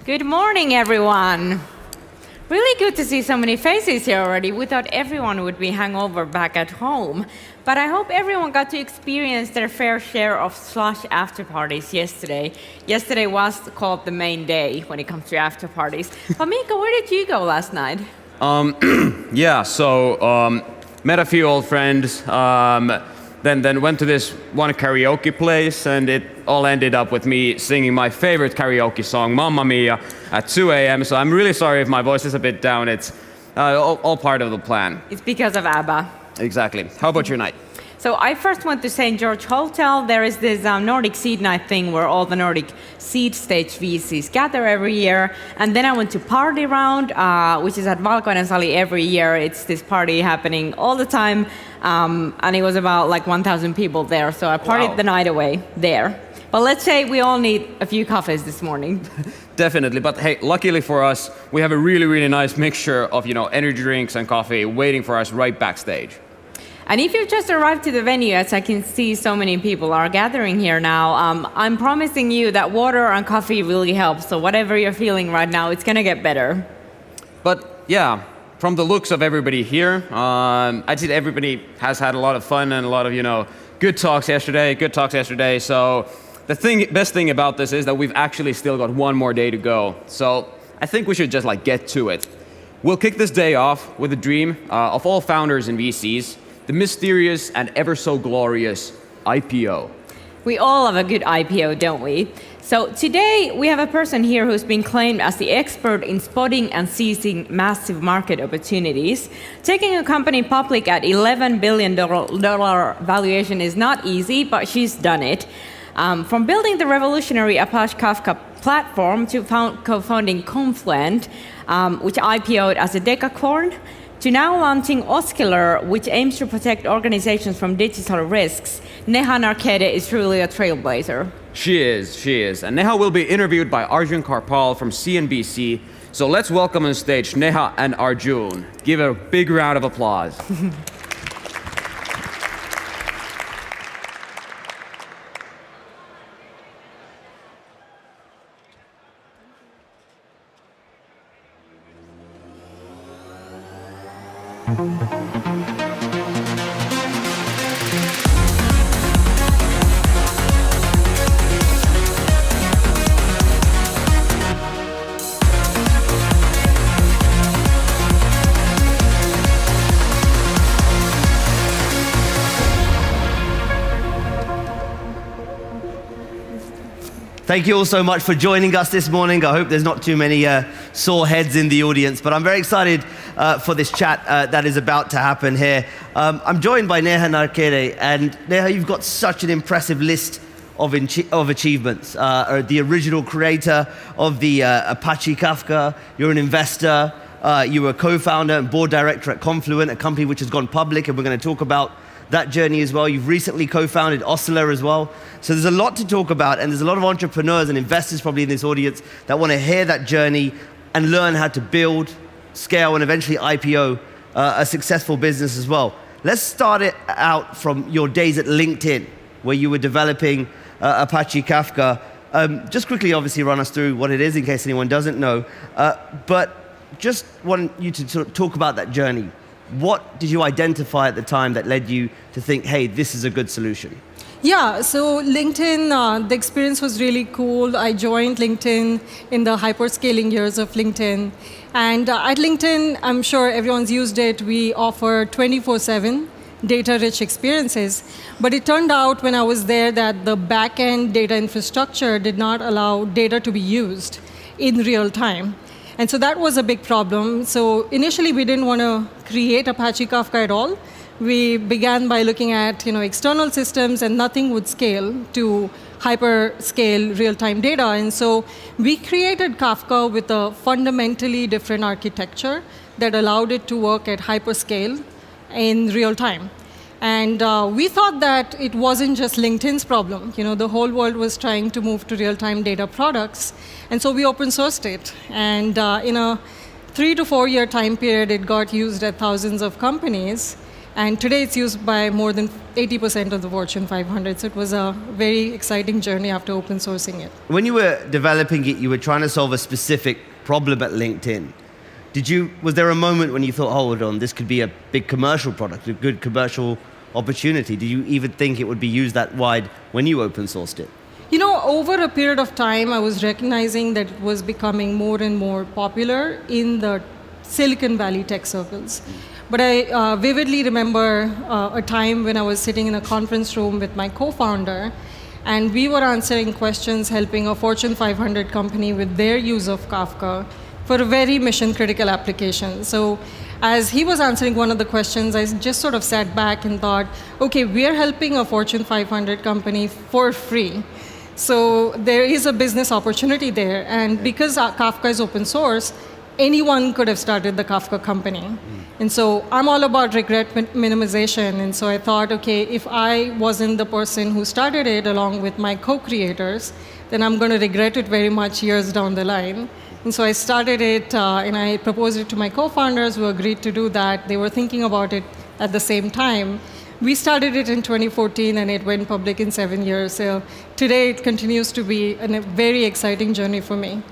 Good morning, everyone. Really good to see so many faces here already. We thought everyone would be hangover back at home. But I hope everyone got to experience their fair share of Slush after parties yesterday. Yesterday was called the main day when it comes to after parties. But Mika, where did you go last night? Met a few old friends, then went to this one karaoke place, and it all ended up with me singing my favorite karaoke song, Mamma Mia, at 2 a.m. So I'm really sorry if my voice is a bit down. It's all part of the plan. It's because of ABBA. Exactly. How about your night? So I first went to St. George Hotel. There is this Nordic Seed Night thing where all the Nordic Seed Stage VCs gather every year. And then I went to Party Round, which is at Valkoinen Sali every year. It's this party happening all the time. And it was about like 1,000 people there. So I partied the night away there. But let's say we all need a few coffees this morning. Definitely, but hey, luckily for us, we have a really, really nice mixture of, energy drinks and coffee waiting for us right backstage. And if you've just arrived to the venue, as I can see so many people are gathering here now, I'm promising you that water and coffee really help. So whatever you're feeling right now, it's going to get better. But yeah, from the looks of everybody here, I'd say everybody has had a lot of fun and a lot of, good talks yesterday. So the best thing about this is that we've actually still got one more day to go. So I think we should just get to it. We'll kick this day off with a dream of all founders and VCs. The mysterious and ever so glorious IPO. We all have a good IPO, don't we? So today we have a person here who's been claimed as the expert in spotting and seizing massive market opportunities. Taking a company public at $11 billion valuation is not easy, but she's done it. From building the revolutionary Apache Kafka platform to co-founding Confluent, which IPO'd as a decacorn, to now launching Ocelar, which aims to protect organizations from digital risks, Neha Narkhede is truly a trailblazer. She is. And Neha will be interviewed by Arjun Karpal from CNBC. So let's welcome on stage Neha and Arjun. Give a big round of applause. Thank you all so much for joining us this morning. I hope there's not too many sore heads in the audience, but I'm very excited for this chat that is about to happen here. I'm joined by Neha Narkhede, and Neha, you've got such an impressive list of achievements. The original creator of the Apache Kafka, you're an investor, you were a co-founder and board director at Confluent, a company which has gone public, and we're going to talk about that journey as well. You've recently co-founded Ocelar as well. So there's a lot to talk about, and there's a lot of entrepreneurs and investors probably in this audience that want to hear that journey and learn how to build, scale, and eventually IPO a successful business as well. Let's start it out from your days at LinkedIn, where you were developing Apache Kafka. Just quickly, obviously, run us through what it is in case anyone doesn't know. But just want you to talk about that journey. What did you identify at the time that led you to think, hey, this is a good solution? Yeah, so LinkedIn, the experience was really cool. I joined LinkedIn in the hyperscaling years of LinkedIn. And at LinkedIn, I'm sure everyone's used it. We offer 24/7 data-rich experiences. But it turned out when I was there that the back-end data infrastructure did not allow data to be used in real time. And so that was a big problem. So initially, we didn't want to create Apache Kafka at all. We began by looking at external systems, and nothing would scale to hyperscale real-time data. And so we created Kafka with a fundamentally different architecture that allowed it to work at hyperscale in real time. And we thought that it wasn't just LinkedIn's problem. The whole world was trying to move to real-time data products. And so we open sourced it. And in a 3 to 4 year time period, it got used at thousands of companies. And today it's used by more than 80% of the Fortune 500. So it was a very exciting journey after open sourcing it. When you were developing it, you were trying to solve a specific problem at LinkedIn. Was there a moment when you thought, hold on, this could be a big commercial product, a good commercial opportunity? Did you even think it would be used that wide when you open sourced it? Over a period of time, I was recognizing that it was becoming more and more popular in the Silicon Valley tech circles. But I vividly remember a time when I was sitting in a conference room with my co-founder, and we were answering questions, helping a Fortune 500 company with their use of Kafka for a very mission-critical application. So as he was answering one of the questions, I just sort of sat back and thought, okay, we're helping a Fortune 500 company for free. So there is a business opportunity there. And because Kafka is open source, anyone could have started the Kafka company. And so I'm all about regret minimization. And so I thought, okay, if I wasn't the person who started it along with my co-creators, then I'm going to regret it very much years down the line. And so I started it and I proposed it to my co-founders who agreed to do that. They were thinking about it at the same time. We started it in 2014 and it went public in 7 years. So today it continues to be a very exciting journey for me.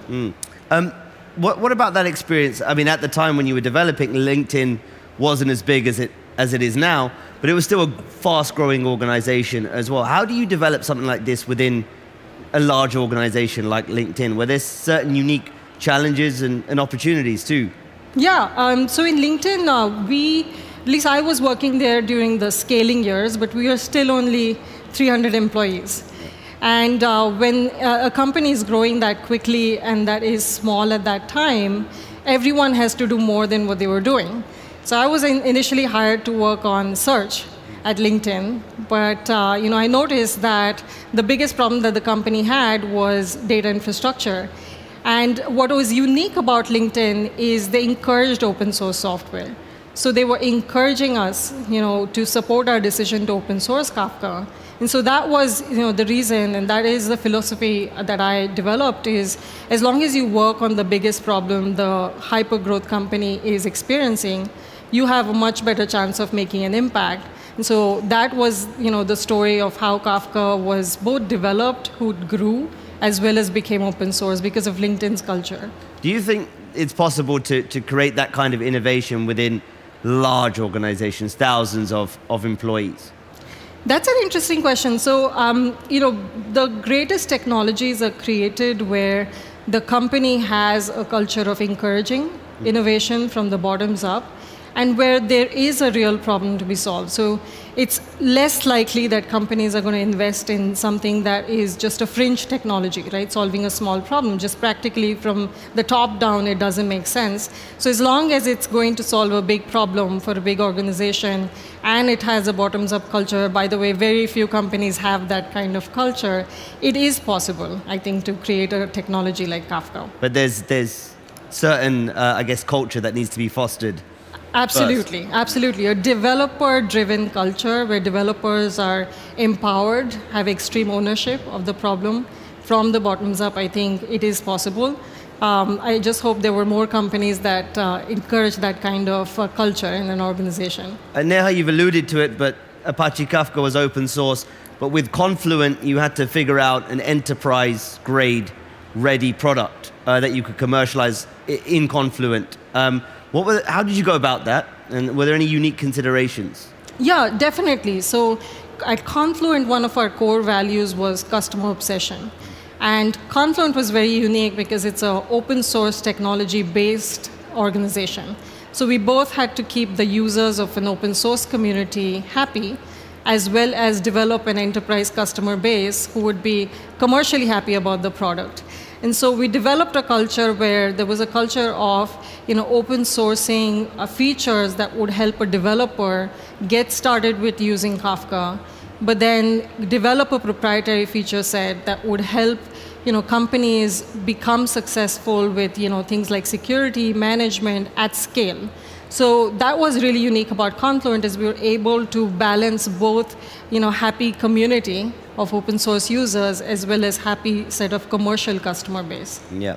What about that experience? I mean, at the time when you were developing, LinkedIn wasn't as big as it is now, but it was still a fast-growing organization as well. How do you develop something like this within a large organization like LinkedIn, where there's certain unique challenges and opportunities too? Yeah, so in LinkedIn, at least I was working there during the scaling years, but we are still only 300 employees. And when a company is growing that quickly and that is small at that time, everyone has to do more than what they were doing. So I was initially hired to work on search at LinkedIn, but I noticed that the biggest problem that the company had was data infrastructure. And what was unique about LinkedIn is they encouraged open source software. So they were encouraging us, to support our decision to open source Kafka. And so that was, the reason, and that is the philosophy that I developed is, as long as you work on the biggest problem the hyper-growth company is experiencing, you have a much better chance of making an impact. And so that was, the story of how Kafka was both developed, who grew, as well as became open source because of LinkedIn's culture. Do you think it's possible to create that kind of innovation within large organizations, thousands of employees? That's an interesting question. So, the greatest technologies are created where the company has a culture of encouraging innovation from the bottoms up, and where there is a real problem to be solved. So it's less likely that companies are going to invest in something that is just a fringe technology, right? Solving a small problem. Just practically from the top down, it doesn't make sense. So as long as it's going to solve a big problem for a big organization and it has a bottoms up culture, by the way, very few companies have that kind of culture, it is possible, I think, to create a technology like Kafka. But there's certain, culture that needs to be fostered. Absolutely, absolutely. A developer-driven culture where developers are empowered, have extreme ownership of the problem from the bottoms up, I think it is possible. I just hope there were more companies that encourage that kind of culture in an organization. Neha, you've alluded to it, but Apache Kafka was open source. But with Confluent, you had to figure out an enterprise-grade ready product that you could commercialize in Confluent. How did you go about that? And were there any unique considerations? Yeah, definitely. So at Confluent, one of our core values was customer obsession. And Confluent was very unique because it's an open source technology-based organization. So we both had to keep the users of an open source community happy, as well as develop an enterprise customer base who would be commercially happy about the product. And so we developed a culture where there was a culture of open sourcing features that would help a developer get started with using Kafka, but then develop a proprietary feature set that would help companies become successful with things like security management at scale. So that was really unique about Confluent is we were able to balance both happy community of open source users as well as happy set of commercial customer base. Yeah.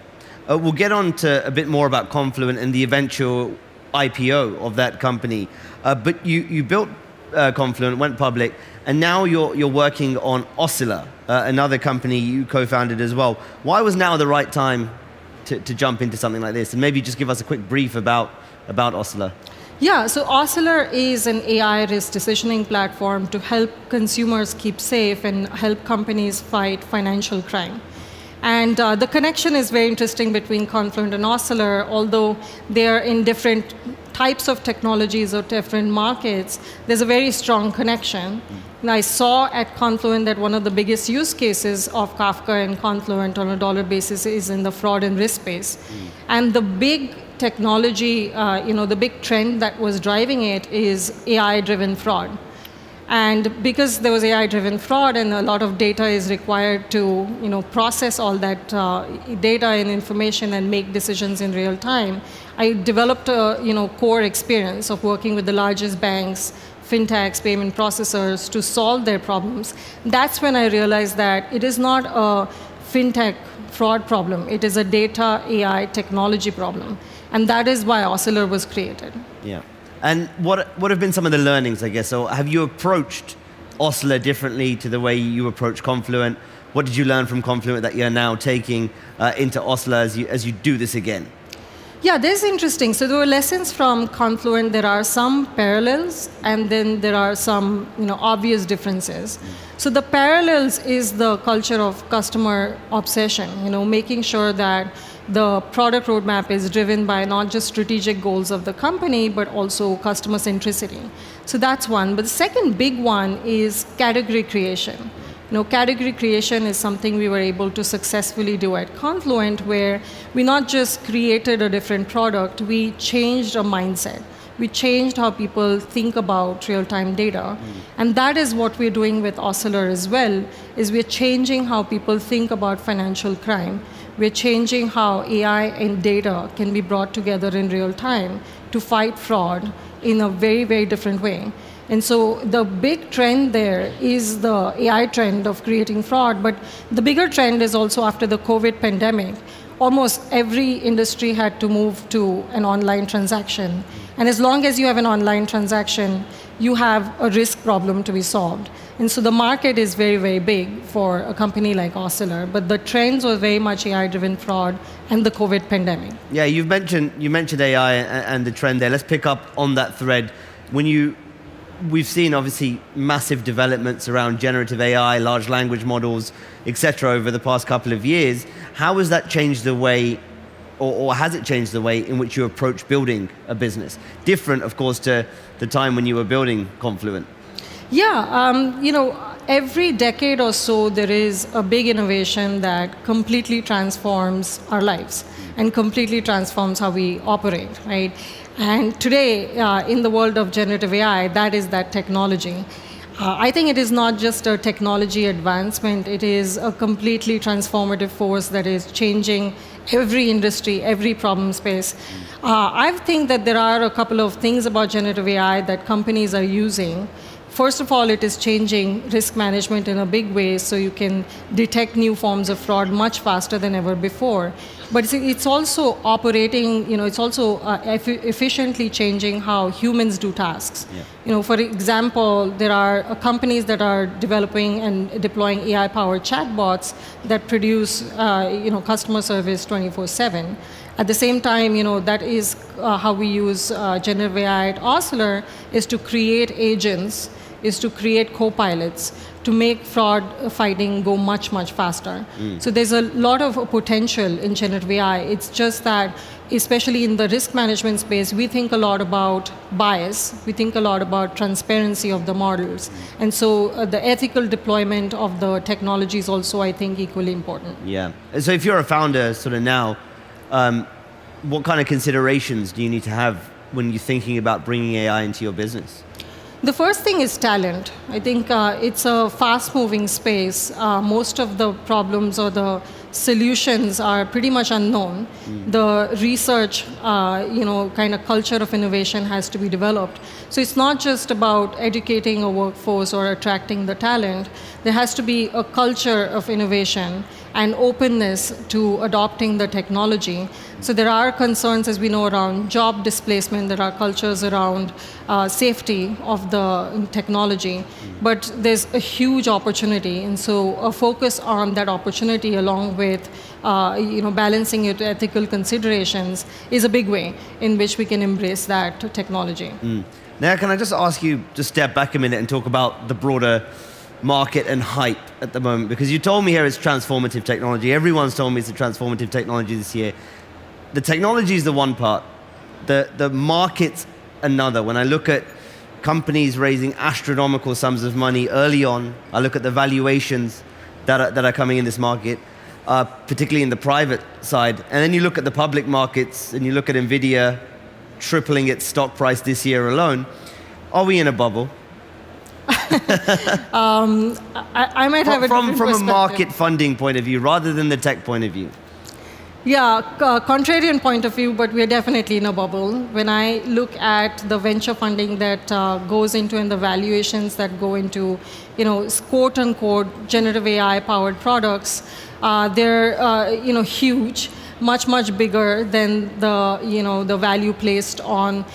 We'll get on to a bit more about Confluent and the eventual IPO of that company. But you built Confluent, went public, and now you're working on Ocelar, another company you co-founded as well. Why was now the right time to jump into something like this? And maybe just give us a quick brief about Ocelar. Yeah, so Ocelar is an AI risk decisioning platform to help consumers keep safe and help companies fight financial crime. And the connection is very interesting between Confluent and Ocelar, although they are in different types of technologies or different markets, there's a very strong connection. And I saw at Confluent that one of the biggest use cases of Kafka and Confluent on a dollar basis is in the fraud and risk space. And the big technology, the big trend that was driving it is AI-driven fraud. And because there was AI-driven fraud and a lot of data is required to process all that data and information and make decisions in real time, I developed a core experience of working with the largest banks, fintechs, payment processors to solve their problems. That's when I realized that it is not a fintech fraud problem. It is a data AI technology problem. And that is why Ocelar was created. Yeah. And what have been some of the learnings, I guess? So have you approached Ocelar differently to the way you approach Confluent? What did you learn from Confluent that you're now taking into Ocelar as you do this again? Yeah, this is interesting. So there were lessons from Confluent. There are some parallels, and then there are some obvious differences. So the parallels is the culture of customer obsession, making sure that the product roadmap is driven by not just strategic goals of the company, but also customer centricity. So that's one. But the second big one is category creation. Category creation is something we were able to successfully do at Confluent, where we not just created a different product, we changed a mindset. We changed how people think about real-time data. And that is what we're doing with Ocelar as well, is we're changing how people think about financial crime. We're changing how AI and data can be brought together in real time to fight fraud in a very, very different way. And so the big trend there is the AI trend of creating fraud, but the bigger trend is also after the COVID pandemic. Almost every industry had to move to an online transaction. And as long as you have an online transaction, you have a risk problem to be solved. And so the market is very, very big for a company like Ocelar, but the trends were very much AI-driven fraud and the COVID pandemic. Yeah, you mentioned AI and the trend there. Let's pick up on that thread. We've seen obviously massive developments around generative AI, large language models, etc. over the past couple of years. How has that changed the way, or has it changed the way in which you approach building a business? Different, of course, to the time when you were building Confluent. Yeah, every decade or so there is a big innovation that completely transforms our lives and completely transforms how we operate, right? And today, in the world of generative AI, that is that technology. I think it is not just a technology advancement, it is a completely transformative force that is changing every industry, every problem space. I think that there are a couple of things about generative AI that companies are using. First of all, it is changing risk management in a big way, so you can detect new forms of fraud much faster than ever before. But it's also operating, it's also efficiently changing how humans do tasks. Yeah. For example, there are companies that are developing and deploying AI-powered chatbots that produce, customer service 24/7. At the same time, that is how we use generative AI at Ocelar, is to create agents, is to create co-pilots to make fraud fighting go much, much faster. So there's a lot of potential in generative AI. It's just that, especially in the risk management space, we think a lot about bias. We think a lot about transparency of the models. And so the ethical deployment of the technology is also, I think, equally important. Yeah. So if you're a founder sort of now, what kind of considerations do you need to have when you're thinking about bringing AI into your business? The first thing is talent. I think it's a fast-moving space. Most of the problems or the solutions are pretty much unknown. The research, kind of culture of innovation has to be developed. So it's not just about educating a workforce or attracting the talent. There has to be a culture of innovation. and openness to adopting the technology. So there are concerns, as we know, around job displacement. There are cultures around safety of the technology, but there's a huge opportunity, and so a focus on that opportunity along with balancing it to ethical considerations is a big way in which we can embrace that technology. Now, can I just ask you to step back a minute and talk about the broader market and hype at the moment? Because you told me here it's transformative technology. Everyone's told me it's a transformative technology this year. The technology is the one part. The market's another. When I look at companies raising astronomical sums of money early on, I look at the valuations that are coming in this market, particularly in the private side. And then you look at the public markets and you look at NVIDIA tripling its stock price this year alone. Are we in a bubble? I might have a different from a perspective. market funding point of view rather than the tech point of view. Yeah, contrarian point of view, but we are definitely in a bubble. When I look at the venture funding that goes into and the valuations that go into, quote unquote generative AI powered products, they're huge, much bigger than the value placed on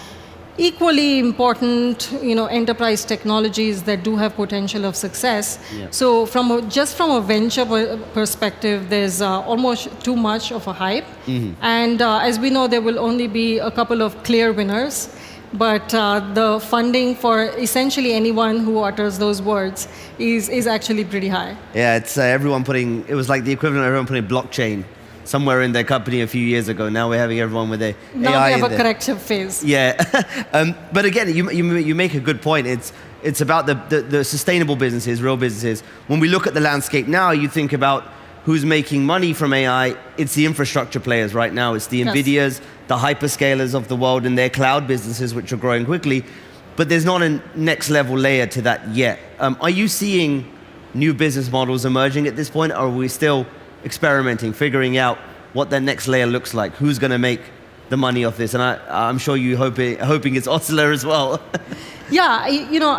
equally important, enterprise technologies that do have potential of success. Yeah. So from a venture perspective, there's almost too much of a hype. And as we know, there will only be a couple of clear winners. But the funding for essentially anyone who utters those words is actually pretty high. Yeah, it's it was like the equivalent of everyone putting blockchain somewhere in their company a few years ago. Now we're having everyone with their Now AI we have in a there. corrective phase. Yeah, but again, you make a good point. It's about the sustainable businesses, real businesses. When we look at the landscape now, you think about who's making money from AI. It's the infrastructure players right now. It's the Yes. NVIDIAs, the hyperscalers of the world and their cloud businesses, which are growing quickly. But there's not a next level layer to that yet. Are you seeing new business models emerging at this point, or are we still experimenting, figuring out what that next layer looks like? Who's going to make the money off this? And I'm sure you hoping it's Ocelar as well. Yeah,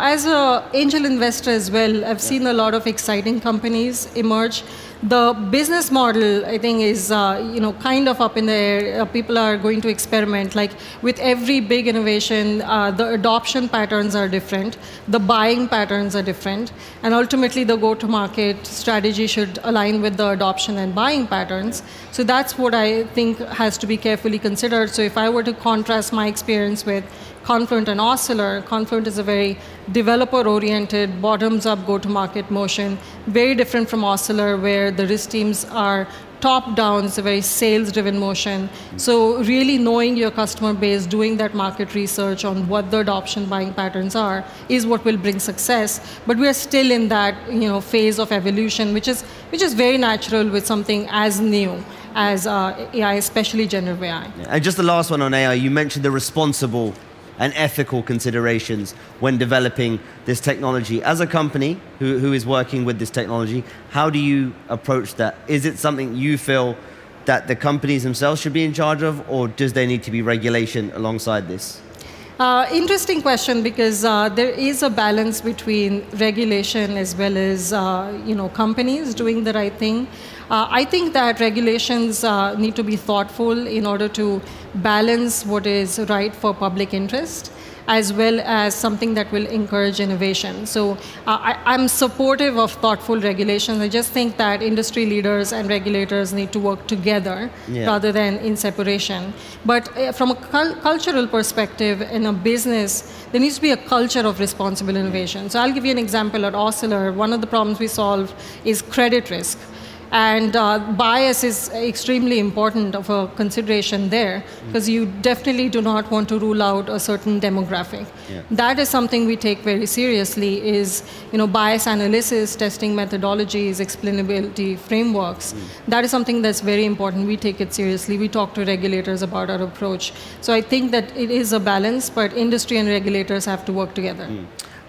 as an angel investor as well, I've seen a lot of exciting companies emerge. The business model, I think, is kind of up in the air. People are going to experiment. Like with every big innovation, the adoption patterns are different, the buying patterns are different, and ultimately the go-to-market strategy should align with the adoption and buying patterns. So that's what I think has to be carefully considered. So if I were to contrast my experience with Confluent and Ocelar, Confluent is a very developer-oriented, bottoms-up go-to-market motion, very different from Ocelar, where the risk teams are top-down. It's a very sales-driven motion. So really knowing your customer base, doing that market research on what the adoption buying patterns are, is what will bring success. But we are still in that phase of evolution, which is very natural with something as new as AI, especially generative AI. And just the last one on AI, you mentioned the responsible and ethical considerations when developing this technology. As a company who is working with this technology, how do you approach that? Is it something you feel that the companies themselves should be in charge of, or does there need to be regulation alongside this? Interesting question, because there is a balance between regulation as well as companies doing the right thing. I think that regulations need to be thoughtful in order to balance what is right for public interest, as well as something that will encourage innovation. So I'm supportive of thoughtful regulations. I just think that industry leaders and regulators need to work together rather than in separation. But from a cultural perspective, in a business, there needs to be a culture of responsible innovation. So I'll give you an example at Ocelar. One of the problems we solve is credit risk. And bias is extremely important of a consideration there, because you definitely do not want to rule out a certain demographic. Yeah. That is something we take very seriously, is bias analysis, testing methodologies, explainability frameworks. That is something that's very important. We take it seriously. We talk to regulators about our approach. So I think that it is a balance, but industry and regulators have to work together.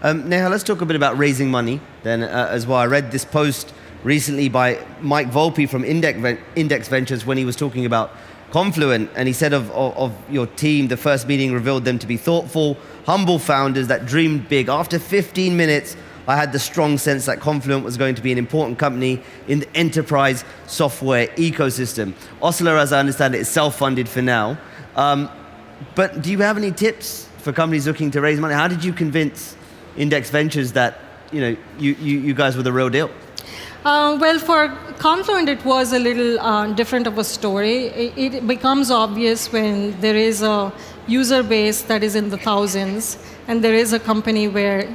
Neha, let's talk a bit about raising money then as well. I read this post recently by Mike Volpe from Index Ventures when he was talking about Confluent, and he said of your team, the first meeting revealed them to be thoughtful, humble founders that dreamed big. After 15 minutes I had the strong sense that Confluent was going to be an important company in the enterprise software ecosystem. Ocelar, as I understand it, is self-funded for now. But do you have any tips for companies looking to raise money? How did you convince Index Ventures that you guys were the real deal? Well, for Confluent, it was a little different of a story. It becomes obvious when there is a user base that is in the thousands, and there is a company where,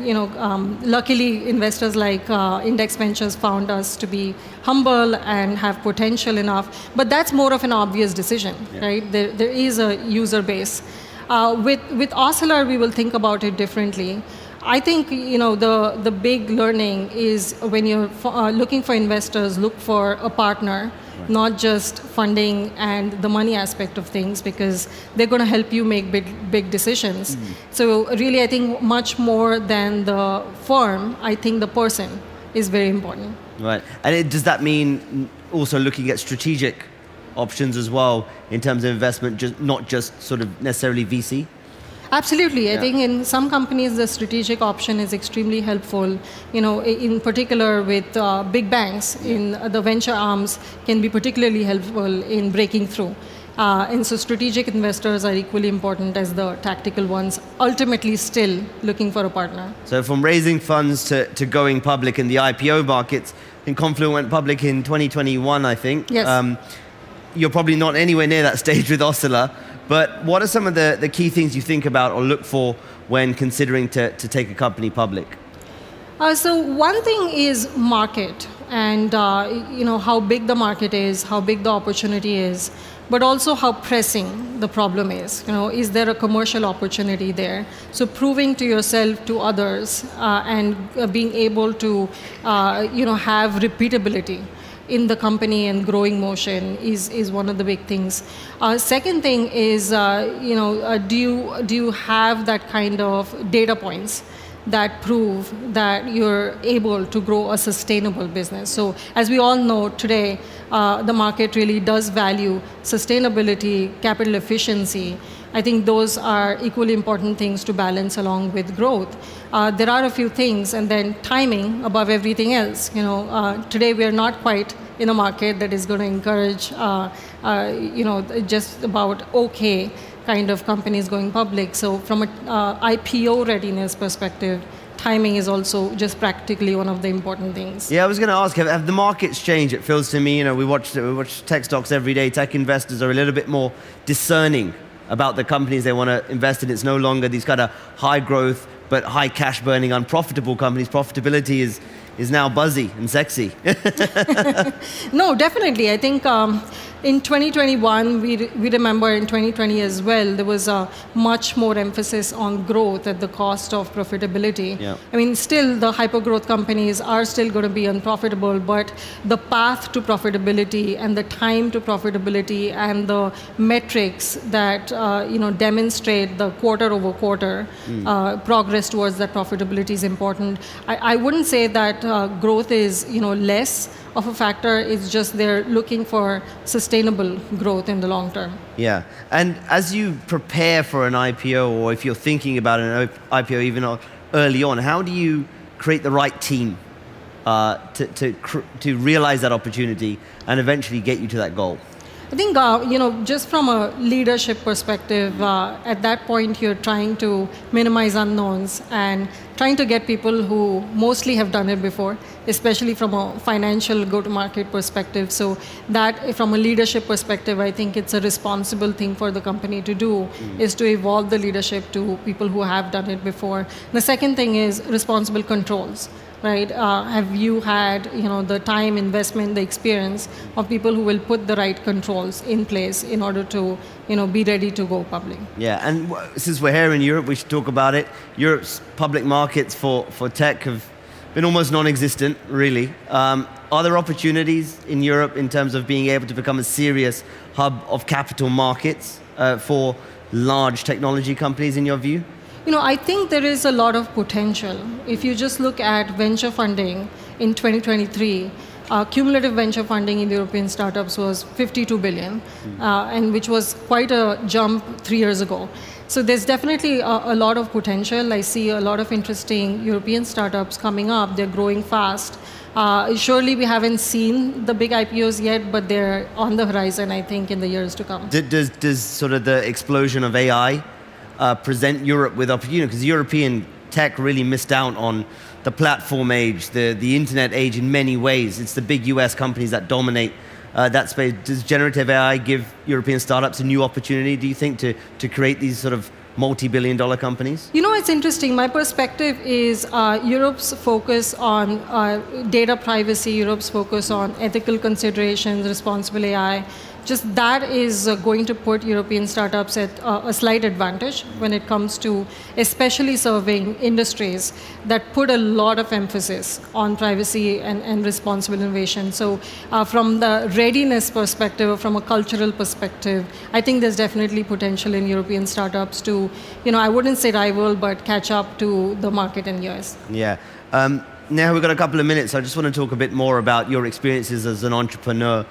luckily investors like Index Ventures found us to be humble and have potential enough. But that's more of an obvious decision, right? There is a user base. With Ocelar, we will think about it differently. I think the big learning is when you're looking for investors, look for a partner, not just funding and the money aspect of things, because they're going to help you make big decisions. So really, I think much more than the firm, I think the person is very important. Right, and does that mean also looking at strategic options as well in terms of investment, not just sort of necessarily VC? Absolutely. I think in some companies, the strategic option is extremely helpful. In particular with big banks, in the venture arms can be particularly helpful in breaking through. And so strategic investors are equally important as the tactical ones, ultimately still looking for a partner. So from raising funds to going public in the IPO markets, I think Confluent went public in 2021, I think. Yes. You're probably not anywhere near that stage with Ocelar. But what are some of the key things you think about or look for when considering to take a company public? So one thing is market and how big the market is, how big the opportunity is, but also how pressing the problem is. Is there a commercial opportunity there? So proving to yourself, to others, and being able to have repeatability in the company and growing motion is one of the big things. Second thing is, do you have that kind of data points that prove that you're able to grow a sustainable business? So as we all know today, the market really does value sustainability, capital efficiency. I think those are equally important things to balance along with growth. There are a few things, and then timing above everything else. Today we are not quite in a market that is going to encourage, just about okay kind of companies going public. So from an IPO readiness perspective, timing is also just practically one of the important things. Yeah, I was going to ask, have the markets changed? It feels to me, we watch tech stocks every day. Tech investors are a little bit more discerning about the companies they want to invest in. It's no longer these kind of high growth but high cash burning, unprofitable companies. Profitability is now buzzy and sexy. No, definitely. I think in 2021, we remember in 2020 as well, there was a much more emphasis on growth at the cost of profitability. Yeah. I mean, still the hyper-growth companies are still going to be unprofitable, but the path to profitability and the time to profitability and the metrics that demonstrate the quarter-over-quarter progress towards that profitability is important. I wouldn't say that growth is less of a factor. It's just they're looking for sustainable growth in the long term. Yeah, and as you prepare for an IPO, or if you're thinking about an IPO even early on, how do you create the right team to realize that opportunity and eventually get you to that goal? I think, just from a leadership perspective, at that point you're trying to minimize unknowns and trying to get people who mostly have done it before, especially from a financial go-to-market perspective. So that, from a leadership perspective, I think it's a responsible thing for the company to do, is to evolve the leadership to people who have done it before. The second thing is responsible controls. Right? Have you had the time, investment, the experience of people who will put the right controls in place in order to be ready to go public? Yeah, and since we're here in Europe, we should talk about it. Europe's public markets for tech have been almost non-existent, really. Are there opportunities in Europe in terms of being able to become a serious hub of capital markets for large technology companies, in your view? I think there is a lot of potential. If you just look at venture funding in 2023, cumulative venture funding in European startups was 52 billion, and which was quite a jump 3 years ago. So there's definitely a lot of potential. I see a lot of interesting European startups coming up. They're growing fast. Surely we haven't seen the big IPOs yet, but they're on the horizon, I think, in the years to come. Does sort of the explosion of AI present Europe with opportunity? Because European tech really missed out on the platform age, the internet age in many ways. It's the big US companies that dominate that space. Does generative AI give European startups a new opportunity, do you think, to create these sort of multi-billion-dollar companies? You know, it's interesting. My perspective is Europe's focus on data privacy, Europe's focus on ethical considerations, responsible AI. Just that is going to put European startups at a slight advantage when it comes to especially serving industries that put a lot of emphasis on privacy and responsible innovation. So from the readiness perspective, or from a cultural perspective, I think there's definitely potential in European startups to, I wouldn't say rival, but catch up to the market in US. Yeah. Now we've got a couple of minutes. So I just want to talk a bit more about your experiences as an entrepreneur.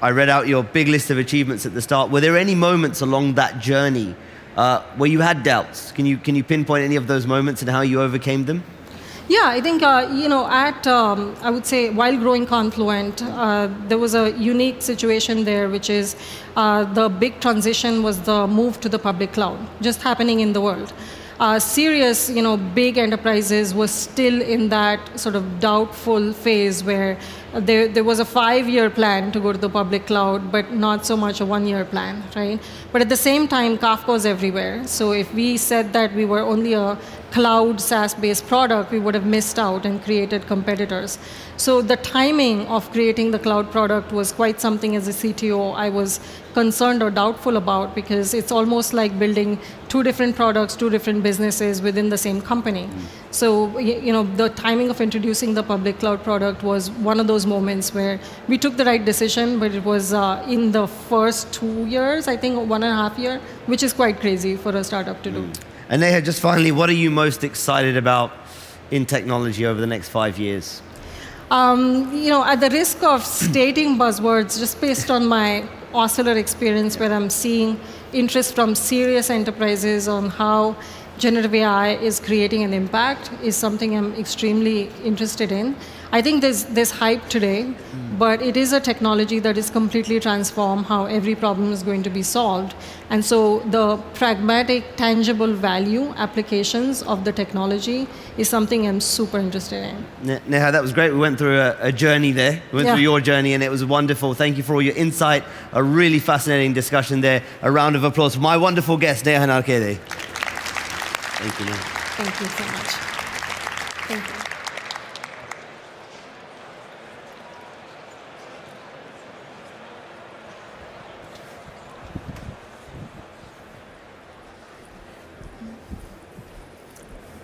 I read out your big list of achievements at the start. Were there any moments along that journey where you had doubts? Can you pinpoint any of those moments and how you overcame them? Yeah, I think, I would say while growing Confluent, there was a unique situation there, which is the big transition was the move to the public cloud, just happening in the world. Serious, big enterprises were still in that sort of doubtful phase where there was a 5-year plan to go to the public cloud, but not so much a 1-year plan, right? But at the same time, Kafka was everywhere. So if we said that we were only a cloud SaaS-based product, we would have missed out and created competitors. So the timing of creating the cloud product was quite something as a CTO I was concerned or doubtful about, because it's almost like building 2 different products, 2 different businesses within the same company. So, the timing of introducing the public cloud product was one of those moments where we took the right decision, but it was in the first 2 years, I think 1.5 years, which is quite crazy for a startup to do. And Neha, just finally, what are you most excited about in technology over the next 5 years? At the risk of stating buzzwords, just based on my Ocelar experience, where I'm seeing interest from serious enterprises on how generative AI is creating an impact, is something I'm extremely interested in. I think there's hype today, but it is a technology that is completely transformed how every problem is going to be solved. And so the pragmatic, tangible value applications of the technology is something I'm super interested in. Neha, that was great. We went through a journey there. We went through your journey, and it was wonderful. Thank you for all your insight. A really fascinating discussion there. A round of applause for my wonderful guest, Neha Narkhede. Thank you, Neha. Thank you so much. Thank you.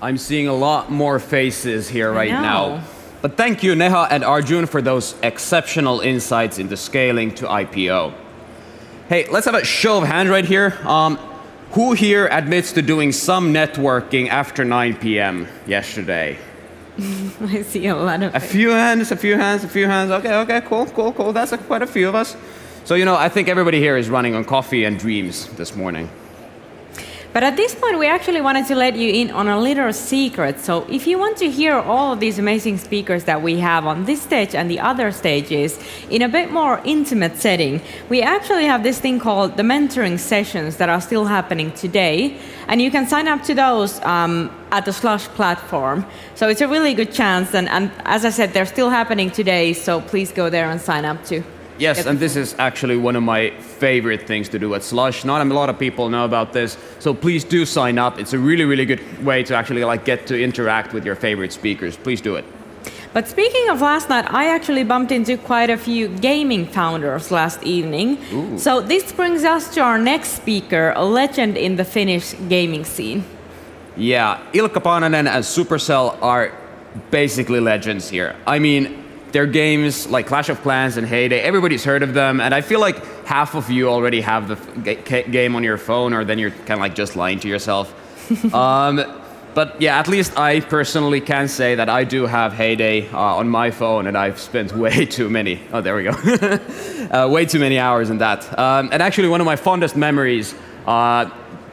I'm seeing a lot more faces here right now. But thank you, Neha and Arjun, for those exceptional insights into scaling to IPO. Hey, let's have a show of hands right here. Who here admits to doing some networking after 9 p.m. yesterday? I see a lot of A few hands. Okay, cool. That's quite a few of us. So, I think everybody here is running on coffee and dreams this morning. But at this point, we actually wanted to let you in on a little secret. So if you want to hear all of these amazing speakers that we have on this stage and the other stages in a bit more intimate setting, we actually have this thing called the mentoring sessions that are still happening today. And you can sign up to those at the Slush platform. So it's a really good chance. And as I said, they're still happening today. So please go there and sign up too. Yes, and this is actually one of my favorite things to do at Slush. Not a lot of people know about this, so please do sign up. It's a really, really good way to actually get to interact with your favorite speakers. Please do it. But speaking of last night, I actually bumped into quite a few gaming founders last evening. Ooh. So this brings us to our next speaker, a legend in the Finnish gaming scene. Yeah, Ilkka, Paananen and Supercell are basically legends here. I mean, their games like Clash of Clans and Heyday, everybody's heard of them, and I feel like half of you already have the game on your phone, or then you're kind of just lying to yourself. But yeah, at least I personally can say that I do have Heyday on my phone, and I've spent way too many, way too many hours in that. And actually one of my fondest memories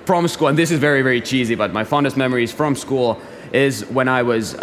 from school, and this is very, very cheesy, but my fondest memories from school is when I was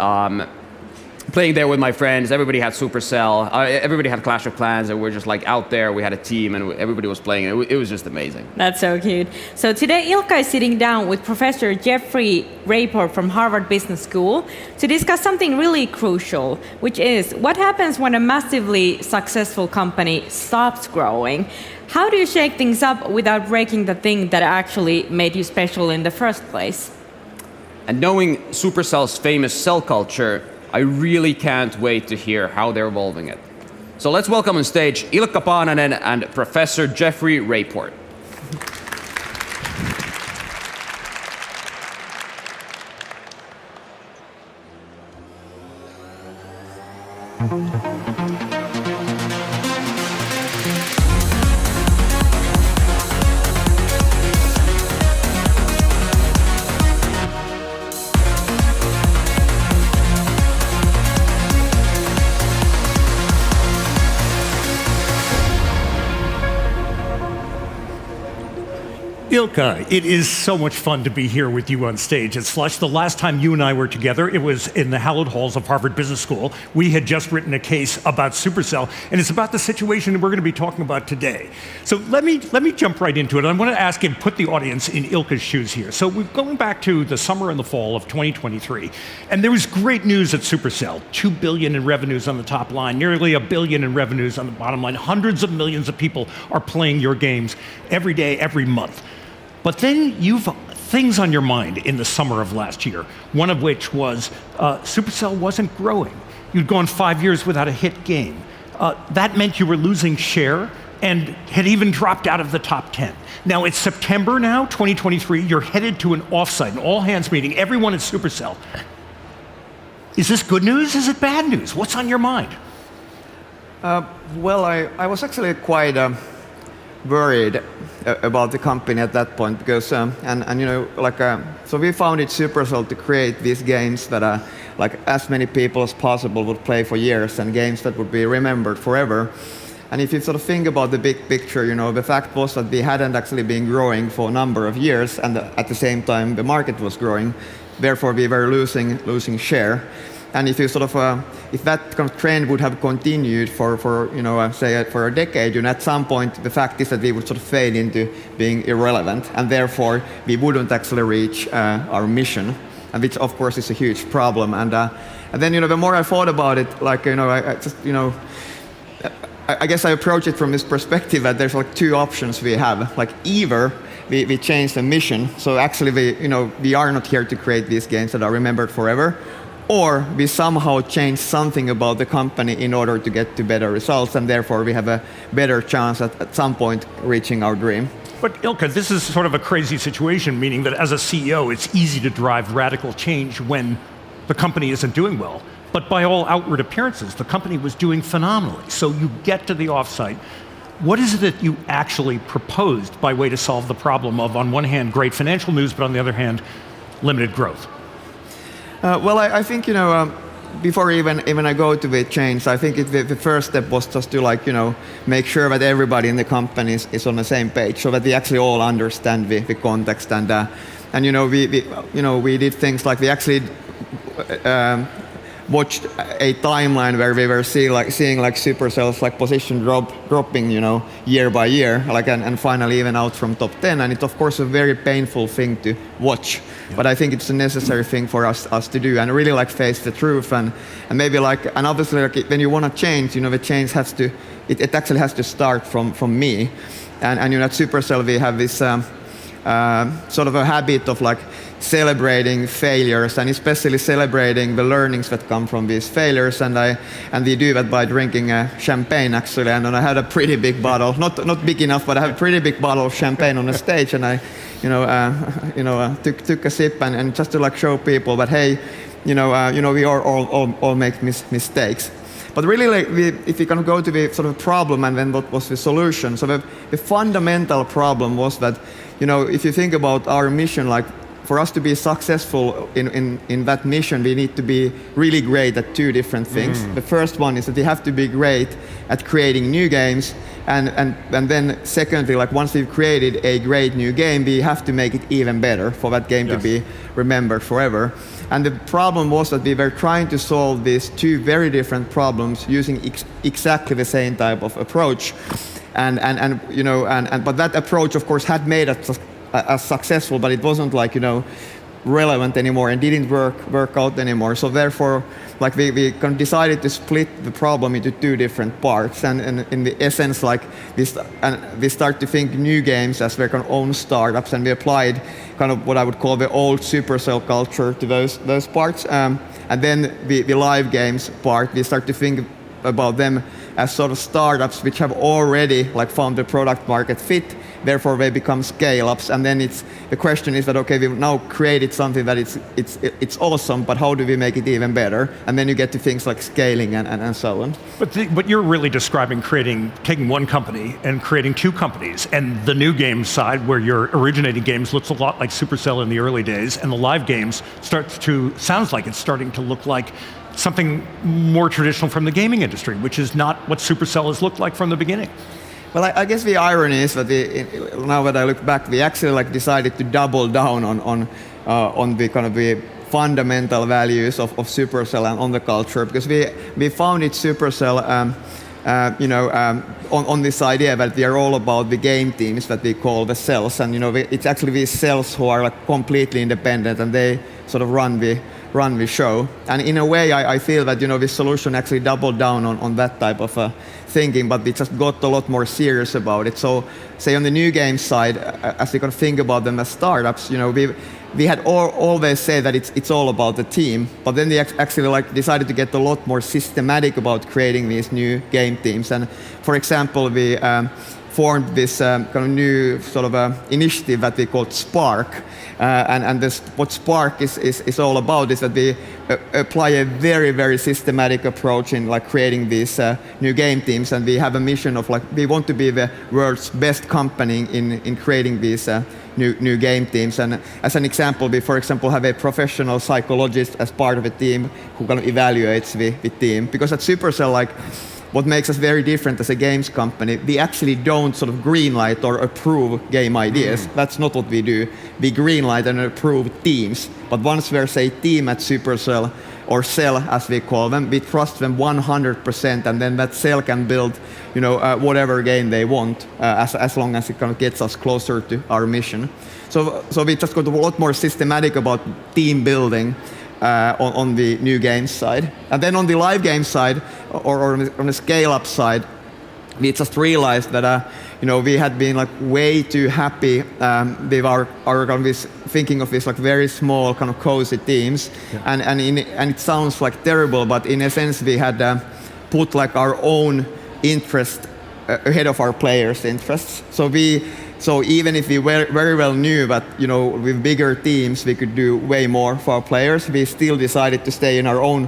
playing there with my friends. Everybody had Supercell, everybody had Clash of Clans, and we're just like out there. We had a team, and everybody was playing. It was just amazing. That's so cute. So today, Ilkka is sitting down with Professor Jeffrey Rapport from Harvard Business School to discuss something really crucial, which is what happens when a massively successful company stops growing. How do you shake things up without breaking the thing that actually made you special in the first place? And knowing Supercell's famous cell culture, I really can't wait to hear how they're evolving it. So let's welcome on stage Ilkka Paananen and Professor Jeffrey Rapport. Ilkka, it is so much fun to be here with you on stage at Slush. The last time you and I were together, it was in the hallowed halls of Harvard Business School. We had just written a case about Supercell, and it's about the situation that we're going to be talking about today. So let me jump right into it. I want to ask and put the audience in Ilkka's shoes here. So we're going back to the summer and the fall of 2023, and there was great news at Supercell. $2 billion in revenues on the top line, nearly $1 billion in revenues on the bottom line. Hundreds of millions of people are playing your games every day, every month. But then you've things on your mind in the summer of last year, one of which was Supercell wasn't growing. You'd gone 5 years without a hit game. That meant you were losing share and had even dropped out of the top 10. Now it's September now, 2023, you're headed to an offsite, an all-hands meeting, everyone at Supercell. Is this good news? Is it bad news? What's on your mind? Well, I was actually quite worried about the company at that point because, so we founded Supercell to create these games that like as many people as possible would play for years and games that would be remembered forever. And if you sort of think about the big picture, the fact was that we hadn't actually been growing for a number of years, and at the same time the market was growing. Therefore, we were losing share. And if you sort of, if that kind of trend would have continued for a decade, at some point the fact is that we would sort of fade into being irrelevant, and therefore we wouldn't actually reach our mission, and which of course is a huge problem. And then the more I thought about it, I guess I approach it from this perspective that there's like two options we have. Like either we change the mission, so actually we are not here to create these games that are remembered forever, or we somehow change something about the company in order to get to better results, and therefore we have a better chance at some point reaching our dream. But Ilkka, this is sort of a crazy situation, meaning that as a CEO, it's easy to drive radical change when the company isn't doing well. But by all outward appearances, the company was doing phenomenally. So you get to the offsite. What is it that you actually proposed by way to solve the problem of, on one hand, great financial news, but on the other hand, limited growth? Well, I think, before even I go to the change, I think the first step was just to make sure that everybody in the company is on the same page, so that we actually all understand the context. And we did things like we actually watched a timeline where we were seeing Supercell's position dropping year by year, and finally even out from top 10, and it's of course a very painful thing to watch. Yeah. But I think it's a necessary thing for us to do and really face the truth, and maybe and obviously when you want to change, the change has to it actually has to start from me, and at Supercell we have this sort of a habit of celebrating failures, and especially celebrating the learnings that come from these failures, and we do that by drinking champagne actually. And I had a pretty big bottle, not big enough, but I had a pretty big bottle of champagne on the stage, and I took a sip and just to show people that hey, we all make mistakes. But really, if you can go to the sort of problem and then what was the solution. So the fundamental problem was that, if you think about our mission, for us to be successful in that mission, we need to be really great at two different things. The first one is that we have to be great at creating new games, and then secondly, like once we've created a great new game, we have to make it even better for that game to be remembered forever. And the problem was that we were trying to solve these two very different problems using exactly the same type of approach. But that approach, of course, had made us successful, but it wasn't like, relevant anymore and didn't work out anymore. So therefore, like we kind of decided to split the problem into two different parts. And in the essence, like we start to think new games as their kind of own startups, and we applied kind of what I would call the old Supercell culture to those parts. And then the live games part, we start to think about them as sort of startups which have already like found the product market fit. Therefore, they become scale-ups, and then the question is that okay, we've now created something that it's awesome, but how do we make it even better? And then you get to things like scaling and so on. But you're really describing taking one company and creating two companies, and the new game side, where your originating games looks a lot like Supercell in the early days, and the live games sounds like it's starting to look like something more traditional from the gaming industry, which is not what Supercell has looked like from the beginning. Well, I guess the irony is that now that I look back, we actually like decided to double down on the kind of the fundamental values of Supercell and on the culture, because we founded Supercell on this idea that we are all about the game teams that we call the cells, and it's actually these cells who are like completely independent, and they sort of run the show. And in a way, I feel that this solution actually doubled down on that type of thinking, but we just got a lot more serious about it. So, say on the new game side, as we can think about them as startups, we had always said that it's all about the team, but then we actually like decided to get a lot more systematic about creating these new game teams. And for example, we formed this kind of new sort of initiative that we called Spark. What Spark is all about is that we apply a very, very systematic approach in like creating these new game teams, and we have a mission of like we want to be the world's best company in creating these new game teams. And as an example, we for example have a professional psychologist as part of a team who kind of evaluates the team, because at Supercell, like what makes us very different as a games company, we actually don't sort of greenlight or approve game ideas. That's not what we do. We greenlight and approve teams. But once there's a team at Supercell, or cell as we call them, we trust them 100%, and then that cell can build, whatever game they want, as long as it kind of gets us closer to our mission. So we just got a lot more systematic about team building on the new games side. And then on the live game side, or on the scale-up side, we just realized that we had been like way too happy with our kind of this thinking of this like very small kind of cozy teams, and it sounds like terrible, but in a sense we had put like our own interest ahead of our players' interests. So even if we very well knew that with bigger teams we could do way more for our players, we still decided to stay in our own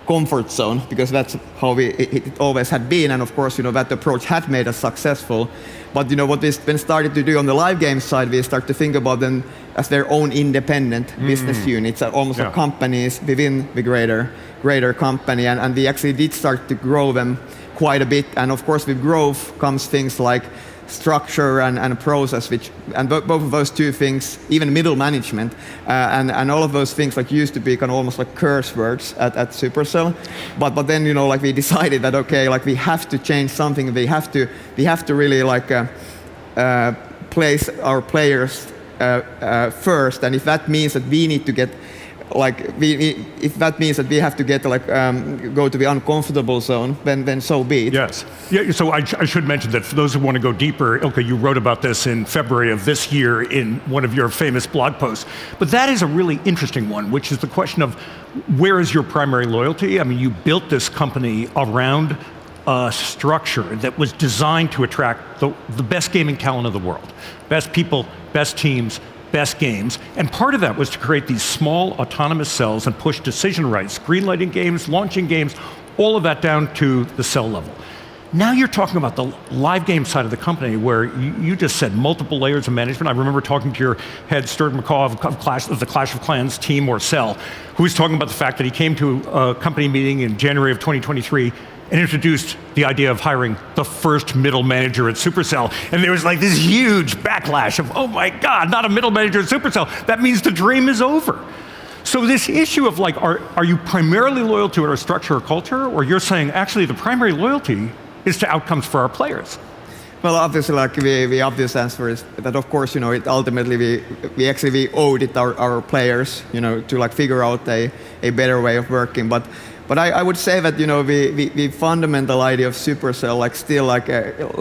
comfort zone, because that's how it always had been. And of course, that approach had made us successful. But what we then started to do on the live game side, we start to think about them as their own independent business units, almost like companies within the greater company. And we actually did start to grow them quite a bit. And of course, with growth comes things like structure and process, both of those two things, even middle management, and all of those things like used to be kind of almost like curse words at Supercell. But then like we decided that okay, like we have to change something. We have to really like place our players first, and if that means that we need to get if that means that we have to get go to the uncomfortable zone, then so be it. Yes. Yeah. So I should mention that for those who want to go deeper, Ilkka, you wrote about this in February of this year in one of your famous blog posts. But that is a really interesting one, which is the question of where is your primary loyalty? I mean, you built this company around a structure that was designed to attract the best gaming talent of the world, best people, best teams, best games, and part of that was to create these small autonomous cells and push decision rights, greenlighting games, launching games, all of that down to the cell level. Now you're talking about the live game side of the company where you just said multiple layers of management. I remember talking to your head, Stuart McCaw of the Clash of Clans team, or Cell, who was talking about the fact that he came to a company meeting in January of 2023 and introduced the idea of hiring the first middle manager at Supercell. And there was like this huge backlash of, oh my God, not a middle manager at Supercell. That means the dream is over. So this issue of like, are you primarily loyal to our structure or culture, or you're saying actually the primary loyalty is to outcomes for our players? Well, obviously, like the obvious answer is that, of course, it ultimately we audit our players, to like figure out a better way of working. But I would say that the fundamental idea of Supercell still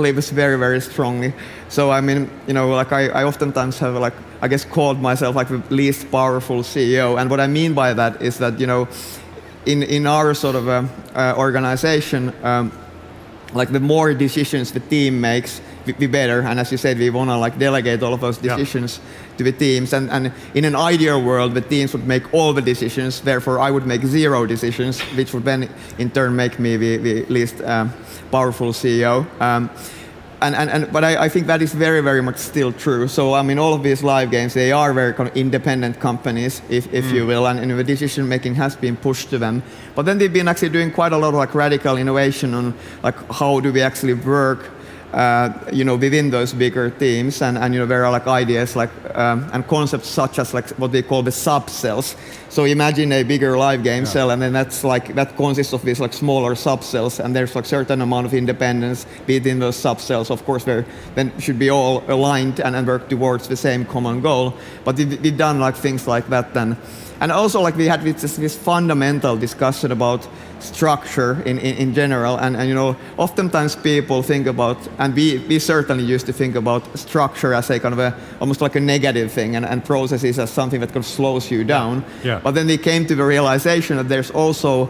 lives very, very strongly. So I mean, I oftentimes have I guess called myself the least powerful CEO, and what I mean by that is that in our sort of organization. The more decisions the team makes, the better. And as you said, we want to delegate all of those decisions to the teams. And in an ideal world, the teams would make all the decisions. Therefore, I would make 0 decisions, which would then in turn make me the least powerful CEO. But I think that is very, very much still true. So I mean, all of these live games, they are very kind of independent companies, if you will, and the decision making has been pushed to them. But then they've been actually doing quite a lot of radical innovation on how do we actually work, within those bigger teams, and there are ideas and concepts such as what they call the subcells. So imagine a bigger live game cell, and then that consists of these smaller subcells, and there's certain amount of independence within those subcells. Of course, then should be all aligned and work towards the same common goal. But we've done things like that then. And also we had this fundamental discussion about structure in general, and oftentimes people think about, and we certainly used to think about structure as a kind of almost like a negative thing, and processes as something that kind of slows you down. Yeah. But then we came to the realization that there's also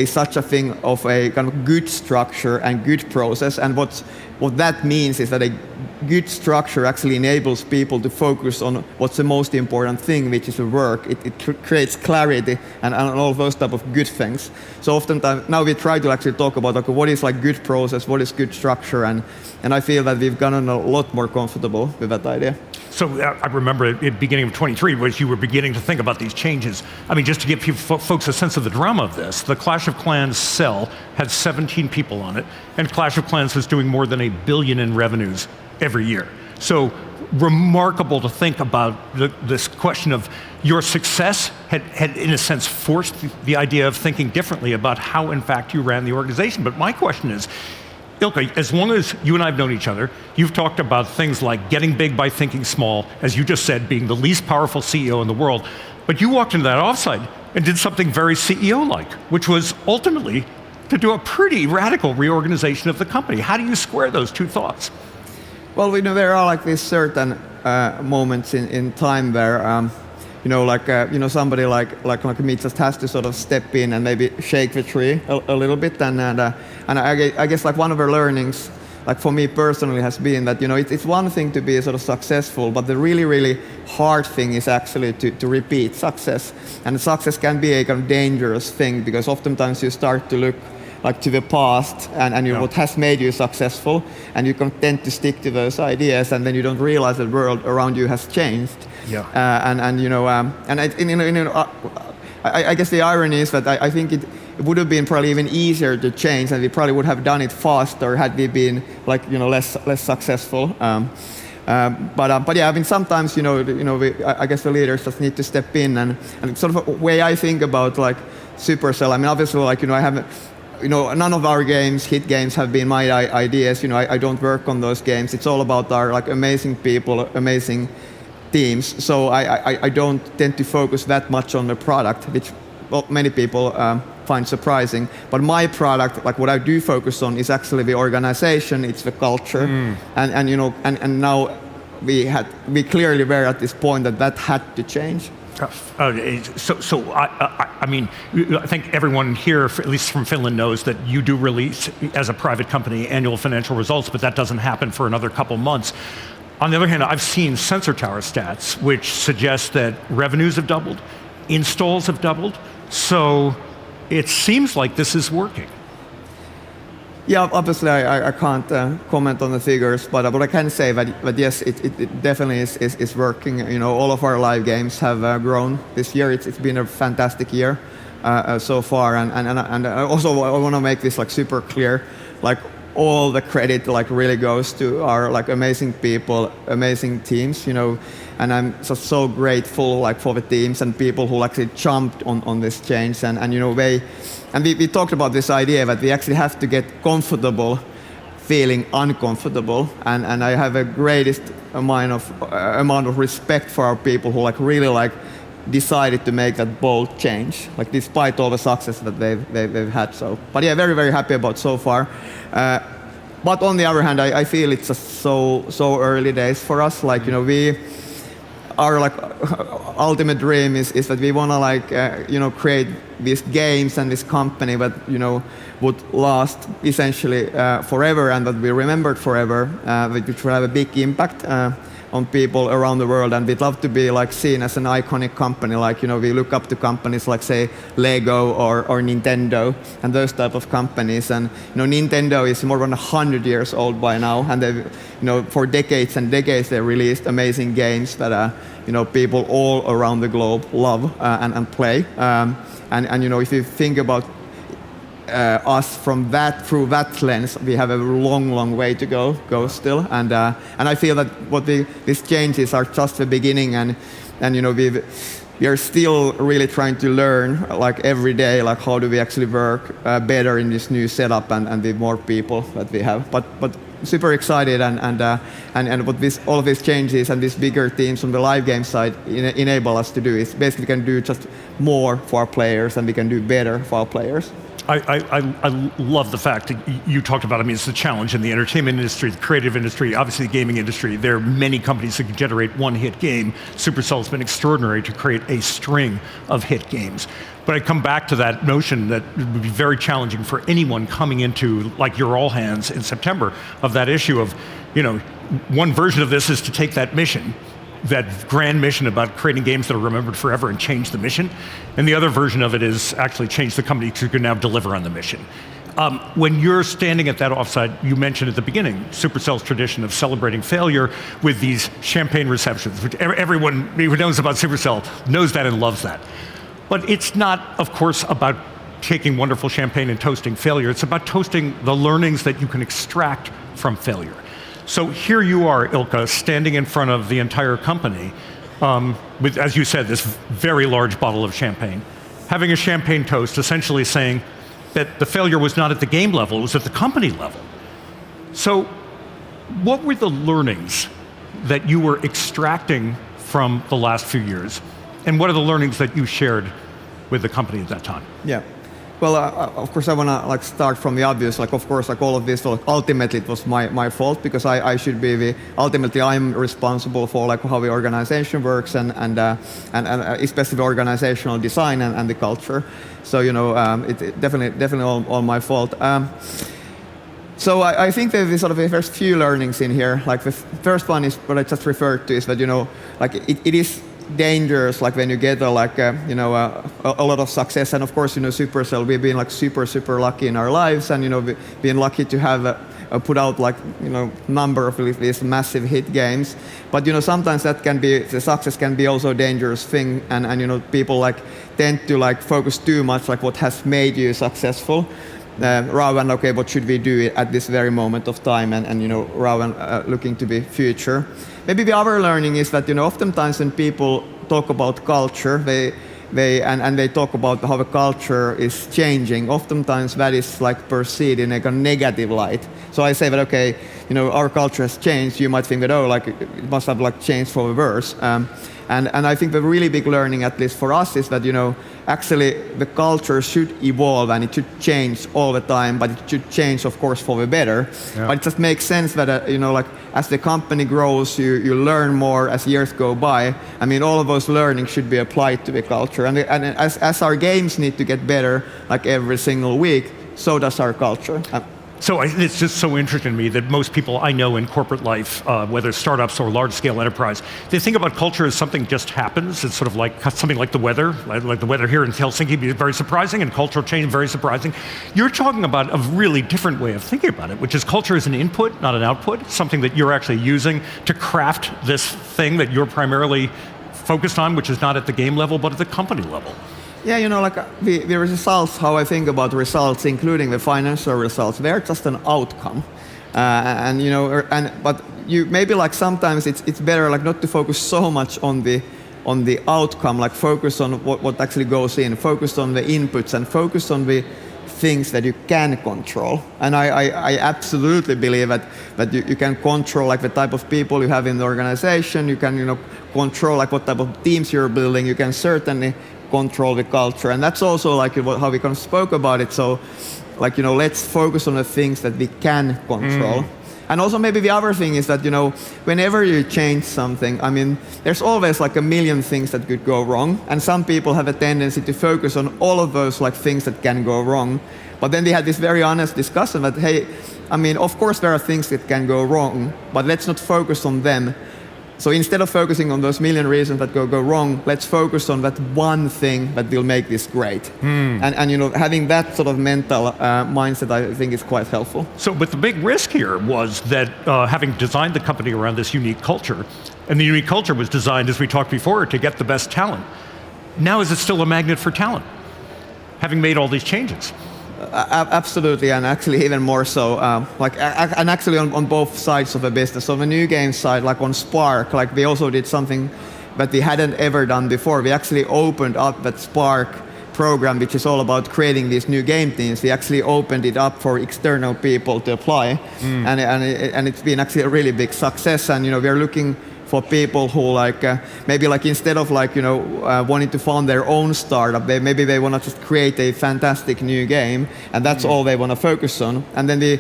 such a thing of a kind of good structure and good process, and what that means is that a good structure actually enables people to focus on what's the most important thing, which is the work. It creates clarity and all those type of good things. So oftentimes now we try to actually talk about what is good process, what is good structure, and I feel that we've gotten a lot more comfortable with that idea. So I remember at the beginning of 23, was you were beginning to think about these changes. I mean, just to give folks a sense of the drama of this, the Clash of Clans cell had 17 people on it, and Clash of Clans was doing more than $1 billion in revenues every year. So remarkable to think about this question of your success had in a sense forced the idea of thinking differently about how in fact you ran the organization. But my question is, Ilkka, as long as you and I have known each other, you've talked about things like getting big by thinking small, as you just said, being the least powerful CEO in the world. But you walked into that offsite and did something very CEO-like, which was ultimately to do a pretty radical reorganization of the company. How do you square those two thoughts? Well, there are these certain moments in time where somebody like me just has to sort of step in and maybe shake the tree a little bit, and I guess one of the learnings for me personally has been that it's one thing to be sort of successful, but the really, really hard thing is actually to repeat success, and success can be a kind of dangerous thing because oftentimes you start to look to the past and what has made you successful, and you can tend to stick to those ideas, and then you don't realize the world around you has changed. Yeah. I guess the irony is that I think it would have been probably even easier to change, and we probably would have done it faster had we been less successful. But yeah, I mean sometimes I guess the leaders just need to step in, and sort of a way I think about Supercell. I mean obviously I haven't. None of our hit games have been my ideas. I don't work on those games. It's all about our amazing people, amazing teams. So I don't tend to focus that much on the product, which many people find surprising. But my product, what I do focus on, is actually the organization. It's the culture, and now we clearly were at this point that had to change. I mean, I think everyone here, at least from Finland, knows that you do release, as a private company, annual financial results, but that doesn't happen for another couple months. On the other hand, I've seen Sensor Tower stats, which suggest that revenues have doubled, installs have doubled, so it seems like this is working. Yeah, obviously I can't comment on the figures, but I can say that yes, it definitely is working. You know, all of our live games have grown this year. It's been a fantastic year so far, and also I want to make this like super clear, like all the credit like really goes to our like amazing people, amazing teams, you know, and I'm just so grateful like for the teams and people who actually jumped on this change and you know we talked about this idea that we actually have to get comfortable feeling uncomfortable, and I have a greatest amount of respect for our people who like really like decided to make that bold change, like despite all the success that they've had. So, but yeah, very very happy about so far. But on the other hand, I feel it's just so early days for us. Like, you know, our like ultimate dream is that we want to like you know, create these games and this company that, you know, would last essentially forever, and that we remembered forever, which will have a big impact on people around the world. And we'd love to be like seen as an iconic company. Like, you know, we look up to companies like say Lego or Nintendo and those type of companies. And you know, Nintendo is more than 100 years old by now, and they, you know, for decades and decades they released amazing games that you know, people all around the globe love and play. And you know, if you think about us from through that lens, we have a long way to go still, and I feel that these changes are just the beginning, and you know, we are still really trying to learn like every day, like how do we actually work better in this new setup and with more people that we have, but super excited, and what all of these changes and these bigger teams on the live game side enable us to do is basically we can do just more for our players, and we can do better for our players. I love the fact that you talked about, I mean, it's a challenge in the entertainment industry, the creative industry, obviously the gaming industry. There are many companies that can generate one hit game. Supercell has been extraordinary to create a string of hit games. But I come back to that notion that it would be very challenging for anyone coming into like your all hands in September of that issue of, you know, one version of this is to take that mission, that grand mission about creating games that are remembered forever and change the mission. And the other version of it is actually change the company to now deliver on the mission. When you're standing at that offside, you mentioned at the beginning, Supercell's tradition of celebrating failure with these champagne receptions, which everyone who knows about Supercell knows that and loves that. But it's not, of course, about taking wonderful champagne and toasting failure. It's about toasting the learnings that you can extract from failure. So here you are, Ilkka, standing in front of the entire company with, as you said, this very large bottle of champagne, having a champagne toast, essentially saying that the failure was not at the game level, it was at the company level. So what were the learnings that you were extracting from the last few years? And what are the learnings that you shared with the company at that time? Yeah. Well, of course, I want to like start from the obvious. Like, of course, like all of this. Well, ultimately, it was my fault because I should be ultimately I'm responsible for like how the organization works and especially the organizational design and the culture. So you know, it definitely all my fault. So I think there's there's few learnings in here. Like the first one is what I just referred to is that, you know, like it is dangerous like when you get a lot of success, and of course, you know, Supercell, we've been like super lucky in our lives, and you know, being lucky to have put out like, you know, number of these massive hit games. But you know, sometimes that can be, the success can be also a dangerous thing, and you know, people like tend to like focus too much like what has made you successful, rather than okay, what should we do at this very moment of time, and you know, rather than looking to the future. Maybe the other learning is that, you know, oftentimes when people talk about culture, they talk about how the culture is changing. Oftentimes that is like perceived in a negative light. So I say that, okay, you know, our culture has changed. You might think that, oh, like it must have like changed for the worse. And I think the really big learning, at least for us, is that, you know, actually the culture should evolve and it should change all the time, but it should change, of course, for the better. Yeah. But it just makes sense that, you know, like as the company grows, you learn more as years go by. I mean, all of those learnings should be applied to the culture. And as our games need to get better, like every single week, so does our culture. So it's just so interesting to me that most people I know in corporate life, whether startups or large-scale enterprise, they think about culture as something just happens. It's sort of like something like the weather. Like the weather here in Helsinki is very surprising, and cultural change very surprising. You're talking about a really different way of thinking about it, which is culture is an input, not an output, something that you're actually using to craft this thing that you're primarily focused on, which is not at the game level, but at the company level. Yeah, like the results, how I think about results, including the financial results, they're just an outcome. But you maybe like sometimes it's better like not to focus so much on the outcome, like focus on what actually goes in, focus on the inputs and focus on the things that you can control. And I absolutely believe that you can control like the type of people you have in the organization, you can control like what type of teams you're building, you can certainly control the culture. And that's also like how we kind of spoke about it. So like, let's focus on the things that we can control. And also maybe the other thing is that, whenever you change something, I mean, there's always like a million things that could go wrong. And some people have a tendency to focus on all of those like things that can go wrong. But then they had this very honest discussion that, hey, I mean, of course there are things that can go wrong, but let's not focus on them. So instead of focusing on those million reasons that go wrong, let's focus on that one thing that will make this great. And having that sort of mental mindset, I think is quite helpful. So, but the big risk here was that having designed the company around this unique culture, and the unique culture was designed, as we talked before, to get the best talent. Now is it still a magnet for talent, having made all these changes? Absolutely, and actually even more so. And actually on both sides of the business. On the new game side, like on Spark, like we also did something that we hadn't ever done before. We actually opened up that Spark program, which is all about creating these new game teams. We actually opened it up for external people to apply, and it's been actually a really big success. And we're looking for people who maybe instead of wanting to found their own startup, maybe they want to just create a fantastic new game, and that's all they want to focus on. And then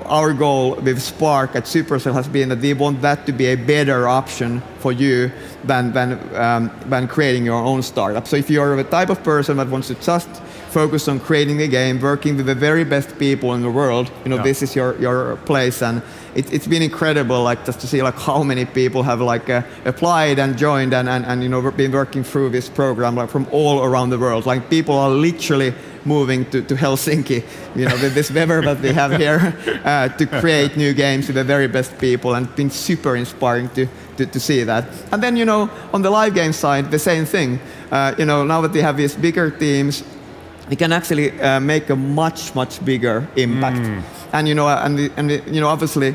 our goal with Spark at Supercell has been that we want that to be a better option for you than creating your own startup. So if you're the type of person that wants to just focus on creating the game, working with the very best people in the world, this is your place. And it's been incredible, just to see how many people have applied and joined and been working through this program from all around the world. People are literally moving to Helsinki, with this weather that we have here, to create new games with the very best people, and it's been super inspiring to see that. And then on the live game side, the same thing. Now that we have these bigger teams, we can actually make a much bigger impact. And obviously,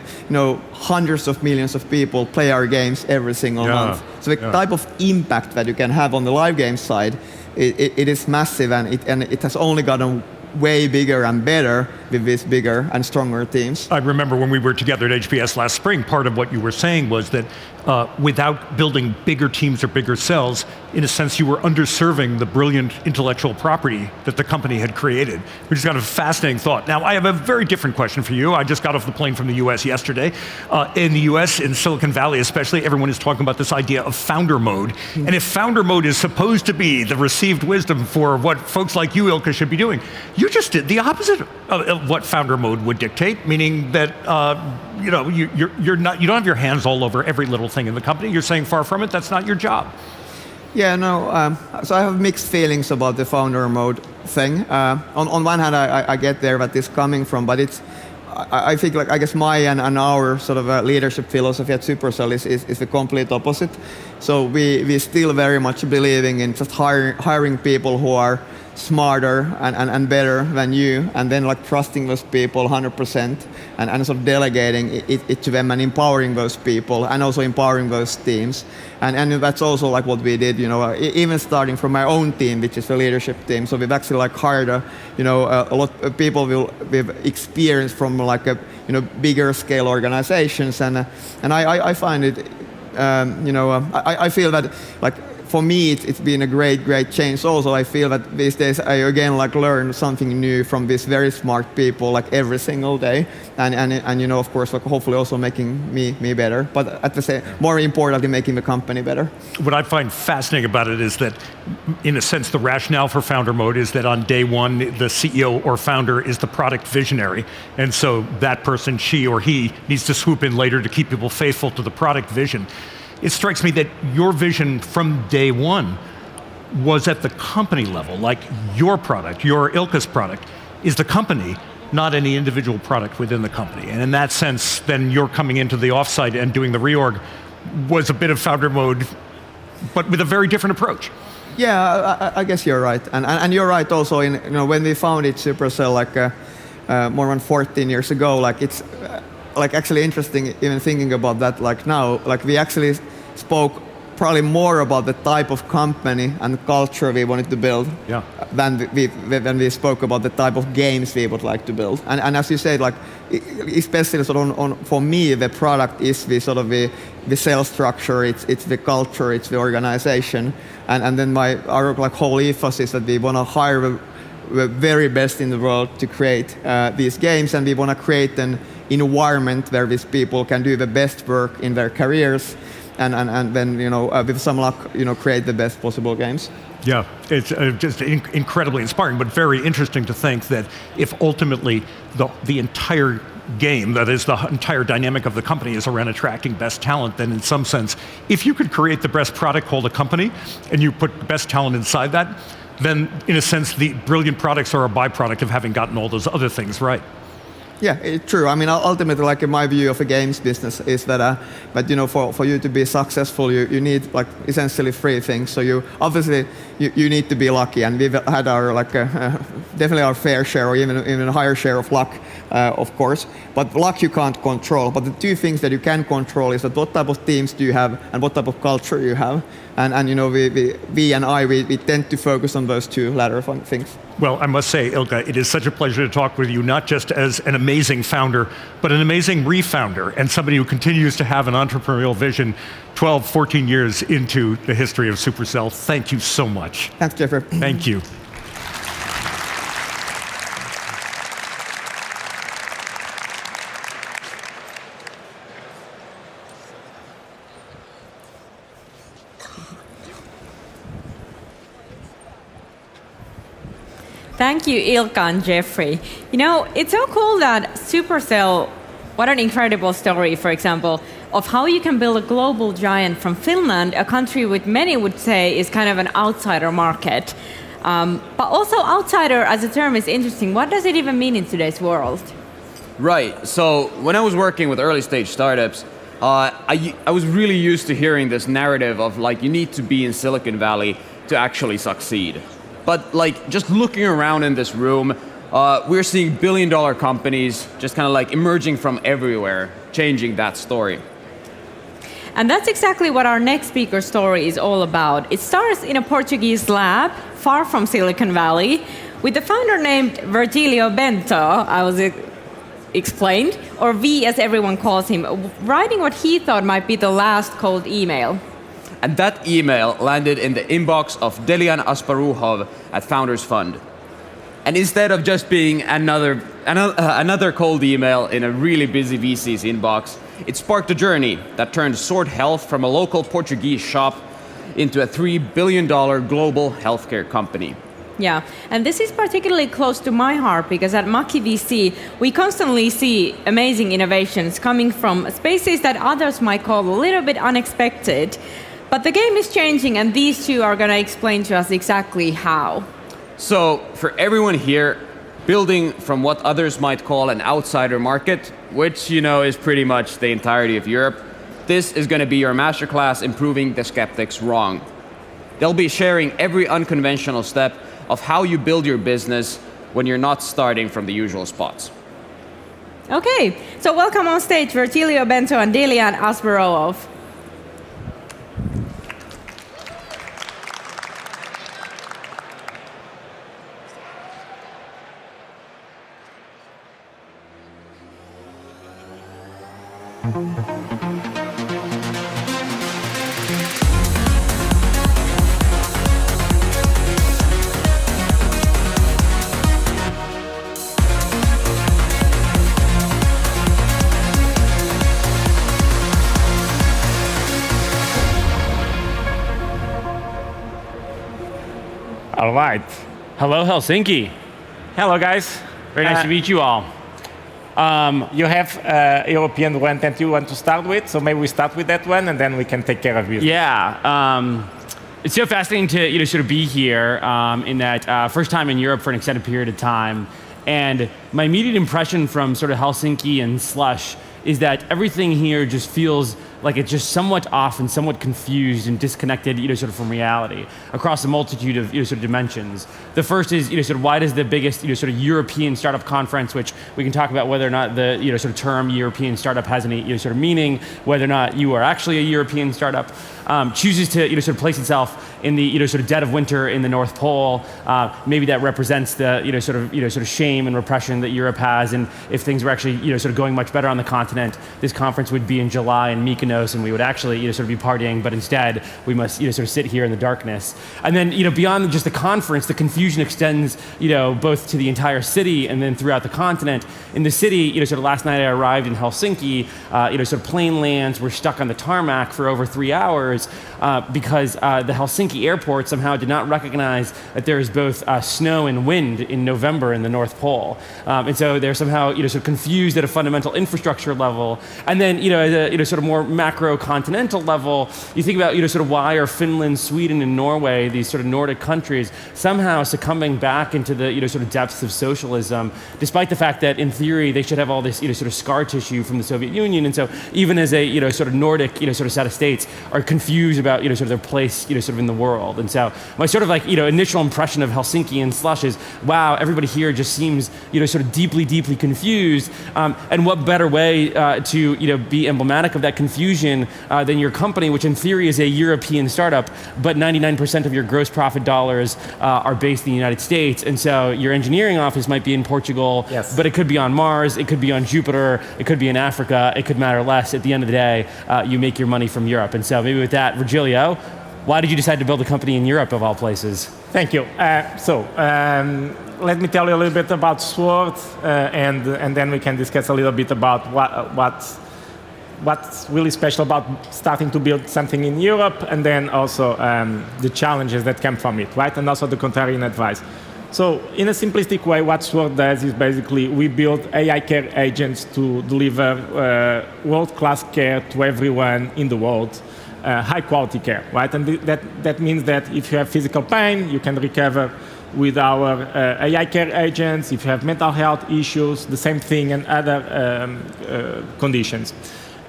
hundreds of millions of people play our games every single month. So the type of impact that you can have on the live game side, it is massive, and it has only gotten way bigger and better with these bigger and stronger teams. I remember when we were together at HBS last spring, part of what you were saying was that without building bigger teams or bigger cells, in a sense you were underserving the brilliant intellectual property that the company had created, which is kind of a fascinating thought. Now, I have a very different question for you. I just got off the plane from the US yesterday. In the US, in Silicon Valley especially, everyone is talking about this idea of founder mode. And if founder mode is supposed to be the received wisdom for what folks like you, Ilkka, should be doing, you just did the opposite of what founder mode would dictate, meaning that you don't have your hands all over every little thing in the company. You're saying far from it, that's not your job. Yeah, no, so I have mixed feelings about the founder mode thing. On one hand, I get there what is coming from, but I think I guess my and our sort of leadership philosophy at Supercell is the complete opposite. So we still very much believing in just hiring people who are smarter and better than you, and then trusting those people 100% and sort of delegating it to them and empowering those people and also empowering those teams. And that's also what we did, even starting from my own team, which is the leadership team. So we've actually hired a lot of people with experience from bigger scale organizations, and I find it, I feel that for me, it's been a great change. Also, I feel that these days I again learn something new from these very smart people every single day, and of course hopefully also making me better. But at the same, more importantly, making the company better. What I find fascinating about it is that, in a sense, the rationale for founder mode is that on day one, the CEO or founder is the product visionary, and so that person, she or he, needs to swoop in later to keep people faithful to the product vision. It strikes me that your vision from day one was at the company level, like your product, your Ilkka's product, is the company, not any individual product within the company. And in that sense, then you're coming into the offsite and doing the reorg was a bit of founder mode, but with a very different approach. Yeah, I guess you're right, and you're right also. In when we founded Supercell more than 14 years ago, it's actually interesting even thinking about that. Now, we actually spoke probably more about the type of company and culture we wanted to build than we spoke about the type of games we would like to build. And as you said, especially for me, the product is the sales structure, it's the culture, it's the organization, and then our whole ethos is that we want to hire the very best in the world to create these games, and we want to create an environment where these people can do the best work in their careers, and then with some luck create the best possible games. Yeah, it's just incredibly inspiring, but very interesting to think that if ultimately the entire game, that is the entire dynamic of the company, is around attracting best talent, then in some sense, if you could create the best product called a company and you put the best talent inside that, then in a sense the brilliant products are a byproduct of having gotten all those other things right. Yeah, it's true. I mean, ultimately, my view of a games business is that, for you to be successful, you need essentially three things. So you need to be lucky, and we've had our definitely our fair share, or even a higher share of luck, of course. But luck you can't control. But the two things that you can control is that what type of teams do you have and what type of culture you have. And we tend to focus on those two latter things. Well, I must say, Ilkka, it is such a pleasure to talk with you, not just as an amazing founder, but an amazing refounder, and somebody who continues to have an entrepreneurial vision 12, 14 years into the history of Supercell. Thank you so much. Thanks, Jeffrey. Thank you. Thank you, Ilkka and Jeffrey. It's so cool that Supercell, what an incredible story, for example, of how you can build a global giant from Finland, a country which many would say is kind of an outsider market. But also outsider as a term is interesting. What does it even mean in today's world? Right, so when I was working with early stage startups, I was really used to hearing this narrative of you need to be in Silicon Valley to actually succeed. But just looking around in this room, we're seeing billion-dollar companies just kind of emerging from everywhere, changing that story. And that's exactly what our next speaker's story is all about. It starts in a Portuguese lab, far from Silicon Valley, with the founder named Virgilio Bento, I was explained, or V as everyone calls him, writing what he thought might be the last cold email. And that email landed in the inbox of Delian Asparuhov at Founders Fund. And instead of just being another cold email in a really busy VC's inbox, it sparked a journey that turned Sword Health from a local Portuguese shop into a $3 billion global healthcare company. Yeah, and this is particularly close to my heart because at Maki VC, we constantly see amazing innovations coming from spaces that others might call a little bit unexpected. But the game is changing, and these two are going to explain to us exactly how. So, for everyone here, building from what others might call an outsider market, which is pretty much the entirety of Europe, this is going to be your masterclass in proving the skeptics wrong. They'll be sharing every unconventional step of how you build your business when you're not starting from the usual spots. Okay, so welcome on stage Virgilio Bento and Delian Asparuhov. All right. Hello, Helsinki. Hello, guys. Very nice to meet you all. You have a European one that you want to start with, so maybe we start with that one, and then we can take care of you. Yeah. It's so fascinating to sort of be here in that first time in Europe for an extended period of time. And my immediate impression from sort of Helsinki and Slush is that everything here just feels like it's just somewhat off and somewhat confused and disconnected, sort of from reality across a multitude of, sort of dimensions. The first is, sort of why does the biggest, sort of European startup conference, which we can talk about whether or not the, sort of term European startup has any, sort of meaning, whether or not you are actually a European startup, chooses to, sort of place itself in the, sort of dead of winter in the North Pole. Maybe that represents the, sort of shame and repression that Europe has. And if things were actually, sort of going much better on the continent, this conference would be in July in Mykonos, and we would actually, sort of be partying. But instead, we must, sort of sit here in the darkness. And then, beyond just the conference, the confusion extends, both to the entire city and then throughout the continent. In the city, sort of last night I arrived in Helsinki. Sort of plane lands were stuck on the tarmac for over 3 hours because the Helsinki airport somehow did not recognize that there is both snow and wind in November in the North Pole. And so they're somehow, sort of confused at a fundamental infrastructure level. And then, at a, sort of more macro-continental level, you think about, sort of why are Finland, Sweden, and Norway, these sort of Nordic countries, somehow succumbing back into the, sort of depths of socialism, despite the fact that in theory they should have all this, sort of scar tissue from the Soviet Union. And so even as a, sort of Nordic, sort of set of states are confused about, sort of their place, sort of in the world. And so my sort of like, initial impression of Helsinki and Slush is, wow, everybody here just seems, sort of deeply, deeply confused. And what better way to, be emblematic of that confusion than your company, which in theory is a European startup, but 99% of your gross profit dollars are based in the United States. And so your engineering office might be in Portugal, yes, but it could be on Mars, it could be on Jupiter, it could be in Africa, it could matter less. At the end of the day, you make your money from Europe. And so maybe with that, Virgilio, why did you decide to build a company in Europe of all places? Thank you. Let me tell you a little bit about Sword, and then we can discuss a little bit about what's really special about starting to build something in Europe, and then also the challenges that come from it, right? And also the contrarian advice. So in a simplistic way, what Sword does is basically we build AI care agents to deliver world-class care to everyone in the world, high quality care, right? And that means that if you have physical pain, you can recover with our AI care agents. If you have mental health issues, the same thing, and other conditions.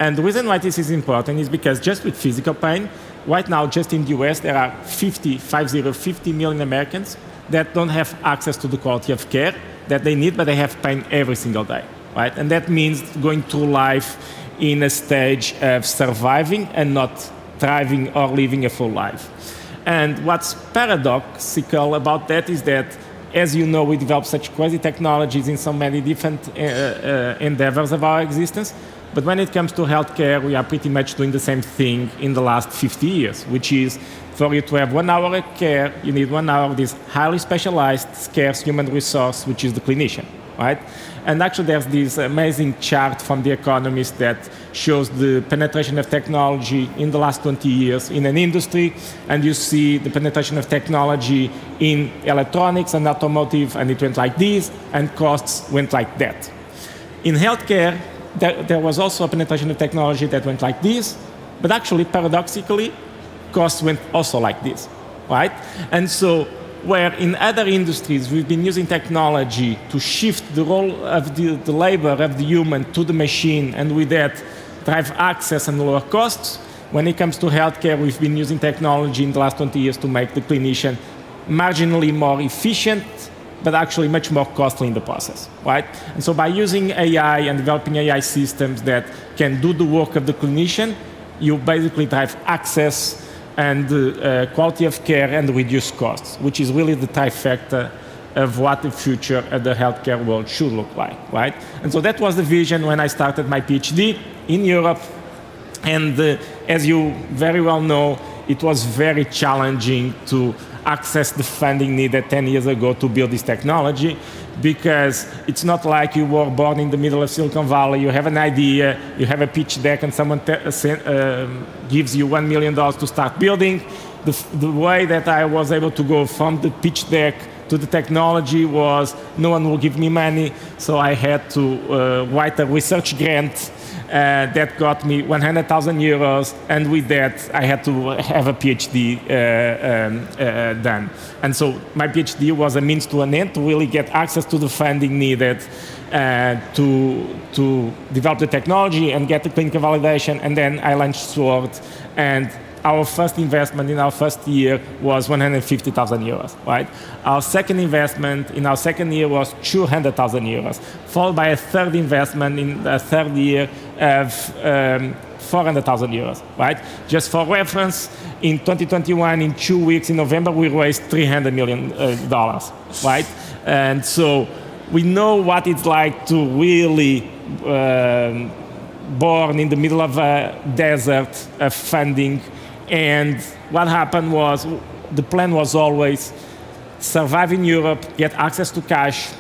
And the reason why this is important is because just with physical pain, right now, just in the US, there are 50 million Americans that don't have access to the quality of care that they need, but they have pain every single day, right? And that means going through life in a stage of surviving and not thriving or living a full life. And what's paradoxical about that is that, as you know, we develop such crazy technologies in so many different endeavors of our existence. But when it comes to healthcare, we are pretty much doing the same thing in the last 50 years, which is for you to have 1 hour of care, you need 1 hour of this highly specialized, scarce human resource, which is the clinician, right? And actually there's this amazing chart from The Economist that shows the penetration of technology in the last 20 years in an industry, and you see the penetration of technology in electronics and automotive, and it went like this, and costs went like that. In healthcare, there was also a penetration of technology that went like this, but actually, paradoxically, costs went also like this, right? And so, where in other industries we've been using technology to shift the role of the labor of the human to the machine, and with that drive access and lower costs, when it comes to healthcare, we've been using technology in the last 20 years to make the clinician marginally more efficient, but actually much more costly in the process, right? And so by using AI and developing AI systems that can do the work of the clinician, you basically drive access and quality of care and reduce costs, which is really the trifecta of what the future of the healthcare world should look like, right? And so that was the vision when I started my PhD in Europe. And as you very well know, it was very challenging to access the funding needed 10 years ago to build this technology, because it's not like you were born in the middle of Silicon Valley, you have an idea, you have a pitch deck, and someone gives you $1 million to start building. the way that I was able to go from the pitch deck to the technology was no one will give me money, so I had to write a research grant that got me 100,000 euros, and with that I had to have a PhD done. And so my PhD was a means to an end to really get access to the funding needed to develop the technology and get the clinical validation, and then I launched Sword, and our first investment in our first year was 150,000 euros, right? Our second investment in our second year was 200,000 euros, followed by a third investment in the third year of 400,000 euros, right? Just for reference, in 2021, in 2 weeks, in November, we raised $300 million, right? And so we know what it's like to really born in the middle of a desert of funding. And what happened was, the plan was always survive in Europe, get access to cash,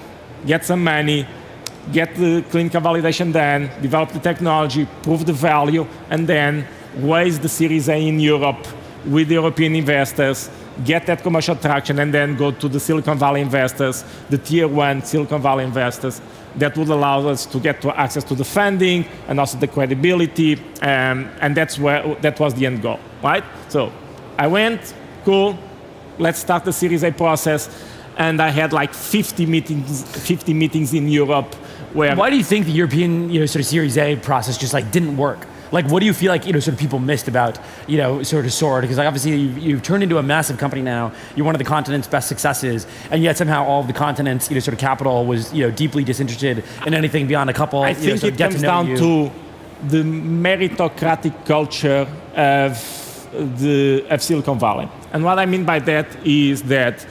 get some money, get the clinical validation done, develop the technology, prove the value, and then raise the Series A in Europe with the European investors, get that commercial traction, and then go to the Silicon Valley investors, the tier one Silicon Valley investors, that would allow us to get access to the funding and also the credibility, and that was the end goal, right? So I went, cool, let's start the Series A process, and I had like 50 meetings in Europe. Why do you think the European, sort of Series A process just like didn't work? Like, what do you feel like, sort of people missed about, sort of Sword? Because like obviously you've turned into a massive company now. You're one of the continent's best successes, and yet somehow all of the continent's, sort of capital was, deeply disinterested in anything beyond a couple. I think it comes down to the meritocratic culture of Silicon Valley. And what I mean by that is that,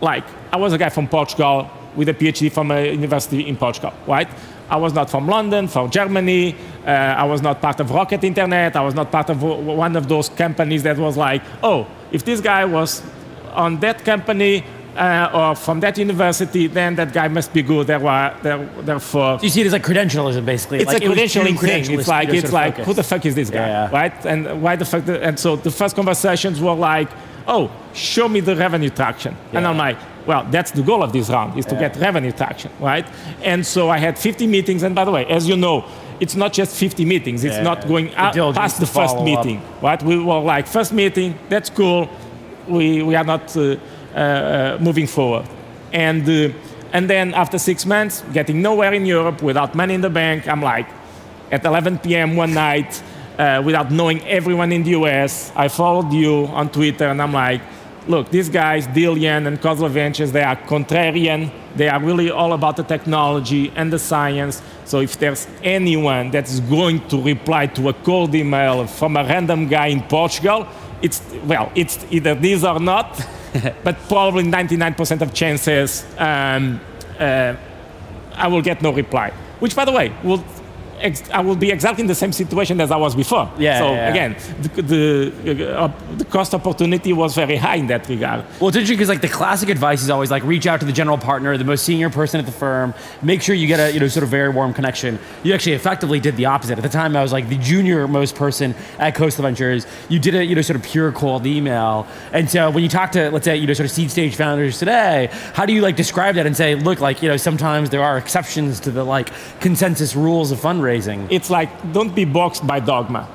like, I was a guy from Portugal with a PhD from a university in Portugal, right? I was not from London, from Germany. I was not part of Rocket Internet. I was not part of one of those companies that was like, oh, if this guy was on that company or from that university, then that guy must be good. Therefore, so you see it as like credentialism, basically. It's like a credentialing thing. It's like, who the fuck is this guy, right? And why the fuck? And so the first conversations were like, oh, show me the revenue traction. Yeah. And I'm like, well, that's the goal of this round, is to get revenue traction, right? And so I had 50 meetings. And by the way, as you know, it's not just 50 meetings. It's not going past the first meeting, right? We were like, first meeting, that's cool. We are not moving forward. And then after 6 months, getting nowhere in Europe, without money in the bank, I'm like, at 11 p.m. one night, without knowing everyone in the US, I followed you on Twitter, and I'm like, look, these guys, Dillian and Kozla Ventures, they are contrarian. They are really all about the technology and the science. So if there's anyone that's going to reply to a cold email from a random guy in Portugal, it's either this or not, but probably 99% of chances I will get no reply. Which, by the way, I will be exactly in the same situation as I was before. Again, the cost opportunity was very high in that regard. Well, it's interesting because like the classic advice is always like reach out to the general partner, the most senior person at the firm, make sure you get a sort of very warm connection. You actually effectively did the opposite. At the time, I was like the junior most person at Coastal Ventures. You did a sort of pure cold email. And so when you talk to, let's say, sort of seed stage founders today, how do you like describe that and say, look, like sometimes there are exceptions to the like consensus rules of fundraising? It's like, don't be boxed by dogma.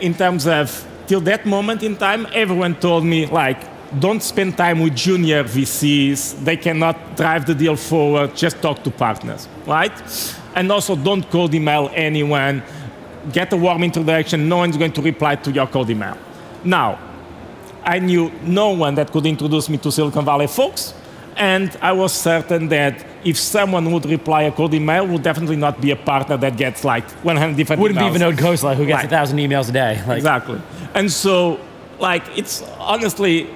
In terms of, till that moment in time, everyone told me, like, don't spend time with junior VCs. They cannot drive the deal forward. Just talk to partners, right? And also, don't cold email anyone. Get a warm introduction. No one's going to reply to your cold email. Now, I knew no one that could introduce me to Silicon Valley folks. And I was certain that if someone would reply a cold email, would definitely not be a partner that gets like 100 different Wouldn't emails. be Vinod Khosla, who gets 1,000 emails a day. Like. Exactly. And so, like, it's honestly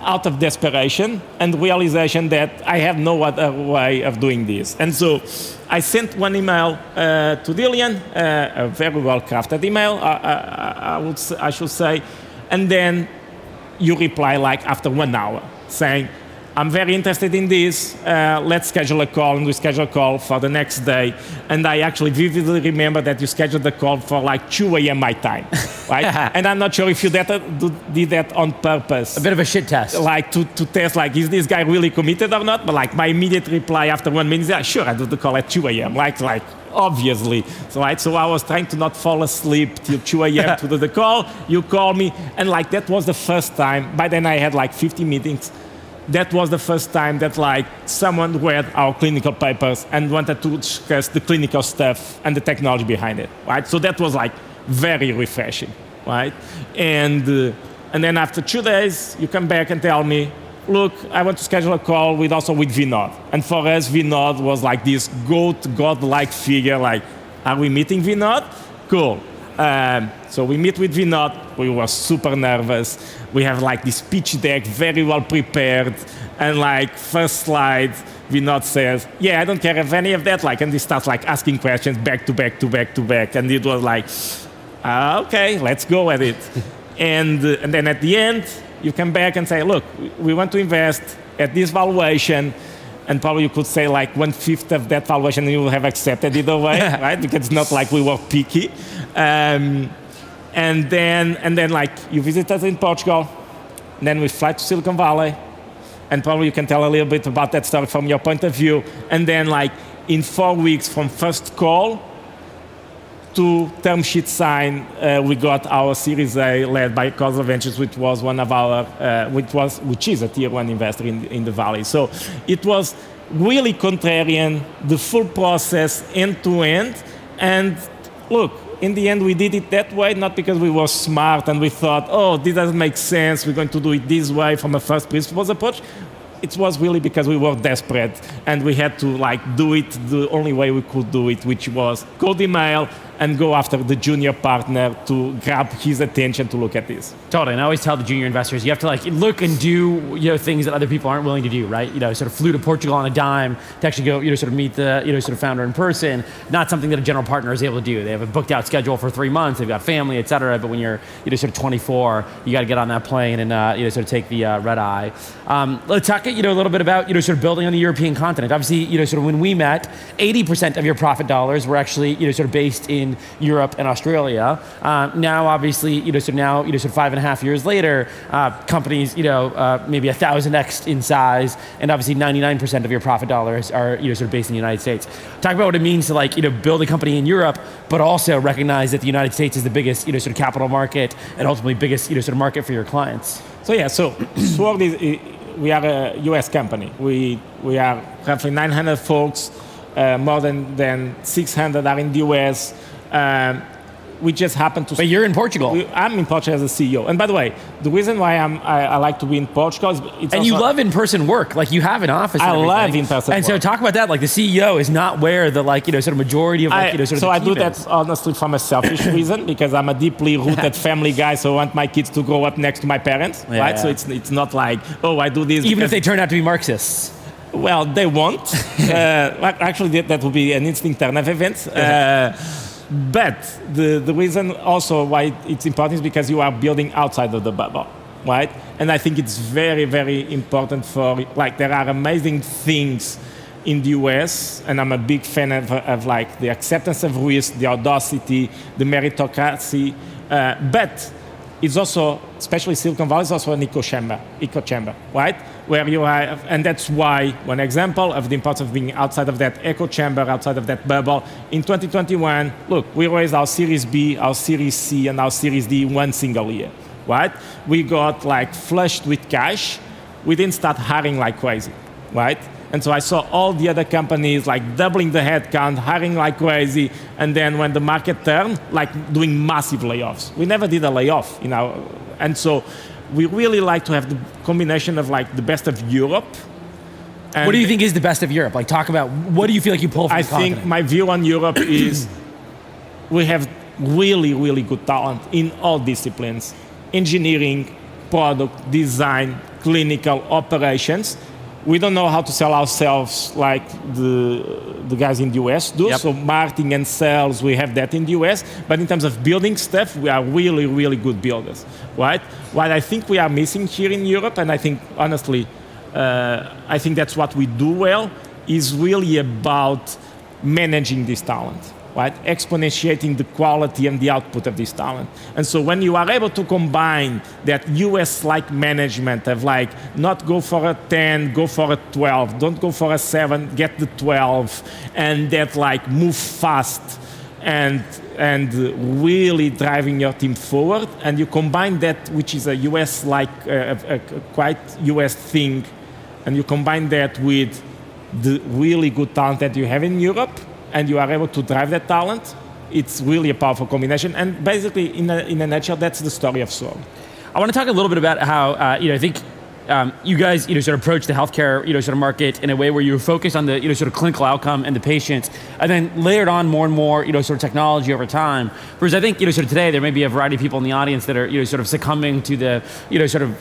out of desperation and realization that I have no other way of doing this. And so I sent one email to Dillian, a very well-crafted email, I should say, and then you reply like after 1 hour saying, I'm very interested in this. Let's schedule a call. And we schedule a call for the next day. And I actually vividly remember that you scheduled the call for like 2 a.m. my time, right? And I'm not sure if you did that on purpose. A bit of a shit test. Like to test, like, is this guy really committed or not? But like my immediate reply after 1 minute is, yeah, sure, I do the call at 2 a.m. Like obviously. So, right? So I was trying to not fall asleep till 2 a.m. to do the call. You call me. And like that was the first time. By then I had like 50 meetings. That was the first time that like someone read our clinical papers and wanted to discuss the clinical stuff and the technology behind it, right? So that was like very refreshing, right? And then after 2 days, you come back and tell me, look, I want to schedule a call with Vinod. And for us, Vinod was like this godlike figure, like, are we meeting Vinod? Cool. So we meet with Vinod. We were super nervous. We have like this pitch deck, very well prepared. And like first slide, Vinod says, yeah, I don't care if any of that. Like, and he starts like asking questions back to back to back to back. And it was like, okay, let's go at it. and then at the end, you come back and say, look, we want to invest at this valuation. And probably you could say like 1/5 of that valuation you will have accepted either way, right? Because it's not like we were picky. And then like you visit us in Portugal, and then we fly to Silicon Valley, and probably you can tell a little bit about that story from your point of view. And then like in 4 weeks from first call to term sheet sign, we got our Series A led by Causal Ventures, which was one of our, which is a tier 1 investor in the Valley. So it was really contrarian, the full process end to end. And look, in the end, we did it that way, not because we were smart and we thought, oh, this doesn't make sense, we're going to do it this way from a first principles approach. It was really because we were desperate and we had to like do it the only way we could do it, which was cold email and go after the junior partner to grab his attention to look at this. Totally, and I always tell the junior investors, you have to like look and do things that other people aren't willing to do, right? Sort of flew to Portugal on a dime to actually go, sort of meet the, sort of founder in person. Not something that a general partner is able to do. They have a booked out schedule for 3 months. They've got family, et cetera. But when you're, sort of 24, you got to get on that plane and, sort of take the red eye. Let's talk, a little bit about, sort of building on the European continent. Obviously, sort of when we met, 80% of your profit dollars were actually, sort of based in Europe and Australia. Now, obviously, sort of 5.5 years later, companies, maybe 1,000x in size, and obviously 99% of your profit dollars are, sort of based in the United States. Talk about what it means to like, build a company in Europe, but also recognize that the United States is the biggest, sort of capital market and ultimately biggest, sort of market for your clients. So yeah, so Sword is, we are a US company. We are roughly 900 folks, more than 600 are in the US. We just happen to... But you're in Portugal. I'm in Portugal as a CEO. And by the way, the reason why I like to be in Portugal is... And you love in-person work. Like, you have an office and everything. I love in-person work. And so talk about that. Like, the CEO is not where the, like, sort of majority of, like, sort of So the I team do that, honestly, from a selfish reason, because I'm a deeply rooted family guy, so I want my kids to grow up next to my parents, right? Yeah. So it's not like, oh, I do this... Even if they turn out to be Marxists. Well, they won't. Actually, that would be an interesting turn of events. But the reason also why it's important is because you are building outside of the bubble, right? And I think it's very, very important for, like, there are amazing things in the US, and I'm a big fan of like the acceptance of risk, the audacity, the meritocracy, but it's also, especially Silicon Valley, is also an echo chamber, right? Where you have, and that's why one example of the importance of being outside of that echo chamber, outside of that bubble. In 2021, look, we raised our Series B, our Series C, and our Series D in 1 single year, right? We got like flushed with cash. We didn't start hiring like crazy, right? And so I saw all the other companies like doubling the headcount, hiring like crazy, and then when the market turned, like doing massive layoffs. We never did a layoff, and so we really like to have the combination of like the best of Europe. What do you think is the best of Europe? Like, talk about, what do you feel like you pull from the continent? I think my view on Europe is we have really, really good talent in all disciplines: engineering, product, design, clinical, operations. We don't know how to sell ourselves like the guys in the US do. Yep. So marketing and sales, we have that in the US. But in terms of building stuff, we are really, really good builders, right? What I think we are missing here in Europe, and I think, honestly, I think that's what we do well, is really about managing this talent, right? Exponentiating the quality and the output of this talent. And so when you are able to combine that US-like management of like, not go for a 10, go for a 12, don't go for a 7, get the 12, and that like move fast and really driving your team forward, and you combine that, which is a US-like, a quite US thing, and you combine that with the really good talent that you have in Europe, and you are able to drive that talent, it's really a powerful combination. And basically, in a nutshell, that's the story of Sword. I want to talk a little bit about how I think you guys sort of approach the healthcare sort of market in a way where you focus on the sort of clinical outcome and the patients, and then layered on more and more sort of technology over time. Whereas I think sort of today there may be a variety of people in the audience that are sort of succumbing to the sort of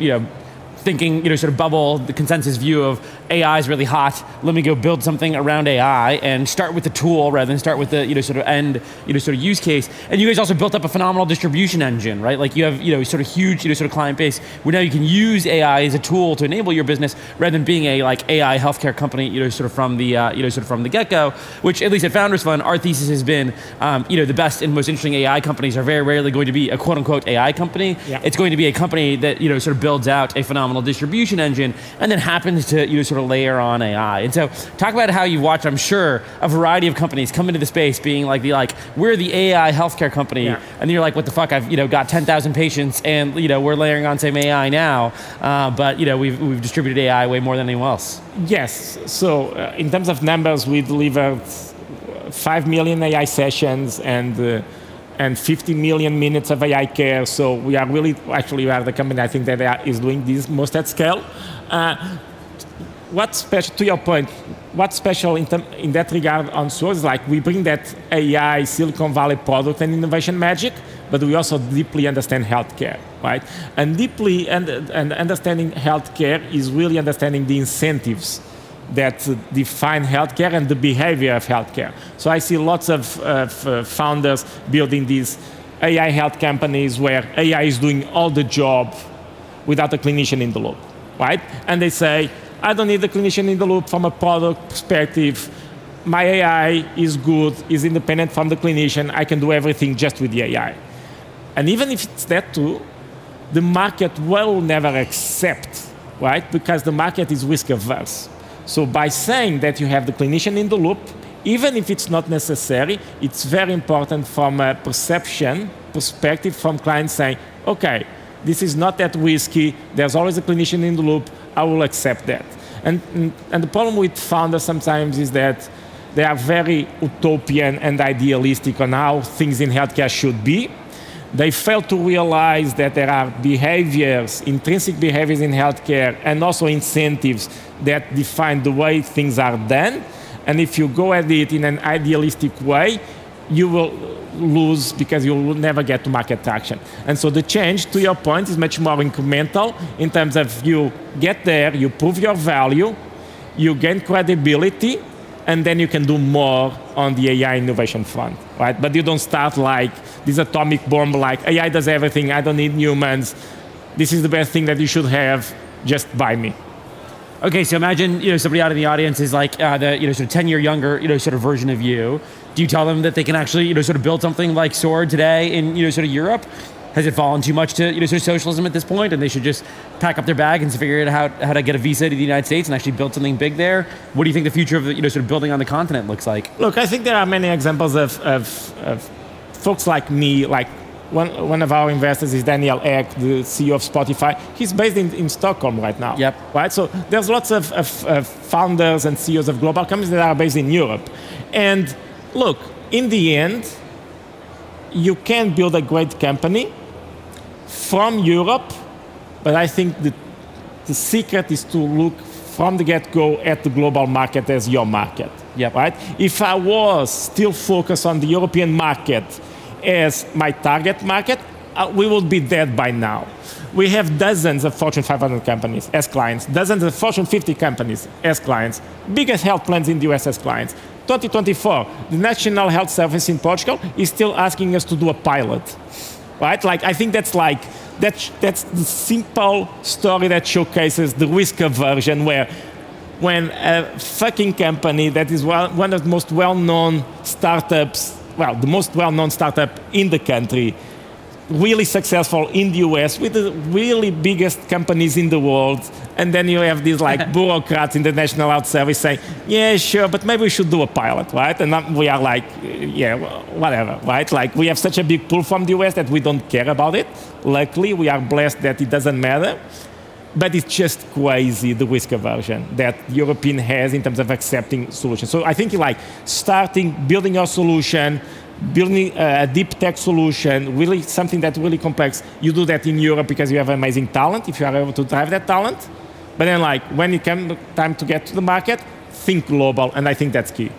thinking, sort of bubble, the consensus view of AI is really hot. Let me go build something around AI and start with the tool rather than start with the, sort of end, sort of use case. And you guys also built up a phenomenal distribution engine, right? Like you have, sort of huge, sort of client base where now you can use AI as a tool to enable your business rather than being a like AI healthcare company, sort of from the, sort of from the get-go, which at least at Founders Fund, our thesis has been, the best and most interesting AI companies are very rarely going to be a quote unquote AI company. Yeah. It's going to be a company that, sort of builds out a phenomenal distribution engine and then happens to sort of layer on AI. And so talk about how you've watched, I'm sure, a variety of companies come into the space being like we're the AI healthcare company, yeah. And you're like, what the fuck, I've got 10,000 patients and we're layering on some AI now, but we've distributed AI way more than anyone else. Yes, so in terms of numbers, we delivered 5 million AI sessions and 50 million minutes of AI care. So we are really, actually, we are the company I think that is doing this most at scale. What's special, to your point, what's special in that regard on Sword is like we bring that AI Silicon Valley product and innovation magic, but we also deeply understand healthcare, right? And deeply and understanding healthcare is really understanding the incentives that define healthcare and the behavior of healthcare. So I see lots of founders building these AI health companies where AI is doing all the job without a clinician in the loop, right? And they say, I don't need the clinician in the loop from a product perspective. My AI is good, is independent from the clinician. I can do everything just with the AI. And even if it's that too, the market will never accept, right? Because the market is risk averse. So by saying that you have the clinician in the loop, even if it's not necessary, it's very important from a perception perspective from clients saying, okay, this is not that risky, there's always a clinician in the loop, I will accept that. And the problem with founders sometimes is that they are very utopian and idealistic on how things in healthcare should be. They fail to realize that there are behaviors, intrinsic behaviors in healthcare, and also incentives that define the way things are done. And if you go at it in an idealistic way, you will lose because you will never get to market traction. And so the change, to your point, is much more incremental in terms of you get there, you prove your value, you gain credibility, and then you can do more on the AI innovation front, right? But you don't start like this atomic bomb, like AI does everything, I don't need humans. This is the best thing that you should have, just buy me. Okay, so imagine somebody out in the audience is like the sort of 10-year younger sort of version of you. Do you tell them that they can actually sort of build something like Sword today in sort of Europe? Has it fallen too much to sort of socialism at this point, and they should just pack up their bag and figure out how to get a visa to the United States and actually build something big there? What do you think the future of sort of building on the continent looks like? Look, I think there are many examples of folks like me, like one of our investors is Daniel Ek, the CEO of Spotify. He's based in Stockholm right now. Yep. Right. So there's lots of founders and CEOs of global companies that are based in Europe. And look, in the end, you can build a great company from Europe, but I think the secret is to look from the get-go at the global market as your market. Yep. Right? If I was still focused on the European market as my target market, we would be dead by now. We have dozens of Fortune 500 companies as clients, dozens of Fortune 50 companies as clients, biggest health plans in the US as clients. 2024, the National Health Service in Portugal is still asking us to do a pilot, right? Like, I think that's like that's the simple story that showcases the risk aversion, where when a fucking company that is one of the most well-known startups, well, the most well-known startup in the country, really successful in the US with the really biggest companies in the world, and then you have these like bureaucrats in the National Health Service saying, yeah, sure, but maybe we should do a pilot, right? And we are like, yeah, whatever, right? Like we have such a big pull from the US that we don't care about it. Luckily, we are blessed that it doesn't matter. But it's just crazy, the risk aversion that European has in terms of accepting solutions. So I think like building your solution, building a deep tech solution, really something that's really complex. You do that in Europe because you have amazing talent, if you are able to drive that talent. But then like when it comes time to get to the market, think global, and I think that's key.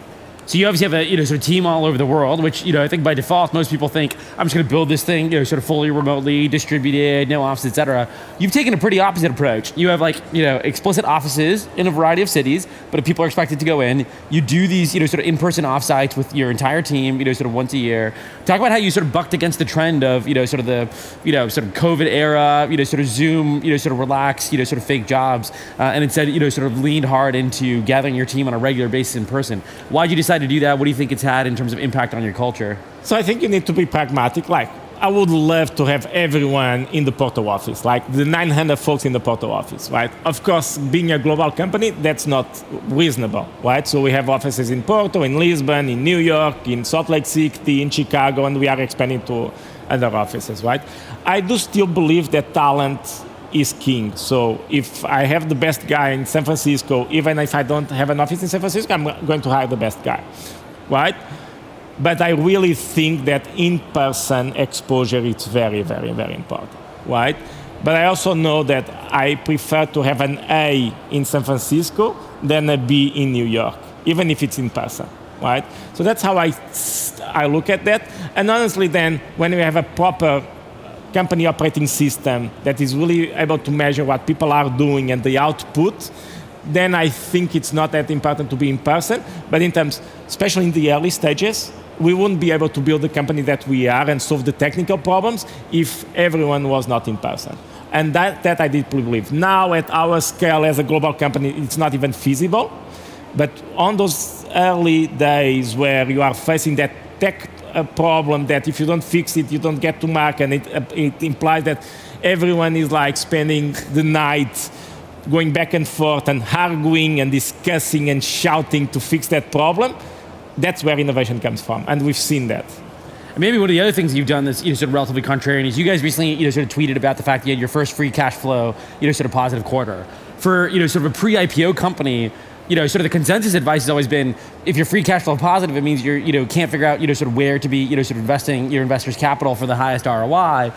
So you obviously have a sort of team all over the world, which I think by default most people think I'm just going to build this thing sort of fully remotely distributed, no offices, etc. You've taken a pretty opposite approach. You have explicit offices in a variety of cities, but if people are expected to go in, you do these sort of in-person offsites with your entire team sort of once a year. Talk about how you sort of bucked against the trend of sort of the sort of COVID era, sort of Zoom, sort of relaxed, sort of fake jobs, and instead sort of leaned hard into gathering your team on a regular basis in person. Why'd you decide to do that? What do you think it's had in terms of impact on your culture? So I think you need to be pragmatic. Like, I would love to have everyone in the Porto office, like the 900 folks in the Porto office, right? Of course, being a global company, that's not reasonable, right? So we have offices in Porto, in Lisbon, in New York, in Salt Lake City, in Chicago, and we are expanding to other offices, right? I do still believe that talent is king. So if I have the best guy in San Francisco, even if I don't have an office in San Francisco, I'm going to hire the best guy, right? But I really think that in-person exposure is very, very, very important, right? But I also know that I prefer to have an A in San Francisco than a B in New York, even if it's in person, right? So that's how I look at that. And honestly, then, when we have a proper company operating system that is really able to measure what people are doing and the output, then I think it's not that important to be in person. But in terms, especially in the early stages, we wouldn't be able to build the company that we are and solve the technical problems if everyone was not in person. And that I deeply believe. Now, at our scale as a global company, it's not even feasible. But on those early days where you are facing that tech problem that if you don't fix it, you don't get to market, and it implies that everyone is like spending the night going back and forth and arguing and discussing and shouting to fix that problem, that's where innovation comes from, and we've seen that. And maybe one of the other things you've done that's sort of relatively contrarian is you guys recently sort of tweeted about the fact that you had your first free cash flow sort of positive quarter. For sort of a pre-IPO company, sort of the consensus advice has always been if you're free cash flow positive, it means you can't figure out sort of where to be sort of investing your investors' capital for the highest ROI.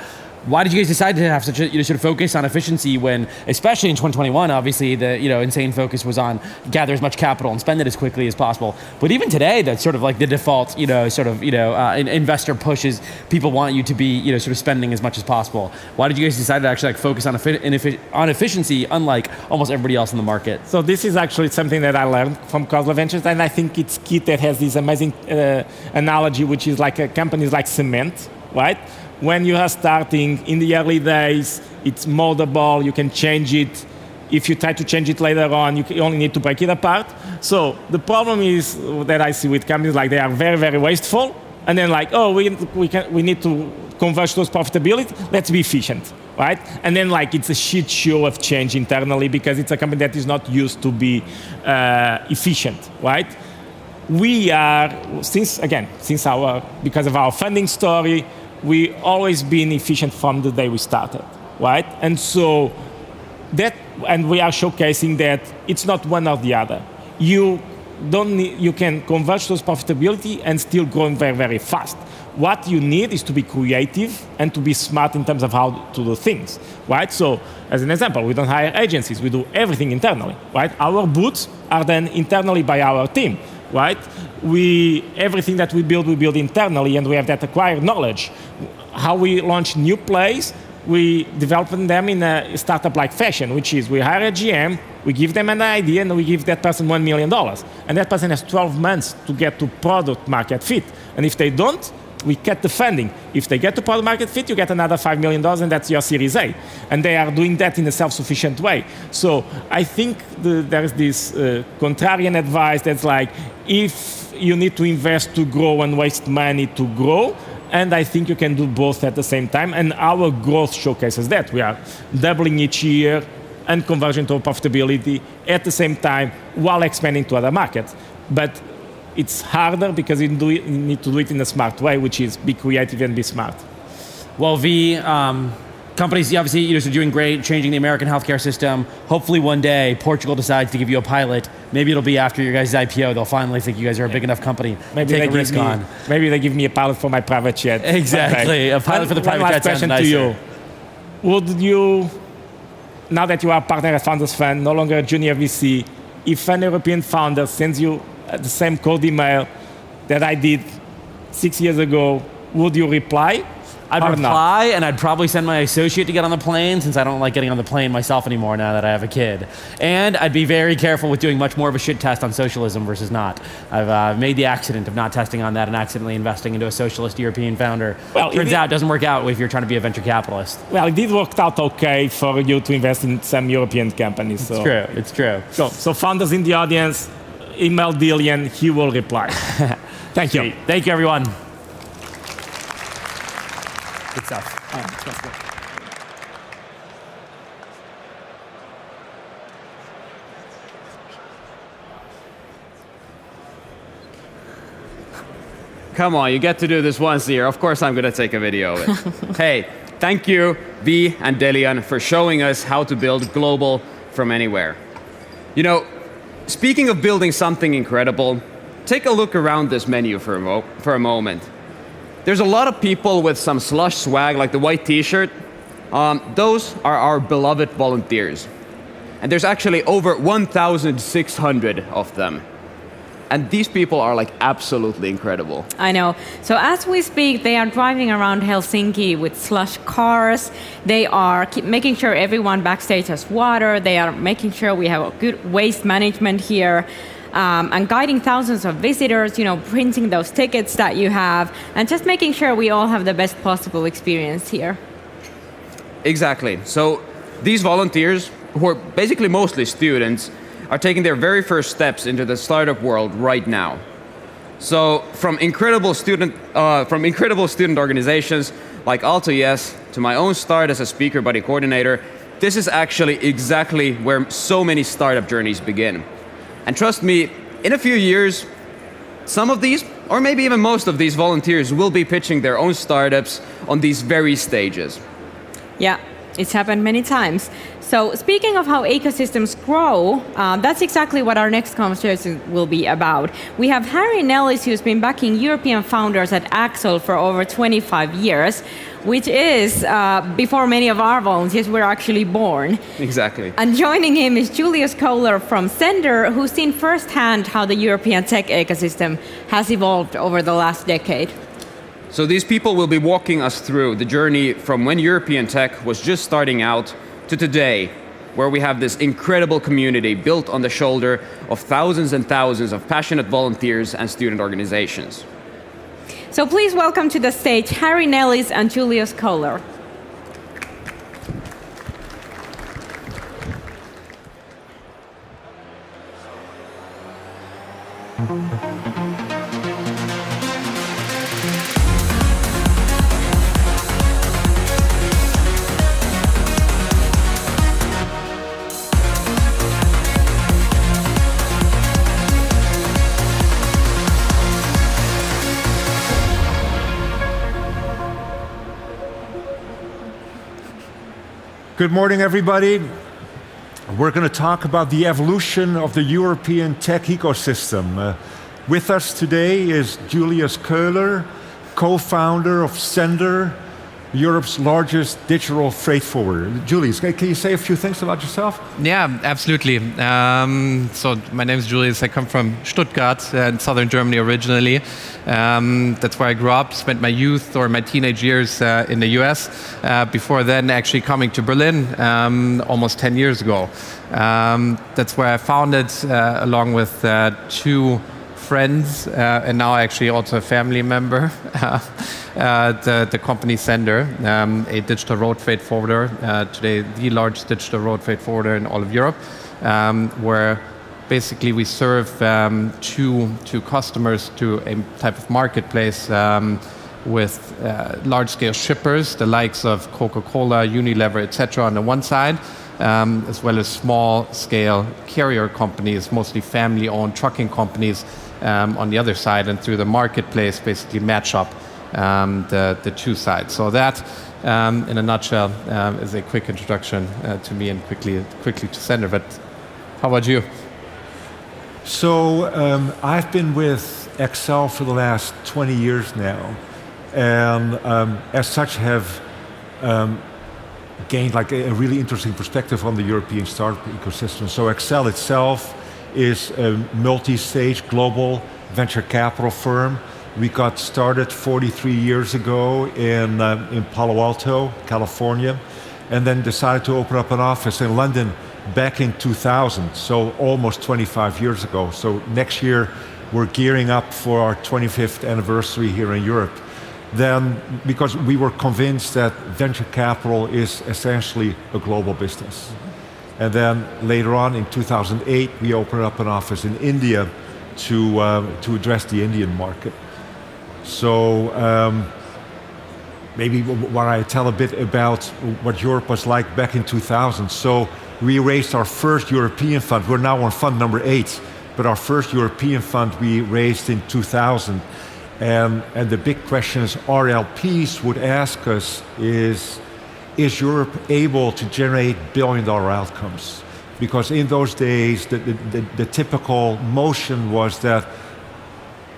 Why did you guys decide to have such a sort of focus on efficiency when, especially in 2021, obviously the insane focus was on gather as much capital and spend it as quickly as possible. But even today, that's sort of like the default sort of investor pushes. People want you to be sort of spending as much as possible. Why did you guys decide to actually like focus on efficiency, unlike almost everybody else in the market? So this is actually something that I learned from Kozla Ventures, and I think it's Keith that has this amazing analogy, which is like a company is like cement, right? When you are starting in the early days, it's moldable, you can change it. If you try to change it later on, you only need to break it apart. So the problem is that I see with companies, like they are very, very wasteful, and then like, oh, we need to converge those profitability, let's be efficient, right? And then like it's a shit show of change internally because it's a company that is not used to be efficient, right? We are, because of our funding story, we always been efficient from the day we started, right? And so and we are showcasing that it's not one or the other. You can converge those profitability and still growing very, very fast. What you need is to be creative and to be smart in terms of how to do things, right? So, as an example, we don't hire agencies. We do everything internally, right? Our boots are done internally by our team, right? Everything that we build internally, and we have that acquired knowledge. How we launch new plays, we develop them in a startup-like fashion, which is we hire a GM, we give them an idea, and we give that person $1 million. And that person has 12 months to get to product market fit. And if they don't, We cut the funding. If they get to product market fit, you get another $5 million, and that's your Series A. And they are doing that in a self-sufficient way. So I think there is this contrarian advice that's like, if you need to invest to grow and waste money to grow, and I think you can do both at the same time. And our growth showcases that. We are doubling each year and conversion to profitability at the same time while expanding to other markets. But it's harder because you need to do it in a smart way, which is be creative and be smart. Well, companies obviously are doing great, changing the American healthcare system. Hopefully one day Portugal decides to give you a pilot. Maybe it'll be after your guys' IPO. They'll finally think you guys are a big enough company. Maybe take a risk on. Maybe they give me a pilot for my private jet. Exactly, a pilot for the private jet. One last question to you. Would you, now that you are a partner at Founders Fund, no longer a junior VC, if an European founder sends you the same cold email that I did 6 years ago, would you reply? I'd reply, and I'd probably send my associate to get on the plane, since I don't like getting on the plane myself anymore now that I have a kid. And I'd be very careful with doing much more of a shit test on socialism versus not. I've made the accident of not testing on that and accidentally investing into a socialist European founder. Well, turns out it doesn't work out if you're trying to be a venture capitalist. Well, it did work out okay for you to invest in some European companies. So. It's true. So founders in the audience, email Dillian, he will reply. Thank you. Thank you, everyone. Good stuff. Come on, you get to do this once a year. Of course I'm going to take a video of it. Hey, thank you, Vi and Delian, for showing us how to build global from anywhere. You know, speaking of building something incredible, take a look around this menu for a moment. There's a lot of people with some Slush swag, like the white t-shirt. Those are our beloved volunteers. And there's actually over 1,600 of them. And these people are like absolutely incredible. I know. So as we speak, they are driving around Helsinki with Slush cars. They are making sure everyone backstage has water. They are making sure we have a good waste management here. And guiding thousands of visitors, printing those tickets that you have, and just making sure we all have the best possible experience here. Exactly. So these volunteers, who are basically mostly students, are taking their very first steps into the startup world right now. So from incredible student organizations like Alto Yes to my own start as a speaker buddy coordinator, this is actually exactly where so many startup journeys begin. And trust me, in a few years, some of these, or maybe even most of these volunteers will be pitching their own startups on these very stages. Yeah, it's happened many times. So speaking of how ecosystems grow, that's exactly what our next conversation will be about. We have Harry Nellis, who's been backing European founders at Axel for over 25 years, which is before many of our volunteers were actually born. Exactly. And joining him is Julius Kohler from Sender, who's seen firsthand how the European tech ecosystem has evolved over the last decade. So these people will be walking us through the journey from when European tech was just starting out to today, where we have this incredible community built on the shoulder of thousands and thousands of passionate volunteers and student organizations. So please welcome to the stage Harry Nellis and Julius Kohler. Good morning, everybody. We're going to talk about the evolution of the European tech ecosystem. With us today is Julius Kohler, co-founder of Sender, Europe's largest digital freight forwarder. Julius, can you say a few things about yourself? Yeah, absolutely. So my name is Julius. I come from Stuttgart in southern Germany originally. That's where I grew up, spent my youth or my teenage years in the US. Before then, actually coming to Berlin almost 10 years ago. That's where I founded, along with two friends, and now actually also a family member, the company Sender, a digital road freight forwarder, today the largest digital road freight forwarder in all of Europe, where basically we serve two customers to a type of marketplace with large-scale shippers, the likes of Coca-Cola, Unilever, etc. on the one side, as well as small-scale carrier companies, mostly family-owned trucking companies on the other side, and through the marketplace basically match up the two sides. So that, in a nutshell, is a quick introduction to me and quickly to Sender. But how about you? So I've been with Excel for the last 20 years now, and as such have gained like a really interesting perspective on the European startup ecosystem. So Excel itself is a multi-stage global venture capital firm. We got started 43 years ago in Palo Alto, California, and then decided to open up an office in London back in 2000, so almost 25 years ago. So next year we're gearing up for our 25th anniversary here in Europe. Then, because we were convinced that venture capital is essentially a global business. And then later on in 2008, we opened up an office in India to address the Indian market. So maybe when I tell a bit about what Europe was like back in 2000. So we raised our first European fund. We're now on fund number 8, but our first European fund we raised in 2000. And the big question is, our LPs would ask us is Europe able to generate billion-dollar outcomes? Because in those days, the typical motion was that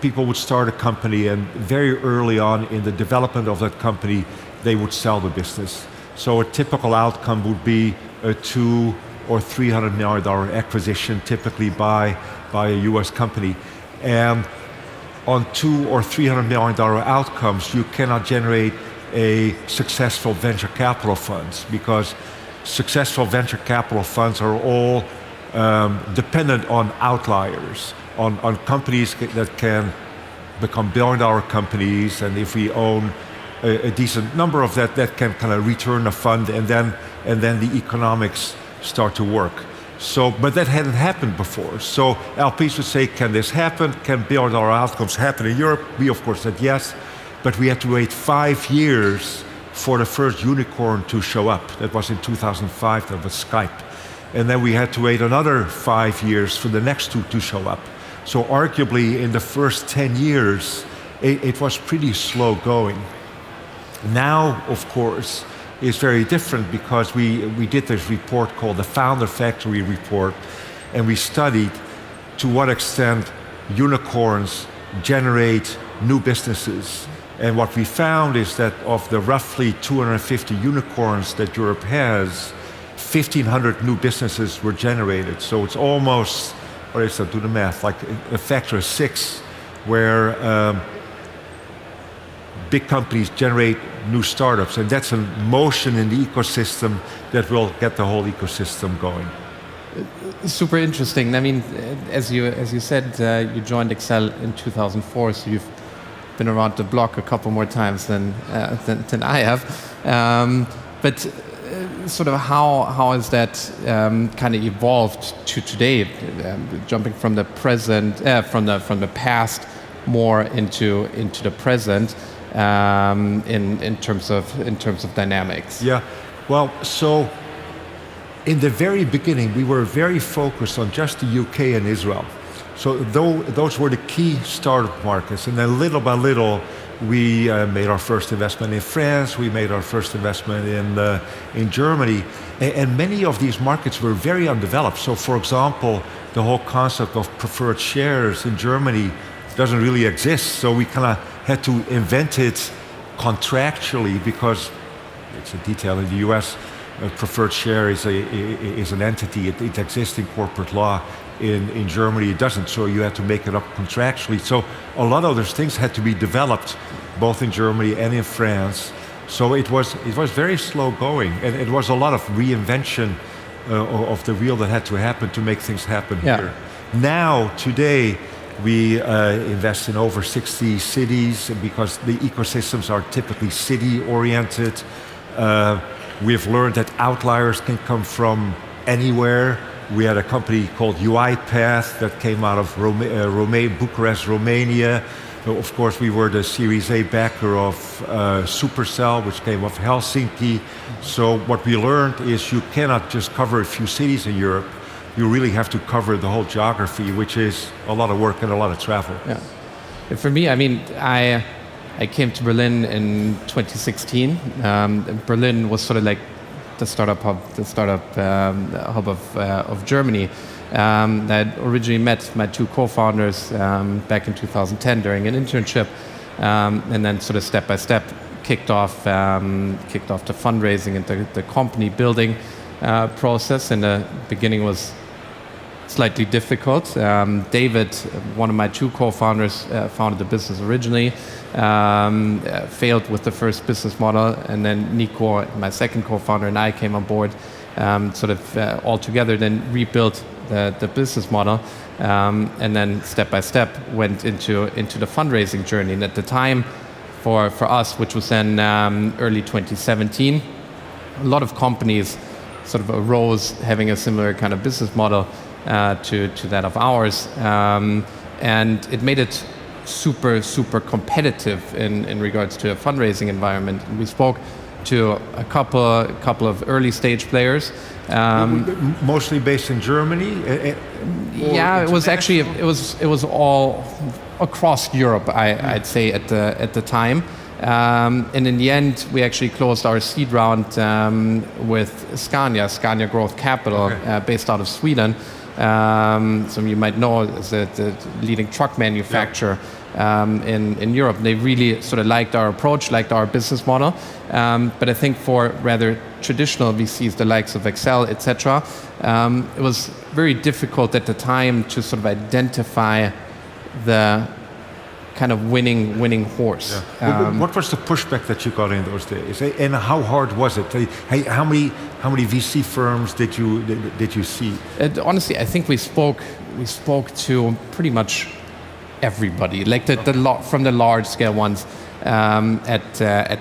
people would start a company, and very early on in the development of that company, they would sell the business. So a typical outcome would be a $200 or $300 million acquisition, typically by a US company. And on $200 or $300 million outcomes, you cannot generate a successful venture capital funds, because successful venture capital funds are all dependent on outliers, on companies that can become billion-dollar companies, and if we own a decent number of that can kind of return a fund, and then the economics start to work. So, but that hadn't happened before. So LPs would say, can this happen? Can billion-dollar outcomes happen in Europe? We of course said yes, but we had to wait 5 years for the first unicorn to show up. That was in 2005, that was Skype. And then we had to wait another 5 years for the next two to show up. So arguably in the first 10 years, it was pretty slow going. Now, of course, is very different, because we did this report called the Founder Factory Report, and we studied to what extent unicorns generate new businesses. And what we found is that of the roughly 250 unicorns that Europe has, 1,500 new businesses were generated. So it's almost, what is that, do the math, like a factor of 6, where big companies generate new startups, and that's a motion in the ecosystem that will get the whole ecosystem going. Super interesting. I mean, as you said, you joined Excel in 2004, so you've been around the block a couple more times than I have. But sort of how has that kind of evolved to today, jumping from the present, from the past more into the present? In terms of dynamics. Yeah, well, so in the very beginning, we were very focused on just the UK and Israel. So those were the key startup markets, and then little by little, we made our first investment in France. We made our first investment in Germany, and many of these markets were very undeveloped. So, for example, the whole concept of preferred shares in Germany doesn't really exist. So we kind of had to invent it contractually, because it's a detail in the US. A preferred share is an entity. It exists in corporate law. In Germany, it doesn't. So you had to make it up contractually. So a lot of those things had to be developed, both in Germany and in France. So it was very slow going, and it was a lot of reinvention of the wheel that had to happen to make things happen here. Now, today, We invest in over 60 cities because the ecosystems are typically city-oriented. We've learned that outliers can come from anywhere. We had a company called UiPath that came out of Bucharest, Romania. Of course, we were the Series A backer of Supercell, which came off Helsinki. So what we learned is you cannot just cover a few cities in Europe. You really have to cover the whole geography, which is a lot of work and a lot of travel. Yeah. And for me, I mean, I came to Berlin in 2016. Berlin was sort of like the startup hub of Germany. I originally met my two co-founders back in 2010 during an internship, and then sort of step by step kicked off the fundraising and the company building process. In the beginning was slightly difficult. David, one of my two co-founders, founded the business originally, failed with the first business model, and then Nico, my second co-founder, and I came on board, all together, then rebuilt the business model, and then step by step went into the fundraising journey. And at the time, for us, which was then early 2017, a lot of companies sort of arose having a similar kind of business model to that of ours, and it made it super competitive in regards to a fundraising environment. And we spoke to a couple of early stage players. Mostly based in Germany. Yeah, it was actually it was all across Europe. I'd say at the time. And in the end, we actually closed our seed round with Scania Growth Capital, based out of Sweden. Some you might know is the leading truck manufacturer in Europe. They really sort of liked our approach, liked our business model. But I think for rather traditional VCs, the likes of Excel, etc., it was very difficult at the time to sort of identify the kind of winning horse. Yeah. What was the pushback that you got in those days, and how hard was it? Hey, how many VC firms did you see? Honestly, I think we spoke to pretty much everybody, like from the large scale ones at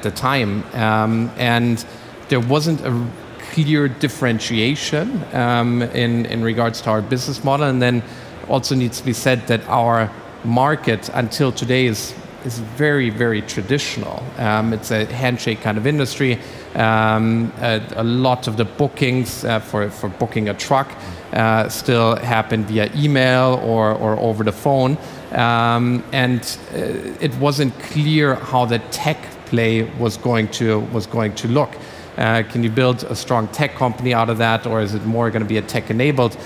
the time, and there wasn't a clear differentiation in regards to our business model. And then also needs to be said that our market until today is very traditional. It's a handshake kind of industry. A lot of the bookings for booking a truck still happen via email or over the phone, and it wasn't clear how the tech play was going to look. Can you build a strong tech company out of that, or is it more going to be a tech-enabled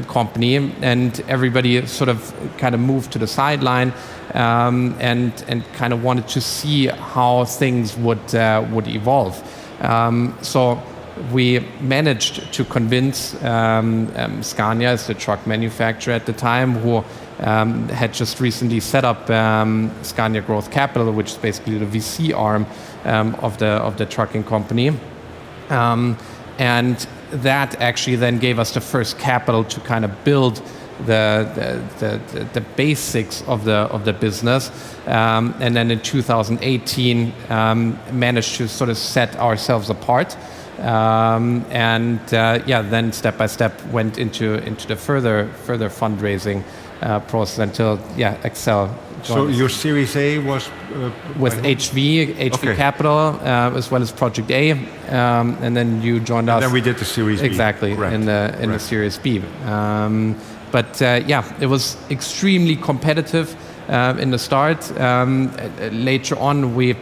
company? And everybody sort of kind of moved to the sideline and kind of wanted to see how things would evolve. So we managed to convince Scania, as the truck manufacturer at the time, who had just recently set up Scania Growth Capital, which is basically the VC arm of the trucking company, and that actually then gave us the first capital to kind of build the basics of the business, and then in 2018 managed to sort of set ourselves apart, and then step by step went into the further fundraising process until Excel. So your Series A was with HV Capital, as well as Project A, and then you joined us. And then we did the Series B. Exactly, in the Series B. But it was extremely competitive in the start. Later on, we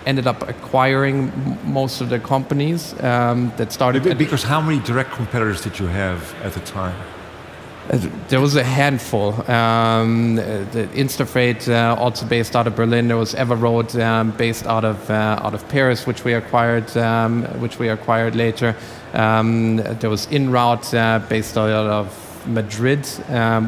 ended up acquiring most of the companies that started. Because how many direct competitors did you have at the time? There was a handful. The Instafreight, also based out of Berlin. There was Everroad, based out of Paris, which we acquired later. There was InRoute, based out of Madrid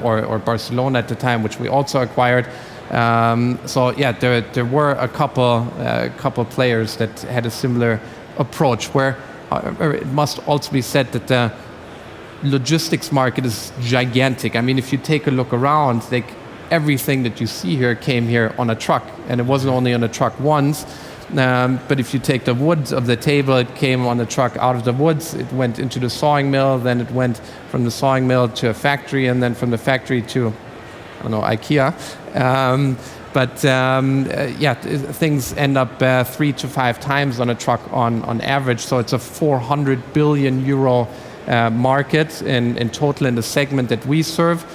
or Barcelona at the time, which we also acquired. There were a couple players that had a similar approach. Where, however, it must also be said that the logistics market is gigantic. I mean, if you take a look around, like everything that you see here came here on a truck. And it wasn't only on a truck once, but if you take the wood of the table, it came on a truck out of the woods, it went into the sawing mill, then it went from the sawing mill to a factory, and then from the factory to, I don't know, IKEA. Things end up 3 to 5 times on a truck on average. So it's a 400 billion euro market in total in the segment that we serve.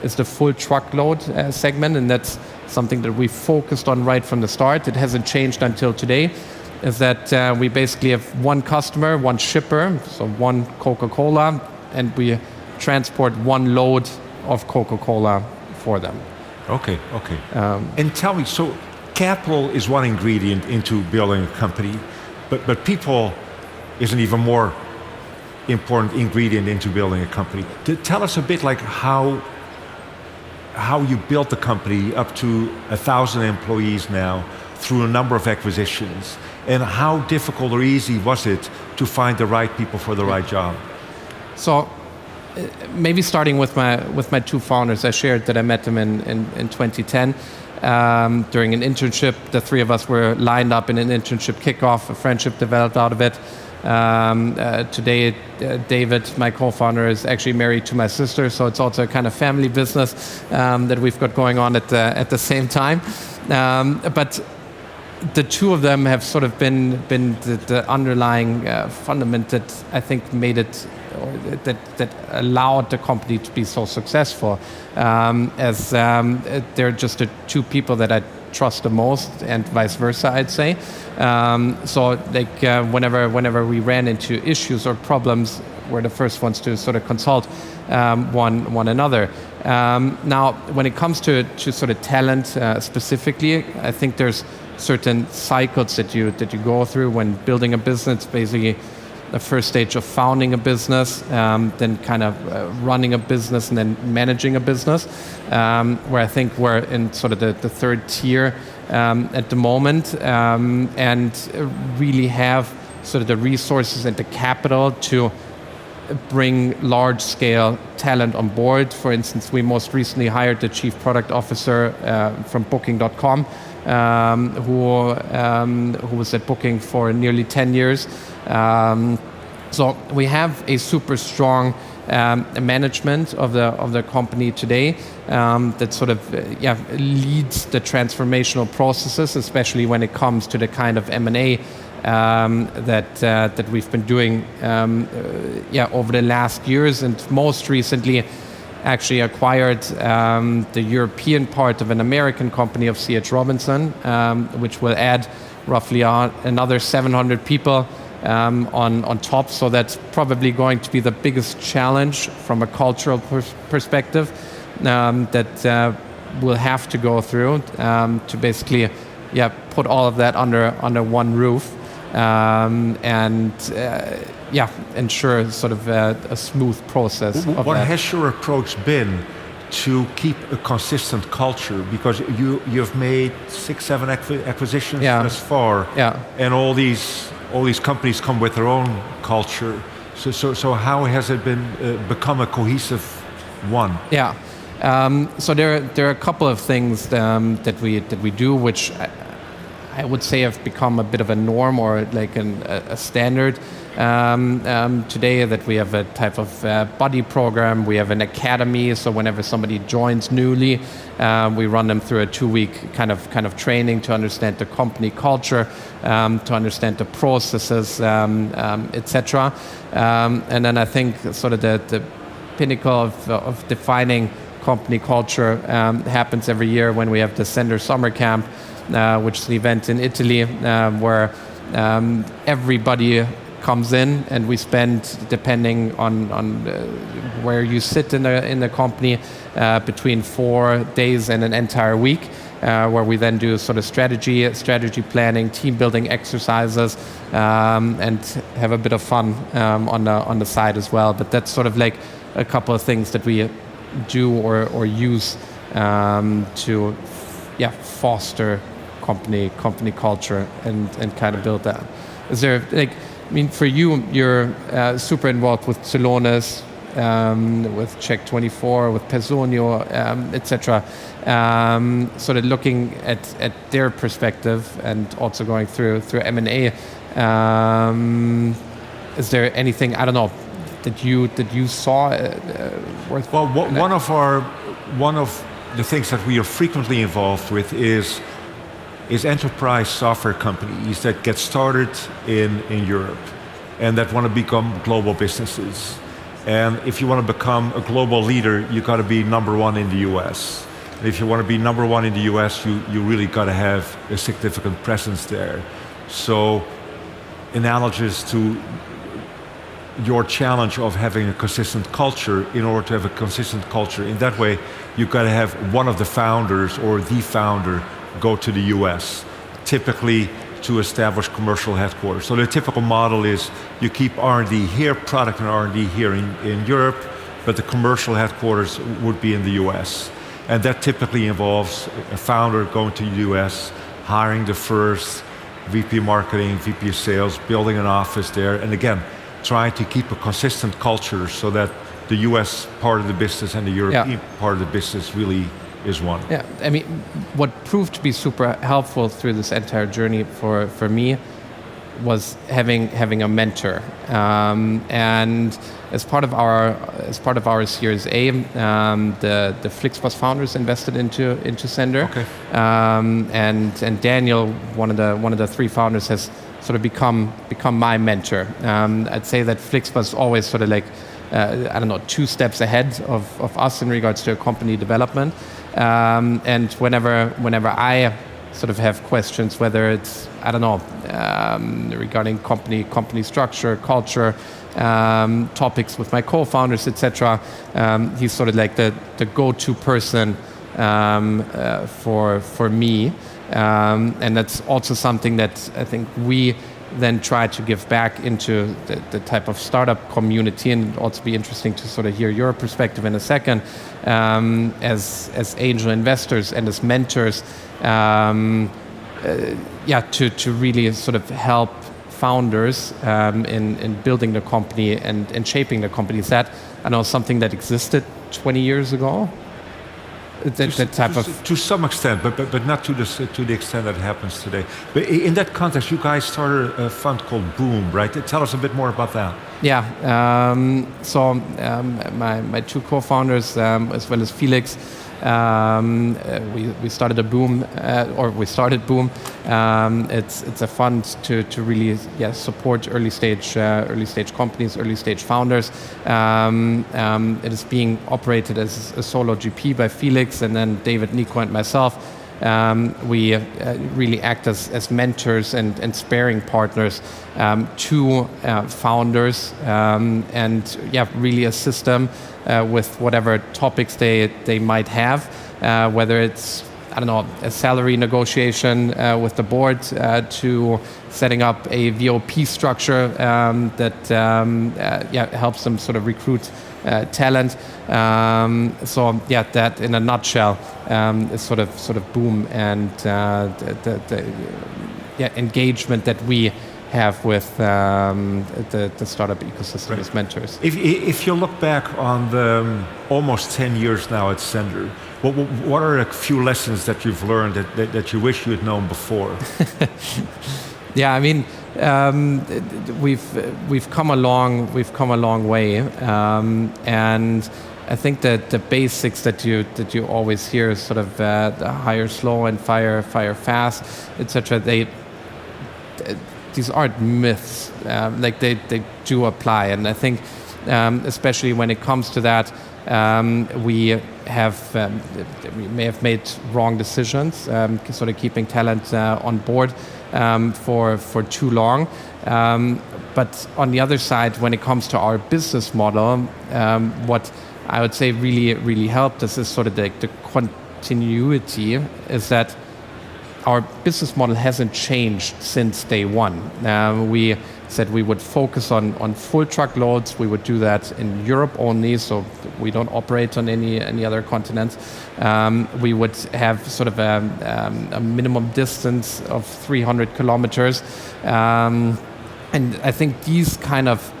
Is the full truckload segment, and that's something that we focused on right from the start. It hasn't changed until today. Is that we basically have one customer, one shipper, so one Coca-Cola, and we transport one load of Coca-Cola for them. Okay. And tell me, so capital is one ingredient into building a company, but people is an even more important ingredient into building a company. Tell us a bit like how you built the company up to 1,000 employees now through a number of acquisitions, and how difficult or easy was it to find the right people for the right job? So maybe starting with my two founders, I shared that I met them in 2010 during an internship. The three of us were lined up in an internship kickoff. A friendship developed out of it. Today, David, my co-founder, is actually married to my sister, so it's also a kind of family business that we've got going on at the same time. But the two of them have sort of been the underlying fundament that I think made it, or that allowed the company to be so successful. As they're just the two people that I trust the most, and vice versa, I'd say. So like whenever we ran into issues or problems, we're the first ones to sort of consult one another. Now, when it comes to sort of talent specifically, I think there's certain cycles that you go through when building a business. Basically, the first stage of founding a business, then kind of running a business, and then managing a business, where I think we're in sort of the third tier at the moment, and really have sort of the resources and the capital to bring large-scale talent on board. For instance, we most recently hired the chief product officer from Booking.com, who was at Booking for nearly 10 years. So we have a super strong management of the company today that sort of leads the transformational processes, especially when it comes to the kind of M&A that we've been doing over the last years, and most recently actually acquired the European part of an American company of C.H. Robinson, which will add roughly another 700 people on top. So that's probably going to be the biggest challenge from a cultural perspective that we'll have to go through to basically put all of that under one roof. Ensure sort of a smooth process of that. What has your approach been to keep a consistent culture? Because you've made 6-7 acquisitions thus far, and all these companies come with their own culture. So how has it been become a cohesive one? So there are a couple of things that we do, which I would say have become a bit of a norm, or like a standard today, that we have a type of buddy program. We have an academy, so whenever somebody joins newly, we run them through a 2-week kind of training to understand the company culture, to understand the processes, etc. And then I think sort of the pinnacle of defining company culture happens every year when we have the Sender Summer Camp, which is an event in Italy where everybody comes in, and we spend, depending on where you sit in the company, between 4 days and an entire week, where we then do sort of strategy planning, team building exercises, and have a bit of fun on the side as well. But that's sort of like a couple of things that we do or use to foster company culture and kind of build that. Is there, like, I mean, for you, you're super involved with Celonis, with Check24, with Personio, etc. Sort of looking at their perspective and also going through M&A. Is there anything, I don't know, that you saw worth? Well, one of the things that we are frequently involved with is enterprise software companies that get started in Europe and that want to become global businesses. And if you want to become a global leader, you got to be number one in the US. And if you want to be number one in the US, you really got to have a significant presence there. So, analogous to your challenge of having a consistent culture, in order to have a consistent culture, in that way, you've got to have one of the founders or the founder go to the US, typically to establish commercial headquarters. So the typical model is you keep R&D here, product and R&D here in Europe, but the commercial headquarters would be in the US. And that typically involves a founder going to the US, hiring the first VP marketing, VP sales, building an office there, and again, trying to keep a consistent culture so that the US part of the business and the European part of the business really is one. Yeah, I mean, what proved to be super helpful through this entire journey for me was having a mentor. And as part of our Series A, the Flixbus founders invested into Sender. Okay. And Daniel, one of the three founders, has sort of become my mentor. I'd say that Flixbus always sort of like, 2 steps ahead of us in regards to company development. And whenever I sort of have questions, whether it's, regarding company structure, culture, topics with my co-founders, etc., he's sort of like the go-to person for me. And that's also something that I think we then try to give back into the type of startup community, and it'd also be interesting to sort of hear your perspective in a second, as angel investors and as mentors, to really sort of help founders in building the company and shaping the company. Is that, I know, something that existed 20 years ago? To some extent, but not to the extent that happens today. But in that context, you guys started a fund called Boom, right? Tell us a bit more about that. Yeah. My two co-founders, as well as Felix, we started a Boom, we started Boom. It's a fund to really support early stage companies, early stage founders. It is being operated as a solo GP by Felix, and then David, Nico, and myself. We really act as mentors and sparring partners to founders, and really assist them with whatever topics they might have, whether it's a salary negotiation with the board, to setting up a VOP structure that helps them sort of recruit talent. That in a nutshell is sort of Boom, and the engagement that we have with the startup ecosystem as mentors. If you look back on the almost 10 years now at Sender, what are a few lessons that you've learned that you wish you had known before? Yeah, I mean, we've come a long way, and I think that the basics that you always hear is sort of the hire slow and fire fast, etc. These aren't myths, like they do apply, and I think especially when it comes to that, we may have made wrong decisions, sort of keeping talent on board for too long. But on the other side, when it comes to our business model, what I would say really helped us is sort of the continuity, is that our business model hasn't changed since day one. We said we would focus on full truckloads. We would do that in Europe only, so we don't operate on any other continents. We would have sort of a minimum distance of 300 kilometers. And I think these kind of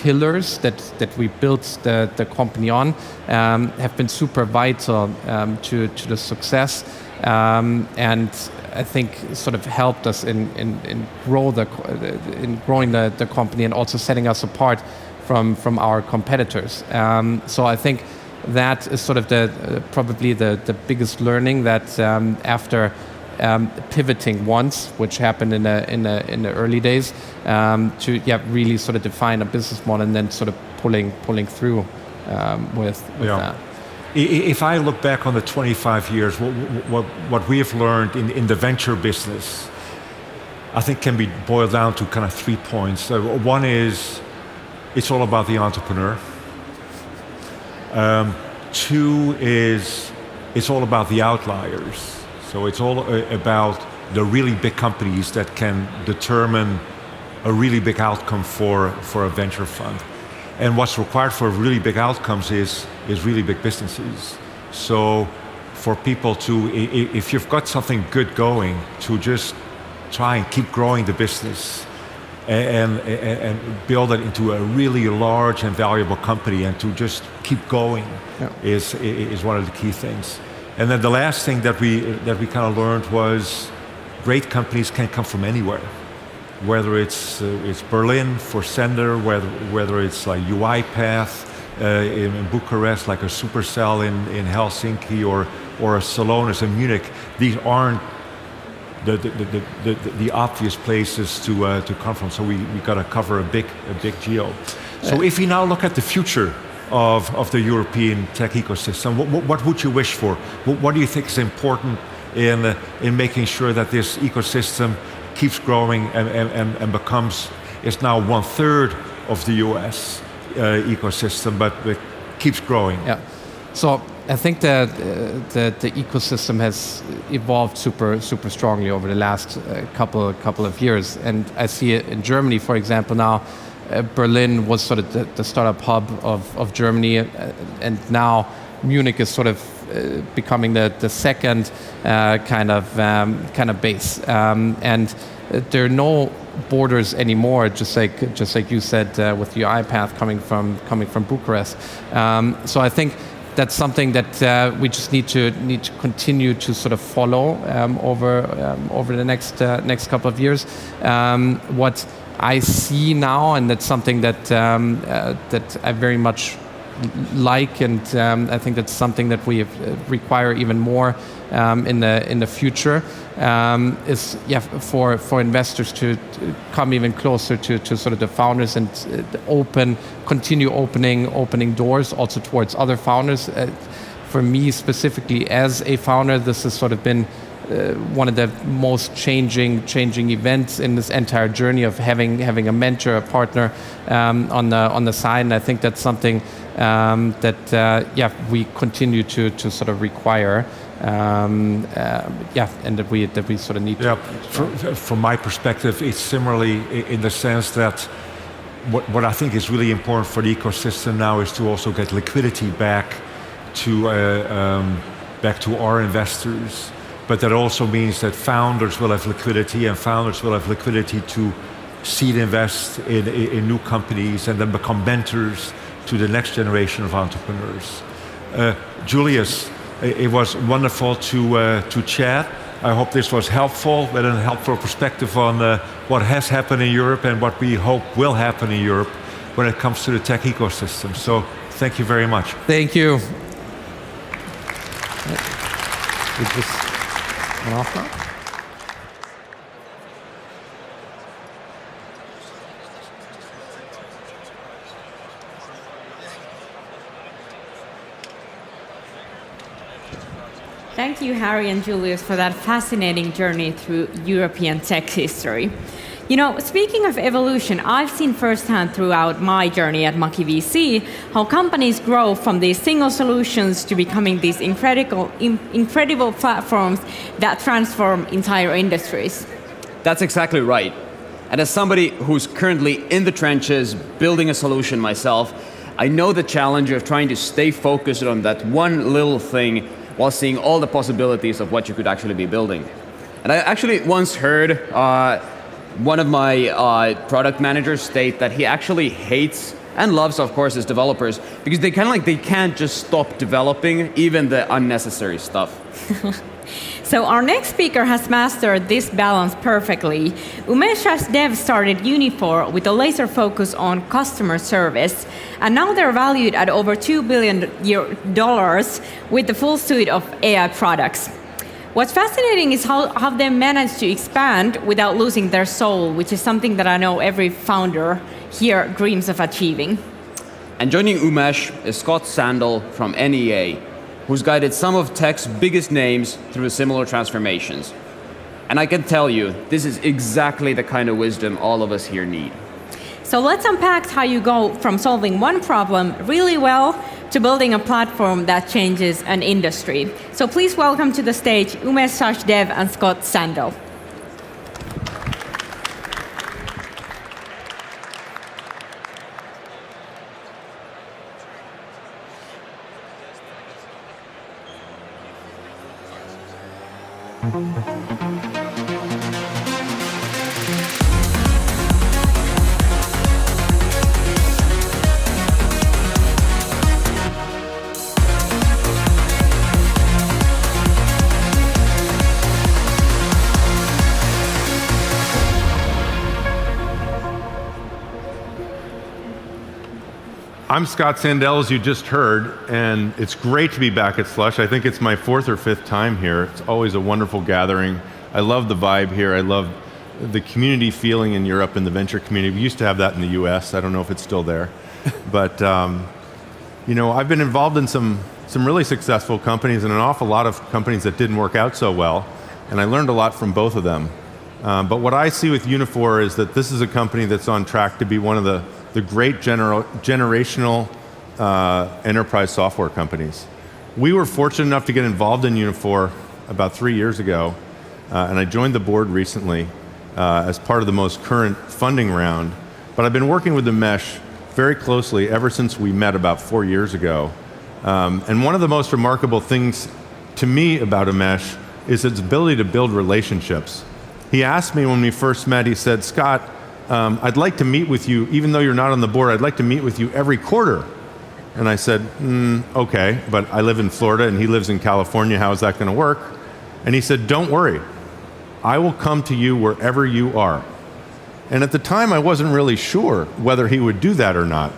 pillars that we built the company on have been super vital to the success, and I think sort of helped us in growing the company and also setting us apart from our competitors. So I think that is sort of probably the biggest learning, that after pivoting once, which happened in the early days, to really sort of define a business model and then sort of pulling through with that. If I look back on the 25 years, what we have learned in the venture business, I think can be boiled down to kind of 3 points. One is, it's all about the entrepreneur. 2 is, it's all about the outliers. So it's all about the really big companies that can determine a really big outcome for a venture fund. And what's required for really big outcomes is really big businesses. So for people to, if you've got something good going, to just try and keep growing the business and build it into a really large and valuable company, and to just keep going is one of the key things. And then the last thing that we kind of learned was, great companies can come from anywhere. Whether it's Berlin for Sender, whether it's like UiPath in Bucharest, like a Supercell in Helsinki, or a Salonis in Munich, these aren't the obvious places to come from. So we got to cover a big geo. So if we now look at the future of the European tech ecosystem, what would you wish for? What do you think is important in making sure that this ecosystem keeps growing and becomes, it's now 1/3 of the US ecosystem, but it keeps growing? Yeah. So I think that the ecosystem has evolved super strongly over the last couple of years, and I see it in Germany, for example. Now, Berlin was sort of the startup hub of Germany, and now Munich is sort of becoming the second kind of base, and there are no borders anymore. Just like you said with your iPath coming from Bucharest. So I think that's something that we just need to continue to sort of follow over the next couple of years. What I see now, and that's something that I very much like, and I think that's something that we require even more in the future, is for investors to come even closer to sort of the founders and continue opening doors also towards other founders. For me specifically, as a founder, this has sort of been one of the most changing events in this entire journey of having a mentor, a partner on the side, and I think that's something that we continue to sort of require, and that we sort of need. Yeah, from my perspective, it's similarly in the sense that what I think is really important for the ecosystem now is to also get liquidity back to our investors. But that also means that founders will have liquidity, and founders will have liquidity to seed invest in new companies and then become mentors to the next generation of entrepreneurs. Julius, it was wonderful to chat. I hope this was helpful, with a helpful perspective on what has happened in Europe and what we hope will happen in Europe when it comes to the tech ecosystem. So thank you very much. Thank you. Thank you, Harry and Julius, for that fascinating journey through European tech history. You know, speaking of evolution, I've seen firsthand throughout my journey at Maki VC how companies grow from these single solutions to becoming these incredible platforms that transform entire industries. That's exactly right. And as somebody who's currently in the trenches building a solution myself, I know the challenge of trying to stay focused on that one little thing while seeing all the possibilities of what you could actually be building. And I actually once heard one of my product managers state that he actually hates and loves, of course, his developers, because they can't just stop developing even the unnecessary stuff. So our next speaker has mastered this balance perfectly. Umesh as dev started Unifor with a laser focus on customer service, and now they're valued at over $2 billion with the full suite of AI products. What's fascinating is how they managed to expand without losing their soul, which is something that I know every founder here dreams of achieving. And joining Umesh is Scott Sandel from NEA, who's guided some of tech's biggest names through similar transformations. And I can tell you, this is exactly the kind of wisdom all of us here need. So let's unpack how you go from solving one problem really well to building a platform that changes an industry. So please welcome to the stage Umesh Sachdev and Scott Sandel. I'm Scott Sandel, as you just heard, and it's great to be back at Slush. I think it's my 4th or 5th time here. It's always a wonderful gathering. I love the vibe here. I love the community feeling in Europe and the venture community. We used to have that in the US. I don't know if it's still there. But you know, I've been involved in some really successful companies and an awful lot of companies that didn't work out so well. And I learned a lot from both of them. But what I see with Unifor is that this is a company that's on track to be one of the great generational enterprise software companies. We were fortunate enough to get involved in Unifor about 3 years ago, and I joined the board recently as part of the most current funding round. But I've been working with Umesh very closely ever since we met about 4 years ago. And one of the most remarkable things to me about Umesh is its ability to build relationships. He asked me when we first met, he said, Scott, I'd like to meet with you, even though you're not on the board, I'd like to meet with you every quarter. And I said, okay, but I live in Florida and he lives in California, how is that going to work? And he said, don't worry, I will come to you wherever you are. And at the time I wasn't really sure whether he would do that or not,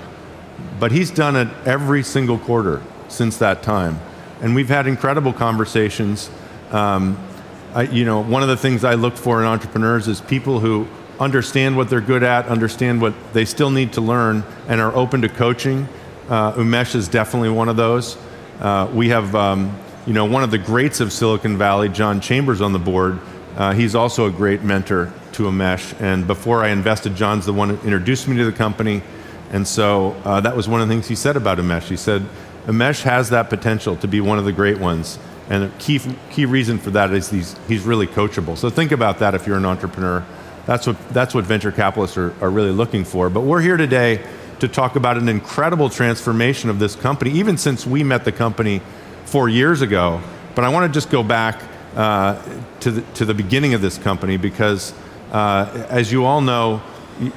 but he's done it every single quarter since that time. And we've had incredible conversations. You know, one of the things I look for in entrepreneurs is people who understand what they're good at, understand what they still need to learn, and are open to coaching. Umesh is definitely one of those. We have, you know, one of the greats of Silicon Valley, John Chambers, on the board. He's also a great mentor to Umesh. And before I invested, John's the one who introduced me to the company. And so that was one of the things he said about Umesh. He said, Umesh has that potential to be one of the great ones. And a key reason for that is he's really coachable. So think about that if you're an entrepreneur. That's what venture capitalists are really looking for. But we're here today to talk about an incredible transformation of this company, even since we met the company 4 years ago. But I want to just go back to the beginning of this company, because as you all know,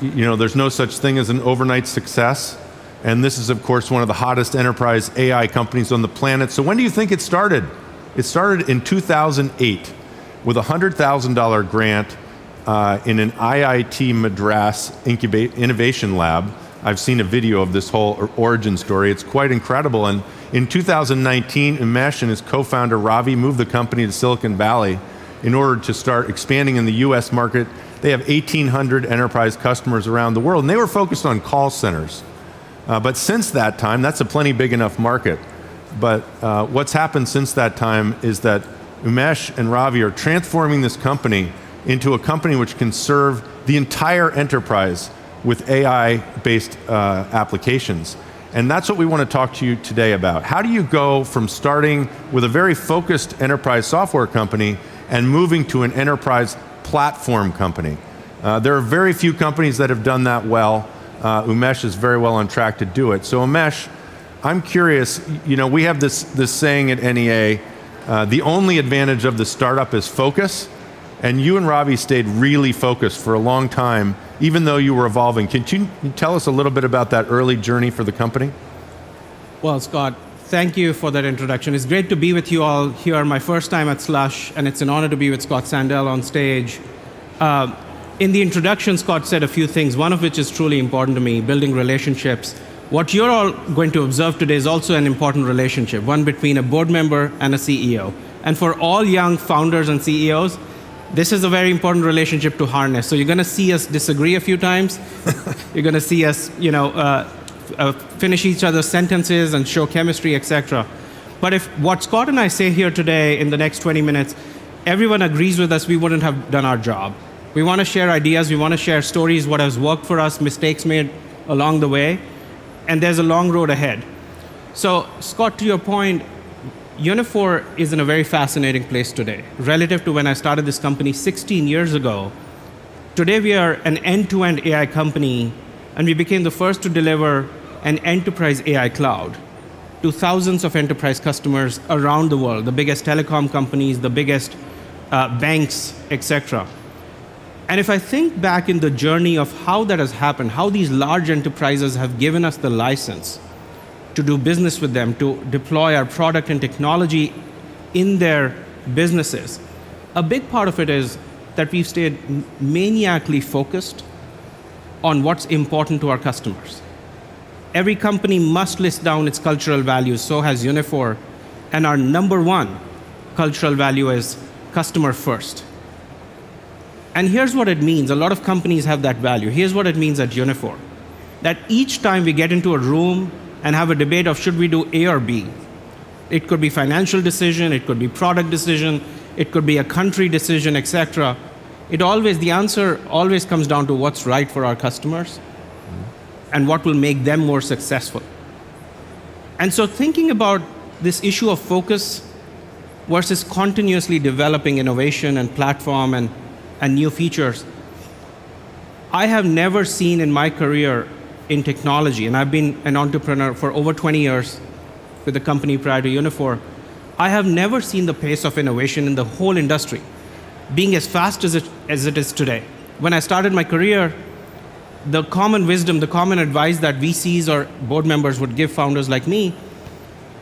you know, there's no such thing as an overnight success. And this is, of course, one of the hottest enterprise AI companies on the planet. So when do you think it started? It started in 2008 with a $100,000 grant in an IIT Madras Innovation Lab. I've seen a video of this whole origin story. It's quite incredible. And in 2019, Umesh and his co-founder Ravi moved the company to Silicon Valley in order to start expanding in the US market. They have 1,800 enterprise customers around the world, and they were focused on call centers. But since that time, that's a plenty big enough market. But what's happened since that time is that Umesh and Ravi are transforming this company into a company which can serve the entire enterprise with AI-based applications. And that's what we want to talk to you today about. How do you go from starting with a very focused enterprise software company and moving to an enterprise platform company? There are very few companies that have done that well. Umesh is very well on track to do it. So Umesh, I'm curious, you know, we have this saying at NEA, the only advantage of the startup is focus. And you and Ravi stayed really focused for a long time, even though you were evolving. Can you tell us a little bit about that early journey for the company? Well, Scott, thank you for that introduction. It's great to be with you all here, my first time at Slush, and it's an honor to be with Scott Sandell on stage. In the introduction, Scott said a few things, one of which is truly important to me, building relationships. What you're all going to observe today is also an important relationship, one between a board member and a CEO. And for all young founders and CEOs, this is a very important relationship to harness. So you're going to see us disagree a few times. You're going to see us, finish each other's sentences and show chemistry, etc. But if what Scott and I say here today in the next 20 minutes, everyone agrees with us, we wouldn't have done our job. We want to share ideas, we want to share stories, what has worked for us, mistakes made along the way, and there's a long road ahead. So, Scott, to your point, Uniphore is in a very fascinating place today. Relative to when I started this company 16 years ago, today we are an end-to-end AI company, and we became the first to deliver an enterprise AI cloud to thousands of enterprise customers around the world, the biggest telecom companies, the biggest banks, etc. And if I think back in the journey of how that has happened, how these large enterprises have given us the license to do business with them, to deploy our product and technology in their businesses, a big part of it is that we've stayed maniacally focused on what's important to our customers. Every company must list down its cultural values, so has Uniphore, and our number one cultural value is customer first. And here's what it means. A lot of companies have that value. Here's what it means at Uniphore. That each time we get into a room and have a debate of should we do A or B, it could be financial decision, it could be product decision, it could be a country decision, etc. The answer always comes down to what's right for our customers and what will make them more successful. And so thinking about this issue of focus versus continuously developing innovation and platform and new features, I have never seen in my career in technology, and I've been an entrepreneur for over 20 years with the company prior to Uniphore, I have never seen the pace of innovation in the whole industry being as fast as it is today. When I started my career, the common wisdom, the common advice that VCs or board members would give founders like me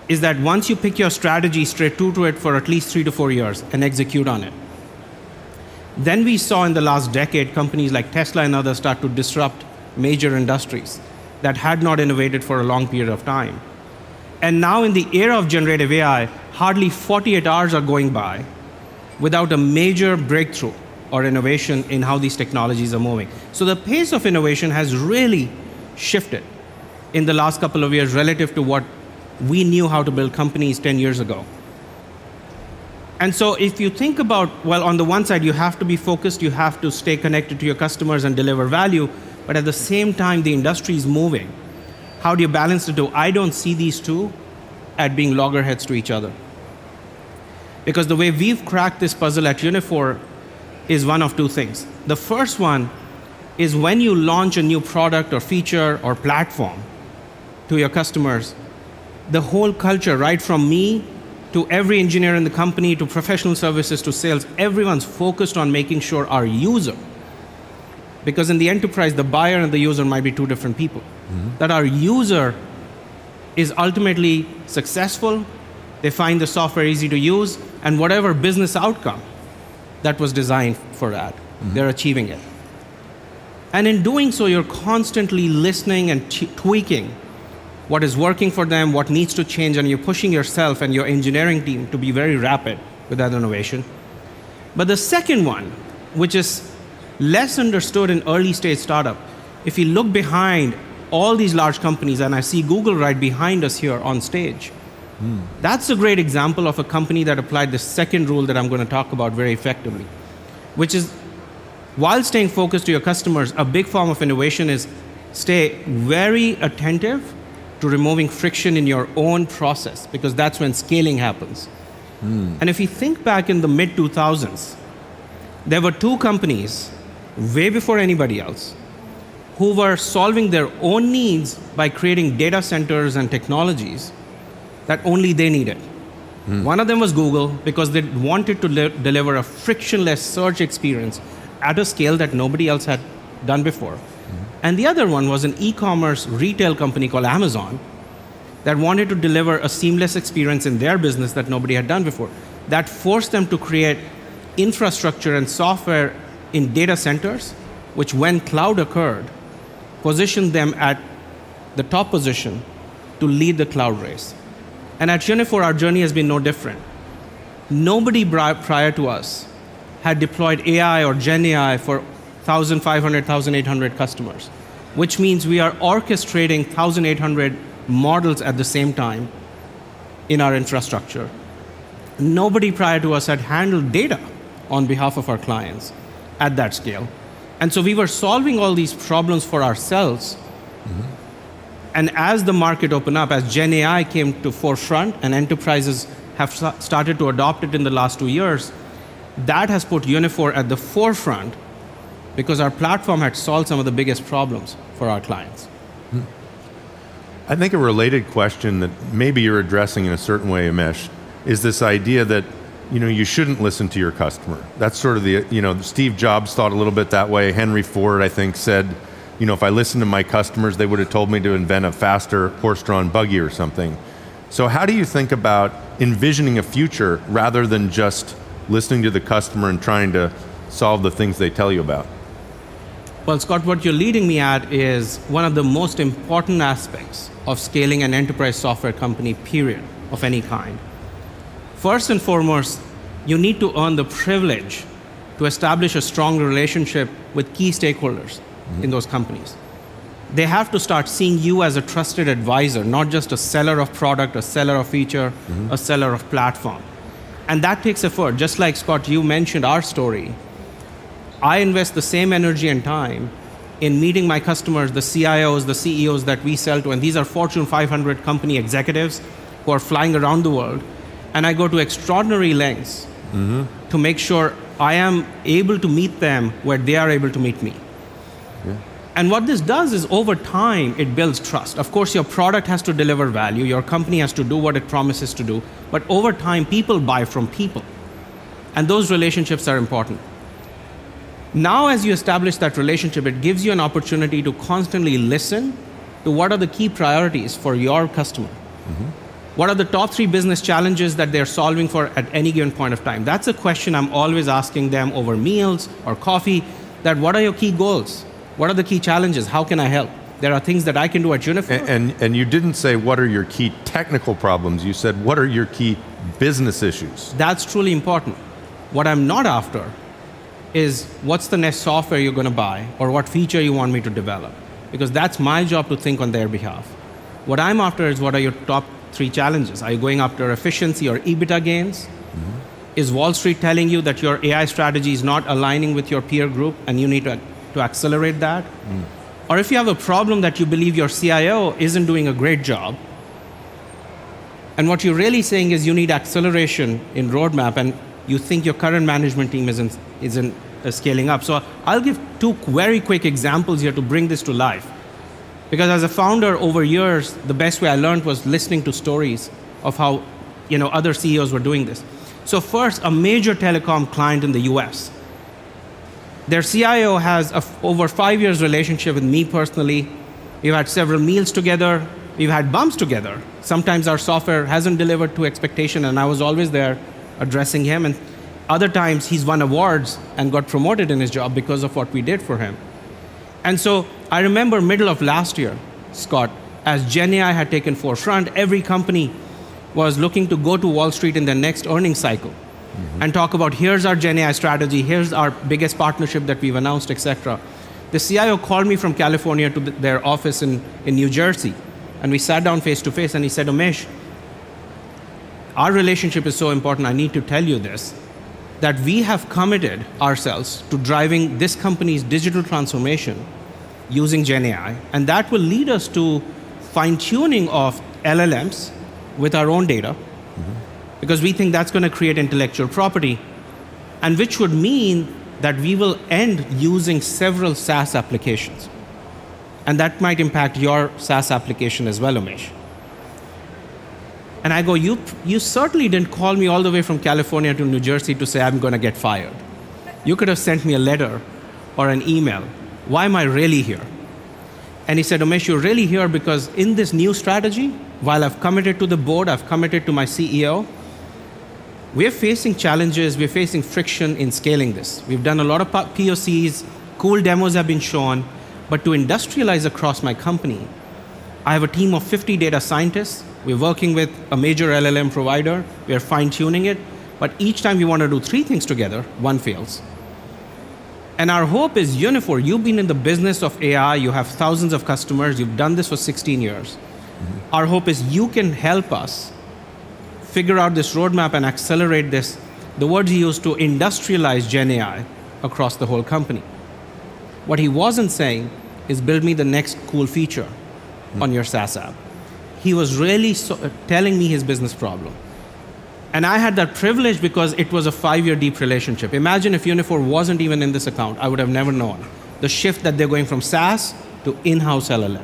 is that once you pick your strategy, stay true to it for at least 3 to 4 years and execute on it. Then we saw in the last decade companies like Tesla and others start to disrupt major industries that had not innovated for a long period of time. And now in the era of generative AI, hardly 48 hours are going by without a major breakthrough or innovation in how these technologies are moving. So the pace of innovation has really shifted in the last couple of years relative to what we knew how to build companies 10 years ago. And so if you think about, well, on the one side, you have to be focused, you have to stay connected to your customers and deliver value, but at the same time, the industry is moving. How do you balance the two? I don't see these two at being loggerheads to each other. Because the way we've cracked this puzzle at Uniphore is one of two things. The first one is when you launch a new product or feature or platform to your customers, the whole culture, right from me to every engineer in the company, to professional services, to sales, everyone's focused on making sure our user, because in the enterprise, the buyer and the user might be two different people, that our user is ultimately successful, they find the software easy to use, and whatever business outcome that was designed for that, they're achieving it. And in doing so, you're constantly listening and tweaking what is working for them, what needs to change, and you're pushing yourself and your engineering team to be very rapid with that innovation. But the second one, which is less understood in early stage startup, if you look behind all these large companies, and I see Google right behind us here on stage, that's a great example of a company that applied the second rule that I'm going to talk about very effectively, which is while staying focused to your customers, a big form of innovation is stay very attentive to removing friction in your own process, because that's when scaling happens. And if you think back in the mid-2000s, there were two companies, way before anybody else, who were solving their own needs by creating data centers and technologies that only they needed. One of them was Google, because they wanted to deliver a frictionless search experience at a scale that nobody else had done before. And the other one was an e-commerce retail company called Amazon that wanted to deliver a seamless experience in their business that nobody had done before. That forced them to create infrastructure and software in data centers, which when cloud occurred, positioned them at the top position to lead the cloud race. And at Uniphore, our journey has been no different. Nobody prior to us had deployed AI or Gen AI for 1,500, 1,800 customers, which means we are orchestrating 1,800 models at the same time in our infrastructure. Nobody prior to us had handled data on behalf of our clients at that scale. And so we were solving all these problems for ourselves. And as the market opened up, as Gen AI came to forefront and enterprises have started to adopt it in the last 2 years, that has put Uniphore at the forefront because our platform had solved some of the biggest problems for our clients. I think a related question that maybe you're addressing in a certain way, Umesh, is this idea that you shouldn't listen to your customer. That's sort of the, Steve Jobs thought a little bit that way. Henry Ford, I think, said, if I listened to my customers, they would have told me to invent a faster horse-drawn buggy or something. So how do you think about envisioning a future rather than just listening to the customer and trying to solve the things they tell you about? Well, Scott, what you're leading me at is one of the most important aspects of scaling an enterprise software company, period, of any kind. First and foremost, you need to earn the privilege to establish a strong relationship with key stakeholders in those companies. They have to start seeing you as a trusted advisor, not just a seller of product, a seller of feature, a seller of platform. And that takes effort. Just like, Scott, you mentioned our story. I invest the same energy and time in meeting my customers, the CIOs, the CEOs that we sell to, and these are Fortune 500 company executives who are flying around the world. And I go to extraordinary lengths to make sure I am able to meet them where they are able to meet me. Yeah. And what this does is over time, it builds trust. Of course, your product has to deliver value. Your company has to do what it promises to do. But over time, people buy from people. And those relationships are important. Now, as you establish that relationship, it gives you an opportunity to constantly listen to what are the key priorities for your customer. What are the top 3 business challenges that they're solving for at any given point of time? That's a question I'm always asking them over meals or coffee, that what are your key goals? What are the key challenges? How can I help? There are things that I can do at Uniphore. And you didn't say what are your key technical problems, you said what are your key business issues? That's truly important. What I'm not after is what's the next software you're going to buy or what feature you want me to develop, because that's my job to think on their behalf. What I'm after is what are your top 3 challenges? Are you going after efficiency or EBITDA gains? Is Wall Street telling you that your AI strategy is not aligning with your peer group and you need to accelerate that? Or if you have a problem that you believe your CIO isn't doing a great job, and what you're really saying is you need acceleration in roadmap and you think your current management team isn't scaling up. So I'll give 2 very quick examples here to bring this to life. Because as a founder over years, the best way I learned was listening to stories of how other CEOs were doing this. So first, a major telecom client in the US. Their CIO has over 5 years relationship with me personally. We've had several meals together. We've had bumps together. Sometimes our software hasn't delivered to expectation and I was always there addressing him. And other times he's won awards and got promoted in his job because of what we did for him. And so I remember middle of last year, Scott, as Gen AI had taken forefront, every company was looking to go to Wall Street in their next earnings cycle and talk about here's our Gen AI strategy, here's our biggest partnership that we've announced, etc. The CIO called me from California to their office in New Jersey, and we sat down face to face and he said, Umesh, our relationship is so important, I need to tell you this, that we have committed ourselves to driving this company's digital transformation using Gen AI, and that will lead us to fine-tuning of LLMs with our own data, because we think that's going to create intellectual property, and which would mean that we will end using several SaaS applications. And that might impact your SaaS application as well, Umesh. And I go, you certainly didn't call me all the way from California to New Jersey to say I'm going to get fired. You could have sent me a letter or an email. Why am I really here? And he said, Umesh, you're really here because in this new strategy, while I've committed to the board, I've committed to my CEO, we're facing challenges, we're facing friction in scaling this. We've done a lot of POCs, cool demos have been shown, but to industrialize across my company, I have a team of 50 data scientists. We're working with a major LLM provider. We're fine-tuning it. But each time we want to do 3 things together, one fails. And our hope is, Uniphore, you've been in the business of AI. You have thousands of customers. You've done this for 16 years. Mm-hmm. Our hope is you can help us figure out this roadmap and accelerate this, the words he used, to industrialize Gen AI across the whole company. What he wasn't saying is build me the next cool feature on your SaaS app. He was really telling me his business problem. And I had that privilege because it was a 5-year deep relationship. Imagine if Uniphore wasn't even in this account, I would have never known the shift that they're going from SaaS to in-house LLM.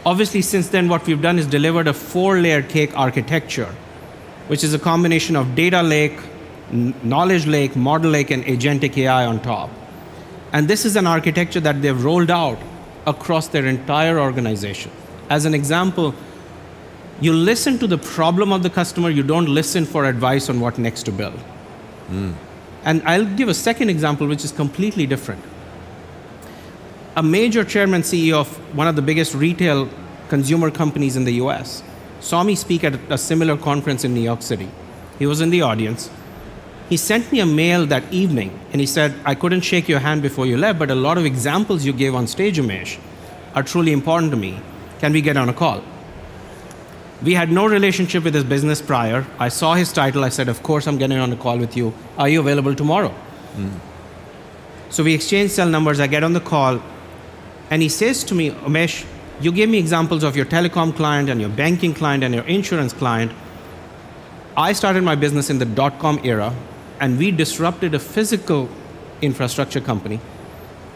Obviously, since then, what we've done is delivered a 4-layered cake architecture, which is a combination of data lake, knowledge lake, model lake, and agentic AI on top. And this is an architecture that they've rolled out across their entire organization. As an example, you listen to the problem of the customer, you don't listen for advice on what next to build. And I'll give a second example, which is completely different. A major chairman CEO of one of the biggest retail consumer companies in the US saw me speak at a similar conference in New York City. He was in the audience. He sent me a mail that evening, and he said, I couldn't shake your hand before you left, but a lot of examples you gave on stage, Umesh, are truly important to me. Can we get on a call? We had no relationship with his business prior. I saw his title. I said, of course, I'm getting on a call with you. Are you available tomorrow? So we exchanged cell numbers. I get on the call, and he says to me, Umesh, you gave me examples of your telecom client and your banking client and your insurance client. I started my business in the .com era, and we disrupted a physical infrastructure company.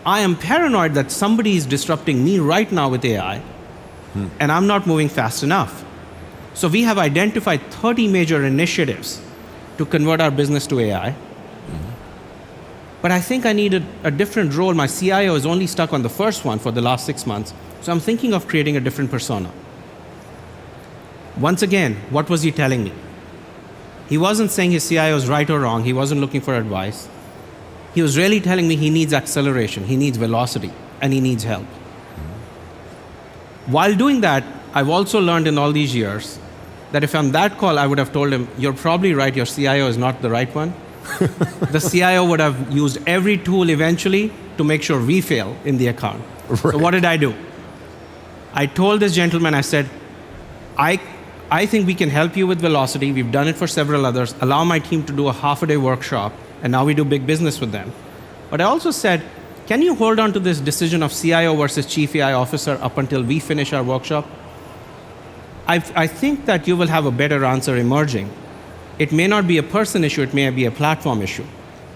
I am paranoid that somebody is disrupting me right now with AI, and I'm not moving fast enough. So we have identified 30 major initiatives to convert our business to AI. But I think I need a different role. My CIO is only stuck on the first one for the last 6 months. So I'm thinking of creating a different persona. Once again, what was he telling me? He wasn't saying his CIO is right or wrong. He wasn't looking for advice. He was really telling me he needs acceleration, he needs velocity, and he needs help. While doing that, I've also learned in all these years that if I'm that call, I would have told him, you're probably right, your CIO is not the right one. The CIO would have used every tool eventually to make sure we fail in the account. Right. So what did I do? I told this gentleman, I said, I think we can help you with velocity. We've done it for several others. Allow my team to do a half-a-day workshop, and now we do big business with them. But I also said, can you hold on to this decision of CIO versus Chief AI Officer up until we finish our workshop? I think that you will have a better answer emerging. It may not be a person issue, it may be a platform issue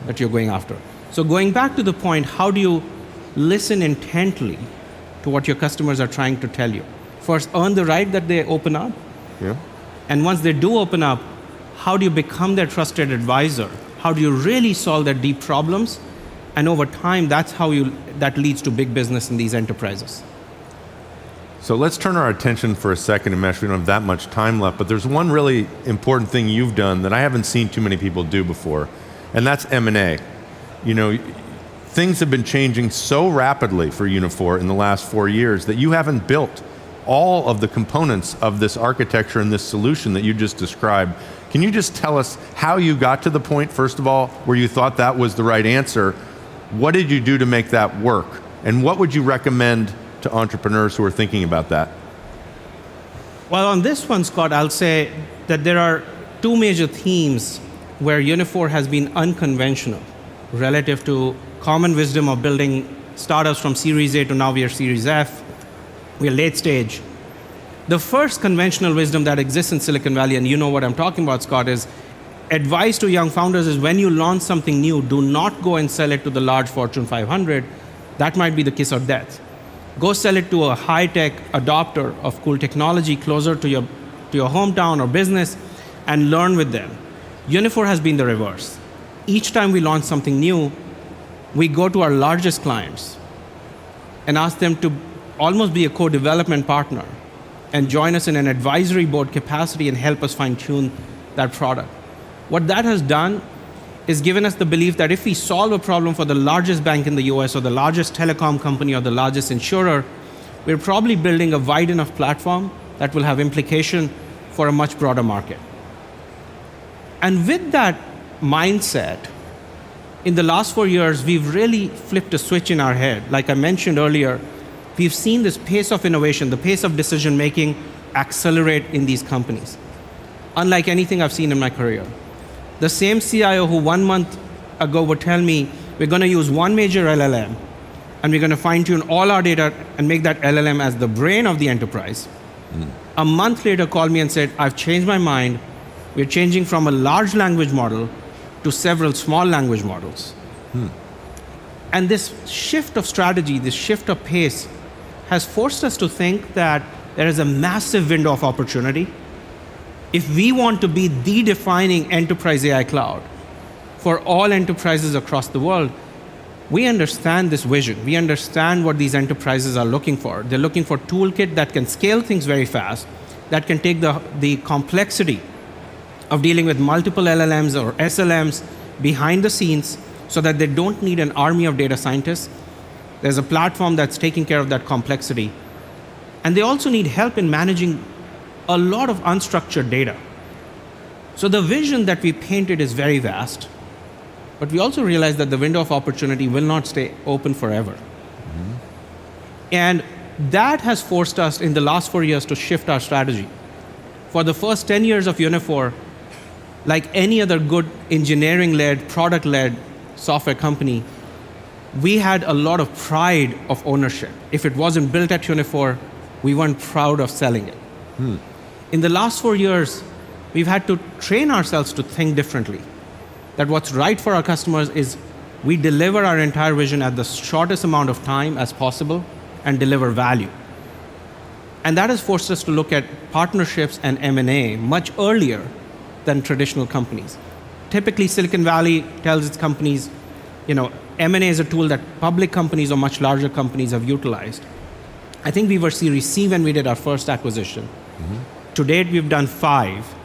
that you're going after. So going back to the point, how do you listen intently to what your customers are trying to tell you? First, earn the right that they open up. Yeah. And once they do open up, how do you become their trusted advisor? How do you really solve their deep problems? And over time, that's how that leads to big business in these enterprises. So let's turn our attention for a second, Umesh. We don't have that much time left, but there's one really important thing you've done that I haven't seen too many people do before, and that's M&A. You know, things have been changing so rapidly for Uniphore in the last 4 years that you haven't built all of the components of this architecture and this solution that you just described. Can you just tell us how you got to the point, first of all, where you thought that was the right answer? What did you do to make that work? And what would you recommend to entrepreneurs who are thinking about that? Well, on this one, Scott, I'll say that there are 2 major themes where Uniphore has been unconventional relative to common wisdom of building startups from Series A to now we are Series F. We are late stage. The first conventional wisdom that exists in Silicon Valley, and you know what I'm talking about, Scott, is advice to young founders is when you launch something new, do not go and sell it to the large Fortune 500. That might be the kiss of death. Go sell it to a high-tech adopter of cool technology closer to your to your hometown or business and learn with them. Uniphore has been the reverse. Each time we launch something new, we go to our largest clients and ask them to almost be a co-development partner and join us in an advisory board capacity and help us fine-tune that product. What that has done is given us the belief that if we solve a problem for the largest bank in the US or the largest telecom company or the largest insurer, we're probably building a wide enough platform that will have implication for a much broader market. And with that mindset, in the last 4 years, we've really flipped a switch in our head. Like I mentioned earlier, we've seen this pace of innovation, the pace of decision making accelerate in these companies, unlike anything I've seen in my career. The same CIO who 1 month ago would tell me, we're going to use one major LLM, and we're going to fine tune all our data and make that LLM as the brain of the enterprise. A month later called me and said, I've changed my mind. We're changing from a large language model to several small language models. And this shift of strategy, this shift of pace, has forced us to think that there is a massive window of opportunity. If we want to be the defining enterprise AI cloud for all enterprises across the world, we understand this vision. We understand what these enterprises are looking for. They're looking for a toolkit that can scale things very fast, that can take the complexity of dealing with multiple LLMs or SLMs behind the scenes so that they don't need an army of data scientists. There's a platform that's taking care of that complexity. And they also need help in managing a lot of unstructured data. So the vision that we painted is very vast, but we also realize that the window of opportunity will not stay open forever. And that has forced us in the last 4 years to shift our strategy. For the first 10 years of Uniphore, like any other good engineering-led, product-led software company, we had a lot of pride of ownership. If it wasn't built at Uniphore, we weren't proud of selling it. In the last 4 years, we've had to train ourselves to think differently. That what's right for our customers is we deliver our entire vision at the shortest amount of time as possible and deliver value. And that has forced us to look at partnerships and M&A much earlier than traditional companies. Typically, Silicon Valley tells its companies, M&A is a tool that public companies or much larger companies have utilized. I think we were Series C when we did our first acquisition. To date, we've done 5.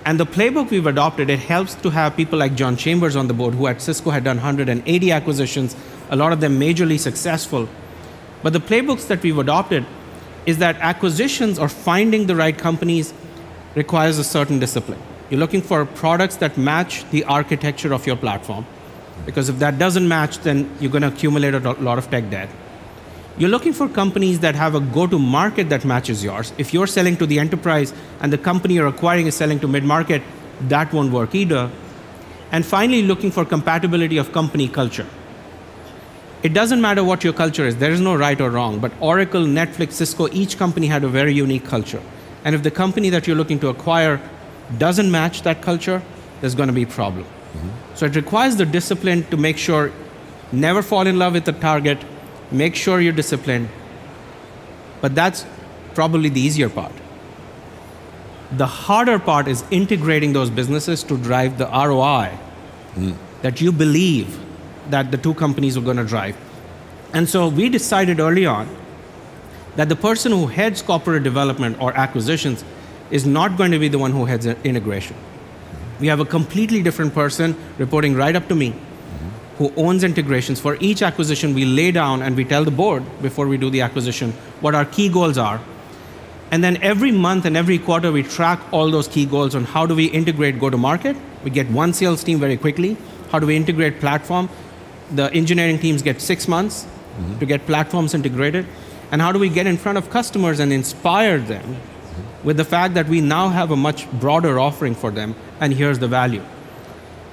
And the playbook we've adopted, it helps to have people like John Chambers on the board, who at Cisco had done 180 acquisitions, a lot of them majorly successful. But the playbooks that we've adopted is that acquisitions or finding the right companies requires a certain discipline. You're looking for products that match the architecture of your platform, because if that doesn't match, then you're going to accumulate a lot of tech debt. You're looking for companies that have a go-to-market that matches yours. If you're selling to the enterprise and the company you're acquiring is selling to mid-market, that won't work either. And finally, looking for compatibility of company culture. It doesn't matter what your culture is. There is no right or wrong. But Oracle, Netflix, Cisco, each company had a very unique culture. And if the company that you're looking to acquire doesn't match that culture, there's going to be a problem. So it requires the discipline to make sure never fall in love with the target, make sure you're disciplined. But that's probably the easier part. The harder part is integrating those businesses to drive the ROI that you believe that the two companies are going to drive. And so we decided early on that the person who heads corporate development or acquisitions is not going to be the one who heads integration. We have a completely different person reporting right up to me who owns integrations. For each acquisition, we lay down and we tell the board before we do the acquisition what our key goals are. And then every month and every quarter, we track all those key goals on how do we integrate go-to-market. We get one sales team very quickly. How do we integrate platform? The engineering teams get 6 months to get platforms integrated. And how do we get in front of customers and inspire them with the fact that we now have a much broader offering for them, and here's the value.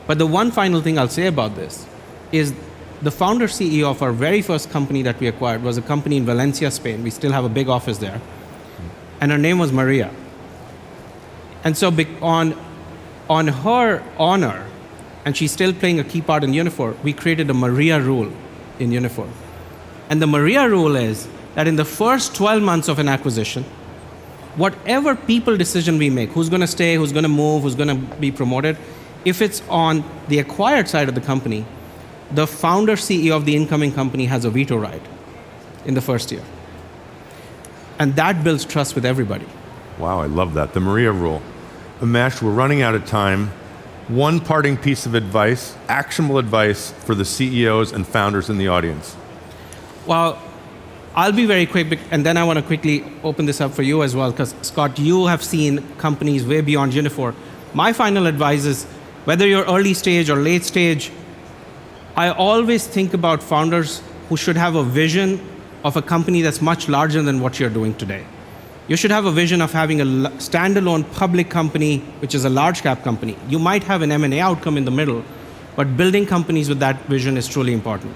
But the one final thing I'll say about this is the founder CEO of our very first company that we acquired was a company in Valencia, Spain. We still have a big office there. And her name was Maria. And so on her honor, and she's still playing a key part in Uniphore, we created a Maria rule in Uniphore. And the Maria rule is that in the first 12 months of an acquisition, whatever people decision we make, who's going to stay, who's going to move, who's going to be promoted, if it's on the acquired side of the company, the founder CEO of the incoming company has a veto right in the first year. And that builds trust with everybody. Wow, I love that. The Maria rule. Umesh, we're running out of time. One parting piece of advice, actionable advice for the CEOs and founders in the audience. Well, I'll be very quick, and then I want to quickly open this up for you as well, because Scott, you have seen companies way beyond Juniper. My final advice is, whether you're early stage or late stage, I always think about founders who should have a vision of a company that's much larger than what you're doing today. You should have a vision of having a standalone public company, which is a large cap company. You might have an M&A outcome in the middle, but building companies with that vision is truly important.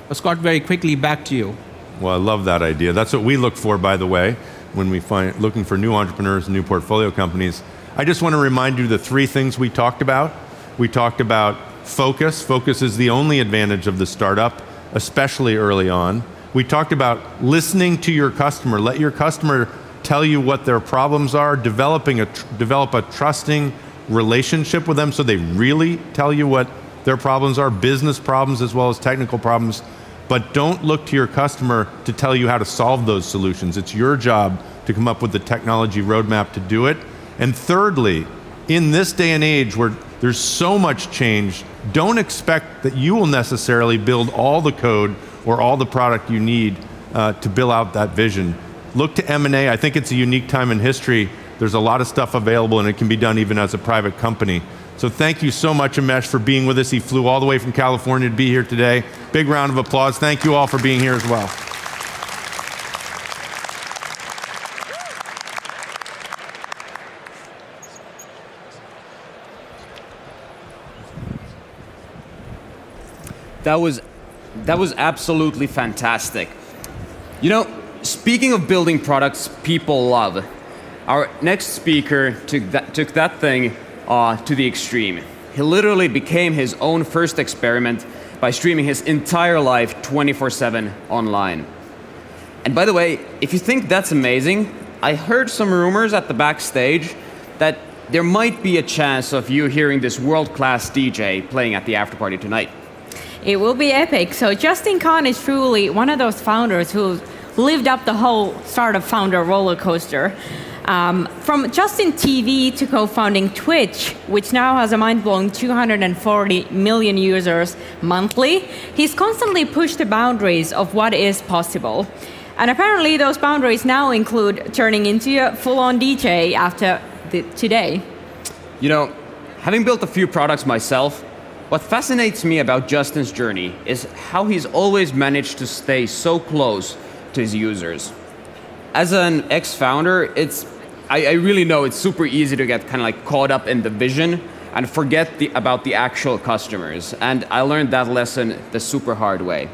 But Scott, very quickly, back to you. Well, I love that idea. That's what we look for, by the way, when we find looking for new entrepreneurs, new portfolio companies. I just want to remind you the three things we talked about. We talked about focus. Focus is the only advantage of the startup, especially early on. We talked about listening to your customer. Let your customer tell you what their problems are, develop a trusting relationship with them so they really tell you what their problems are, business problems as well as technical problems. But don't look to your customer to tell you how to solve those solutions. It's your job to come up with the technology roadmap to do it. And thirdly, in this day and age where there's so much change, don't expect that you will necessarily build all the code or all the product you need to build out that vision. Look to M&A. I think it's a unique time in history. There's a lot of stuff available and it can be done even as a private company. So thank you so much, Umesh, for being with us. He flew all the way from California to be here today. Big round of applause. Thank you all for being here as well. That was absolutely fantastic. You know, speaking of building products people love, our next speaker took that thing to the extreme. He literally became his own first experiment by streaming his entire life 24/7 online. And by the way, if you think that's amazing, I heard some rumors at the backstage that there might be a chance of you hearing this world-class DJ playing at the after party tonight. It will be epic. So Justin Kahn is truly one of those founders who lived up the whole startup founder roller coaster. From Justin TV to co-founding Twitch, which now has a mind-blowing 240 million users monthly, he's constantly pushed the boundaries of what is possible. And apparently those boundaries now include turning into a full-on DJ after today. You know, having built a few products myself, what fascinates me about Justin's journey is how he's always managed to stay so close to his users. As an ex-founder, I really know it's super easy to get kind of like caught up in the vision and forget about the actual customers. And I learned that lesson the super hard way.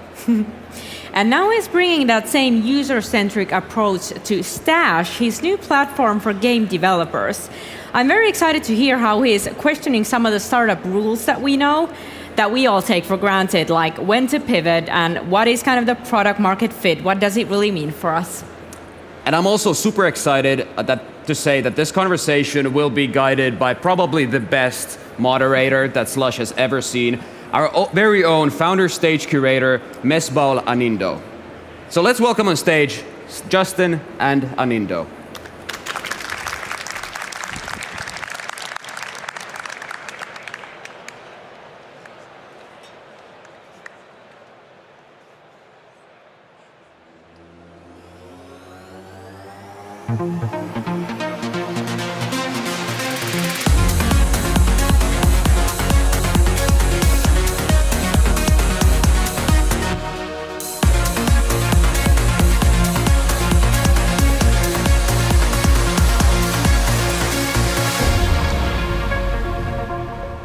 And now he's bringing that same user-centric approach to Stash, his new platform for game developers. I'm very excited to hear how he's questioning some of the startup rules that we know, that we all take for granted, like when to pivot and what is kind of the product market fit, what does it really mean for us? And I'm also super excited to say that this conversation will be guided by probably the best moderator that Slush has ever seen, our very own founder stage curator, Mesbal Anindo. So let's welcome on stage Justin and Anindo.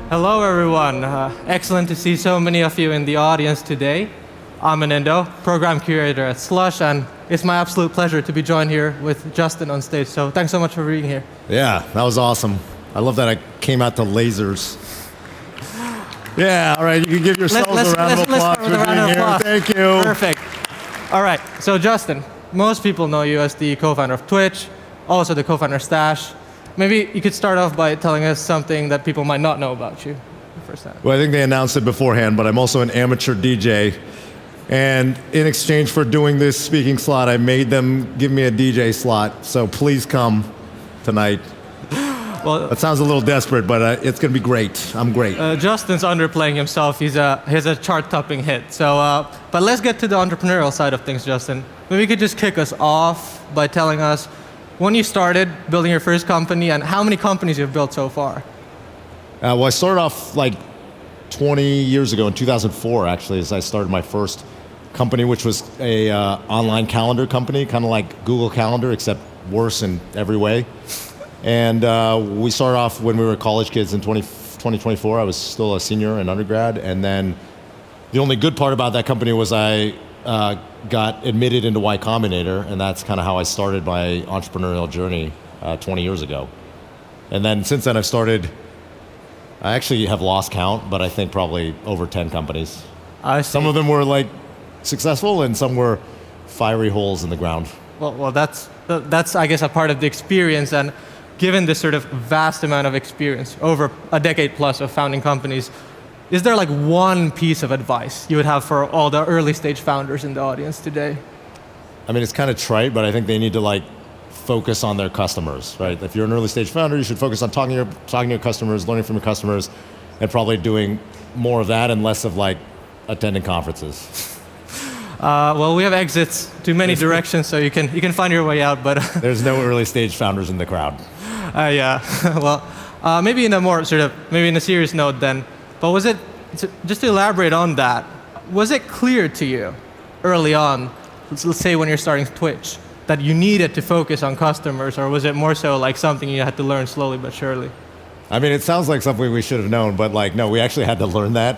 Hello, everyone. Excellent to see so many of you in the audience today. I'm Anindo, program curator at Slush, and it's my absolute pleasure to be joined here with Justin on stage. So thanks so much for being here. Yeah, that was awesome. I love that I came out to lasers. Yeah, all right, you can give yourselves a round of applause for being here. Thank you. Perfect. All right, so Justin, most people know you as the co-founder of Twitch, also the co-founder Stash. Maybe you could start off by telling us something that people might not know about you the first time. Well, I think they announced it beforehand, but I'm also an amateur DJ. And in exchange for doing this speaking slot, I made them give me a DJ slot. So please come tonight. Well, that sounds a little desperate, but it's going to be great. I'm great. Justin's underplaying himself. He has a chart-topping hit. So, but let's get to the entrepreneurial side of things, Justin. Maybe you could just kick us off by telling us when you started building your first company and how many companies you've built so far. Well, I started off like 20 years ago in 2004, actually, as I started my first company, which was a online calendar company, kind of like Google Calendar, except worse in every way. And we started off when we were college kids in 2024. I was still a senior in undergrad. And then the only good part about that company was I got admitted into Y Combinator, and that's kind of how I started my entrepreneurial journey 20 years ago. And then since then I actually have lost count, but I think probably over 10 companies. Some of them were like successful and some were fiery holes in the ground. Well, that's I guess a part of the experience, and given this sort of vast amount of experience over a decade plus of founding companies, is there like one piece of advice you would have for all the early stage founders in the audience today? I mean, it's kind of trite, but I think they need to like focus on their customers, right? If you're an early stage founder, you should focus on talking to your customers, learning from your customers, and probably doing more of that and less of like attending conferences. Well, we have exits to many directions, so you can find your way out. But there's no early stage founders in the crowd. Yeah. Well, maybe in a more maybe in a serious note then. But was it just to elaborate on that? Was it clear to you early on, let's say when you're starting Twitch, that you needed to focus on customers, or was it more so like something you had to learn slowly but surely? I mean, it sounds like something we should have known, but like, no, we actually had to learn that.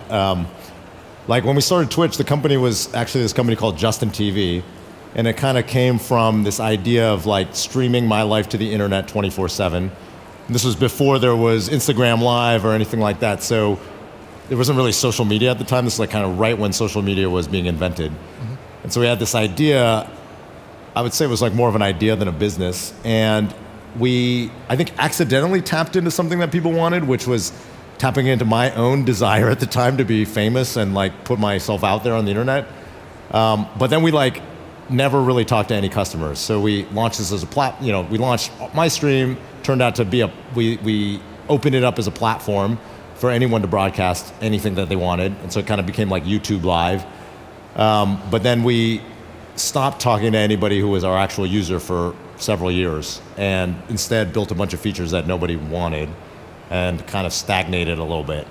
Like when we started Twitch, the company was actually this company called Justin TV, and it kind of came from this idea of like streaming my life to the internet 24/7. This was before there was Instagram Live or anything like that, so there wasn't really social media at the time. This is like kind of right when social media was being invented. Mm-hmm. And so we had this idea, I would say it was like more of an idea than a business, and we, I think, accidentally tapped into something that people wanted, which was tapping into my own desire at the time to be famous and like put myself out there on the internet. But then we like never really talked to any customers. So we launched this as a we launched MyStream, turned out to be we opened it up as a platform for anyone to broadcast anything that they wanted. And so it kind of became like YouTube Live. But then we stopped talking to anybody who was our actual user for several years, and instead built a bunch of features that nobody wanted and kind of stagnated a little bit.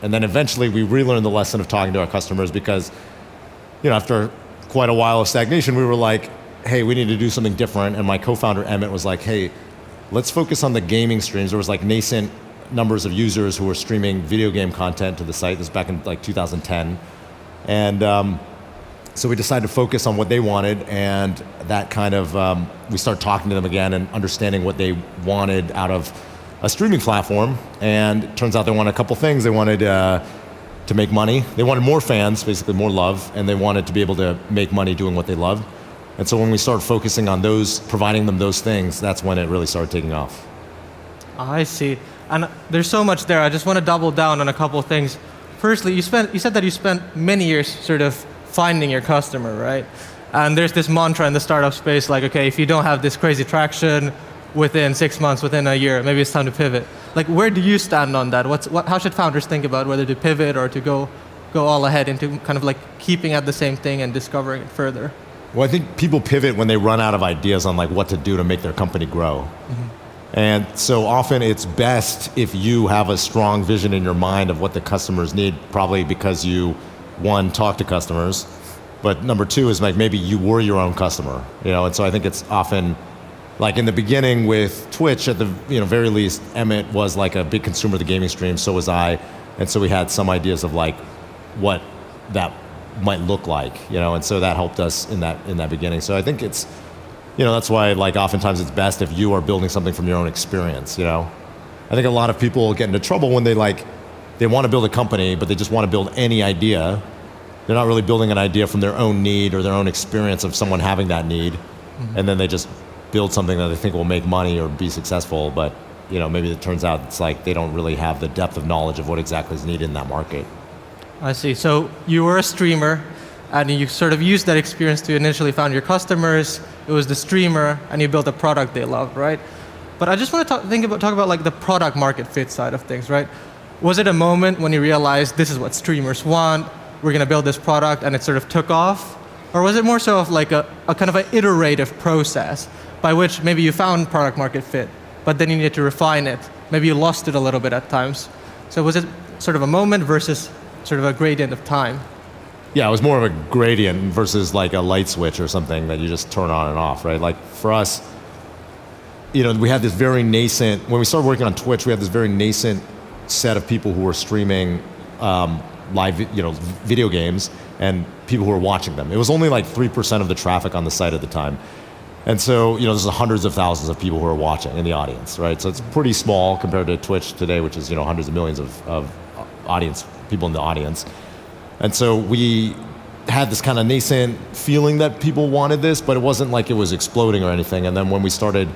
And then eventually we relearned the lesson of talking to our customers because, after quite a while of stagnation, we were like, hey, we need to do something different. And my co-founder, Emmett, was like, hey, let's focus on the gaming streams. There was like nascent numbers of users who were streaming video game content to the site. This was back in like 2010. And so we decided to focus on what they wanted, and that kind of, we started talking to them again and understanding what they wanted out of a streaming platform. And it turns out they wanted a couple things. They wanted to make money. They wanted more fans, basically more love, and they wanted to be able to make money doing what they loved. And so when we started focusing on those, providing them those things, that's when it really started taking off. I see. And there's so much there. I just want to double down on a couple of things. Firstly, you said that you spent many years sort of finding your customer, right? And there's this mantra in the startup space, like, okay, if you don't have this crazy traction within 6 months, within a year, maybe it's time to pivot. Like, where do you stand on that? How should founders think about whether to pivot or to go all ahead into kind of like keeping at the same thing and discovering it further? Well, I think people pivot when they run out of ideas on like what to do to make their company grow. Mm-hmm. And so often it's best if you have a strong vision in your mind of what the customers need, probably because you, one, talk to customers, but number two is like maybe you were your own customer, and so I think it's often, like in the beginning with Twitch, at the very least, Emmett was like a big consumer of the gaming stream, so was I, and so we had some ideas of like what that might look like, and so that helped us in that beginning. So I think it's, that's why like oftentimes it's best if you are building something from your own experience, I think a lot of people get into trouble when they want to build a company, but they just want to build any idea. They're not really building an idea from their own need or their own experience of someone having that need, mm-hmm. and then they just build something that they think will make money or be successful, but maybe it turns out it's like they don't really have the depth of knowledge of what exactly is needed in that market. I see. So you were a streamer, and you sort of used that experience to initially found your customers. It was the streamer, and you built a product they loved, right? But I just want to talk about like the product market fit side of things, right? Was it a moment when you realized this is what streamers want, we're going to build this product, and it sort of took off? Or was it more so of like a kind of an iterative process by which maybe you found product market fit, but then you needed to refine it? Maybe you lost it a little bit at times. So was it sort of a moment versus sort of a gradient of time? Yeah, it was more of a gradient versus like a light switch or something that you just turn on and off, right? Like for us, we had this very nascent, when we started working on Twitch, we had this very nascent set of people who were streaming live, video games and people who were watching them. It was only like 3% of the traffic on the site at the time. And so, there's hundreds of thousands of people who are watching in the audience, right? So it's pretty small compared to Twitch today, which is, hundreds of millions of audience, people in the audience. And so we had this kind of nascent feeling that people wanted this, but it wasn't like it was exploding or anything. And then when we started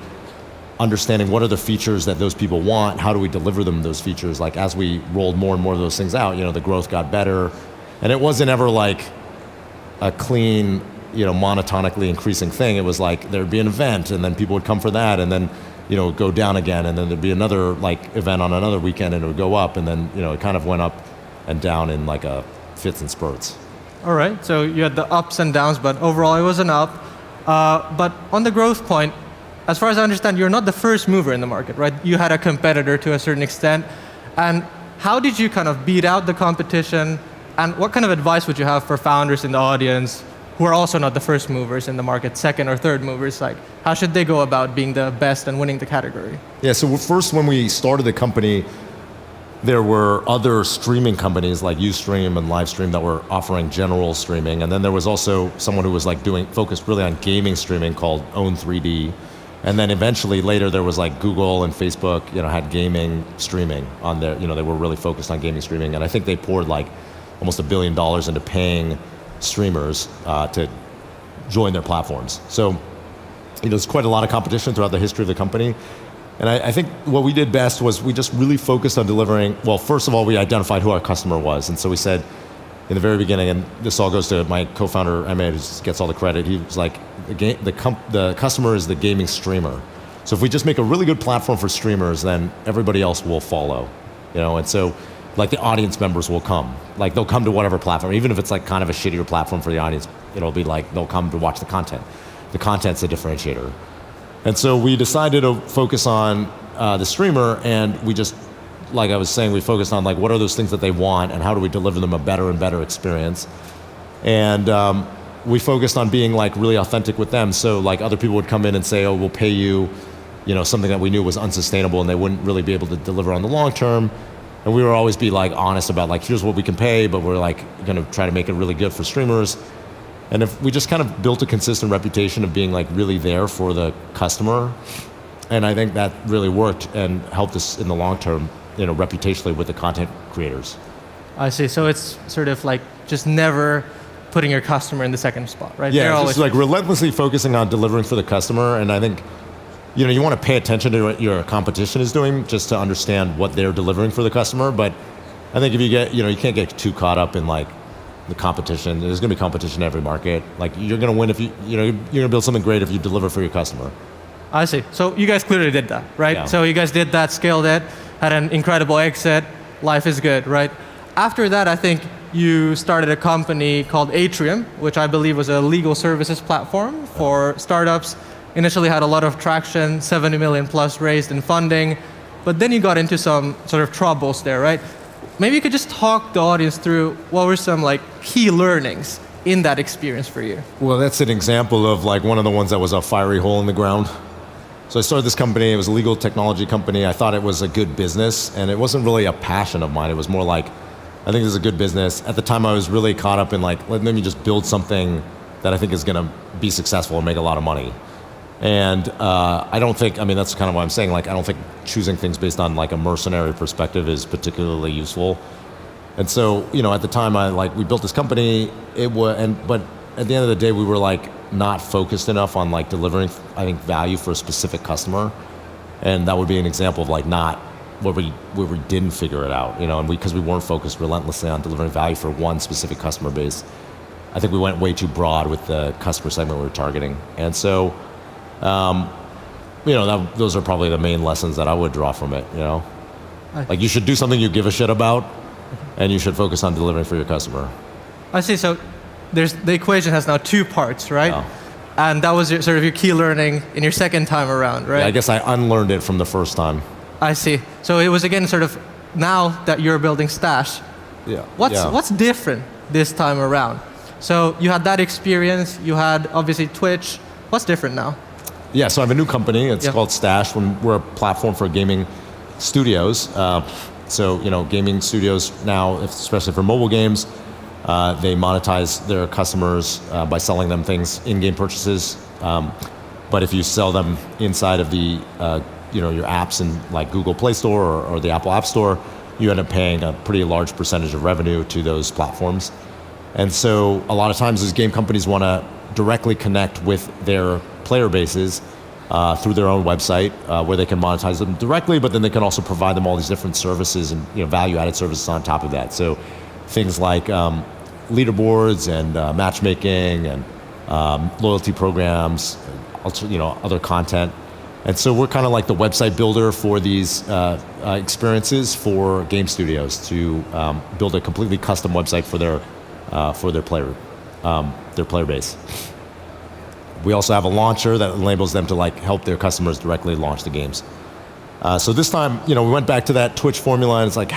understanding what are the features that those people want, how do we deliver them those features, like as we rolled more and more of those things out, the growth got better. And it wasn't ever like a clean, monotonically increasing thing. It was like there'd be an event and then people would come for that and then, go down again, and then there'd be another like event on another weekend and it would go up, and then, it kind of went up and down in like a fits and spurts. All right, so you had the ups and downs, but overall it was an up. But on the growth point, as far as I understand, you're not the first mover in the market, right? You had a competitor to a certain extent. And how did you kind of beat out the competition? And what kind of advice would you have for founders in the audience who are also not the first movers in the market, second or third movers? Like, how should they go about being the best and winning the category? Yeah, so first when we started the company, there were other streaming companies like Ustream and Livestream that were offering general streaming. And then there was also someone who was like focused really on gaming streaming called Own3D. And then eventually later there was like Google and Facebook, had gaming streaming on there. They were really focused on gaming streaming. And I think they poured like almost $1 billion into paying streamers to join their platforms. So, there's quite a lot of competition throughout the history of the company. And I think what we did best was we just really focused on delivering, well, first of all, we identified who our customer was. And so we said in the very beginning, and this all goes to my co-founder, Emmett, who gets all the credit, he was like, the customer is the gaming streamer. So if we just make a really good platform for streamers, then everybody else will follow. And so like the audience members will come. Like they'll come to whatever platform, even if it's like kind of a shittier platform for the audience, it'll be like they'll come to watch the content. The content's a differentiator. And so we decided to focus on the streamer, and we just, like I was saying, we focused on like what are those things that they want and how do we deliver them a better and better experience. And we focused on being like really authentic with them. So like other people would come in and say, oh, we'll pay you, something that we knew was unsustainable and they wouldn't really be able to deliver on the long term. And we would always be like honest about like, here's what we can pay, but we're like going to try to make it really good for streamers. And if we just kind of built a consistent reputation of being like really there for the customer, and I think that really worked and helped us in the long term, reputationally with the content creators. I see. So it's sort of like just never putting your customer in the second spot, right? Yeah, just like relentlessly focusing on delivering for the customer. And I think, you want to pay attention to what your competition is doing just to understand what they're delivering for the customer. But I think if you get, you can't get too caught up in like the competition. There's going to be competition in every market. Like you're going to win if you're going to build something great if you deliver for your customer. I see. So you guys clearly did that, right? Yeah. So you guys did that, scaled it, had an incredible exit. Life is good, right? After that, I think you started a company called Atrium, which I believe was a legal services platform for startups. Initially had a lot of traction, 70 million plus raised in funding, but then you got into some sort of troubles there, right? Maybe you could just talk the audience through what were some like key learnings in that experience for you. Well, that's an example of like one of the ones that was a fiery hole in the ground. So I started this company. It was a legal technology company. I thought it was a good business, and it wasn't really a passion of mine. It was more like, I think this is a good business. At the time, I was really caught up in like, let me just build something that I think is going to be successful and make a lot of money. And I don't think, that's kind of what I'm saying, like I don't think choosing things based on like a mercenary perspective is particularly useful. And so, at the time we built this company, but at the end of the day, we were like not focused enough on like delivering, I think, value for a specific customer. And that would be an example of like not where we didn't figure it out, you know, and because we weren't focused relentlessly on delivering value for one specific customer base. I think we went way too broad with the customer segment we were targeting. And so, you know, those are probably the main lessons that I would draw from it, you know. Like you should do something you give a shit about, and you should focus on delivering for your customer. I see. So the equation has now two parts, right? Oh. And that was sort of your key learning in your second time around, right? Yeah, I guess I unlearned it from the first time. I see. So it was again sort of now that you're building Stash. Yeah. What's different this time around? So you had that experience. You had obviously Twitch. What's different now? Yeah. So I have a new company. It's called Stash. We're a platform for gaming studios. So you know, gaming studios now, especially for mobile games, they monetize their customers by selling them things, in-game purchases. But if you sell them inside of the you know, your apps in like Google Play Store or the Apple App Store, you end up paying a pretty large percentage of revenue to those platforms. And so a lot of times these game companies want to directly connect with their player bases through their own website where they can monetize them directly, but then they can also provide them all these different services and, you know, value-added services on top of that. So things like leaderboards and matchmaking and loyalty programs, you know, other content. And so we're kind of like the website builder for these experiences for game studios to build a completely custom website for their player base. We also have a launcher that enables them to like help their customers directly launch the games. So this time, you know, we went back to that Twitch formula, and it's like,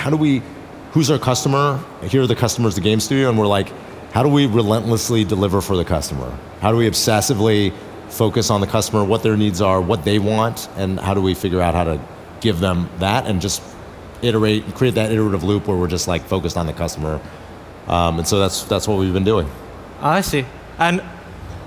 who's our customer? Here are the customers, the game studio, and we're like, how do we relentlessly deliver for the customer? How do we obsessively focus on the customer, what their needs are, what they want, and how do we figure out how to give them that and just create that iterative loop where we're just like focused on the customer. And so that's what we've been doing. I see. And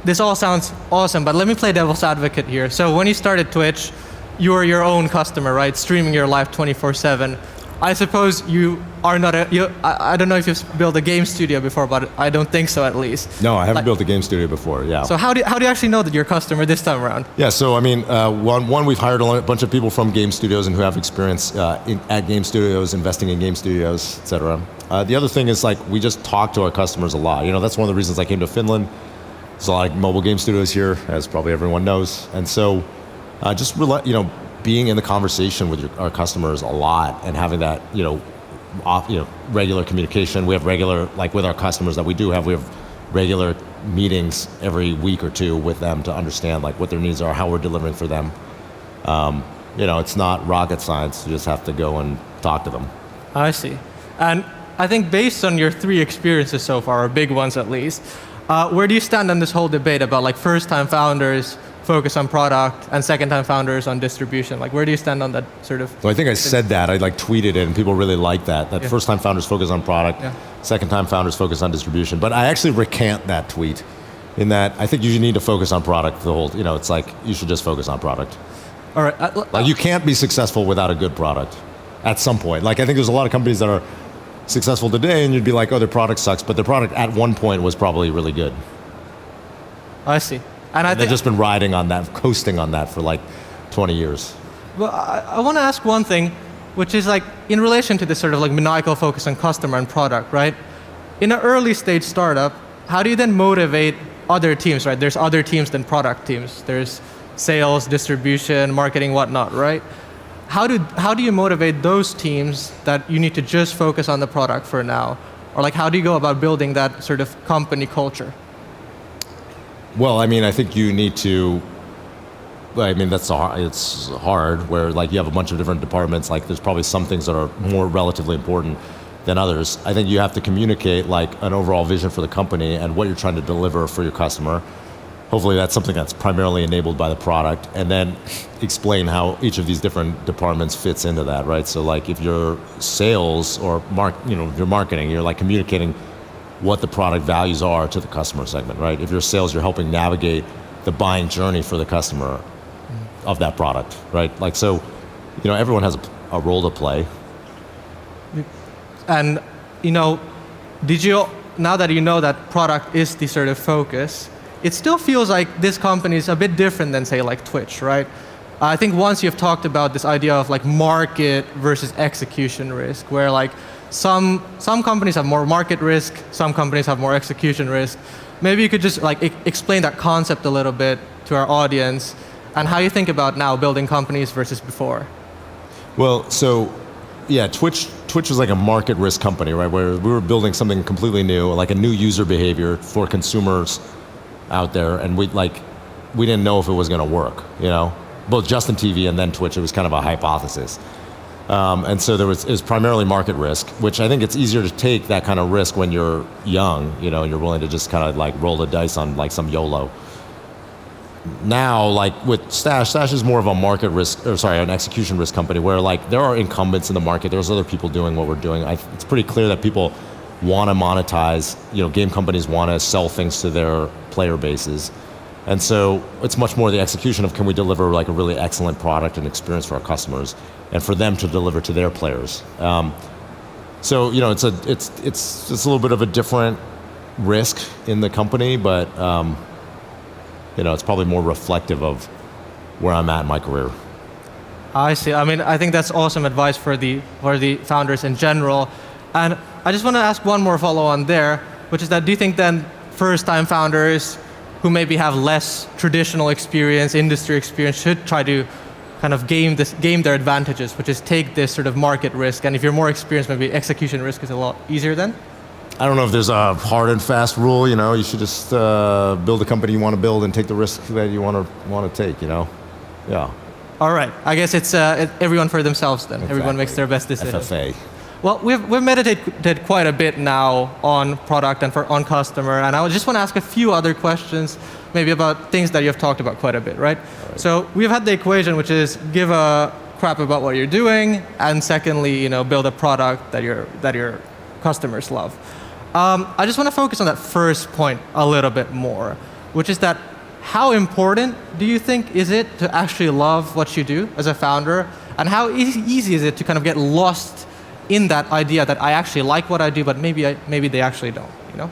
this all sounds awesome, but let me play devil's advocate here. So when you started Twitch, you were your own customer, right? Streaming your life 24/7. I suppose you are not I don't know if you've built a game studio before, but I don't think so, at least. No, I haven't built a game studio before, yeah. So how do you actually know that you're a customer this time around? Yeah, so I mean, one, we've hired a bunch of people from game studios and who have experience at game studios, investing in game studios, et cetera. The other thing is like, we just talk to our customers a lot. You know, that's one of the reasons I came to Finland. There's a lot of mobile game studios here, as probably everyone knows. And so just, you know, being in the conversation with our customers a lot and having that, you know, regular communication. We have regular, like with our customers that we have regular meetings every week or two with them to understand like what their needs are, how we're delivering for them. You know, it's not rocket science. You just have to go and talk to them. I see. And I think based on your 3 experiences so far, or big ones at least, where do you stand on this whole debate about like first-time founders focus on product and second-time founders on distribution? Like, where do you stand on that sort of? So I think I said that. I like tweeted it, and people really like that. That first-time founders focus on product, second-time founders focus on distribution. But I actually recant that tweet, in that I think you need to focus on product. The whole, you know, it's like you should just focus on product. All right. Like you can't be successful without a good product. At some point, like I think there's a lot of companies that are successful today, and you'd be like, oh, their product sucks, but their product at one point was probably really good. I see. And they've just been riding on that, coasting on that for like 20 years. Well, I want to ask one thing, which is like in relation to this sort of like maniacal focus on customer and product, right? In an early stage startup, how do you then motivate other teams, right? There's other teams than product teams. There's sales, distribution, marketing, whatnot, right? How do you motivate those teams that you need to just focus on the product for now? Or like how do you go about building that sort of company culture? Well, I mean, I think you need to, I mean, it's hard where like you have a bunch of different departments, like there's probably some things that are more relatively important than others. I think you have to communicate like an overall vision for the company and what you're trying to deliver for your customer. Hopefully that's something that's primarily enabled by the product, and then explain how each of these different departments fits into that, right? So like if you're sales or you're marketing, you're like communicating what the product values are to the customer segment, right? If you're sales, you're helping navigate the buying journey for the customer of that product, right? Like, so, you know, everyone has a role to play. And, you know, did you now that you know that product is the sort of focus, it still feels like this company is a bit different than, say, like Twitch, right? I think once you've talked about this idea of like market versus execution risk, where like some companies have more market risk, some companies have more execution risk. Maybe you could just like explain that concept a little bit to our audience and how you think about now building companies versus before. Well, so yeah, Twitch was like a market risk company, right? Where we were building something completely new, like a new user behavior for consumers out there, and we didn't know if it was going to work, you know? Both Justin TV and then Twitch, it was kind of a hypothesis. And so it was primarily market risk, which I think it's easier to take that kind of risk when you're young, you know, and you're willing to just kind of like roll the dice on like some YOLO. Now, like with Stash is more of a market risk, or sorry, an execution risk company where like there are incumbents in the market, there's other people doing what we're doing. It's pretty clear that people want to monetize, you know, game companies want to sell things to their player bases. And so it's much more the execution of can we deliver like a really excellent product and experience for our customers and for them to deliver to their players. So, you know, it's a little bit of a different risk in the company, but you know, it's probably more reflective of where I'm at in my career. I see. I mean, I think that's awesome advice for the founders in general. And I just want to ask one more follow-on there, which is that do you think then first-time founders who maybe have less traditional experience, industry experience, should try to kind of game their advantages, which is take this sort of market risk, and if you're more experienced, maybe execution risk is a lot easier then? I don't know if there's a hard and fast rule, you know, you should just build a company you want to build and take the risk that you want to take, you know? Yeah. All right, I guess it's everyone for themselves then. Exactly. Everyone makes their best decision. FFA. Well, we've meditated quite a bit now on product and on customer, and I just want to ask a few other questions, maybe about things that you've talked about quite a bit, right? So we've had the equation, which is give a crap about what you're doing, and secondly, you know, build a product that your customers love. I just want to focus on that first point a little bit more, which is that how important do you think is it to actually love what you do as a founder, and how easy is it to kind of get lost in that idea that I actually like what I do, but maybe they actually don't, you know?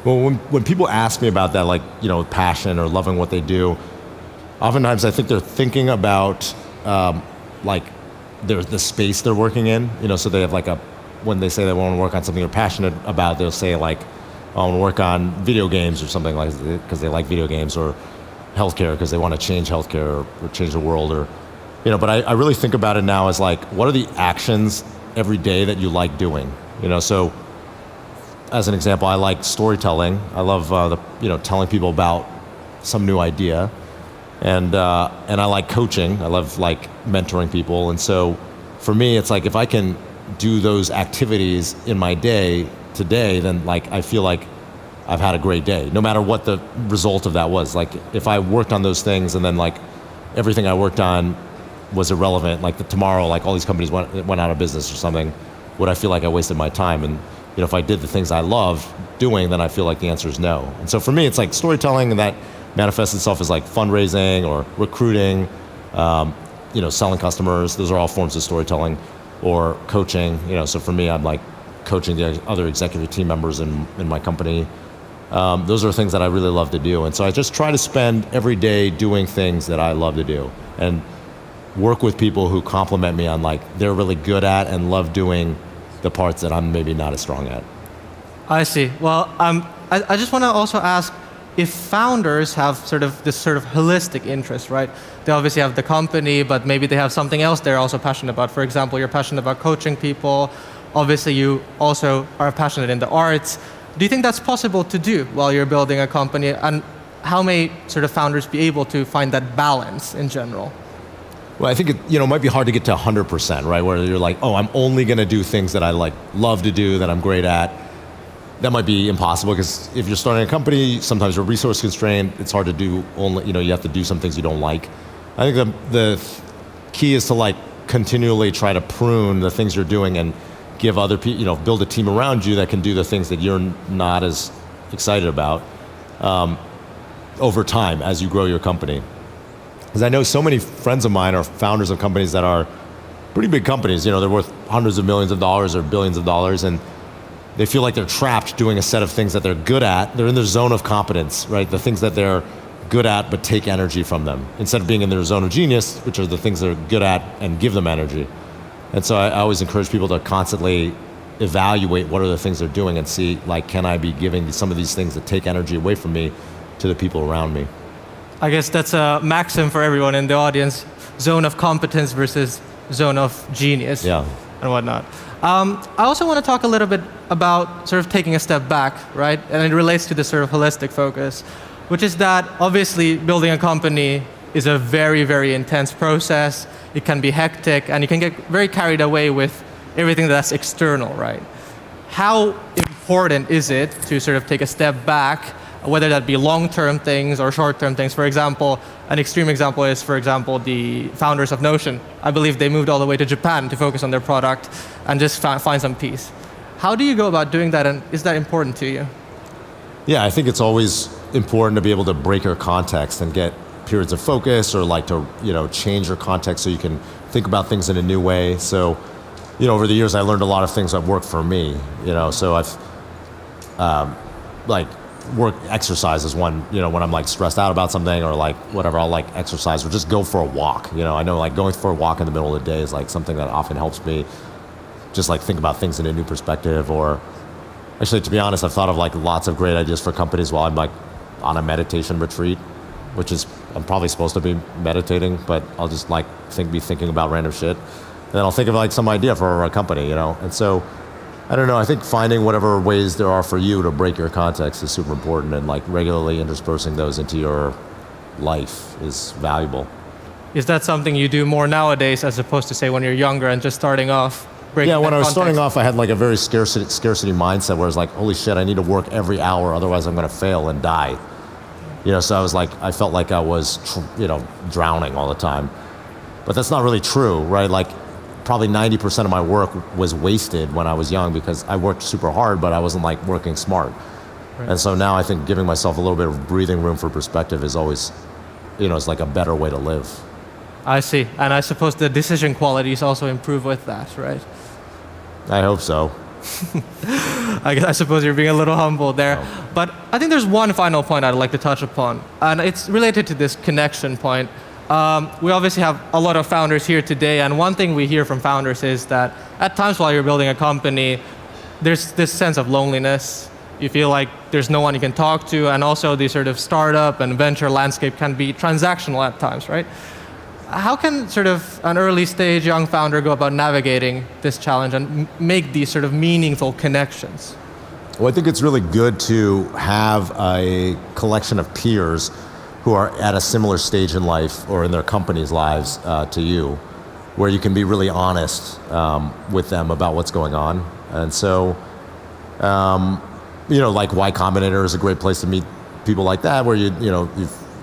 Well, when people ask me about that, like, you know, passion or loving what they do, oftentimes I think they're thinking about like the space they're working in, you know, so they have like when they say they want to work on something they're passionate about, they'll say like, I want to work on video games or something like that because they like video games, or healthcare because they want to change healthcare or change the world, or, you know, but I really think about it now as like, what are the actions every day that you like doing, you know? So as an example, I like storytelling. I love telling people about some new idea, and I like coaching. I love like mentoring people, and so for me, it's like if I can do those activities in my day today, then like I feel like I've had a great day, no matter what the result of that was. Like if I worked on those things and then like everything I worked on was irrelevant, like tomorrow, like all these companies went out of business or something, would I feel like I wasted my time? And you know, if I did the things I love doing, then I feel like the answer is no. And so for me, it's like storytelling, and that manifests itself as like fundraising or recruiting, you know, selling customers. Those are all forms of storytelling, or coaching. You know, so for me, I'm like coaching the other executive team members in my company. Those are things that I really love to do. And so I just try to spend every day doing things that I love to do, and work with people who compliment me on like they're really good at and love doing the parts that I'm maybe not as strong at. I see. Well, I just want to also ask if founders have this sort of holistic interest, right? They obviously have the company, but maybe they have something else they're also passionate about. For example, you're passionate about coaching people. Obviously, you also are passionate in the arts. Do you think that's possible to do while you're building a company? And how may sort of founders be able to find that balance in general? Well, I think it might be hard to get to 100%, right? Where you're like, oh, I'm only going to do things that I like, love to do, that I'm great at. That might be impossible, because if you're starting a company, sometimes you're resource constrained. It's hard to do only, you have to do some things you don't like. I think the key is to like continually try to prune the things you're doing and give other people, build a team around you that can do the things that you're not as excited about over time as you grow your company. Because I know so many friends of mine are founders of companies that are pretty big companies. They're worth hundreds of millions of dollars or billions of dollars, and they feel like they're trapped doing a set of things that they're good at. They're in their zone of competence, right? The things that they're good at but take energy from them, instead of being in their zone of genius, which are the things they're good at and give them energy. And so I always encourage people to constantly evaluate what are the things they're doing and see, like, can I be giving some of these things that take energy away from me to the people around me? I guess that's a maxim for everyone in the audience, zone of competence versus zone of genius and whatnot. I also want to talk a little bit about sort of taking a step back, right? And it relates to this sort of holistic focus, which is that obviously building a company is a very, very intense process. It can be hectic, and you can get very carried away with everything that's external, right? How important is it to sort of take a step back, whether that be long-term things or short-term things? For example, an extreme example is, for example, the founders of Notion. I believe they moved all the way to Japan to focus on their product and just find some peace. How do you go about doing that, and is that important to you? Yeah, I think it's always important to be able to break your context and get periods of focus, or like to, change your context so you can think about things in a new way. So, over the years I learned a lot of things that work for me, so I've exercise is one, when I'm like stressed out about something or like whatever, I'll like exercise or just go for a walk. I know like going for a walk in the middle of the day is like something that often helps me just like think about things in a new perspective. Or actually, to be honest, I've thought of like lots of great ideas for companies while I'm like on a meditation retreat, which is, I'm probably supposed to be meditating, but I'll just like be thinking about random shit. And then I'll think of like some idea for a company, And so, I don't know, I think finding whatever ways there are for you to break your context is super important, and like regularly interspersing those into your life is valuable. Is that something you do more nowadays as opposed to, say, when you're younger and just starting off? Yeah, when I was starting off, I had like a very scarcity mindset where I was like, holy shit, I need to work every hour, otherwise I'm going to fail and die. So I was like, I felt like I was, drowning all the time. But that's not really true, right? Like, probably 90% of my work was wasted when I was young because I worked super hard, but I wasn't like working smart. Right. And so now I think giving myself a little bit of breathing room for perspective is always, it's like a better way to live. I see. And I suppose the decision qualities also improve with that, right? I hope so. I suppose you're being a little humble there. No. But I think there's one final point I'd like to touch upon, and it's related to this connection point. We obviously have a lot of founders here today, and one thing we hear from founders is that at times while you're building a company, there's this sense of loneliness. You feel like there's no one you can talk to, and also the sort of startup and venture landscape can be transactional at times, right? How can sort of an early stage young founder go about navigating this challenge and make these sort of meaningful connections? Well, I think it's really good to have a collection of peers who are at a similar stage in life or in their company's lives to you, where you can be really honest with them about what's going on. And so, like Y Combinator is a great place to meet people like that, where you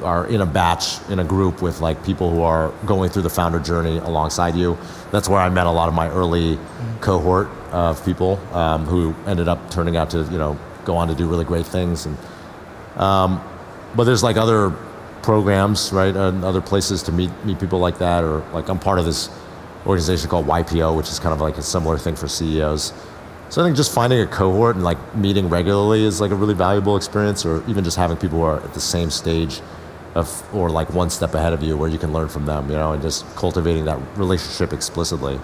are in a batch, in a group with like people who are going through the founder journey alongside you. That's where I met a lot of my early cohort of people who ended up turning out to go on to do really great things. And but there's like other programs, right, and other places to meet people like that. Or like I'm part of this organization called YPO, which is kind of like a similar thing for CEOs. So I think just finding a cohort and like meeting regularly is like a really valuable experience, or even just having people who are at the same stage or like one step ahead of you where you can learn from them, and just cultivating that relationship explicitly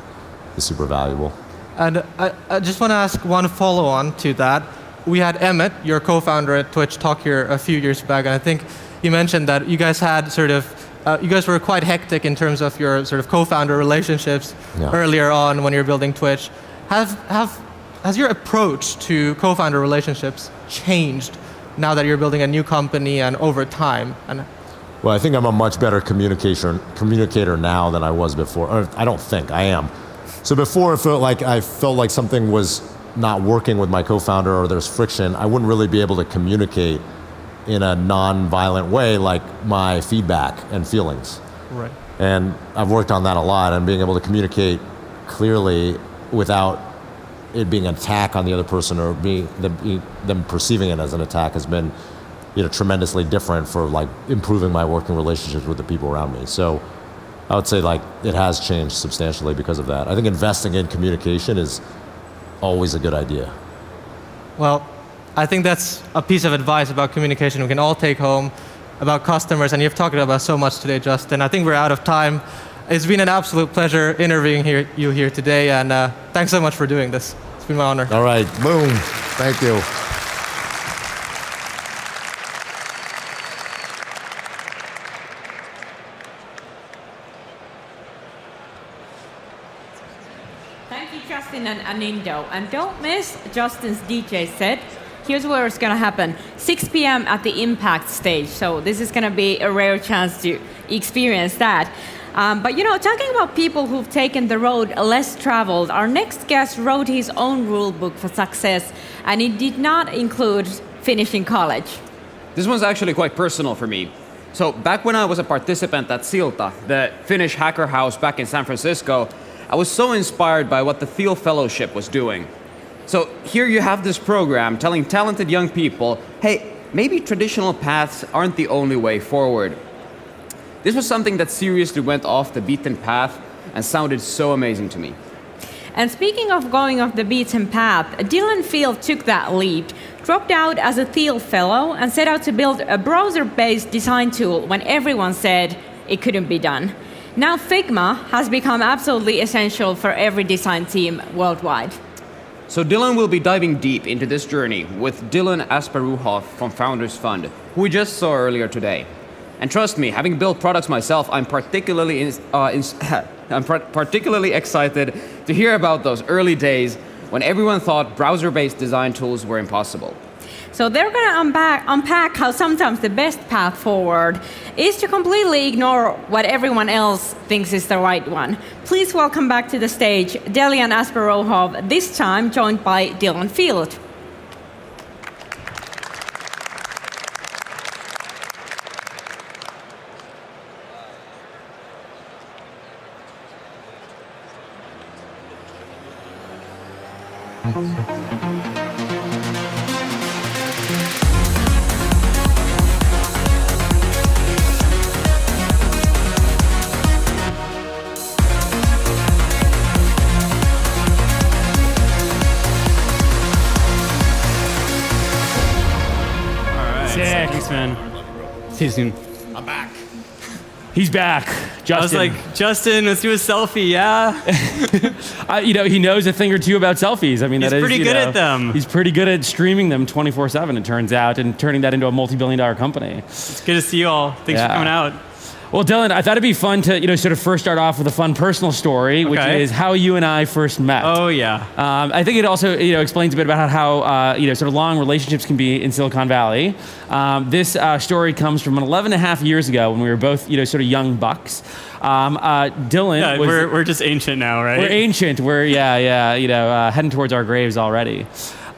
is super valuable. And I just want to ask one follow-on to that. We had Emmett, your co-founder at Twitch, talk here a few years back, and I think you mentioned that you guys had sort of, you guys were quite hectic in terms of your sort of co-founder relationships earlier on when you're building Twitch. Has your approach to co-founder relationships changed now that you're building a new company and over time? Well, I think I'm a much better communicator now than I was before. Or I don't think, I am. So before I felt like something was not working with my co-founder or there's friction, I wouldn't really be able to communicate in a non-violent way like my feedback and feelings. Right. And I've worked on that a lot, and being able to communicate clearly without it being an attack on the other person or them perceiving it as an attack has been tremendously different for like improving my working relationships with the people around me. So I would say like it has changed substantially because of that. I think investing in communication is always a good idea. Well, I think that's a piece of advice about communication we can all take home, about customers, and you've talked about so much today, Justin. I think we're out of time. It's been an absolute pleasure interviewing you here today, and thanks so much for doing this. It's been my honor. All right, boom. Thank you. Thank you, Justin and Anindo. And don't miss Justin's DJ set. Here's where it's going to happen. 6 p.m. at the Impact stage. So this is going to be a rare chance to experience that. But you know, talking about people who've taken the road less traveled, our next guest wrote his own rule book for success, and it did not include finishing college. This one's actually quite personal for me. So back when I was a participant at Silta, the Finnish hacker house back in San Francisco, I was so inspired by what the Thiel Fellowship was doing. So here you have this program telling talented young people, hey, maybe traditional paths aren't the only way forward. This was something that seriously went off the beaten path and sounded so amazing to me. And speaking of going off the beaten path, Dylan Field took that leap, dropped out as a Thiel Fellow, and set out to build a browser-based design tool when everyone said it couldn't be done. Now Figma has become absolutely essential for every design team worldwide. So Dylan will be diving deep into this journey with Dylan Asparuhoff from Founders Fund, who we just saw earlier today. And trust me, having built products myself, I'm particularly excited to hear about those early days when everyone thought browser-based design tools were impossible. So they're going to unpack how sometimes the best path forward is to completely ignore what everyone else thinks is the right one. Please welcome back to the stage Delian Asparuhoff, this time joined by Dylan Field. Thanks, man. See you soon. I'm back. He's back. Justin. I was like, Justin, let's do a selfie, yeah? He knows a thing or two about selfies. I mean, he's pretty good at them. He's pretty good at streaming them 24/7, it turns out, and turning that into a multi-billion-dollar company. It's good to see you all. Thanks for coming out. Well, Dylan, I thought it'd be fun to, sort of first start off with a fun personal story, which is how you and I first met. Oh, yeah. I think it also, explains a bit about how, sort of long relationships can be in Silicon Valley. This story comes from 11 and a half years ago when we were both, sort of young bucks. Dylan was... We're just ancient now, right? We're ancient. We're, heading towards our graves already.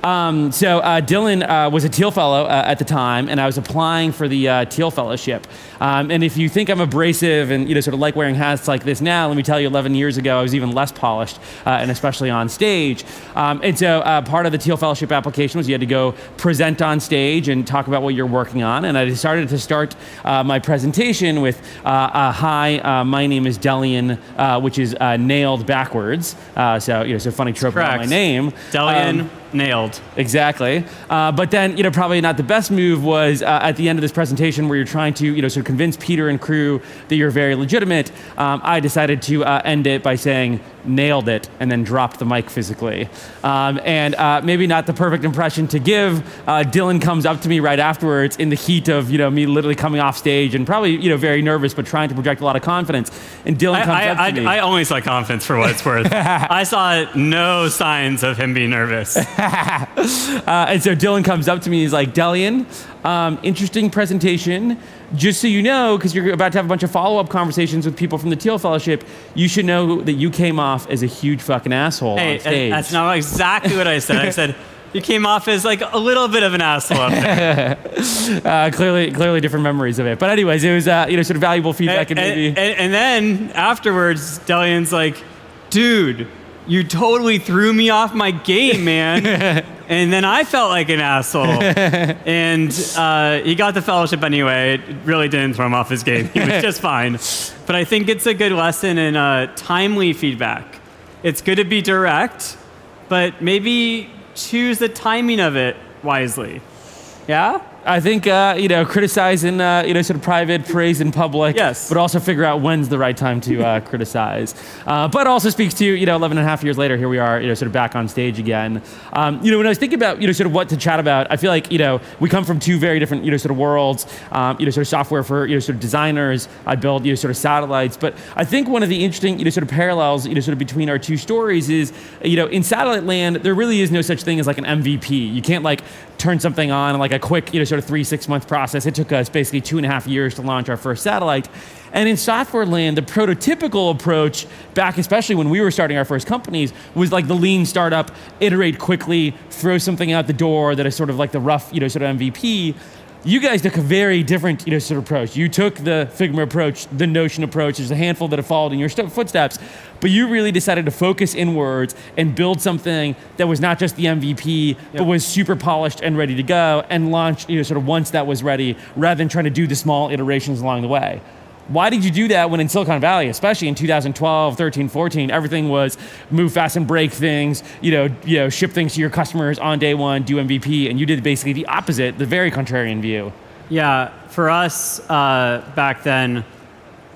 So Dylan was a Thiel Fellow at the time, and I was applying for the Thiel Fellowship. And if you think I'm abrasive and sort of like wearing hats like this now, let me tell you, 11 years ago I was even less polished, and especially on stage. And so part of the Thiel Fellowship application was you had to go present on stage and talk about what you're working on. And I decided to start my presentation with "Hi, my name is Delian," which is nailed backwards. So funny trope about my name. Delian. Nailed. Exactly. But then, probably not the best move was at the end of this presentation where you're trying to, sort of convince Peter and crew that you're very legitimate. I decided to end it by saying, nailed it, and then dropped the mic physically. And maybe not the perfect impression to give. Dylan comes up to me right afterwards in the heat of, me literally coming off stage and probably, very nervous, but trying to project a lot of confidence. And Dylan comes up to me. I only saw confidence for what it's worth. I saw no signs of him being nervous. And so Dylan comes up to me, he's like, Delian, interesting presentation. Just so you know, because you're about to have a bunch of follow-up conversations with people from the Thiel Fellowship, you should know that you came off as a huge fucking asshole on stage. That's not exactly what I said. I said, you came off as like a little bit of an asshole up there. Clearly different memories of it. But anyways, it was sort of valuable feedback. And then afterwards, Delian's like, dude, you totally threw me off my game, man. And then I felt like an asshole. And he got the fellowship anyway. It really didn't throw him off his game. He was just fine. But I think it's a good lesson in timely feedback. It's good to be direct, but maybe choose the timing of it wisely. Yeah? I think, criticize in, sort of private, praise in public. Yes. But also figure out when's the right time to criticize. But also speaks to, 11 and a half years later, here we are, sort of back on stage again. When I was thinking about, sort of what to chat about, I feel like, we come from two very different, sort of worlds. Sort of software for, sort of designers. I build, sort of satellites. But I think one of the interesting, sort of parallels, sort of between our two stories is, in satellite land, there really is no such thing as like an MVP. You can't like turn something on in like a quick, sort of 3-6 month process. It took us basically 2.5 years to launch our first satellite. And in software land, the prototypical approach back, especially when we were starting our first companies, was like the lean startup, iterate quickly, throw something out the door that is sort of like the rough, sort of MVP. You guys took a very different, sort of approach. You took the Figma approach, the Notion approach. There's a handful that have followed in your footsteps, but you really decided to focus inwards and build something that was not just the MVP, but was super polished and ready to go, and launch, sort of once that was ready, rather than trying to do the small iterations along the way. Why did you do that when in Silicon Valley, especially in 2012, 13, 14, everything was move fast and break things, ship things to your customers on day one, do MVP, and you did basically the opposite, the very contrarian view. Yeah, for us back then,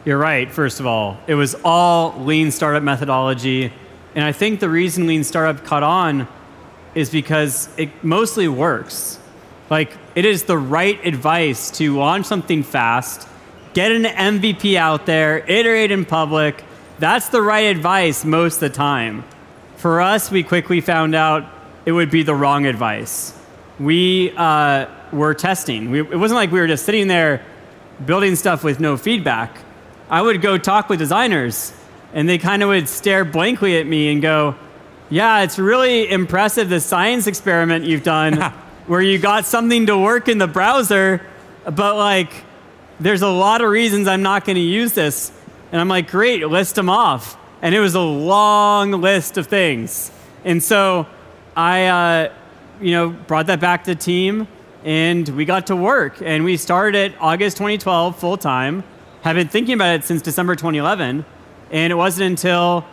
you're right, first of all. It was all lean startup methodology. And I think the reason lean startup caught on is because it mostly works. Like, it is the right advice to launch something fast, get an MVP out there, iterate in public. That's the right advice most of the time. For us, we quickly found out it would be the wrong advice. We were testing. It wasn't like we were just sitting there building stuff with no feedback. I would go talk with designers, and they kind of would stare blankly at me and go, yeah, it's really impressive, the science experiment you've done where you got something to work in the browser, but like, there's a lot of reasons I'm not going to use this. And I'm like, great, list them off. And it was a long list of things. And so I, brought that back to the team, and we got to work. And we started August 2012 full time. Have been thinking about it since December 2011. And it wasn't until,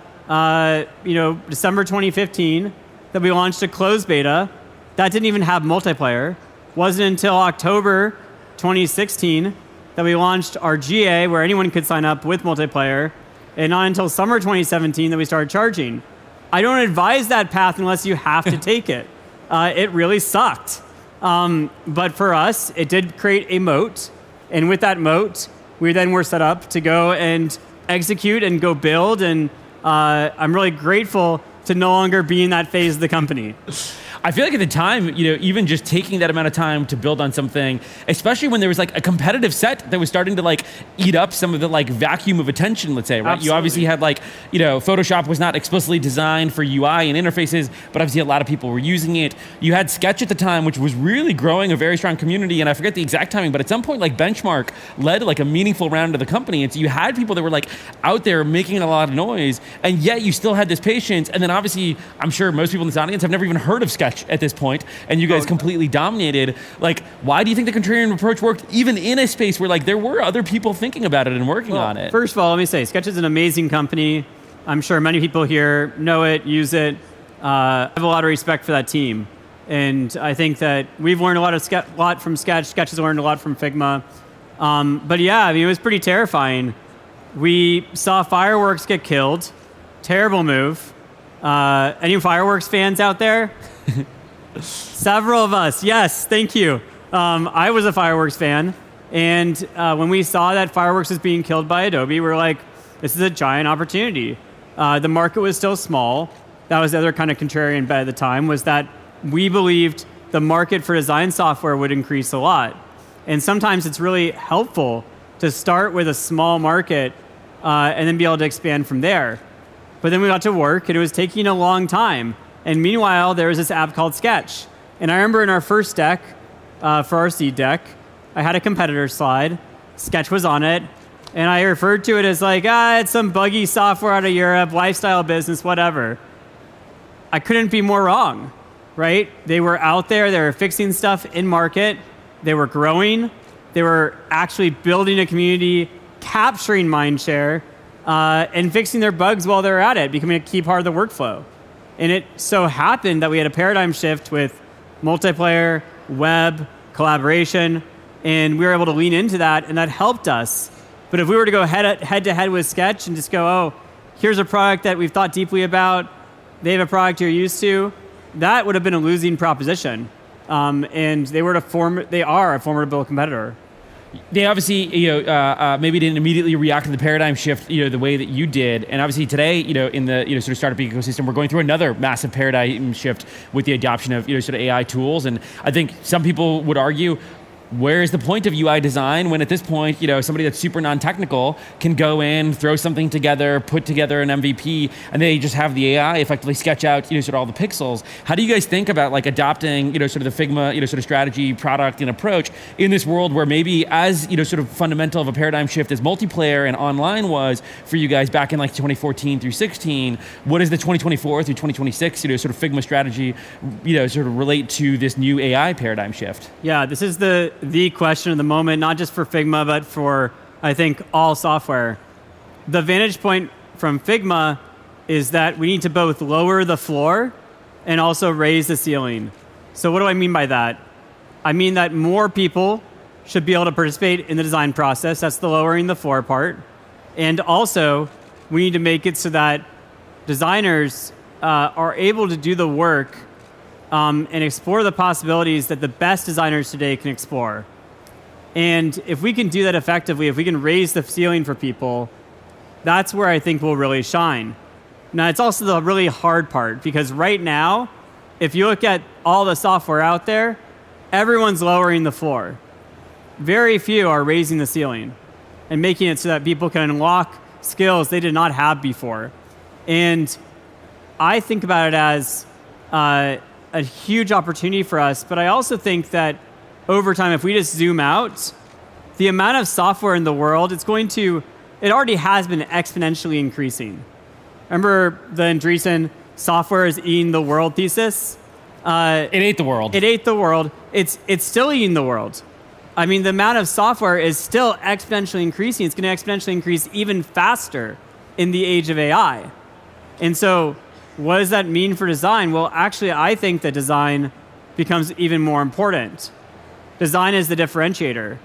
December 2015 that we launched a closed beta. That didn't even have multiplayer. Wasn't until October 2016 that we launched our GA, where anyone could sign up with multiplayer, and not until summer 2017 that we started charging. I don't advise that path unless you have to take it. It really sucked. But for us, it did create a moat, and with that moat, we then were set up to go and execute and go build, and I'm really grateful to no longer be in that phase of the company. I feel like at the time, even just taking that amount of time to build on something, especially when there was like a competitive set that was starting to like eat up some of the like vacuum of attention, let's say, right? Absolutely. You obviously had like, Photoshop was not explicitly designed for UI and interfaces, but obviously a lot of people were using it. You had Sketch at the time, which was really growing a very strong community, and I forget the exact timing, but at some point like Benchmark led like a meaningful round to the company, and so you had people that were like out there making a lot of noise, and yet you still had this patience, and then obviously, I'm sure most people in this audience have never even heard of Sketch at this point, and you guys completely dominated. Like, why do you think the contrarian approach worked even in a space where like there were other people thinking about it and working on it? First of all, let me say, Sketch is an amazing company. I'm sure many people here know it, use it. I have a lot of respect for that team. And I think that we've learned a lot from Sketch. Sketch has learned a lot from Figma. But yeah, it was pretty terrifying. We saw fireworks get killed. Terrible move. Any fireworks fans out there? Several of us, yes, thank you. I was a fireworks fan, and when we saw that fireworks was being killed by Adobe, we were like, this is a giant opportunity. The market was still small. That was the other kind of contrarian bet at the time, was that we believed the market for design software would increase a lot. And sometimes it's really helpful to start with a small market and then be able to expand from there. But then we got to work, and it was taking a long time. And meanwhile, there was this app called Sketch. And I remember in our first deck, for our seed deck, I had a competitor slide. Sketch was on it. And I referred to it as like, it's some buggy software out of Europe, lifestyle business, whatever. I couldn't be more wrong, right? They were out there. They were fixing stuff in market. They were growing. They were actually building a community, capturing mindshare, and fixing their bugs while they're at it, becoming a key part of the workflow. And it so happened that we had a paradigm shift with multiplayer, web, collaboration, and we were able to lean into that, and that helped us. But if we were to go head to head with Sketch and just go, oh, here's a product that we've thought deeply about, they have a product you're used to, that would have been a losing proposition. And they are a formidable competitor. They obviously, maybe didn't immediately react to the paradigm shift, the way that you did. And obviously today, in the sort of startup ecosystem, we're going through another massive paradigm shift with the adoption of sort of AI tools. And I think some people would argue, where is the point of UI design when at this point, somebody that's super non-technical can go in, throw something together, put together an MVP, and they just have the AI effectively sketch out, sort of all the pixels. How do you guys think about like adopting, sort of the Figma, sort of strategy, product, and approach in this world where maybe as, sort of fundamental of a paradigm shift as multiplayer and online was for you guys back in like 2014 through 16, what is the 2024 through 2026, sort of Figma strategy, sort of relate to this new AI paradigm shift? Yeah, this is the question of the moment, not just for Figma, but for, I think, all software. The vantage point from Figma is that we need to both lower the floor and also raise the ceiling. So what do I mean by that? I mean that more people should be able to participate in the design process. That's the lowering the floor part. And also, we need to make it so that designers are able to do the work and explore the possibilities that the best designers today can explore. And if we can do that effectively, if we can raise the ceiling for people, that's where I think we'll really shine. Now, it's also the really hard part, because right now, if you look at all the software out there, everyone's lowering the floor. Very few are raising the ceiling and making it so that people can unlock skills they did not have before. And I think about it as a huge opportunity for us, but I also think that over time, if we just zoom out, the amount of software in the world, it already has been exponentially increasing. Remember the Andreessen software is eating the world thesis? It ate the world. It ate the world. It's still eating the world. I mean, the amount of software is still exponentially increasing. It's going to exponentially increase even faster in the age of AI. And so what does that mean for design? Well, actually, I think that design becomes even more important. Design is the differentiator.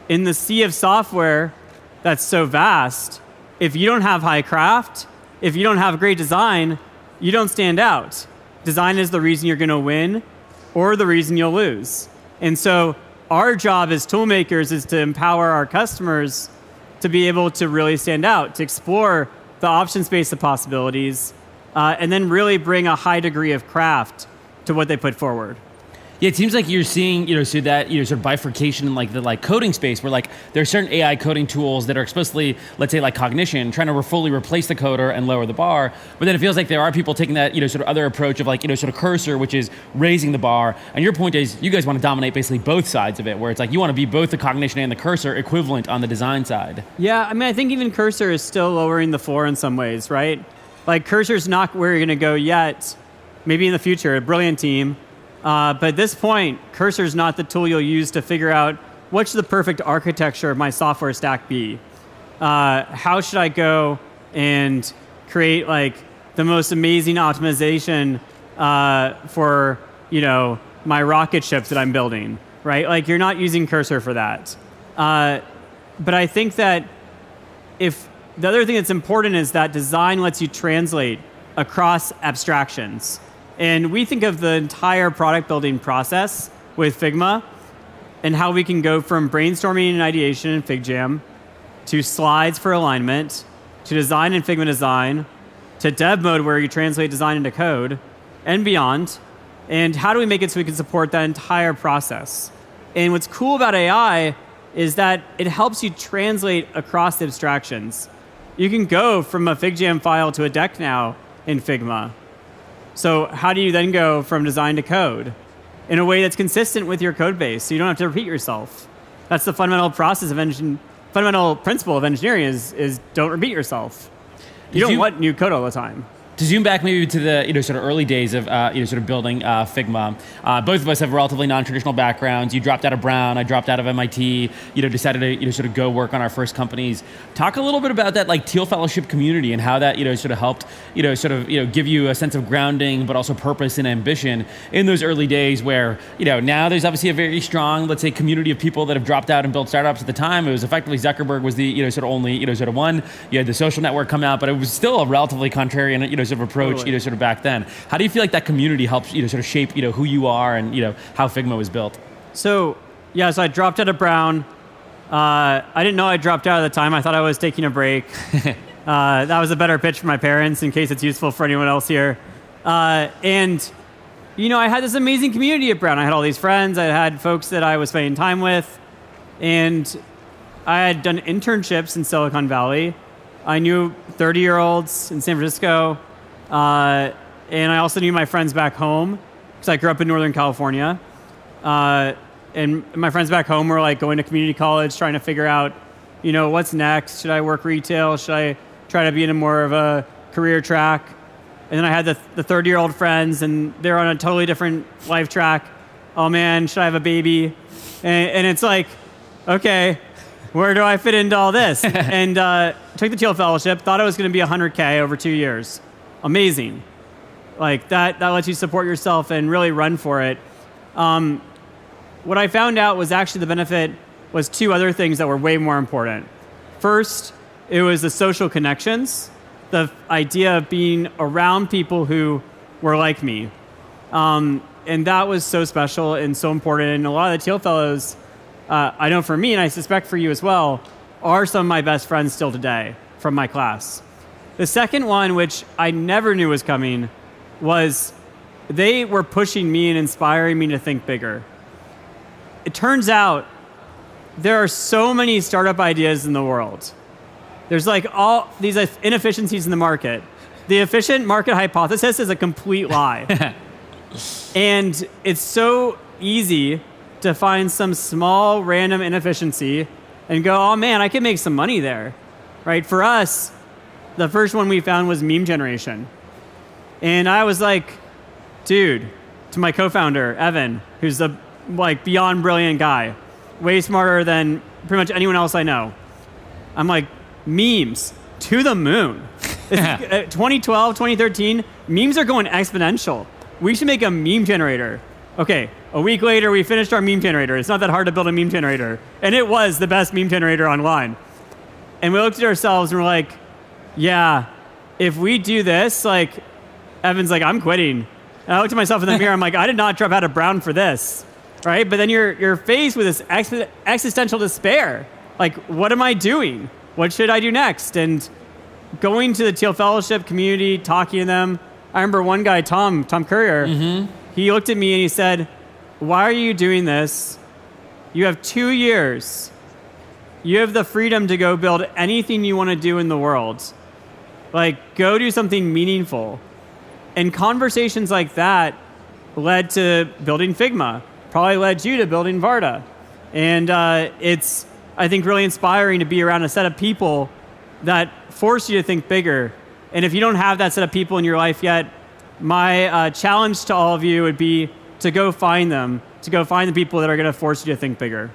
In the sea of software that's so vast, if you don't have high craft, if you don't have great design, you don't stand out. Design is the reason you're going to win or the reason you'll lose. And so our job as tool makers is to empower our customers to be able to really stand out, to explore the option space of possibilities, and then really bring a high degree of craft to what they put forward. Yeah, it seems like you're seeing, so that, sort of bifurcation in like the coding space where like there are certain AI coding tools that are explicitly, let's say like cognition, trying to fully replace the coder and lower the bar. But then it feels like there are people taking that, sort of other approach of like, sort of cursor, which is raising the bar. And your point is you guys want to dominate basically both sides of it, where it's like you want to be both the cognition and the cursor equivalent on the design side. Yeah, I mean, I think even cursor is still lowering the floor in some ways, right? Like cursor's not where you're going to go yet. Maybe in the future, a brilliant team. But at this point, cursor is not the tool you'll use to figure out what should the perfect architecture of my software stack be. How should I go and create like the most amazing optimization for my rocket ships that I'm building, right? Like you're not using cursor for that. But I think that if the other thing that's important is that design lets you translate across abstractions. And we think of the entire product building process with Figma and how we can go from brainstorming and ideation in FigJam to slides for alignment, to design in Figma Design, to dev mode where you translate design into code, and beyond. And how do we make it so we can support that entire process? And what's cool about AI is that it helps you translate across the abstractions. You can go from a FigJam file to a deck now in Figma. So how do you then go from design to code in a way that's consistent with your code base so you don't have to repeat yourself? That's the fundamental fundamental principle of engineering is don't repeat yourself. You don't want new code all the time. to zoom back maybe to the sort of early days of sort of building Figma, both of us have relatively non-traditional backgrounds. You dropped out of Brown, I dropped out of MIT. Decided to sort of go work on our first companies. Talk a little bit about that like Teal Fellowship community and how that sort of helped give you a sense of grounding, but also purpose and ambition in those early days where now there's obviously a very strong, let's say, community of people that have dropped out and built startups. At the time, it was effectively Zuckerberg was the sort of only sort of one. You had the social network come out, but it was still a relatively contrarian sort of approach sort of back then. How do you feel like that community helps sort of shape who you are and how Figma was built? So I dropped out of Brown. I didn't know I dropped out at the time. I thought I was taking a break. That was a better pitch for my parents in case it's useful for anyone else here. And I had this amazing community at Brown. I had all these friends. I had folks that I was spending time with. And I had done internships in Silicon Valley. I knew 30-year-olds in San Francisco. And I also knew my friends back home because I grew up in Northern California. And my friends back home were like going to community college, trying to figure out, what's next? Should I work retail? Should I try to be in a more of a career track? And then I had the 30-year-old friends, and they're on a totally different life track. Oh man, should I have a baby? And it's like, okay, where do I fit into all this? And took the Teal Fellowship, thought it was going to be $100K over 2 years. Amazing. Like that lets you support yourself and really run for it. What I found out was actually the benefit was two other things that were way more important. First, it was the social connections, the idea of being around people who were like me. And that was so special and so important. And a lot of the Teal Fellows, I know for me, and I suspect for you as well, are some of my best friends still today from my class. The second one, which I never knew was coming, was they were pushing me and inspiring me to think bigger. It turns out there are so many startup ideas in the world. There's like all these inefficiencies in the market. The efficient market hypothesis is a complete lie. And it's so easy to find some small random inefficiency and go, oh man, I can make some money there, right? For us, the first one we found was meme generation. And I was like, dude, to my co-founder, Evan, who's the beyond brilliant guy, way smarter than pretty much anyone else I know. I'm like, memes to the moon. 2012, 2013, memes are going exponential. We should make a meme generator. Okay, a week later, we finished our meme generator. It's not that hard to build a meme generator. And it was the best meme generator online. And we looked at ourselves and we're like, yeah, if we do this, Evan's like, I'm quitting. And I looked at myself in the mirror. I'm like, I did not drop out of Brown for this, right? But then you're faced with this existential despair. Like, what am I doing? What should I do next? And going to the Teal Fellowship community, talking to them. I remember one guy, Tom Courier, he looked at me and he said, why are you doing this? You have 2 years. You have the freedom to go build anything you want to do in the world. Go do something meaningful. And conversations like that led to building Figma, probably led you to building Varda. And it's, I think, really inspiring to be around a set of people that force you to think bigger. And if you don't have that set of people in your life yet, my challenge to all of you would be to go find them, to go find the people that are going to force you to think bigger.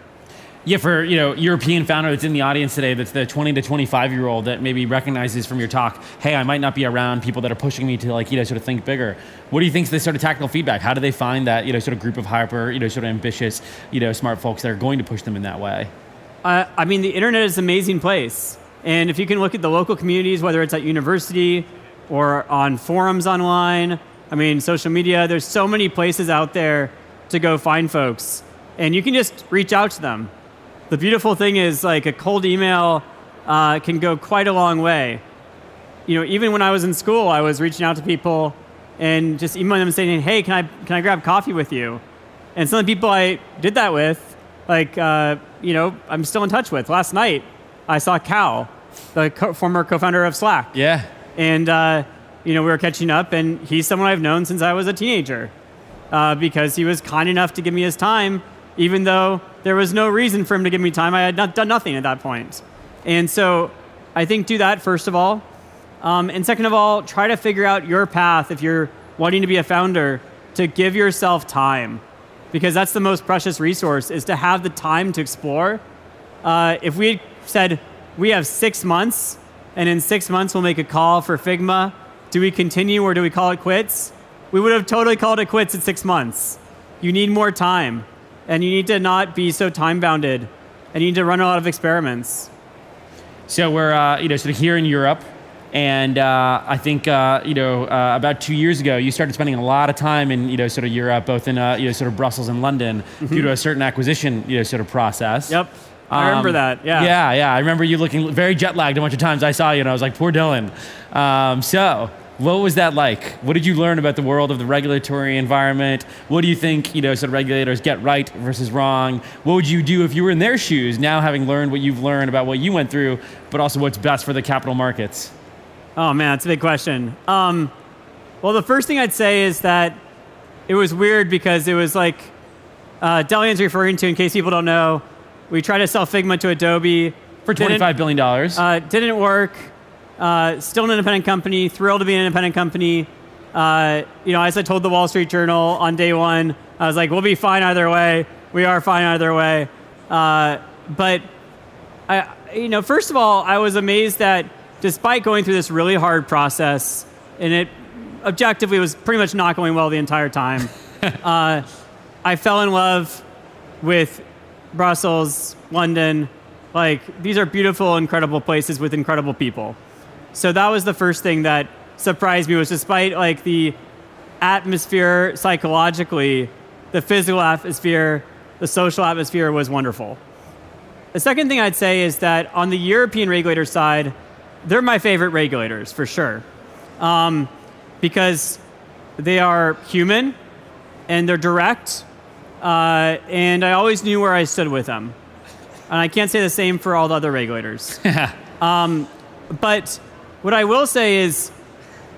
Yeah, for European founder that's in the audience today, that's the 20 to 25-year-old that maybe recognizes from your talk, hey, I might not be around people that are pushing me to sort of think bigger. What do you think is the sort of tactical feedback? How do they find that sort of group of hyper sort of ambitious smart folks that are going to push them in that way? I mean, the internet is an amazing place, and if you can look at the local communities, whether it's at university or on forums online, I mean, social media, there's so many places out there to go find folks, and you can just reach out to them. The beautiful thing is a cold email can go quite a long way. Even when I was in school, I was reaching out to people and just emailing them saying, hey, can I grab coffee with you? And some of the people I did that with, I'm still in touch with. Last night, I saw Cal, the former co-founder of Slack. Yeah. And, we were catching up, and he's someone I've known since I was a teenager because he was kind enough to give me his time, even though there was no reason for him to give me time. I had done nothing at that point. And so I think do that, first of all. And second of all, try to figure out your path if you're wanting to be a founder, to give yourself time, because that's the most precious resource, is to have the time to explore. If we had said, we have 6 months, and in 6 months we'll make a call for Figma, do we continue or do we call it quits? We would have totally called it quits at 6 months. You need more time, and you need to not be so time-bounded, and you need to run a lot of experiments. So we're sort of here in Europe, and I think about 2 years ago you started spending a lot of time in sort of Europe, both in sort of Brussels and London, due to a certain acquisition sort of process. Yep, I remember that. Yeah. Yeah. I remember you looking very jet lagged a bunch of times. I saw you and I was like, poor Dylan. So what was that like? What did you learn about the world of the regulatory environment? What do you think sort of regulators get right versus wrong? What would you do if you were in their shoes, now having learned what you've learned about what you went through, but also what's best for the capital markets? Oh man, that's a big question. Well, the first thing I'd say is that it was weird because it was like Delian's referring to, in case people don't know, we tried to sell Figma to Adobe. For $25 billion. Didn't work. Still an independent company, thrilled to be an independent company. As I told the Wall Street Journal on day one, I was like, we'll be fine either way. We are fine either way. But first of all, I was amazed that despite going through this really hard process, and it objectively was pretty much not going well the entire time, I fell in love with Brussels, London. Like, these are beautiful, incredible places with incredible people. So that was the first thing that surprised me, was despite like the atmosphere psychologically, the physical atmosphere, the social atmosphere was wonderful. The second thing I'd say is that on the European regulator side, they're my favorite regulators for sure. Because they are human and they're direct, and I always knew where I stood with them. And I can't say the same for all the other regulators. But what I will say is,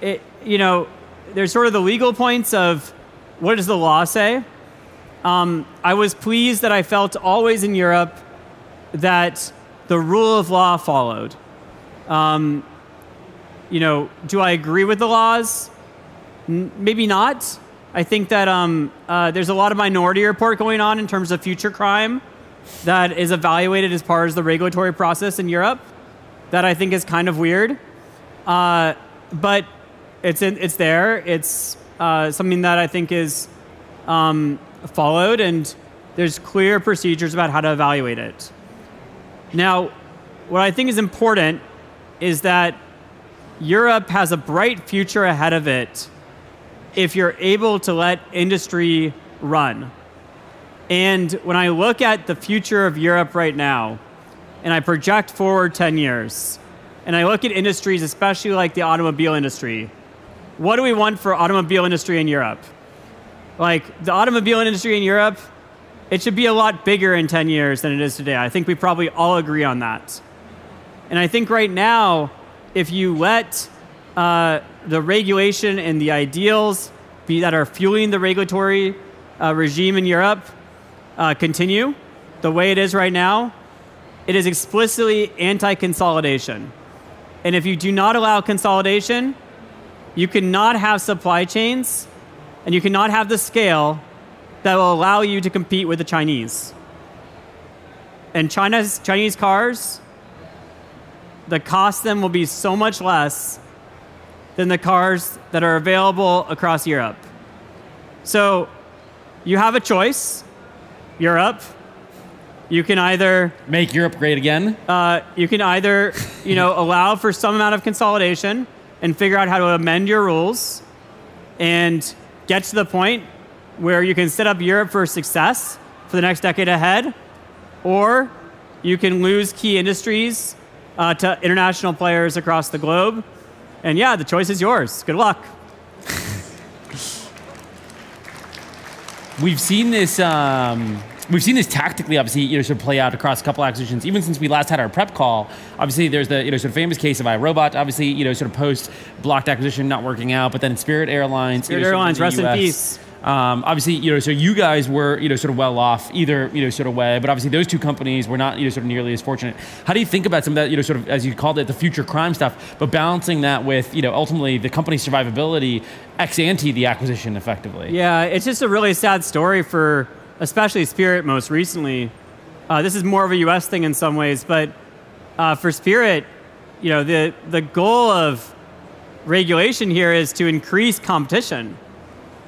there's sort of the legal points of what does the law say? I was pleased that I felt always in Europe that the rule of law followed. Do I agree with the laws? Maybe not. I think that there's a lot of minority report going on in terms of future crime that is evaluated as part of the regulatory process in Europe that I think is kind of weird. But it's there. It's something that I think is followed, and there's clear procedures about how to evaluate it. Now, what I think is important is that Europe has a bright future ahead of it if you're able to let industry run. And when I look at the future of Europe right now, and I project forward 10 years, and I look at industries, especially like the automobile industry, what do we want for automobile industry in Europe? Like, the automobile industry in Europe, it should be a lot bigger in 10 years than it is today. I think we probably all agree on that. And I think right now, if you let the regulation and the ideals that are fueling the regulatory regime in Europe continue the way it is right now, it is explicitly anti-consolidation. And if you do not allow consolidation, you cannot have supply chains, and you cannot have the scale that will allow you to compete with the Chinese. And Chinese cars, the cost of them will be so much less than the cars that are available across Europe. So you have a choice, Europe. You can either make Europe great again. You can either, allow for some amount of consolidation and figure out how to amend your rules and get to the point where you can set up Europe for success for the next decade ahead, or you can lose key industries to international players across the globe. And yeah, the choice is yours. Good luck. We've seen this tactically, obviously, sort of play out across a couple acquisitions. Even since we last had our prep call, obviously, there's the sort of famous case of iRobot. Obviously, sort of post blocked acquisition not working out, but then Spirit Airlines. Spirit Airlines, rest in peace. Obviously, so you guys were, sort of well off either, sort of way, but obviously those two companies were not, sort of nearly as fortunate. How do you think about some of that, sort of, as you called it, the future crime stuff, but balancing that with, ultimately the company's survivability ex ante the acquisition effectively? Yeah, it's just a really sad story for, especially Spirit most recently. This is more of a US thing in some ways, but for Spirit, the goal of regulation here is to increase competition.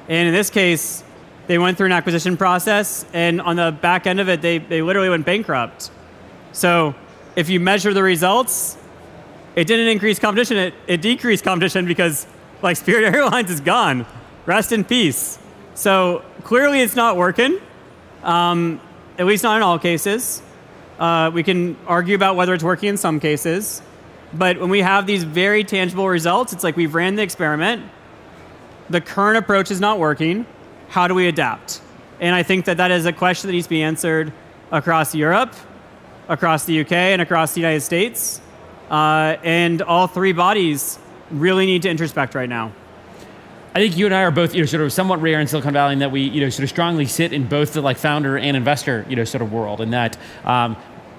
And in this case, they went through an acquisition process, and on the back end of it, they literally went bankrupt. So if you measure the results, it didn't increase competition, it decreased competition because Spirit Airlines is gone. Rest in peace. So clearly it's not working, at least not in all cases. We can argue about whether it's working in some cases. But when we have these very tangible results, it's like we've ran the experiment. The current approach is not working. How do we adapt? And I think that is a question that needs to be answered across Europe, across the UK, and across the United States. And all three bodies really need to introspect right now. I think you and I are both, sort of somewhat rare in Silicon Valley in that we, sort of strongly sit in both the founder and investor, sort of world, and that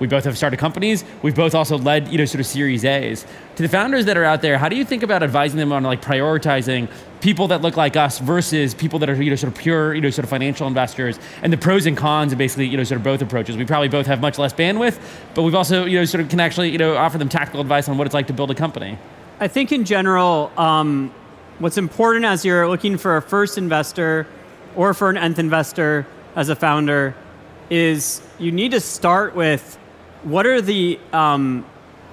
we both have started companies. We've both also led, sort of Series A's. To the founders that are out there, how do you think about advising them on prioritizing people that look like us versus people that are, sort of pure, sort of financial investors, and the pros and cons of basically, sort of both approaches? We probably both have much less bandwidth, but we've also, sort of can actually, offer them tactical advice on what it's like to build a company. I think in general, what's important as you're looking for a first investor or for an nth investor as a founder is you need to start with what are the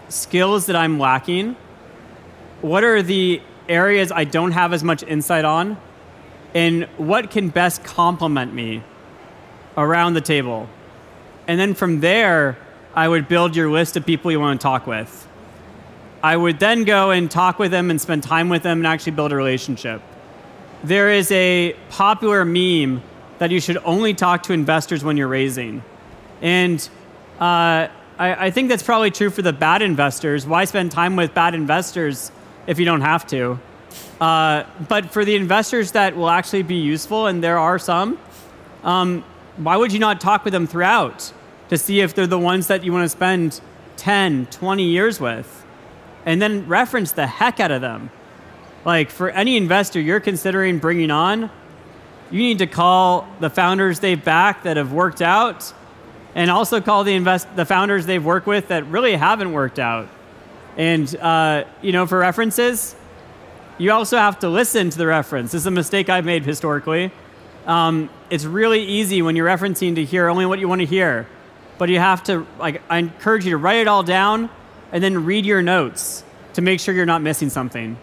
skills that I'm lacking? What are the areas I don't have as much insight on? And what can best complement me around the table? And then from there, I would build your list of people you want to talk with. I would then go and talk with them and spend time with them and actually build a relationship. There is a popular meme that you should only talk to investors when you're raising. And I think that's probably true for the bad investors. Why spend time with bad investors if you don't have to? But for the investors that will actually be useful, and there are some, why would you not talk with them throughout to see if they're the ones that you want to spend 10, 20 years with? And then reference the heck out of them. For any investor you're considering bringing on, you need to call the founders they've backed that have worked out, and also call the founders they've worked with that really haven't worked out. And for references, you also have to listen to the reference. This is a mistake I've made historically. It's really easy when you're referencing to hear only what you want to hear, but you have to, I encourage you to write it all down and then read your notes to make sure you're not missing something.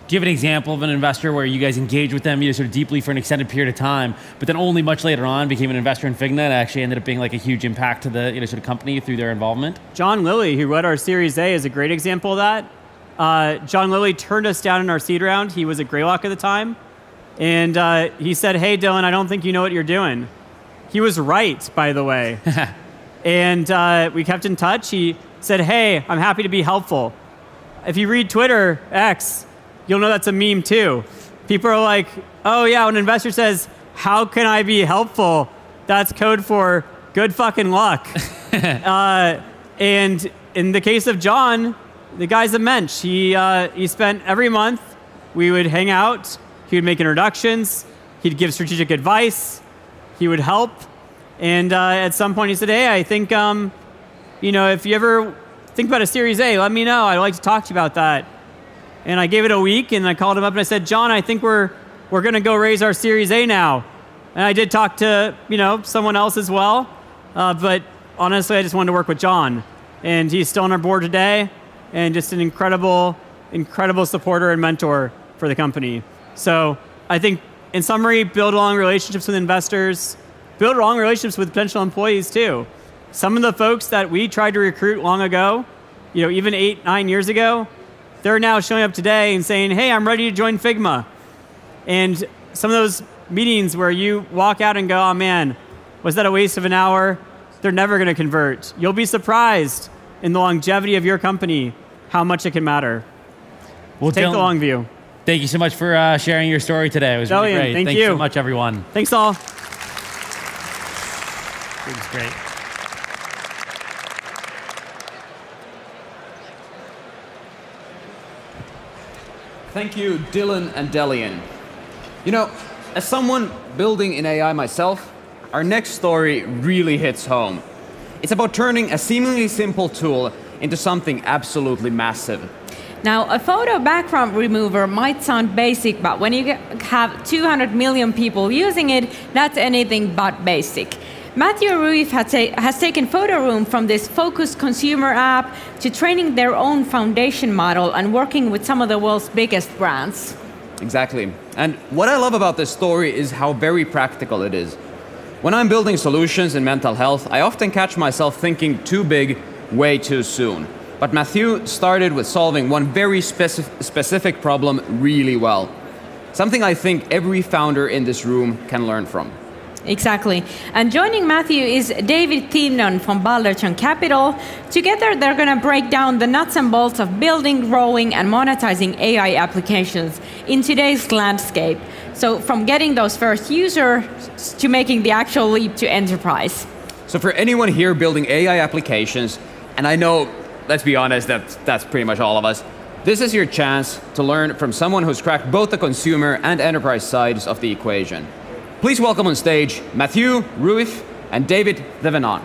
Do you have an example of an investor where you guys engaged with them sort of deeply for an extended period of time, but then only much later on became an investor in Figma and actually ended up being a huge impact to the sort of company through their involvement? John Lilly, who led our Series A, is a great example of that. John Lilly turned us down in our seed round. He was at Greylock at the time. And he said, "Hey, Dylan, I don't think you know what you're doing." He was right, by the way. And we kept in touch. He said, "Hey, I'm happy to be helpful." If you read Twitter, X, you'll know that's a meme too. People are like, "Oh yeah, when an investor says, 'How can I be helpful?' that's code for good fucking luck." And in the case of John, the guy's a mensch. He spent every month, we would hang out, he would make introductions, he'd give strategic advice, he would help. And at some point he said, "Hey, I think, if you ever think about a Series A, let me know. I'd like to talk to you about that." And I gave it a week, and I called him up and I said, "John, I think we're going to go raise our Series A now." And I did talk to someone else as well, but honestly, I just wanted to work with John, and he's still on our board today, and just an incredible supporter and mentor for the company. So I think, in summary, build long relationships with investors, build long relationships with potential employees too. Some of the folks that we tried to recruit long ago, even 8-9 years ago, they're now showing up today and saying, "Hey, I'm ready to join Figma." And some of those meetings where you walk out and go, "Oh man, was that a waste of an hour?" They're never going to convert. You'll be surprised in the longevity of your company how much it can matter. Well, Take the long view. Thank you so much for sharing your story today. It was really great. Thank Thanks you so much, everyone. Thanks all. It was great. Thank you, Dylan and Delian. You know, as someone building in AI myself, our next story really hits home. It's about turning a seemingly simple tool into something absolutely massive. Now, a photo background remover might sound basic, but when you have 200 million people using it, that's anything but basic. Matthew Ruiff has taken PhotoRoom from this focused consumer app to training their own foundation model and working with some of the world's biggest brands. Exactly. And what I love about this story is how very practical it is. When I'm building solutions in mental health, I often catch myself thinking too big way too soon. But Matthew started with solving one very specific problem really well. Something I think every founder in this room can learn from. Exactly. And joining Matthew is David Thienon from Balderton Capital. Together, they're going to break down the nuts and bolts of building, growing, and monetizing AI applications in today's landscape. So from getting those first users to making the actual leap to enterprise. So for anyone here building AI applications, and I know, let's be honest, that's pretty much all of us, this is your chance to learn from someone who's cracked both the consumer and enterprise sides of the equation. Please welcome on stage Matthew Ruiff and David Thienon.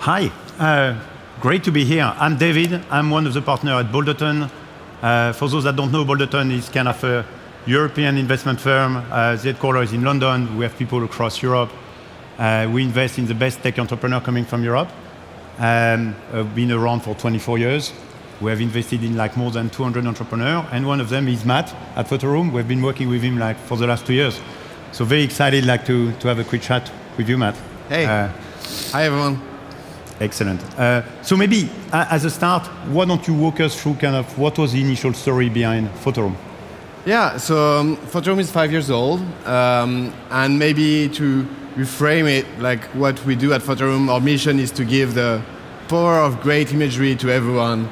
Hi, great to be here. I'm David. I'm one of the partners at Balderton. For those that don't know, Balderton is kind of a European investment firm. The headquarters is in London. We have people across Europe. We invest in the best tech entrepreneur coming from Europe. I've been around for 24 years. We have invested in like more than 200 entrepreneurs, and one of them is Matt at PhotoRoom. We've been working with him like for the last 2 years. So very excited like to have a quick chat with you, Matt. Hey. Hi, everyone. Excellent. So maybe as a start, why don't you walk us through kind of what was the initial story behind PhotoRoom? Yeah, so PhotoRoom is 5 years old, and maybe to reframe it, like what we do at PhotoRoom, our mission is to give the power of great imagery to everyone,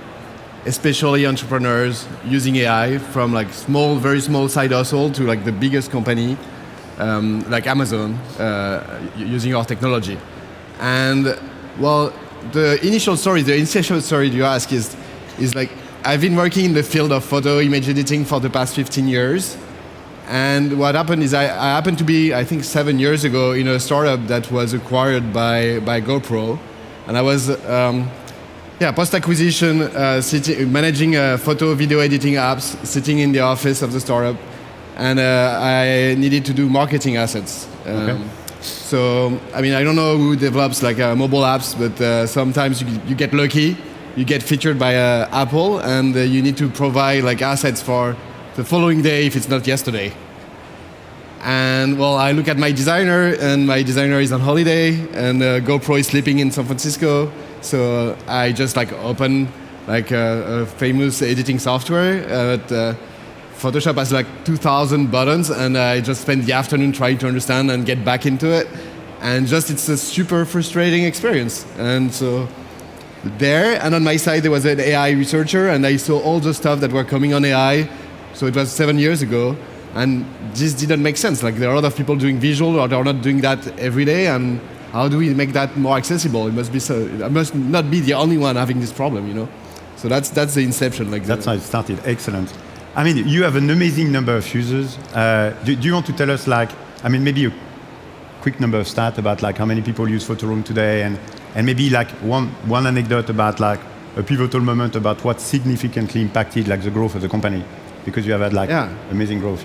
especially entrepreneurs using AI, from like small, very small side hustle to like the biggest company, like Amazon, using our technology. And well, the initial story you ask is like, I've been working in the field of photo image editing for the past 15 years. And what happened is I happened to be, I think 7 years ago, in a startup that was acquired by GoPro. And I was, post-acquisition, managing photo video editing apps, sitting in the office of the startup. And I needed to do marketing assets. Okay. So, I mean, I don't know who develops like mobile apps, but sometimes you get lucky, you get featured by Apple, and you need to provide like assets for the following day if it's not yesterday. And well, I look at my designer, and my designer is on holiday, and GoPro is sleeping in San Francisco. So I just like open like a famous editing software. Photoshop has like 2,000 buttons, and I just spent the afternoon trying to understand and get back into it. And just, it's a super frustrating experience. And so there, and on my side, there was an AI researcher, and I saw all the stuff that were coming on AI. So it was 7 years ago, and this didn't make sense. Like, there are a lot of people doing visual, or they're not doing that every day, and how do we make that more accessible? It must be so, I must not be the only one having this problem, you know? So that's the inception. Like that's how it started. Excellent. I mean, you have an amazing number of users. Do you want to tell us, like, I mean, maybe a quick number of stats about like how many people use PhotoRoom today, and maybe like one anecdote about like a pivotal moment about what significantly impacted like the growth of the company, because you have had like amazing growth.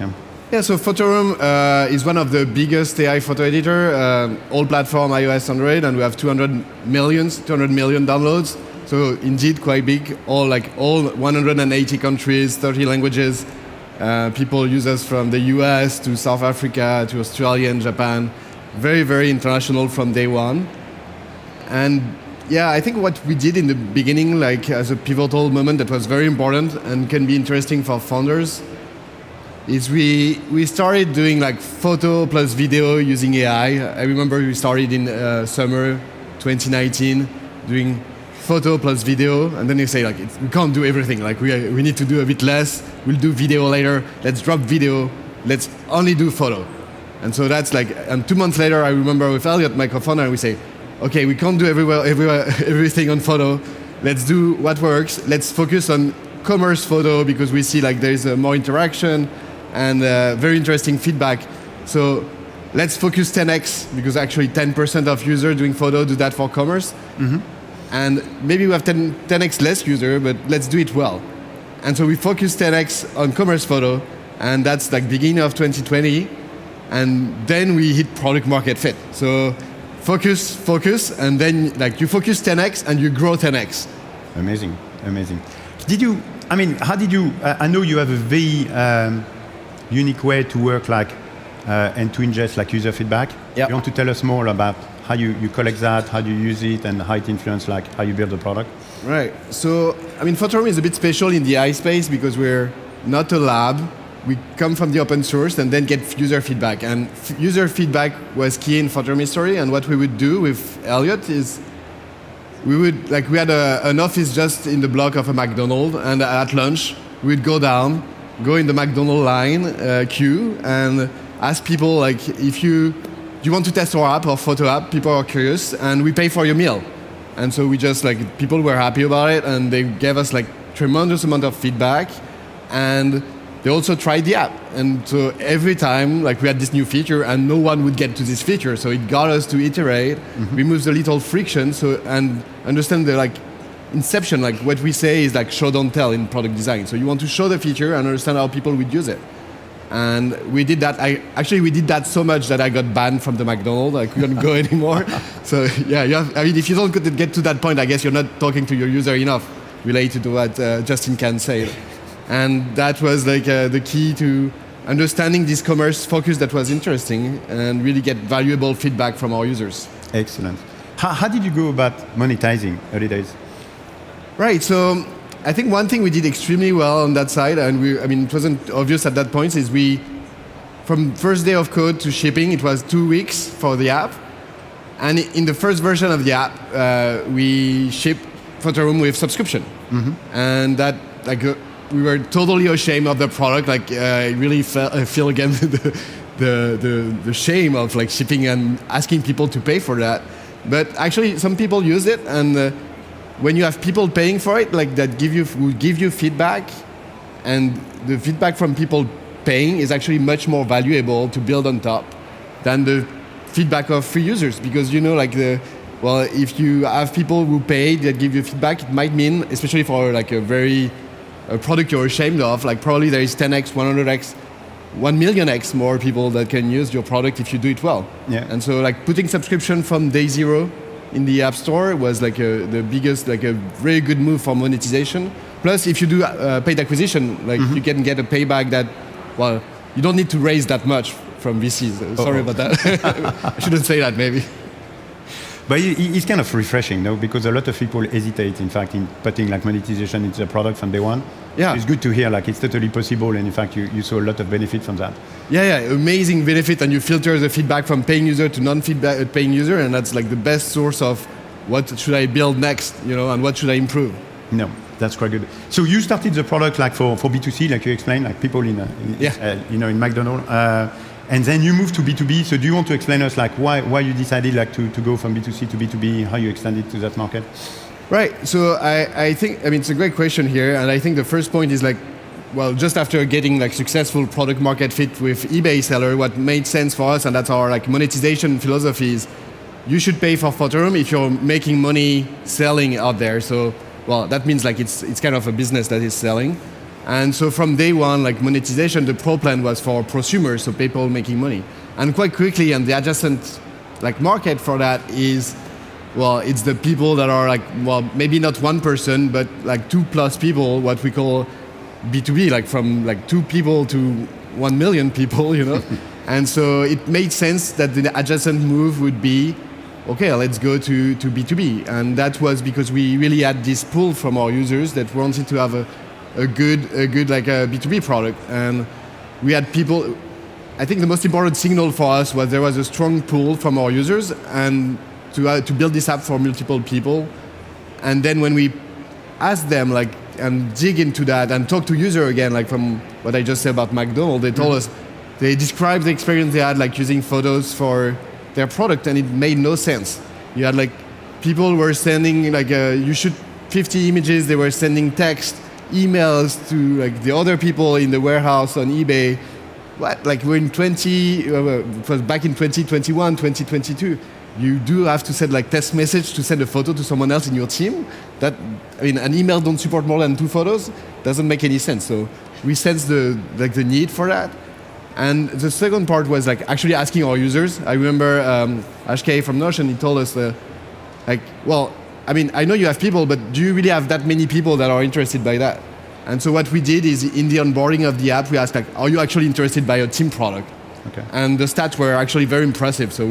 Yeah, so PhotoRoom is one of the biggest AI photo editor, all platform, iOS, Android, and we have 200 million downloads. So indeed quite big, all 180 countries, 30 languages. People use us from the US to South Africa to Australia and Japan. Very, very international from day one. And yeah, I think what we did in the beginning, like as a pivotal moment that was very important and can be interesting for founders, is we started doing like photo plus video using AI. I remember we started in summer 2019 doing photo plus video, and then you say like we can't do everything. Like we need to do a bit less. We'll do video later. Let's drop video. Let's only do photo. And so that's like. And 2 months later, I remember with Elliot, my co-founder, and we say, okay, we can't do everything on photo. Let's do what works. Let's focus on commerce photo because we see like there is more interaction and very interesting feedback. So let's focus 10x because actually 10% of users doing photo do that for commerce. Mm-hmm. And maybe we have 10x less user, but let's do it well. And so we focus 10x on commerce photo, and that's like beginning of 2020. And then we hit product market fit. So focus, and then like you focus 10x and you grow 10x. Amazing. How did you, I know you have a very unique way to work and to ingest like user feedback. Yep. You want to tell us more about how you collect that, how you use it, and how it influences like how you build the product? Right. So, PhotoRoom is a bit special in the AI space because we're not a lab. We come from the open source and then get user feedback. And user feedback was key in PhotoRoom history. And what we would do with Elliot is we had an office just in the block of a McDonald's, and at lunch we'd go in the McDonald's line queue and ask people like, do you want to test our app or photo app? People are curious, and we pay for your meal. And so we just people were happy about it, and they gave us like tremendous amount of feedback, and they also tried the app. And so every time we had this new feature and no one would get to this feature. So it got us to iterate, remove the little friction, and understand the inception, what we say is show don't tell in product design. So you want to show the feature and understand how people would use it. And we did that. We did that so much that I got banned from the McDonald's. I couldn't go anymore. So yeah, if you don't get to that point, I guess you're not talking to your user enough related to what Justin can say. And that was the key to understanding this commerce focus that was interesting and really get valuable feedback from our users. Excellent. How did you go about monetizing early days? Right. So I think one thing we did extremely well on that side, and it wasn't obvious at that point, is from first day of code to shipping, it was 2 weeks for the app. And in the first version of the app, we shipped PhotoRoom with subscription. Mm-hmm. And that, we were totally ashamed of the product. I really feel again the shame of shipping and asking people to pay for that. But actually, some people use it, and when you have people paying for it, that will give you feedback, and the feedback from people paying is actually much more valuable to build on top than the feedback of free users, because if you have people who pay that give you feedback, it might mean, especially for a product you're ashamed of, probably there is 10x, 100x, 1 millionx more people that can use your product if you do it well. Yeah. And so putting subscription from day zero in the App Store was the biggest, a very good move for monetization. Plus, if you do paid acquisition, you can get a payback that, you don't need to raise that much from VCs. Sorry about that. I shouldn't say that maybe. But it's kind of refreshing, no? Because a lot of people hesitate, in fact, in putting monetization into the product from day one. Yeah. It's good to hear it's totally possible, and in fact, you saw a lot of benefit from that. Yeah, amazing benefit, and you filter the feedback from paying user to non-feedback paying user, and that's the best source of what should I build next, and what should I improve. No, that's quite good. So you started the product for B2C, like you explained, people in McDonald's. And then you moved to B2B. So do you want to explain us why you decided to go from B2C to B2B, how you extended to that market? Right. So I think it's a great question here, and I think the first point is just after getting successful product market fit with eBay seller, what made sense for us, and that's our monetization philosophy, is you should pay for PhotoRoom if you're making money selling out there. So that means it's kind of a business that is selling. And so from day one, like monetization, the pro plan was for prosumers, so people making money. And quite quickly, and the adjacent like market for that is, well, it's the people that are like, well, maybe not one person, but like 2+ people, what we call B2B, like from like 2 people to 1 million people, you know. And so it made sense that the adjacent move would be, okay, let's go to B2B. And that was because we really had this pull from our users that wanted to have a good like a B2B product. And we had people, I think the most important signal for us was there was a strong pull from our users and to build this app for multiple people. And then when we asked them like, and dig into that and talk to user again, like from what I just said about McDonald's, they told us, they described the experience they had like using photos for their product, and it made no sense. You had like, people were sending like, you shoot 50 images, they were sending text, emails to like the other people in the warehouse on eBay. What, like we're in it was back in 2021, 2022. You do have to send like test message to send a photo to someone else in your team. That, I mean, an email don't support more than 2 photos. Doesn't make any sense. So we sensed the need for that. And the second part was like actually asking our users. I remember Ashkay from Notion, he told us like, well, I mean, I know you have people, but do you really have that many people that are interested by that? And so what we did is in the onboarding of the app, we asked like, are you actually interested by a team product? Okay. And the stats were actually very impressive. So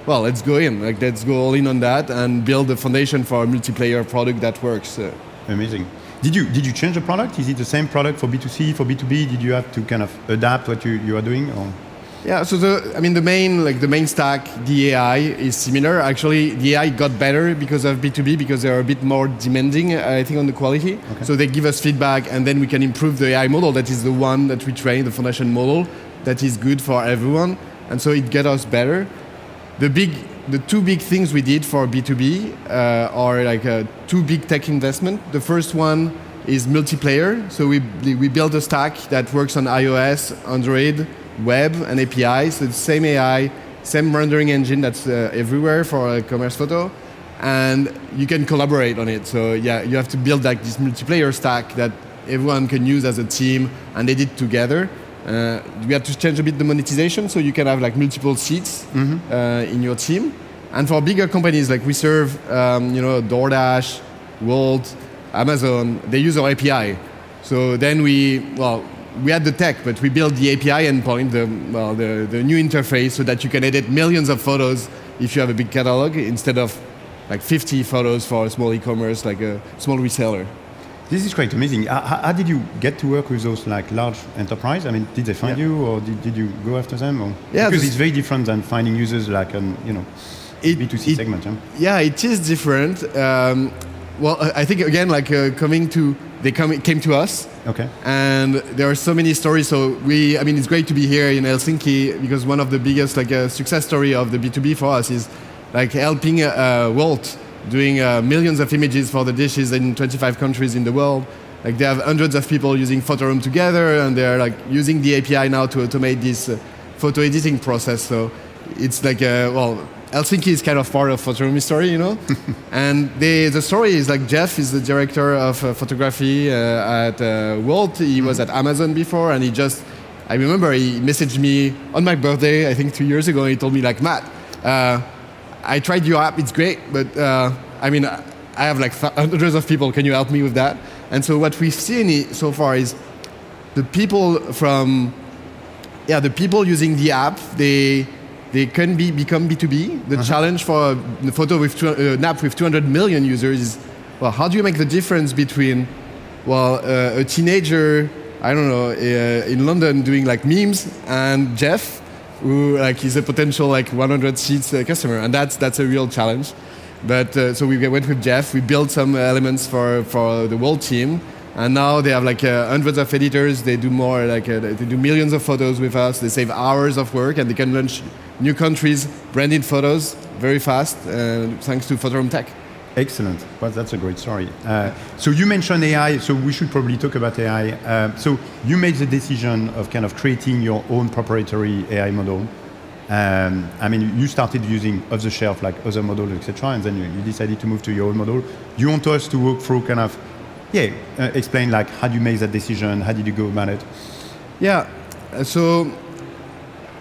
let's go in, like let's go all in on that and build the foundation for a multiplayer product that works. Amazing. Did you change the product? Is it the same product for B2C, for B2B? Did you have to kind of adapt what you are doing? Or? Yeah, so the main stack, the AI is similar. Actually, the AI got better because of B2B because they're a bit more demanding, I think, on the quality. Okay. So they give us feedback, and then we can improve the AI model. That is the one that we train, the foundation model, that is good for everyone, and so it gets us better. The 2 big things we did for B2B are like 2 big tech investment. The first one is multiplayer. So we built a stack that works on iOS, Android, web, and APIs. So the same AI, same rendering engine that's everywhere for a commerce photo, and you can collaborate on it. So yeah, you have to build like this multiplayer stack that everyone can use as a team and edit together. We had to change a bit the monetization, so you can have like multiple seats in your team. And for bigger companies, like we serve, DoorDash, Wolt, Amazon, they use our API. So then we had the tech, but we built the API endpoint, the new interface, so that you can edit millions of photos if you have a big catalog instead of like 50 photos for a small e-commerce, like a small reseller. This is quite amazing. How did you get to work with those like large enterprise? I mean, did they find you, or did you go after them? Or? Yeah, because it's very different than finding users like an B2C segment. Huh? Yeah, it is different. I think again, like they came to us. Okay. And there are so many stories. So it's great to be here in Helsinki because one of the biggest success story of the B2B for us is like helping Wolt doing millions of images for the dishes in 25 countries in the world. Like they have hundreds of people using PhotoRoom together, and they're like using the API now to automate this photo editing process. So it's like Helsinki is kind of part of PhotoRoom story, And the story is like Jeff is the director of photography at Wolt. He was at Amazon before, and I remember he messaged me on my birthday, I think 2 years ago, and he told me like, Matt, I tried your app, it's great, but I have like hundreds of people, can you help me with that? And so what we've seen so far is the people using the app, they can become B2B. The challenge for the photo with an app with 200 million users is, how do you make the difference between, a teenager, I don't know, in London doing like memes, and Jeff, who like is a potential like 100 seats customer, and that's a real challenge. But so we went with Jeff. We built some elements for the Wolt team, and now they have like hundreds of editors. They do more they do millions of photos with us. They save hours of work, and they can launch new countries, branded photos very fast, thanks to PhotoRoom tech. Excellent. Well, that's a great story. So you mentioned AI, so we should probably talk about AI. So you made the decision of kind of creating your own proprietary AI model. You started using off-the-shelf like other models, etc., and then you decided to move to your own model. You want us to walk through kind of explain like how do you make that decision? How did you go about it? Yeah, so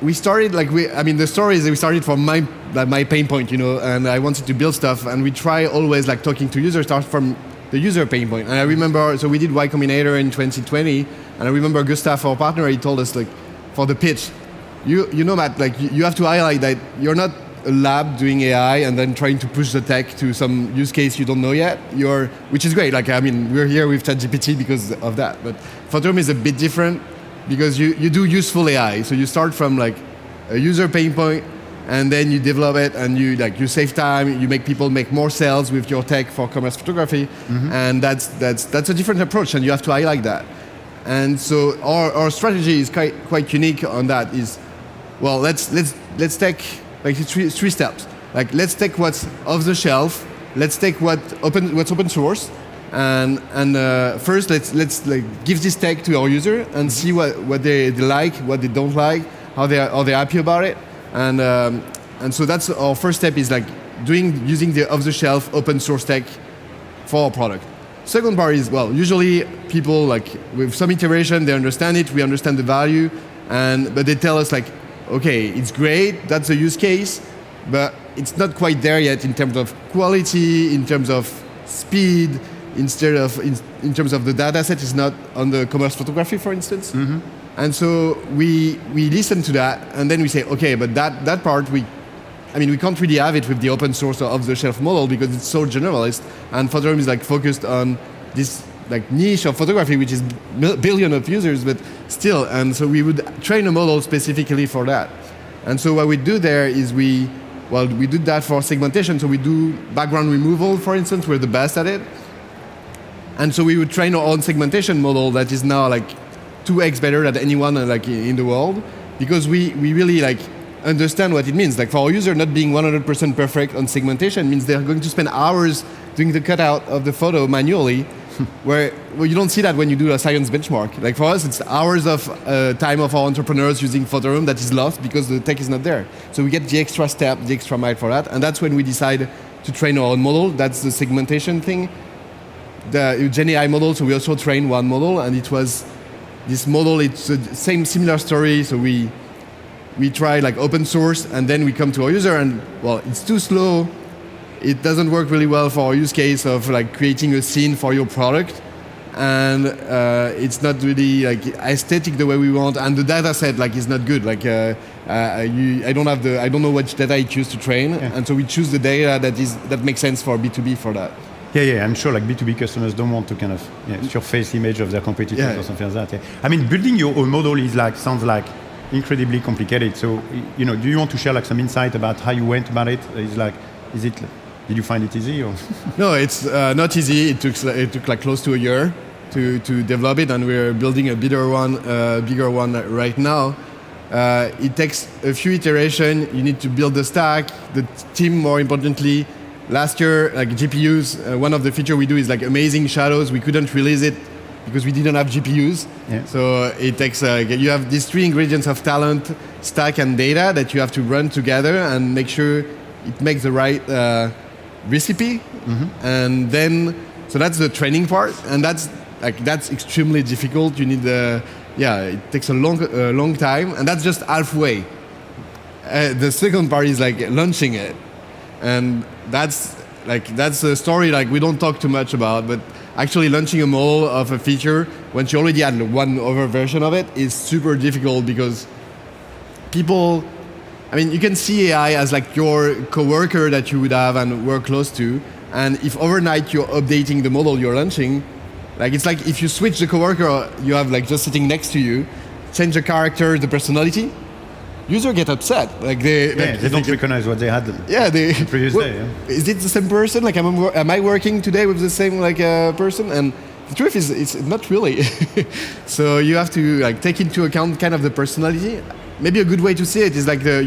we started the story is we started from my pain point, and I wanted to build stuff, and we try always like talking to users, start from the user pain point. And I remember, so we did Y Combinator in 2020, and I remember Gustav, our partner, he told us like for the pitch, Matt, like you have to highlight that you're not a lab doing AI and then trying to push the tech to some use case you don't know yet. Which is great. We're here with ChatGPT because of that. But PhotoRoom is a bit different because you do useful AI. So you start from like a user pain point, and then you develop it, and you save time. You make people make more sales with your tech for commerce photography, and that's a different approach, and you have to highlight that. And so our strategy is quite unique on that. Is well, let's take like three steps. Like let's take what's off the shelf. Let's take what's open source, and first let's like give this tech to our user and see what they like, what they don't like, how they're happy about it, and so that's our first step is like using the off the shelf open source tech for our product. Second part is usually people like with some iteration they understand it, we understand the value, but they tell us like, okay, it's great, that's a use case, but it's not quite there yet in terms of quality, in terms of speed, in terms of the data set is not on the commerce photography, for instance. And so we listen to that, and then we say, okay, but that part we can't really have it with the open source or off-the-shelf model because it's so generalist, and PhotoRoom is like focused on this like niche of photography, which is billion of users, but still. And so we would train a model specifically for that. And so what we do there is we do that for segmentation. So we do background removal, for instance. We're the best at it. And so we would train our own segmentation model that is now like 2x better than anyone like in the world, because we really like understand what it means. Like for our user, not being 100% perfect on segmentation means they're going to spend hours doing the cutout of the photo manually, where you don't see that when you do a science benchmark. Like for us, it's hours of time of our entrepreneurs using PhotoRoom that is lost because the tech is not there. So we get the extra step, the extra mile for that, and that's when we decide to train our own model. That's the segmentation thing. The Gen AI model, so we also trained one model, and it was this model, it's the similar story. So we try like open source, and then we come to our user, and it's too slow. It doesn't work really well for our use case of like creating a scene for your product, and it's not really like aesthetic the way we want, and the data set like is not good. Like I don't know which data I choose to train, and so we choose the data that makes sense for B2B for that. Yeah, I'm sure like B2B customers don't want to kind of surface image of their competitors or something like that. Yeah. I mean, building your own model sounds like incredibly complicated. So, do you want to share like some insight about how you went about it? Did you find it easy or? No, it's not easy. It took like close to a year to develop it, and we're building a bigger one right now. It takes a few iterations. You need to build the stack, the team more importantly. Last year, like GPUs, one of the features we do is like amazing shadows. We couldn't release it because we didn't have GPUs. Yeah. So it takes, you have these three ingredients of talent, stack, and data that you have to run together and make sure it makes the right recipe. And then, so that's the training part, and that's extremely difficult. You need it takes a long time, and that's just halfway. The second part is like launching it. And that's a story like we don't talk too much about, but actually launching a model of a feature when you already had one other version of it is super difficult because people, you can see AI as like your coworker that you would have and work close to, and if overnight you're updating the model you're launching, like it's like if you switch the coworker you have like just sitting next to you, change the character, the personality, users get upset. Like they don't recognize what they had the previous day. Yeah. Is it the same person? Like, am I working today with the same person? And the truth is, it's not really. So you have to like take into account kind of the personality. Maybe a good way to see it is like the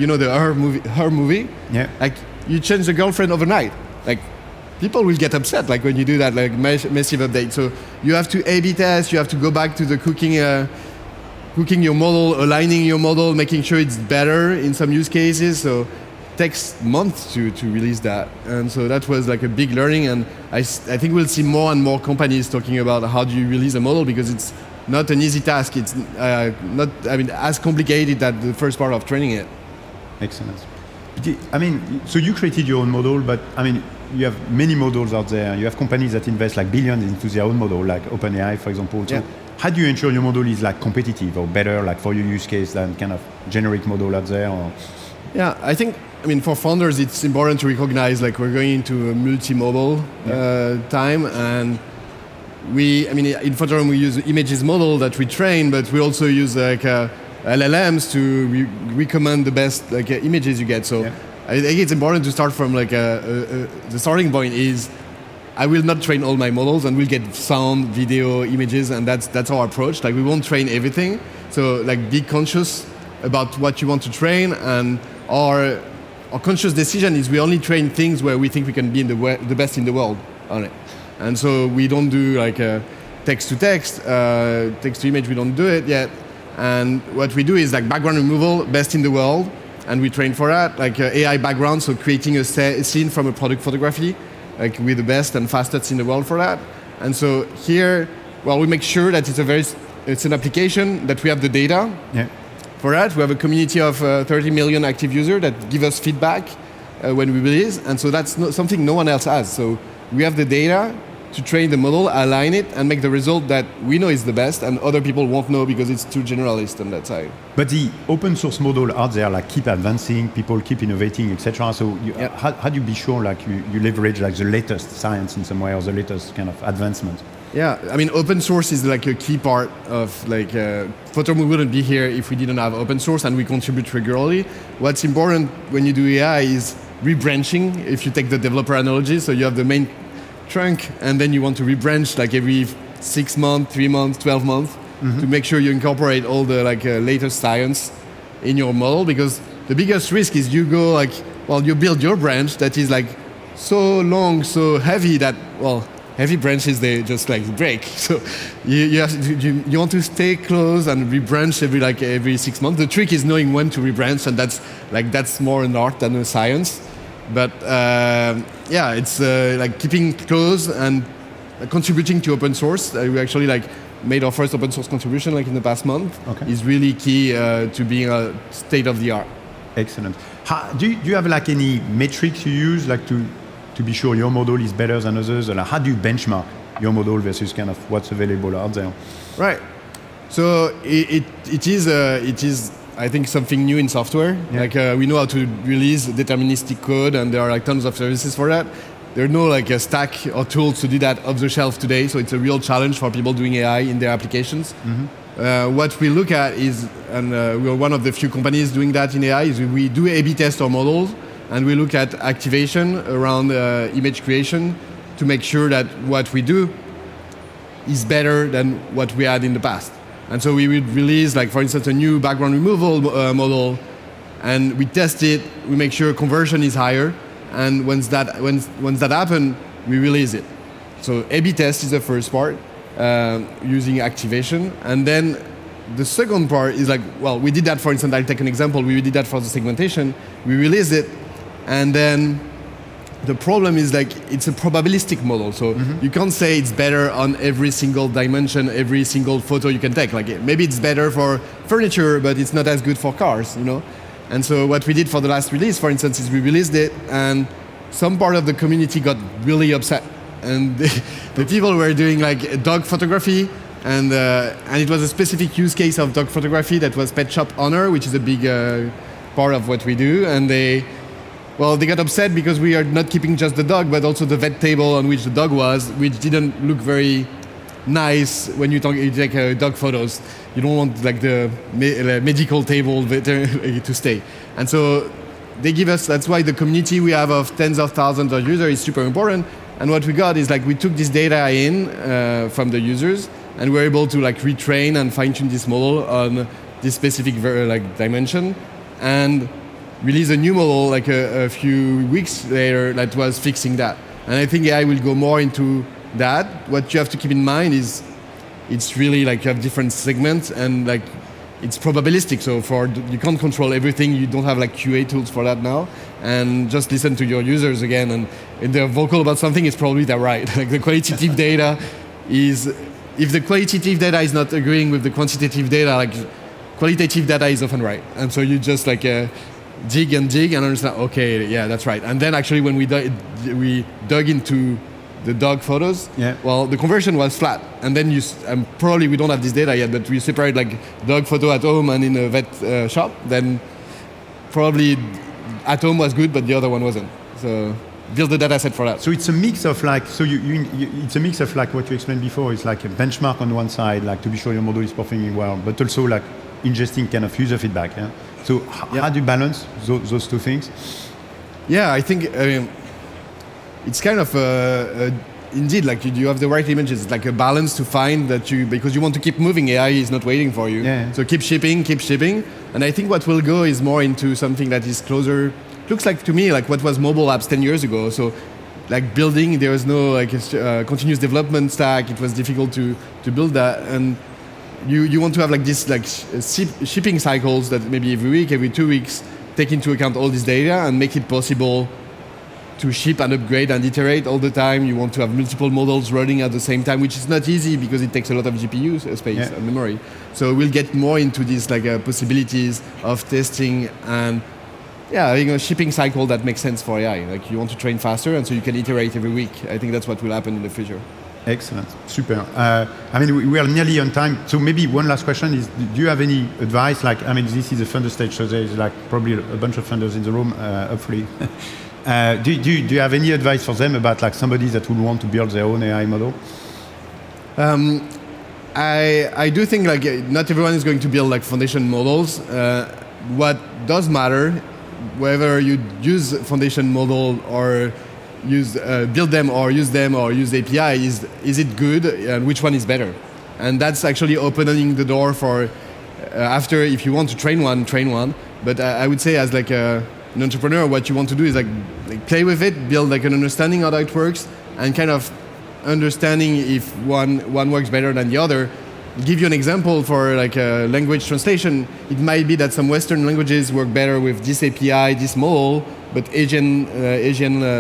Her movie. Yeah. Like you change the girlfriend overnight. Like people will get upset. Like when you do that, like massive update. So you have to A/B test. You have to go back to the cooking your model, aligning your model, making sure it's better in some use cases. So it takes months to release that. And so that was like a big learning. And I think we'll see more and more companies talking about how do you release a model, because it's not an easy task. It's not, as complicated as the first part of training it. Excellent. So you created your own model, but you have many models out there. You have companies that invest like billions into their own model, like OpenAI, for example. So how do you ensure your model is like competitive or better, like for your use case, than kind of generic model out there? Or? Yeah, I think, for founders, it's important to recognize like we're going into a multi-model time, and in PhotoRoom we use images model that we train, but we also use like LLMs to recommend the best images you get. So I think it's important to start from the starting point is I will not train all my models, and we'll get sound, video, images, and that's our approach. Like we won't train everything. So be conscious about what you want to train, and our conscious decision is we only train things where we think we can be the best in the world on it. And so we don't do text to text, text to image. We don't do it yet. And what we do is background removal, best in the world, and we train for that. AI background, so creating a scene from a product photography, with the best and fastest in the world for that. And so here, we make sure that it's an application that we have the data. Yeah. For that, we have a community of 30 million active users that give us feedback when we release, and so that's something no one else has. So we have the data to train the model, align it, and make the result that we know is the best, and other people won't know because it's too generalist on that side. But the open source model out there keep advancing, people keep innovating, etc. So how do you be sure you leverage the latest science in some way, or the latest kind of advancement? Yeah, open source is a key part of PhotoRoom wouldn't be here if we didn't have open source, and we contribute regularly. What's important when you do AI is rebranching. If you take the developer analogy, so you have the main trunk, and then you want to rebranch every 6 months, 3 months, 12 months to make sure you incorporate all the latest science in your model, because the biggest risk is you go you build your branch that is so long, so heavy that heavy branches, they just break. So you want to stay close and rebranch every 6 months. The trick is knowing when to rebranch, and that's more an art than a science. But it's keeping close and contributing to open source. We actually made our first open source contribution in the past month. Is really key to being a state of the art. Excellent. Do you have any metrics you use to be sure your model is better than others? Or how do you benchmark your model versus kind of what's available out there? Right. So it is I think something new in software. We know how to release deterministic code, and there are tons of services for that. There are no a stack or tools to do that off the shelf today, so it's a real challenge for people doing AI in their applications. What we look at is, and we're one of the few companies doing that in AI, is we do A/B test our models, and we look at activation around image creation to make sure that what we do is better than what we had in the past. And so we would release, for instance, a new background removal model, and we test it, we make sure conversion is higher, and once that happens, we release it. So A/B test is the first part, using activation, and then the second part is we did that, for instance, I'll take an example, we did that for the segmentation, we released it, and then the problem is it's a probabilistic model, so you can't say it's better on every single dimension, every single photo you can take. Maybe it's better for furniture, but it's not as good for cars, And so what we did for the last release, for instance, is we released it, and some part of the community got really upset, and the people were doing dog photography, and it was a specific use case of dog photography that was pet shop owner, which is a big part of what we do, and they got upset because we are not keeping just the dog, but also the vet table on which the dog was, which didn't look very nice when you take dog photos. You don't want the medical table to stay. And so they give us, that's why the community we have of tens of thousands of users is super important. And what we got is we took this data in from the users, and we're able to retrain and fine tune this model on this specific dimension, and release a new model a few weeks later that was fixing that. And I think AI will go more into that. What you have to keep in mind is it's really you have different segments, and it's probabilistic. So you can't control everything. You don't have like QA tools for that now. And just listen to your users again. And if they're vocal about something, it's probably they're right. Like the qualitative data is, if the qualitative data is not agreeing with the quantitative data, like qualitative data is often right. And so you just like dig and understand, okay, yeah, that's right. And then actually when we dug into the dog photos, well, the conversion was flat. And then probably we don't have this data yet, but we separate like dog photo at home and in a vet shop, then probably at home was good, but the other one wasn't. So build the data set for that. So it's a mix of like, it's a mix of like what you explained before. It's like a benchmark on one side, like to be sure your model is performing well, but also like ingesting kind of user feedback. Yeah. So how do you balance those two things? Yeah, I think it's kind of indeed like you have the right images. It's like a balance to find that because you want to keep moving. AI is not waiting for you. Yeah. So keep shipping. And I think what will go is more into something that is closer. Looks like to me like what was mobile apps 10 years ago. So like building, there was no like continuous development stack. It was difficult to build that. And you want to have like this like shipping cycles that maybe every week, every 2 weeks, take into account all this data and make it possible to ship and upgrade and iterate all the time. You want to have multiple models running at the same time, which is not easy because it takes a lot of GPU space and memory. So we'll get more into these like possibilities of testing and having a shipping cycle that makes sense for AI. Like you want to train faster, and so you can iterate every week. I think that's what will happen in the future. Excellent, super. I mean, we are nearly on time. So maybe one last question is: do you have any advice? Like, I mean, this is a funder stage, so there's like probably a bunch of funders in the room, hopefully. Do you have any advice for them about like somebody that would want to build their own AI model? I do think like not everyone is going to build like foundation models. What does matter, whether you use foundation model or build them or use API, is it good and which one is better? And that's actually opening the door for after, if you want to train one. But I would say as like an entrepreneur, what you want to do is like play with it, build like an understanding how it works, and kind of understanding if one works better than the other. Give you an example for like a language translation. It might be that some Western languages work better with this API, this model, but Asian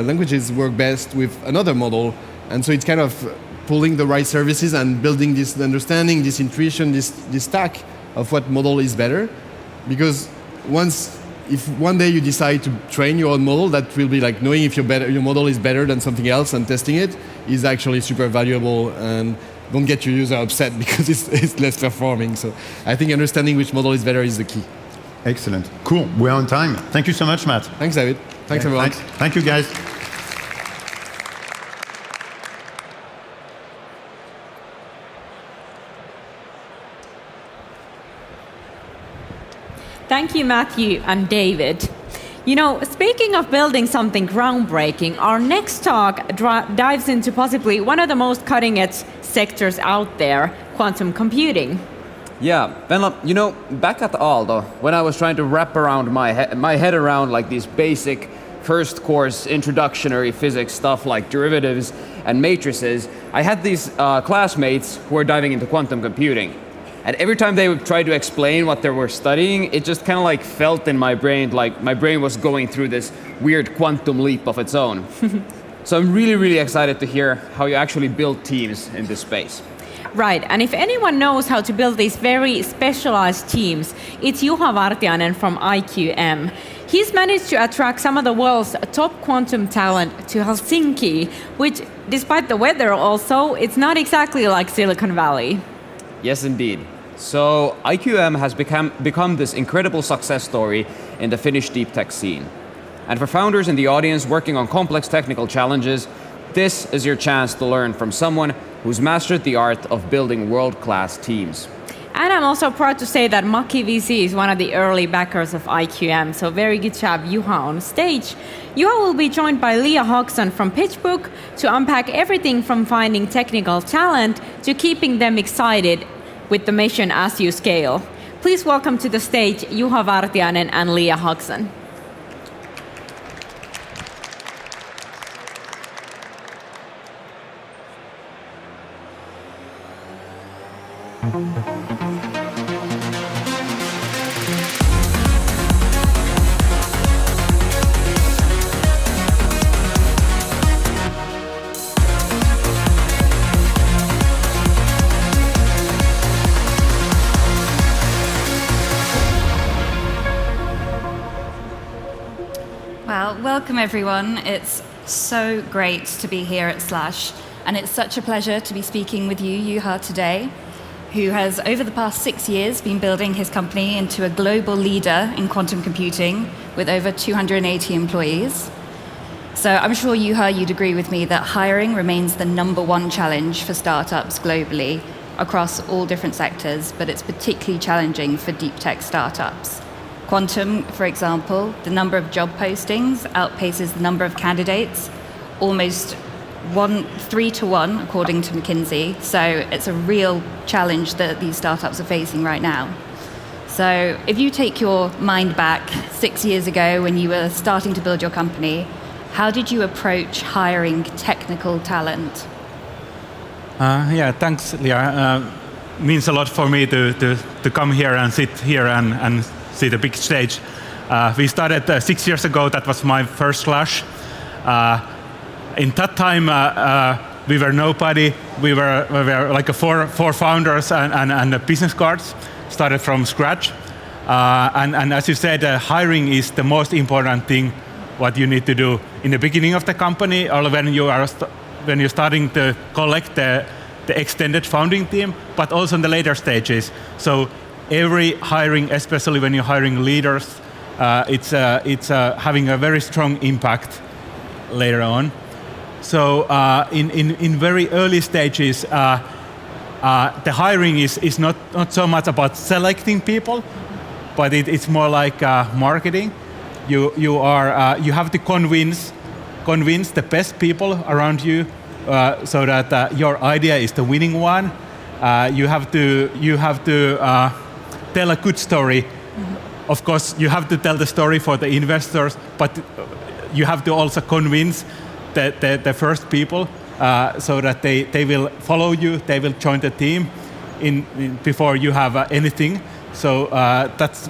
languages work best with another model. And so it's kind of pulling the right services and building this understanding, this intuition, this stack of what model is better. Because if one day you decide to train your own model, that will be like knowing if your model is better than something else and testing it is actually super valuable. And don't get your user upset because it's less performing. So I think understanding which model is better is the key. Excellent. Cool. We're on time. Thank you so much, Matt. Thanks, David. Thanks, everyone. Thank you, guys. Thank you, Matthew and David. You know, speaking of building something groundbreaking, our next talk dives into possibly one of the most cutting-edge sectors out there, quantum computing. Yeah, Venla, you know, back at Aalto, when I was trying to wrap around my head around like these basic first course introductory physics stuff like derivatives and matrices, I had these classmates who were diving into quantum computing. And every time they would try to explain what they were studying, it just kind of like felt in my brain like my brain was going through this weird quantum leap of its own. So I'm really, really excited to hear how you actually build teams in this space. Right, and if anyone knows how to build these very specialized teams, it's Juha Vartiainen from IQM. He's managed to attract some of the world's top quantum talent to Helsinki, which, despite the weather also, it's not exactly like Silicon Valley. Yes, indeed. So IQM has become this incredible success story in the Finnish deep tech scene. And for founders in the audience working on complex technical challenges, this is your chance to learn from someone who's mastered the art of building world-class teams. And I'm also proud to say that Maki VC is one of the early backers of IQM, so very good job, Juha, on stage. Juha will be joined by Leah Hodgson from PitchBook to unpack everything from finding technical talent to keeping them excited with the mission as you scale. Please welcome to the stage Juha Vartiainen and Leah Hodgson. welcome everyone. It's so great to be here at Slush, and it's such a pleasure to be speaking with you, Juha, today, who has over the past 6 years been building his company into a global leader in quantum computing with over 280 employees. So I'm sure, Juha, you'd agree with me that hiring remains the #1 challenge for startups globally across all different sectors, but it's particularly challenging for deep tech startups. Quantum, for example, the number of job postings outpaces the number of candidates, almost 3 to 1, according to McKinsey. So it's a real challenge that these startups are facing right now. So if you take your mind back 6 years ago when you were starting to build your company, how did you approach hiring technical talent? Yeah, thanks, Leah. Means a lot for me to come here and sit here and see the big stage. We started 6 years ago. That was my first Slush. In that time, we were nobody. We were like four founders and business cards. Started from scratch. And as you said, hiring is the most important thing what you need to do in the beginning of the company, or when you're starting to collect the extended founding team, but also in the later stages. So every hiring, especially when you're hiring leaders, it's having a very strong impact later on. So in very early stages, the hiring is not so much about selecting people, but it's more like marketing. You have to convince the best people around you so that your idea is the winning one. You have to tell a good story. Of course, you have to tell the story for the investors, but you have to also convince the first people so that they will follow you, they will join the team before you have anything. So that's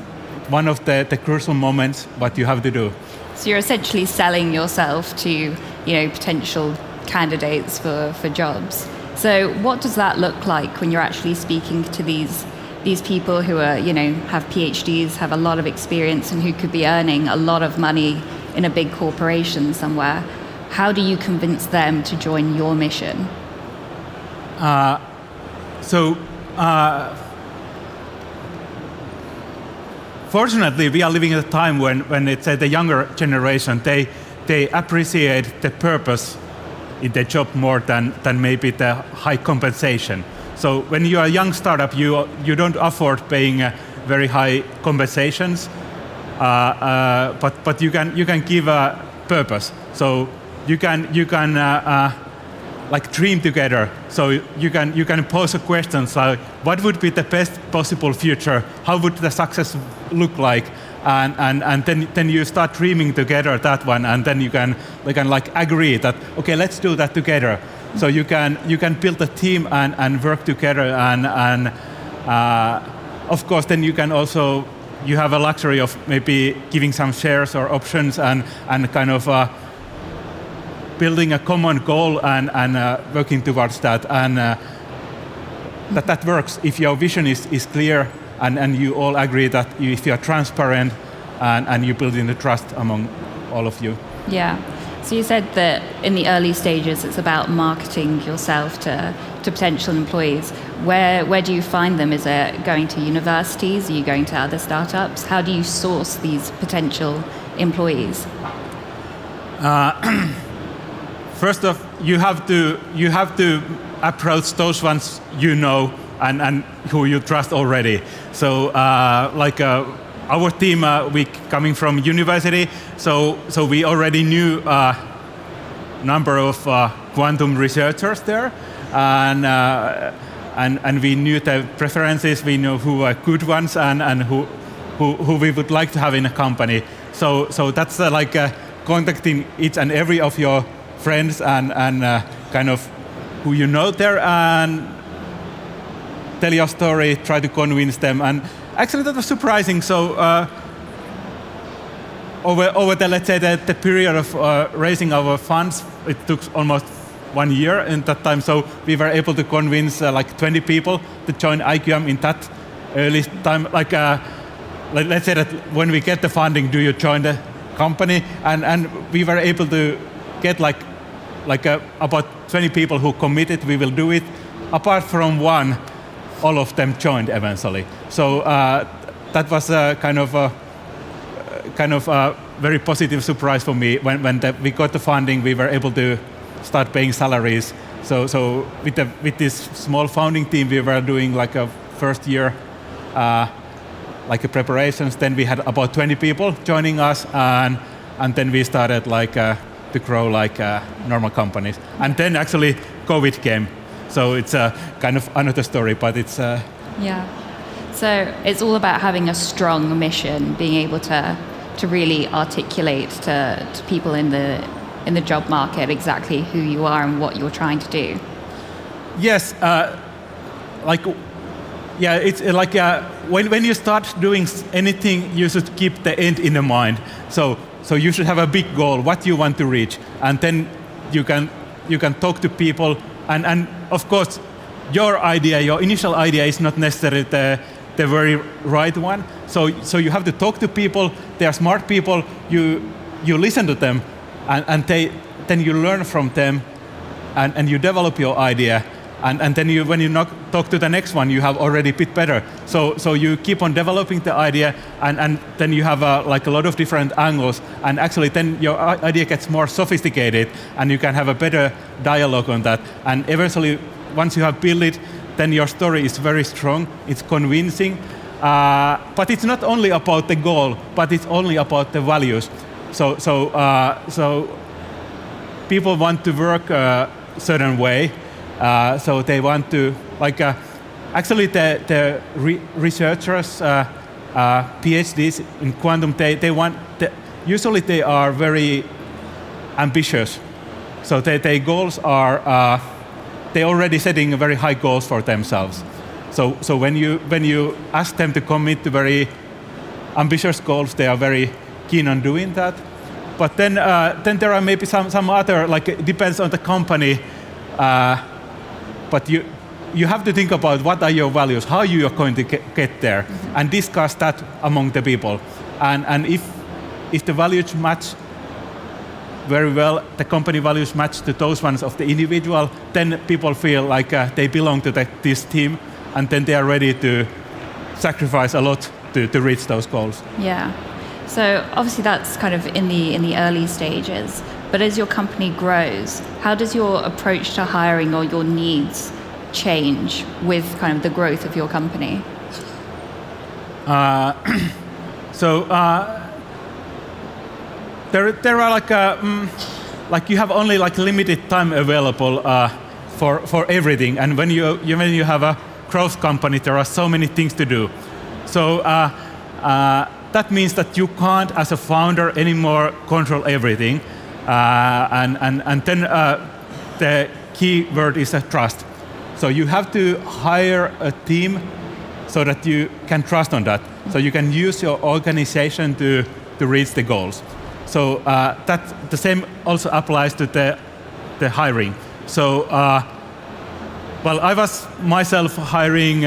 one of the crucial moments what you have to do. So you're essentially selling yourself to potential candidates for jobs. So what does that look like when you're actually speaking to these people who are have PhDs, have a lot of experience, and who could be earning a lot of money in a big corporation somewhere? How do you convince them to join your mission? Fortunately, we are living at a time when it's the younger generation, they appreciate the purpose in their job more than maybe the high compensation. So when you are a young startup, you don't afford paying very high compensations, but you can give a purpose. So you can like dream together. So you can pose a question like, what would be the best possible future? How would the success look like? And then you start dreaming together that one, and then you can like agree that okay, let's do that together. So you can build a team and work together, and of course then you can also you have a luxury of maybe giving some shares or options and kind of building a common goal and working towards that, and that works if your vision is clear and you all agree that if you are transparent and you build in the trust among all of you. Yeah. So you said that in the early stages it's about marketing yourself to potential employees. Where do you find them? Is it going to universities? Are you going to other startups? How do you source these potential employees? First off, you have to approach those ones you know and who you trust already. So our team, we coming from university, so we already knew a number of quantum researchers there, and we knew the preferences. We know who are good ones and who we would like to have in a company. So that's contacting each and every of your friends and kind of who you know there, and tell your story, try to convince them. And actually that was surprising. So over the, let's say, the period of raising our funds, it took almost 1 year in that time. So we were able to convince like 20 people to join IQM in that early time. Let's say that when we get the funding, do you join company, and we were able to get about 20 people who committed we will do it. Apart from one, all of them joined eventually. So that was a kind of a very positive surprise for me. When we got the funding, we were able to start paying salaries. So with this small founding team, we were doing like a first year preparations. Then we had about 20 people joining us, and then we started to grow like normal companies. And then actually COVID came. So it's kind of another story, but it's... Yeah. So it's all about having a strong mission, being able to really articulate to people in the job market exactly who you are and what you're trying to do. Yes, it's like when you start doing anything, you should keep the end in mind. So you should have a big goal, what you want to reach, and then you can talk to people. And of course, your initial idea is not necessarily the very right one. So you have to talk to people. They are smart people. You listen to them, and then you learn from them, and you develop your idea. And then when you talk to the next one, you have already a bit better. So you keep on developing the idea, and then you have a lot of different angles. And actually, then your idea gets more sophisticated, and you can have a better dialogue on that. And eventually, once you have built it, then your story is very strong. It's convincing. But it's not only about the goal, but it's only about the values. So people want to work a certain way. So they want to, actually the researchers, PhDs in quantum, usually they are very ambitious. So their goals are, they're already setting very high goals for themselves. So when you ask them to commit to very ambitious goals, they are very keen on doing that. But then there are maybe some other, it depends on the company. But you have to think about what are your values, how you are going to get there, and discuss that among the people. And if the values match very well, the company values match to those ones of the individual, then people feel like they belong to this team, and then they are ready to sacrifice a lot to reach those goals. Yeah. So obviously that's kind of in the early stages. But as your company grows, how does your approach to hiring or your needs change with kind of the growth of your company? There are you have only limited time available for everything, and when you have a growth company, there are so many things to do. So that means that you can't, as a founder, anymore control everything. And then the key word is trust. So you have to hire a team so that you can trust on that. So you can use your organization to reach the goals. So that the same also applies to the hiring. So I was myself hiring,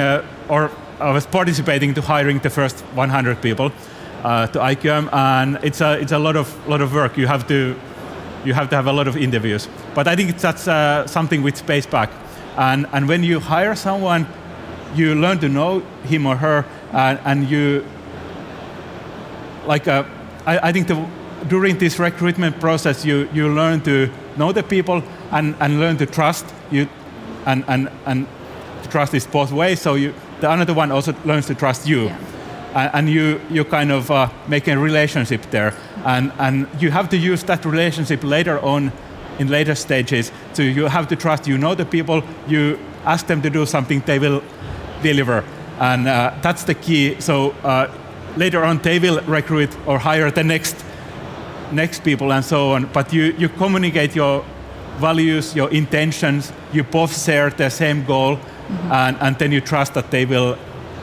or I was participating to hiring the first 100 people to IQM, and it's a lot of work. You have to have a lot of interviews. But I think that's something which pays back. And when you hire someone, you learn to know him or her, and you, I think during this recruitment process, you learn to know the people and learn to trust you, and trust is both ways. So the another one also learns to trust you. Yeah. And you kind of make a relationship there, and you have to use that relationship later on in later stages. So you have to trust, the people, you ask them to do something, they will deliver, and that's the key. So later on they will recruit or hire the next people and so on, but you communicate your values, your intentions, you both share the same goal, and then you trust that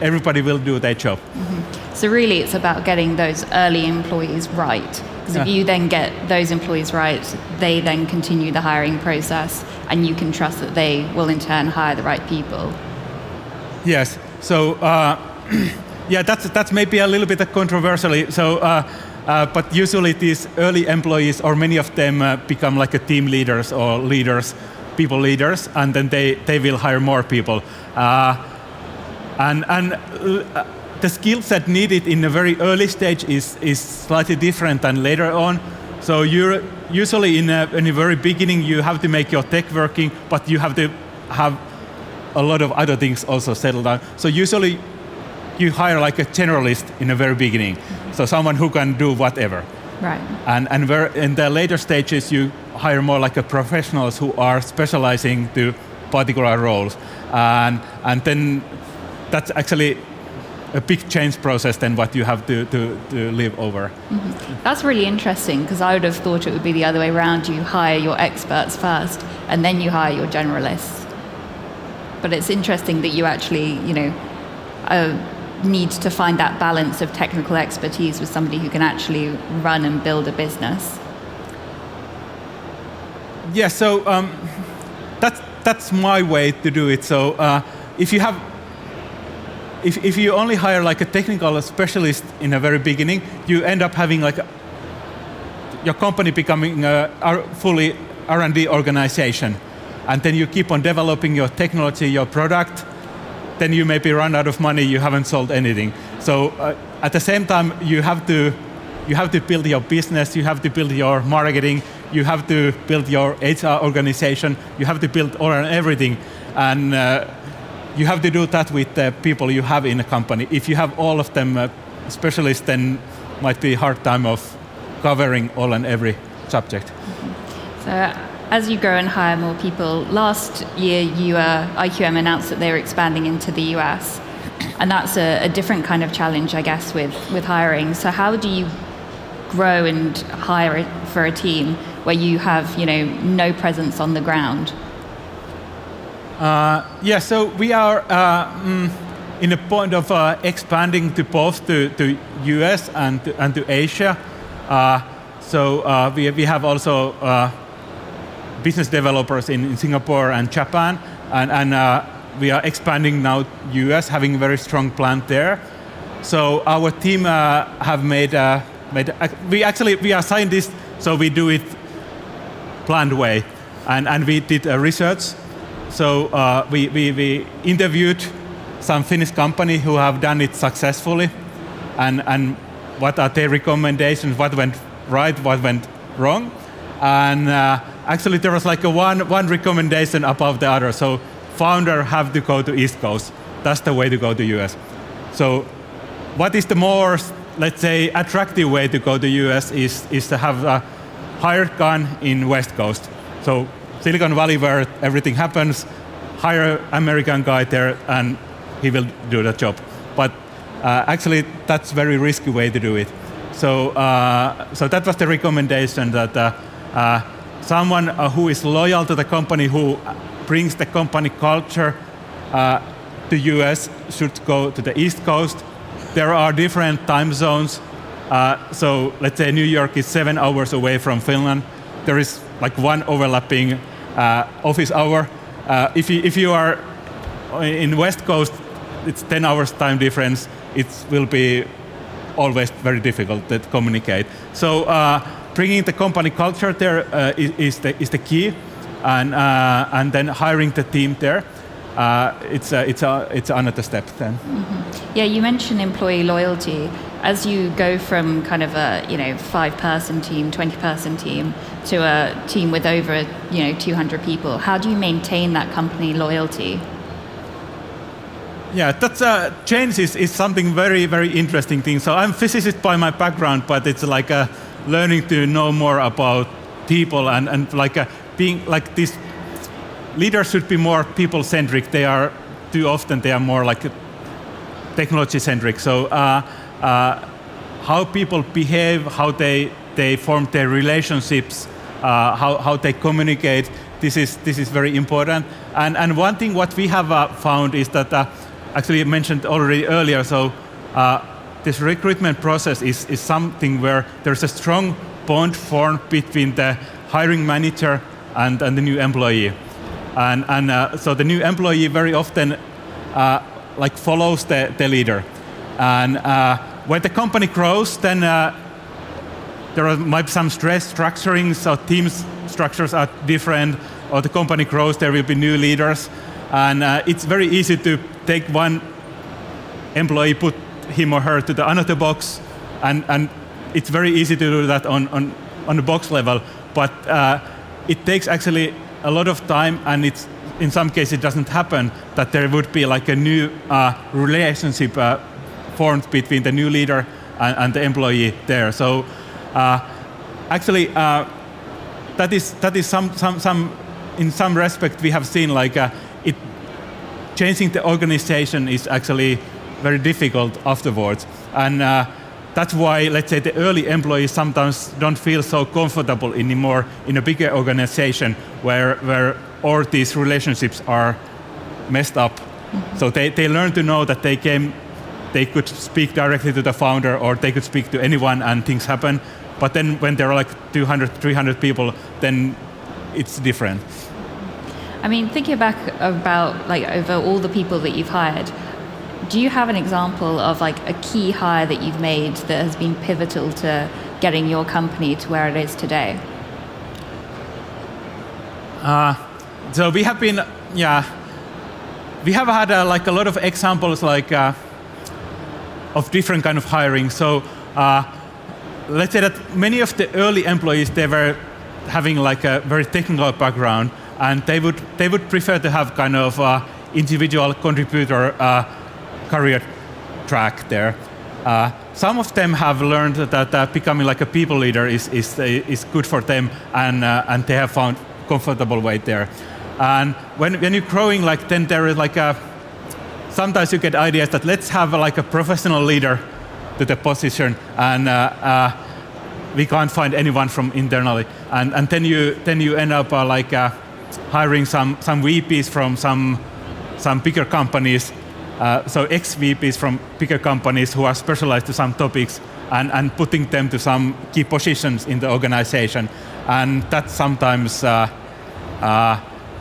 everybody will do their job. Mm-hmm. So really it's about getting those early employees right. Because if you then get those employees right, they then continue the hiring process, and you can trust that they will in turn hire the right people. Yes. So that's maybe a little bit controversial. So but usually these early employees, or many of them, become like a team leaders or leaders, people leaders, and then they will hire more people. The skill set needed in a very early stage is slightly different than later on. So you're usually in the very beginning, you have to make your tech working, but you have to have a lot of other things also settled down. So usually you hire like a generalist in the very beginning, so someone who can do whatever. Right. And where in the later stages you hire more like a professionals who are specializing to particular roles, and then that's actually a big change process than what you have to live over. Mm-hmm. That's really interesting, because I would have thought it would be the other way around. You hire your experts first, and then you hire your generalists. But it's interesting that you actually, need to find that balance of technical expertise with somebody who can actually run and build a business. Yeah, so that's my way to do it. So if you only hire like a technical specialist in the very beginning, you end up having like your company becoming a fully R&D organization, and then you keep on developing your technology, your product. Then you maybe run out of money. You haven't sold anything. So at the same time, you have to build your business. You have to build your marketing. You have to build your HR organization. You have to build all and everything, and you have to do that with the people you have in a company. If you have all of them specialists, then might be a hard time of covering all and every subject. So as you grow and hire more people, last year IQM announced that they were expanding into the US, and that's a different kind of challenge, I guess, with hiring. So how do you grow and hire for a team where you have no presence on the ground? So we are in a point of expanding to both to US and to Asia. We have also business developers in Singapore and Japan, and we are expanding now US, having a very strong plant there. So our team have we are scientists, so we do it planned way, and we did research. So we interviewed some Finnish company who have done it successfully, and what are their recommendations, what went right, what went wrong. And actually there was like one recommendation above the other. So founder have to go to East Coast. That's the way to go to US. So what is the more, let's say, attractive way to go to US is to have a hired gun in West Coast. So Silicon Valley, where everything happens, hire an American guy there and he will do the job. But actually that's a very risky way to do it. So that was the recommendation, that someone who is loyal to the company, who brings the company culture to US, should go to the East Coast. There are different time zones. So let's say New York is 7 hours away from Finland. There is like one overlapping office hour. If you are in West Coast, it's 10 hours time difference. It will be always very difficult to communicate. So bringing the company culture there is the key, and then hiring the team there. It's another step then. Mm-hmm. Yeah, you mentioned employee loyalty. As you go from kind of a 5-person team, 20-person team to a team with over 200 people, how do you maintain that company loyalty? Yeah, that's change is something very, very interesting thing. So I'm a physicist by my background, but it's like learning to know more about people and like being like this. Leaders should be more people-centric. They are too often they are more like technology-centric. So how people behave, how they form their relationships, how they communicate. This is very important. And one thing what we have found is that actually mentioned already earlier. So this recruitment process is something where there's a strong bond formed between the hiring manager and the new employee. So the new employee very often follows the leader. And when the company grows, then there might be some stress structuring, so teams structures are different, or the company grows, there will be new leaders. And it's very easy to take one employee, put him or her to the another box, and it's very easy to do that on the box level. But it takes actually a lot of time, and it's in some cases it doesn't happen that there would be like a new relationship formed between the new leader and the employee there. So actually that is some in some respect we have seen like it changing the organization is actually very difficult afterwards, and that's why, let's say, the early employees sometimes don't feel so comfortable anymore in a bigger organization where all these relationships are messed up. Mm-hmm. So they learn to know that they could speak directly to the founder, or they could speak to anyone and things happen. But then when there are like 200, 300 people, then it's different. I mean, thinking back about like over all the people that you've hired, do you have an example of like a key hire that you've made that has been pivotal to getting your company to where it is today? So we have been, we have had like a lot of examples like of different kind of hiring. So let's say that many of the early employees, they were having like a very technical background, and they would prefer to have kind of individual contributor career track there. Some of them have learned that becoming like a people leader is good for them, and they have found comfortable way there. And when you're growing, like then there is like sometimes you get ideas that let's have like a professional leader to the position, and we can't find anyone from internally, and then you end up like hiring some VPs from some bigger companies. So ex-VPs from bigger companies who are specialized to some topics, and putting them to some key positions in the organization, and that's sometimes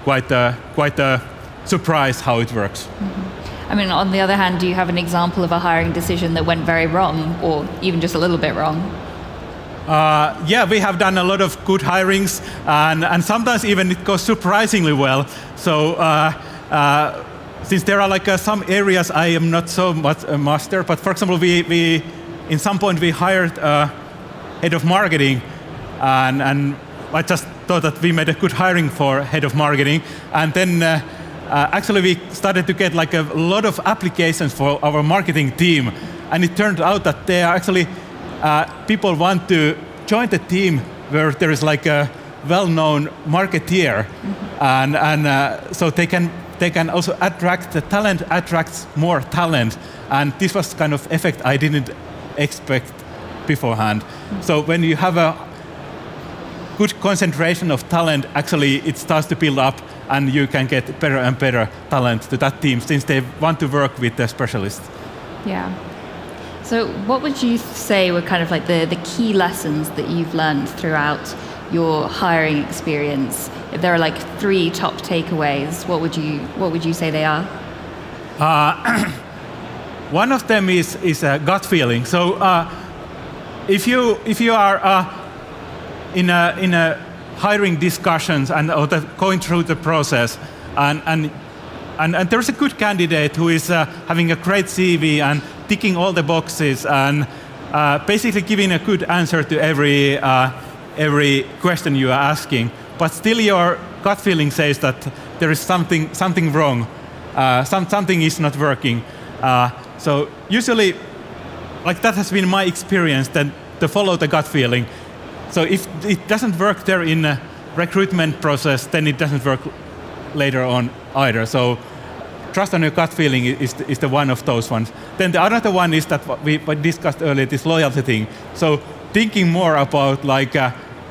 quite a surprise how it works. Mm-hmm. I mean, on the other hand, do you have an example of a hiring decision that went very wrong, or even just a little bit wrong? We have done a lot of good hirings, and sometimes even it goes surprisingly well. So. Since there are like some areas I am not so much a master, but for example, we in some point we hired a head of marketing, and I just thought that we made a good hiring for head of marketing, and then actually we started to get like a lot of applications for our marketing team, and it turned out that there are actually people want to join the team where there is like a well-known marketeer, and so they can also attract the talent, attracts more talent, and this was kind of effect I didn't expect beforehand. So when you have a good concentration of talent, actually it starts to build up, and you can get better and better talent to that team since they want to work with the specialists. Yeah. So what would you say were kind of like the key lessons that you've learned throughout your hiring experience? If there are like 3 top takeaways, what would you say they are? One of them is a gut feeling. So if you are in a hiring discussions and going through the process, and there's a good candidate who is having a great CV and ticking all the boxes and basically giving a good answer to every question you are asking, but still your gut feeling says that there is something wrong, something is not working. So usually, like that has been my experience, that to follow the gut feeling. So if it doesn't work there in a recruitment process, then it doesn't work later on either. So trust on your gut feeling is the one of those ones. Then the other one is that what we discussed earlier, this loyalty thing. So thinking more about like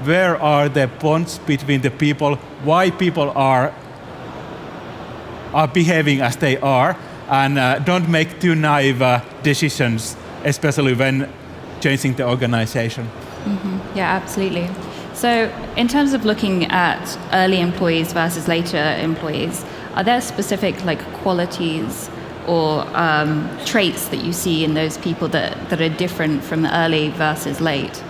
where are the bonds between the people, why people are behaving as they are, and don't make too naive decisions, especially when changing the organization. Mm-hmm. Yeah, absolutely. So in terms of looking at early employees versus later employees, are there specific like qualities or traits that you see in those people that are different from the early versus late?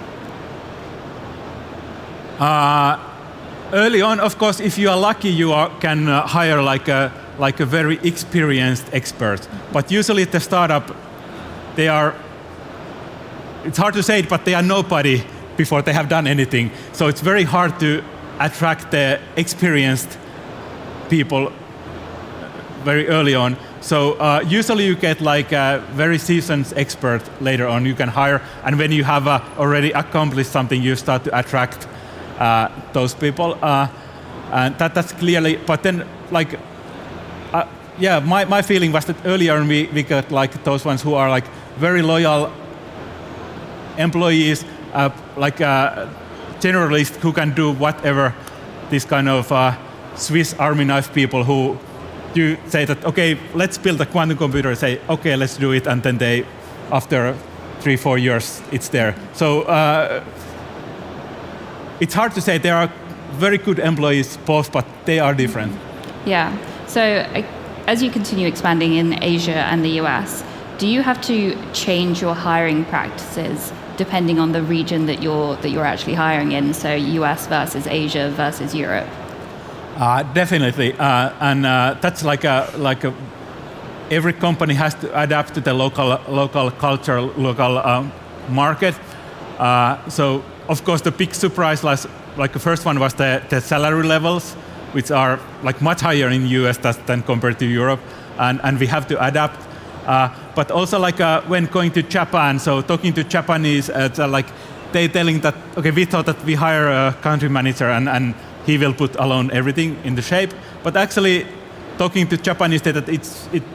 Early on, of course, if you are lucky, you can hire like a very experienced expert. But usually at the startup, it's hard to say it, but they are nobody before they have done anything. So it's very hard to attract the experienced people very early on. So usually you get like a very seasoned expert later on you can hire, and when you have already accomplished something, you start to attract those people. And that's clearly, but then like, my feeling was that earlier on we got like those ones who are like very loyal employees, like generalists who can do whatever, this kind of Swiss Army knife people who you say that, okay, let's build a quantum computer, say, okay, let's do it, and then they, after 3-4 years, it's there. So it's hard to say. There are very good employees both, but they are different. Yeah. So as you continue expanding in Asia and the US, do you have to change your hiring practices depending on the region that you're actually hiring in? So US versus Asia versus Europe? Definitely, and that's like every company has to adapt to the local culture, local market. So of course the big surprise was like the first one was the salary levels, which are like much higher in US than compared to Europe, and we have to adapt. But also like when going to Japan, so talking to Japanese, it's like they telling that, okay, we thought that we hire a country manager and he will put alone everything in the shape. But actually, talking to Japanese, that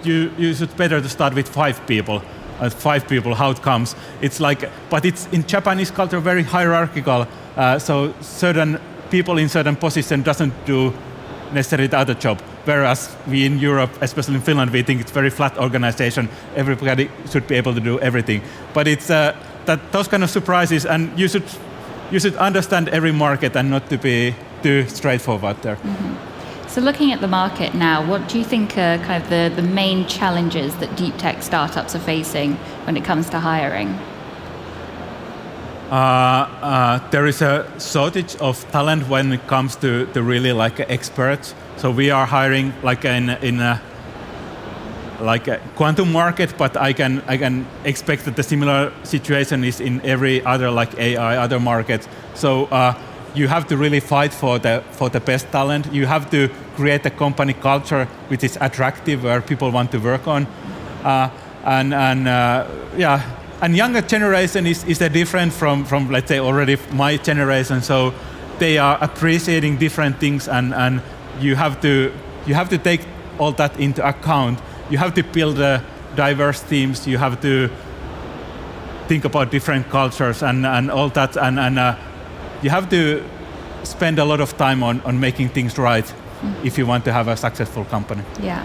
you should better to start with 5 people. 5 people, how it comes. It's like, but it's in Japanese culture very hierarchical. So certain people in certain position doesn't do necessarily the other job. Whereas we in Europe, especially in Finland, we think it's very flat organization. Everybody should be able to do everything. But it's that those kind of surprises, and you should understand every market and not to be too straightforward there. Mm-hmm. So looking at the market now, what do you think are kind of the main challenges that deep tech startups are facing when it comes to hiring? There is a shortage of talent when it comes to really like experts. So we are hiring like in a like a quantum market, but I can expect that the similar situation is in every other like AI other markets. So you have to really fight for the best talent. You have to create a company culture which is attractive, where people want to work on, and younger generation is different from let's say already my generation. So they are appreciating different things, and you have to take all that into account. You have to build diverse teams. You have to think about different cultures and all that, and you have to spend a lot of time on making things right if you want to have a successful company. Yeah.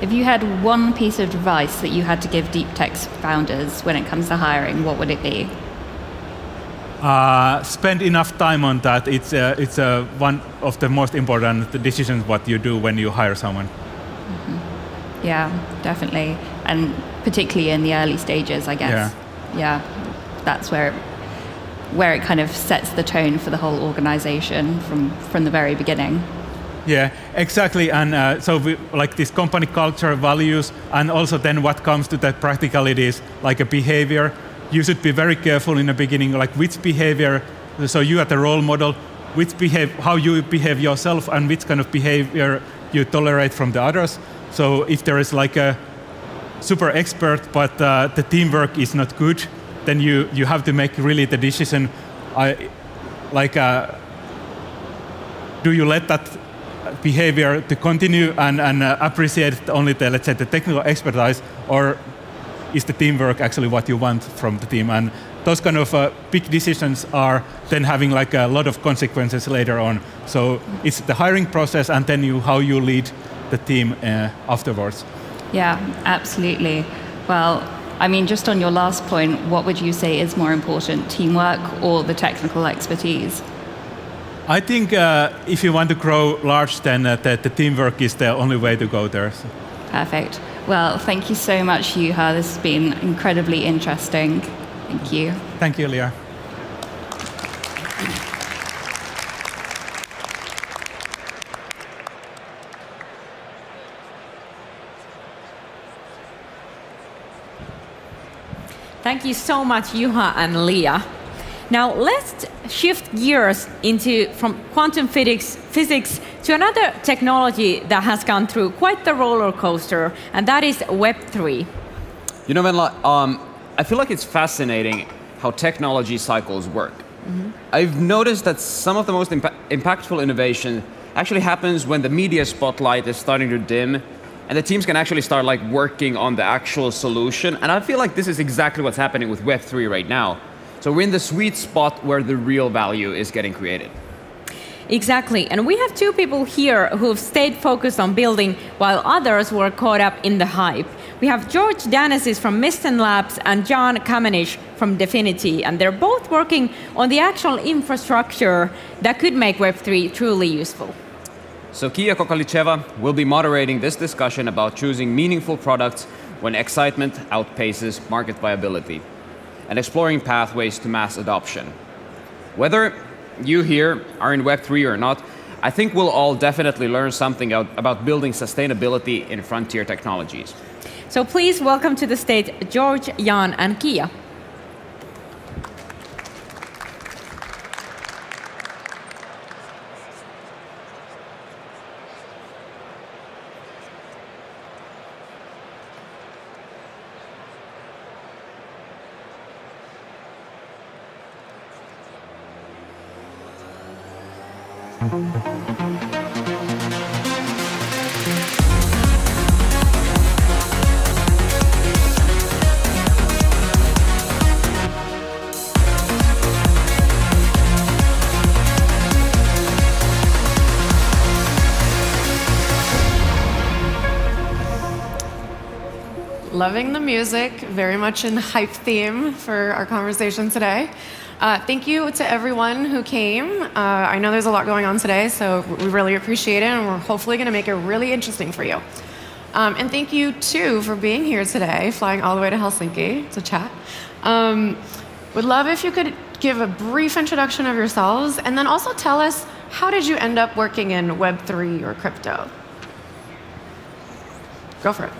If you had one piece of advice that you had to give deep tech founders when it comes to hiring, what would it be? Spend enough time on that. It's one of the most important decisions what you do when you hire someone. Mm-hmm. Yeah, definitely, and particularly in the early stages, I guess. Yeah, that's where it kind of sets the tone for the whole organization from the very beginning. Yeah, exactly, and so we, like this company culture, values, and also then what comes to the practicalities, like a behavior. You should be very careful in the beginning, like which behavior. So you are the role model, how you behave yourself, and which kind of behavior you tolerate from the others. So if there is like a super expert, but the teamwork is not good, then you have to make really the decision. Do you let that behavior to continue and appreciate only the, let's say, the technical expertise, or is the teamwork actually what you want from the team? And those kind of big decisions are then having like a lot of consequences later on. So it's the hiring process, and then how you lead the team afterwards. Yeah, absolutely. Well, I mean, just on your last point, what would you say is more important, teamwork or the technical expertise? I think if you want to grow large, then the teamwork is the only way to go there. So. Perfect. Well, thank you so much, Juha. This has been incredibly interesting. Thank you. Thank you, Leah. Thank you so much, Juha and Leah. Now let's shift gears from quantum physics to another technology that has gone through quite the roller coaster, and that is Web3. You know, Venla, I feel like it's fascinating how technology cycles work. Mm-hmm. I've noticed that some of the most impactful innovation actually happens when the media spotlight is starting to dim, and the teams can actually start working on the actual solution. And I feel like this is exactly what's happening with Web3 right now. So we're in the sweet spot where the real value is getting created. Exactly, and we have two people here who've stayed focused on building while others were caught up in the hype. We have George Danesis from Misten Labs and John Kamenish from Definity, and they're both working on the actual infrastructure that could make Web3 truly useful. So Kia Kokalicheva will be moderating this discussion about choosing meaningful products when excitement outpaces market viability, and exploring pathways to mass adoption. Whether you here are in Web3 or not, I think we'll all definitely learn something about building sustainability in frontier technologies. So please welcome to the stage George, Jan, and Kia. Loving the music, very much in hype theme for our conversation today. Thank you to everyone who came. I know there's a lot going on today, so we really appreciate it, and we're hopefully going to make it really interesting for you. And thank you, too, for being here today, flying all the way to Helsinki to chat. Would love if you could give a brief introduction of yourselves, and then also tell us, how did you end up working in Web3 or crypto? Go for it.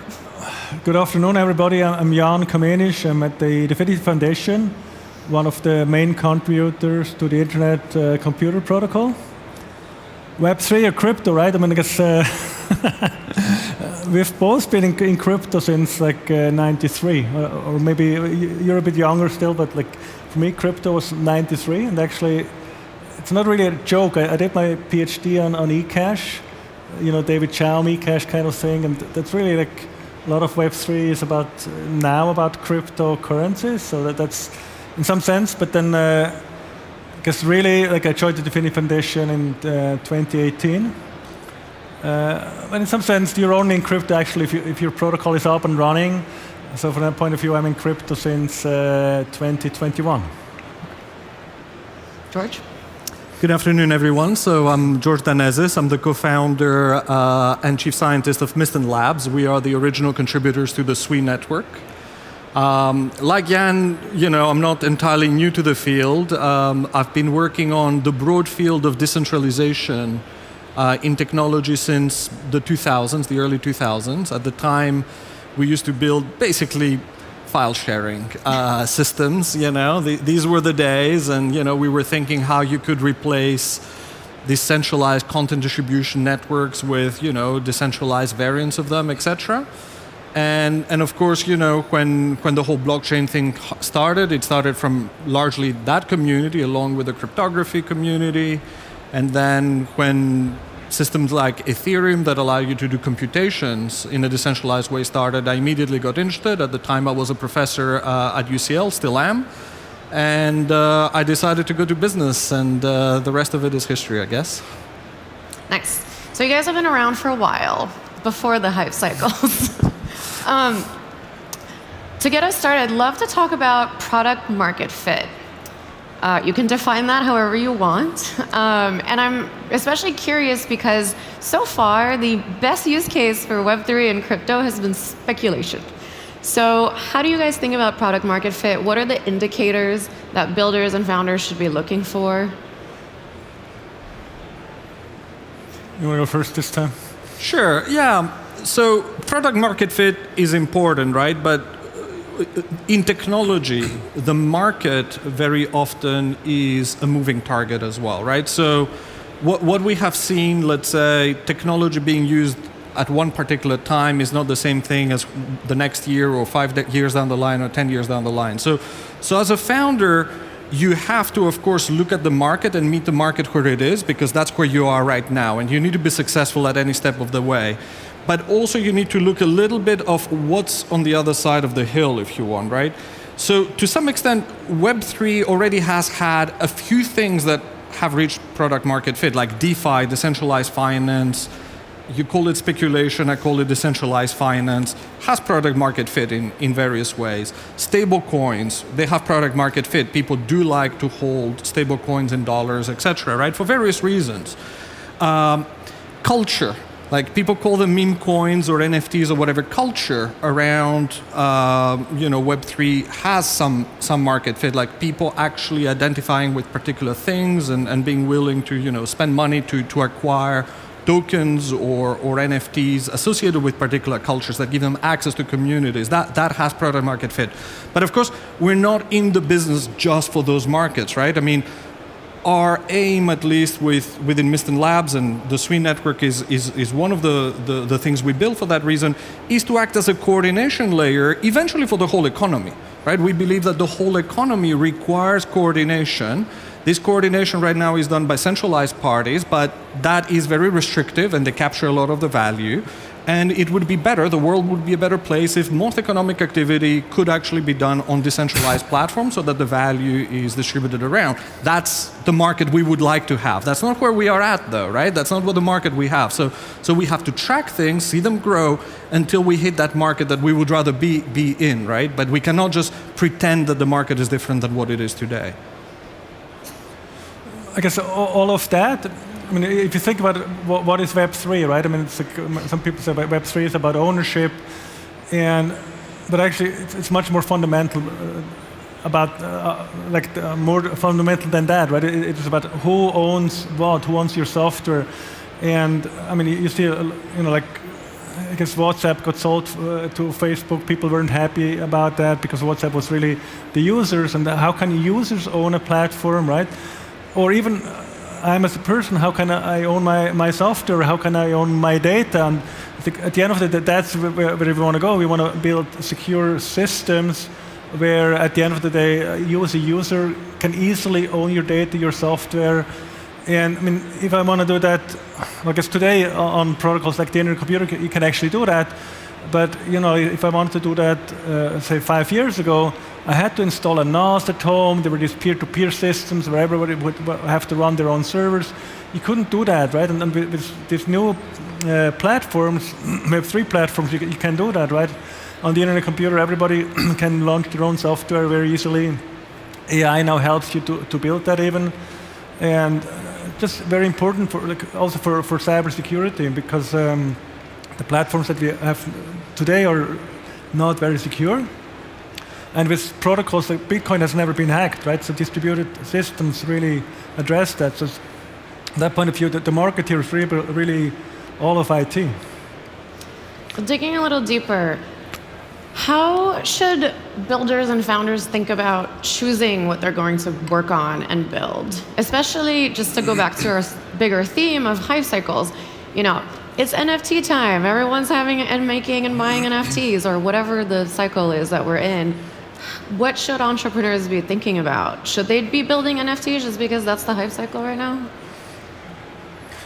Good afternoon, everybody. I'm Jan Kamenish. I'm at the Definity Foundation, one of the main contributors to the Internet Computer Protocol. Web3 or crypto, right? I mean, I guess we've both been in crypto since like 93, or maybe you're a bit younger still, but like for me, crypto was 93, and actually, it's not really a joke. I did my PhD on eCash, you know, David Chaum eCash kind of thing, and that's really like a lot of Web3 is about cryptocurrencies, so that's in some sense. But then, I guess really, like I joined the Definity Foundation in 2018. But in some sense, you're only in crypto actually if your protocol is up and running. So from that point of view, I'm in crypto since 2021. George? Good afternoon, everyone. So I'm George Danesis. I'm the co-founder and chief scientist of Misten Labs. We are the original contributors to the SWE network. Like Jan, you know, I'm not entirely new to the field. I've been working on the broad field of decentralization in technology since the 2000s, the early 2000s. At the time, we used to build basically file sharing systems, you know. These were the days, and you know, we were thinking how you could replace these centralized content distribution networks with, you know, decentralized variants of them, etc. And of course, you know, when the whole blockchain thing started, it started from largely that community along with the cryptography community. And then when systems like Ethereum that allow you to do computations in a decentralized way started, I immediately got interested. At the time, I was a professor at UCL, still am. And I decided to go to business, and the rest of it is history, I guess. Nice. So you guys have been around for a while, before the hype cycles. To get us started, I'd love to talk about product market fit. You can define that however you want. And I'm especially curious because so far, the best use case for Web3 and crypto has been speculation. So how do you guys think about product market fit? What are the indicators that builders and founders should be looking for? You want to go first this time? Sure, yeah. So product market fit is important, right? But in technology, the market very often is a moving target as well, right? So what we have seen, let's say, technology being used at one particular time is not the same thing as the next year or 5 years down the line or 10 years down the line. So as a founder, you have to, of course, look at the market and meet the market where it is, because that's where you are right now, and you need to be successful at any step of the way. But also you need to look a little bit of what's on the other side of the hill, if you want, right? So to some extent, Web3 already has had a few things that have reached product market fit, like DeFi, decentralized finance. You call it speculation, I call it decentralized finance, has product market fit in various ways. Stable coins, they have product market fit. People do like to hold stable coins in dollars, etc., right? For various reasons. Culture, like people call them meme coins or NFTs or whatever. Culture around Web3 has some market fit, like people actually identifying with particular things and being willing to spend money to acquire tokens or NFTs associated with particular cultures that give them access to communities. That has product market fit. But of course, we're not in the business just for those markets, right? I mean, our aim, at least within Mysten Labs, and the Sui network is one of the things we built for that reason, is to act as a coordination layer eventually for the whole economy, right? We believe that the whole economy requires coordination. This coordination right now is done by centralized parties, but that is very restrictive and they capture a lot of the value. And it would be better, the world would be a better place if most economic activity could actually be done on decentralized platforms so that the value is distributed around. That's the market we would like to have. That's not where we are at though, right? That's not what the market we have. So we have to track things, see them grow until we hit that market that we would rather be in, right? But we cannot just pretend that the market is different than what it is today. I guess all of that, I mean, if you think about what is Web3, right? I mean, it's like, some people say Web3 is about ownership, but actually it's much more fundamental, more fundamental than that, right? It's about who owns what, who owns your software, and I mean, you see, I guess WhatsApp got sold to Facebook. People weren't happy about that because WhatsApp was really the users, and how can users own a platform, right? Or even I'm as a person, how can I own my software? How can I own my data? And I think at the end of the day, that's where we want to go. We want to build secure systems where at the end of the day, you as a user can easily own your data, your software. And I mean, if I want to do that, I guess today on protocols like the internet computer, you can actually do that. But if I wanted to do that, say 5 years ago, I had to install a NAS at home. There were these peer-to-peer systems where everybody would have to run their own servers. You couldn't do that, right? And with these new platforms, Web3 platforms, you can do that, right? On the internet computer, everybody can launch their own software very easily. AI now helps you to build that even. And just very important also for cybersecurity, because the platforms that we have today are not very secure. And with protocols like Bitcoin has never been hacked, right? So distributed systems really address that. So from that point of view, the market here is really all of IT. Digging a little deeper, how should builders and founders think about choosing what they're going to work on and build? Especially just to go back to our bigger theme of hype cycles, it's NFT time. Everyone's having and making and buying NFTs or whatever the cycle is that we're in. What should entrepreneurs be thinking about? Should they be building NFTs just because that's the hype cycle right now?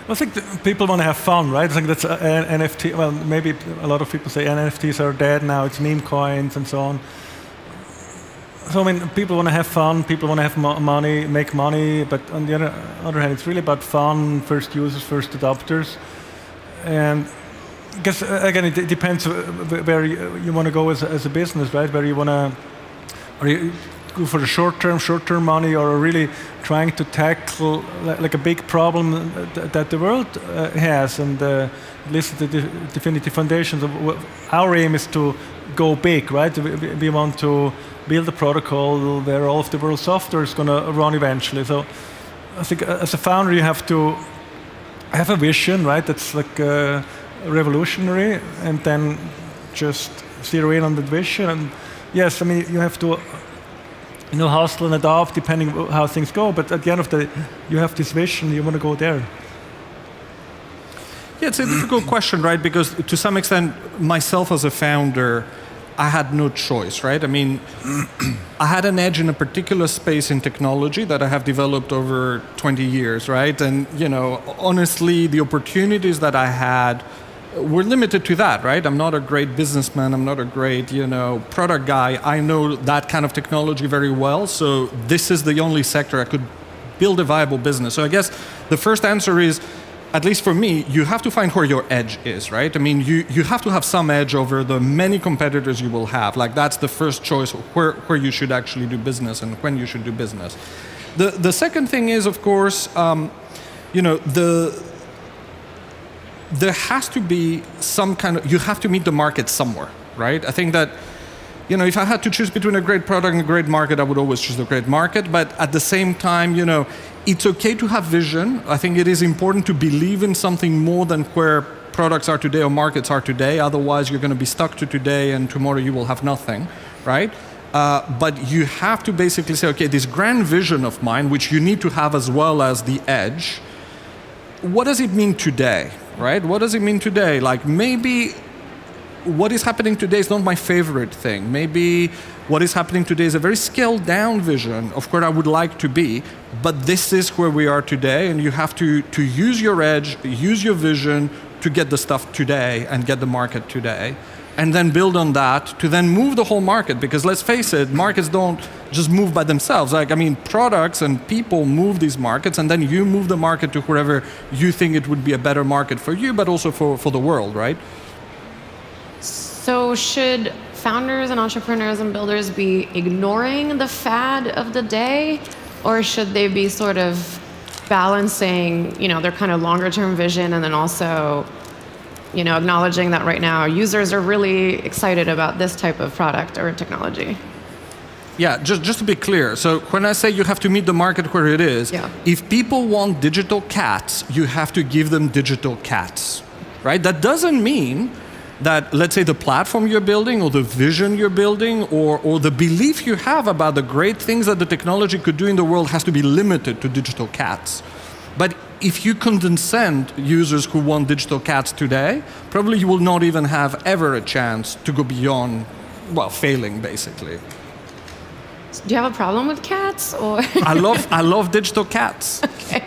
I think people want to have fun, right? I think that's NFT. Well, maybe a lot of people say NFTs are dead now. It's meme coins and so on. So I mean, people want to have fun. People want to have money, make money. But on the other hand, it's really about fun. First users, first adopters. And I guess again, it depends where you want to go as a business, right? Where you want to, or you go for the short-term money, or really trying to tackle like a big problem that the world has, and at least the definitive foundations of our aim is to go big, right? We want to build a protocol where all of the world's software is going to run eventually. So I think as a founder, you have to have a vision, right? That's like revolutionary, and then just zero in on that vision and yes, I mean, you have to hustle and adapt depending on how things go, but at the end of the day, you have this vision, you want to go there. Yeah, it's a difficult question, right? Because to some extent, myself as a founder, I had no choice, right? I mean, I had an edge in a particular space in technology that I have developed over 20 years, right? And, honestly, the opportunities that I had were limited to that, right? I'm not a great businessman. I'm not a great, product guy. I know that kind of technology very well. So this is the only sector I could build a viable business. So I guess the first answer is, at least for me, you have to find where your edge is, right? I mean, you have to have some edge over the many competitors you will have. Like, that's the first choice, where you should actually do business and when you should do business. The second thing is, of course, there has to be some kind of, you have to meet the market somewhere, right? I think that, if I had to choose between a great product and a great market, I would always choose the great market. But at the same time, it's okay to have vision. I think it is important to believe in something more than where products are today or markets are today. Otherwise, you're going to be stuck to today and tomorrow you will have nothing, right? But you have to basically say, okay, this grand vision of mine, which you need to have as well as the edge, what does it mean today, right? What does it mean today? Like, maybe what is happening today is not my favorite thing. Maybe what is happening today is a very scaled down vision of where I would like to be, but this is where we are today, and you have to use your edge, use your vision to get the stuff today and get the market today, and then build on that to then move the whole market, because let's face it, markets don't just move by themselves. Products and people move these markets, and then you move the market to wherever you think it would be a better market for you, but also for the world, right? So should founders and entrepreneurs and builders be ignoring the fad of the day, or should they be sort of balancing, their kind of longer term vision, and then also, acknowledging that right now users are really excited about this type of product or technology? Yeah, just to be clear. So when I say you have to meet the market where it is, if people want digital cats, you have to give them digital cats, right? That doesn't mean that, let's say, the platform you're building or the vision you're building or the belief you have about the great things that the technology could do in the world has to be limited to digital cats. But if you condescend users who want digital cats today, probably you will not even have ever a chance to go beyond, failing, basically. Do you have a problem with cats? Or I love digital cats. Okay.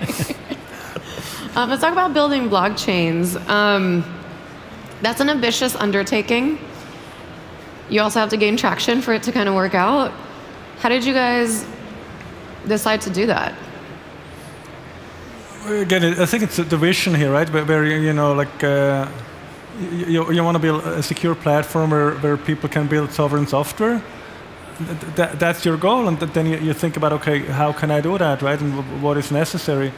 Let's talk about building blockchains. That's an ambitious undertaking. You also have to gain traction for it to kind of work out. How did you guys decide to do that? Again, I think it's the vision here, right? Where you want to build a secure platform where people can build sovereign software. That's your goal, and then you think about, okay, how can I do that, right? And what is necessary?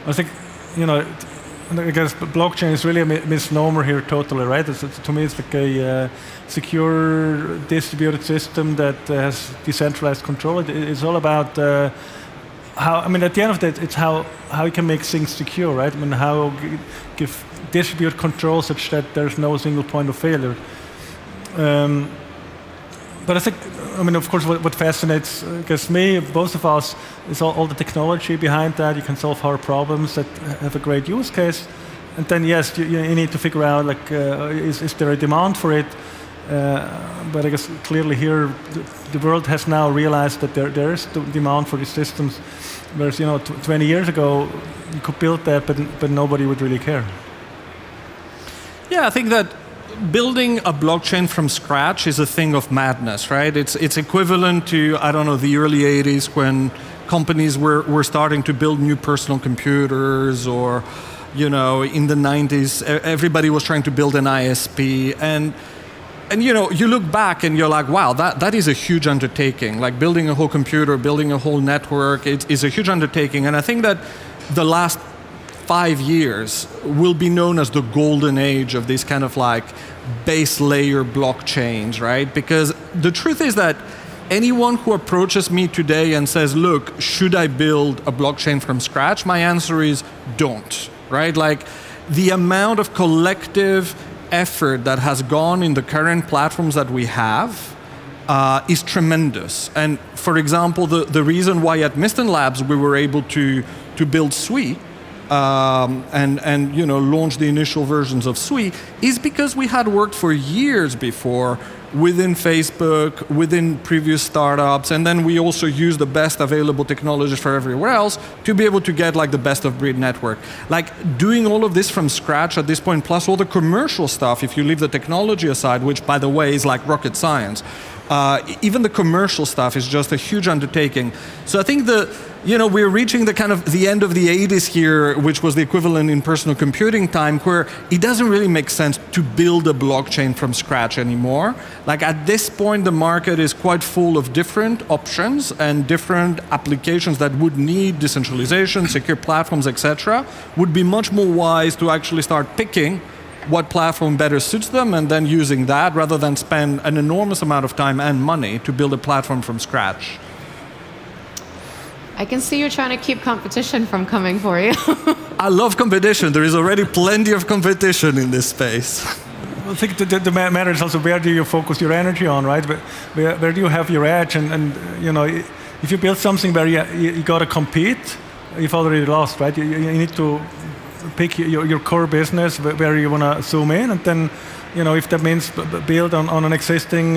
I think, I guess blockchain is really a misnomer here totally, right? To me, it's like a secure distributed system that has decentralized control. It's all about at the end of it, it's how you can make things secure, right? How distribute control such that there's no single point of failure. But I think, of course, what fascinates, me, both of us, is all the technology behind that. You can solve hard problems that have a great use case. And then, yes, you need to figure out, is there a demand for it? But I guess clearly here, the world has now realized that there is demand for these systems. Whereas, 20 years ago, you could build that, but nobody would really care. Yeah, I think that building a blockchain from scratch is a thing of madness, right? It's equivalent to, the early 80s when companies were starting to build new personal computers, or, in the 90s, everybody was trying to build an ISP. And you look back and you're like, wow, that is a huge undertaking. Like building a whole computer, building a whole network, it is a huge undertaking. And I think that the last 5 years will be known as the golden age of these kind of base layer blockchains, right? Because the truth is that anyone who approaches me today and says, look, should I build a blockchain from scratch? My answer is don't, right? The amount of collective effort that has gone in the current platforms that we have is tremendous. And for example, the reason why at Misten Labs we were able to build Sui and launch the initial versions of Sui is because we had worked for years before within Facebook, within previous startups, and then we also use the best available technologies for everywhere else to be able to get like the best of breed network. Like doing all of this from scratch at this point, plus all the commercial stuff, if you leave the technology aside, which by the way is like rocket science, even the commercial stuff is just a huge undertaking. So I think we're reaching the end of the 80s here, which was the equivalent in personal computing time, where it doesn't really make sense to build a blockchain from scratch anymore. Like at this point, the market is quite full of different options and different applications that would need decentralization, secure platforms, etc. Would be much more wise to actually start picking what platform better suits them and then using that rather than spend an enormous amount of time and money to build a platform from scratch. I can see you're trying to keep competition from coming for you. I love competition. There is already plenty of competition in this space. I think the matter is also where do you focus your energy on, right? Where do you have your edge? And if you build something where you got to compete, you've already lost, right? You need to pick your core business where you want to zoom in, and then, if that means build on an existing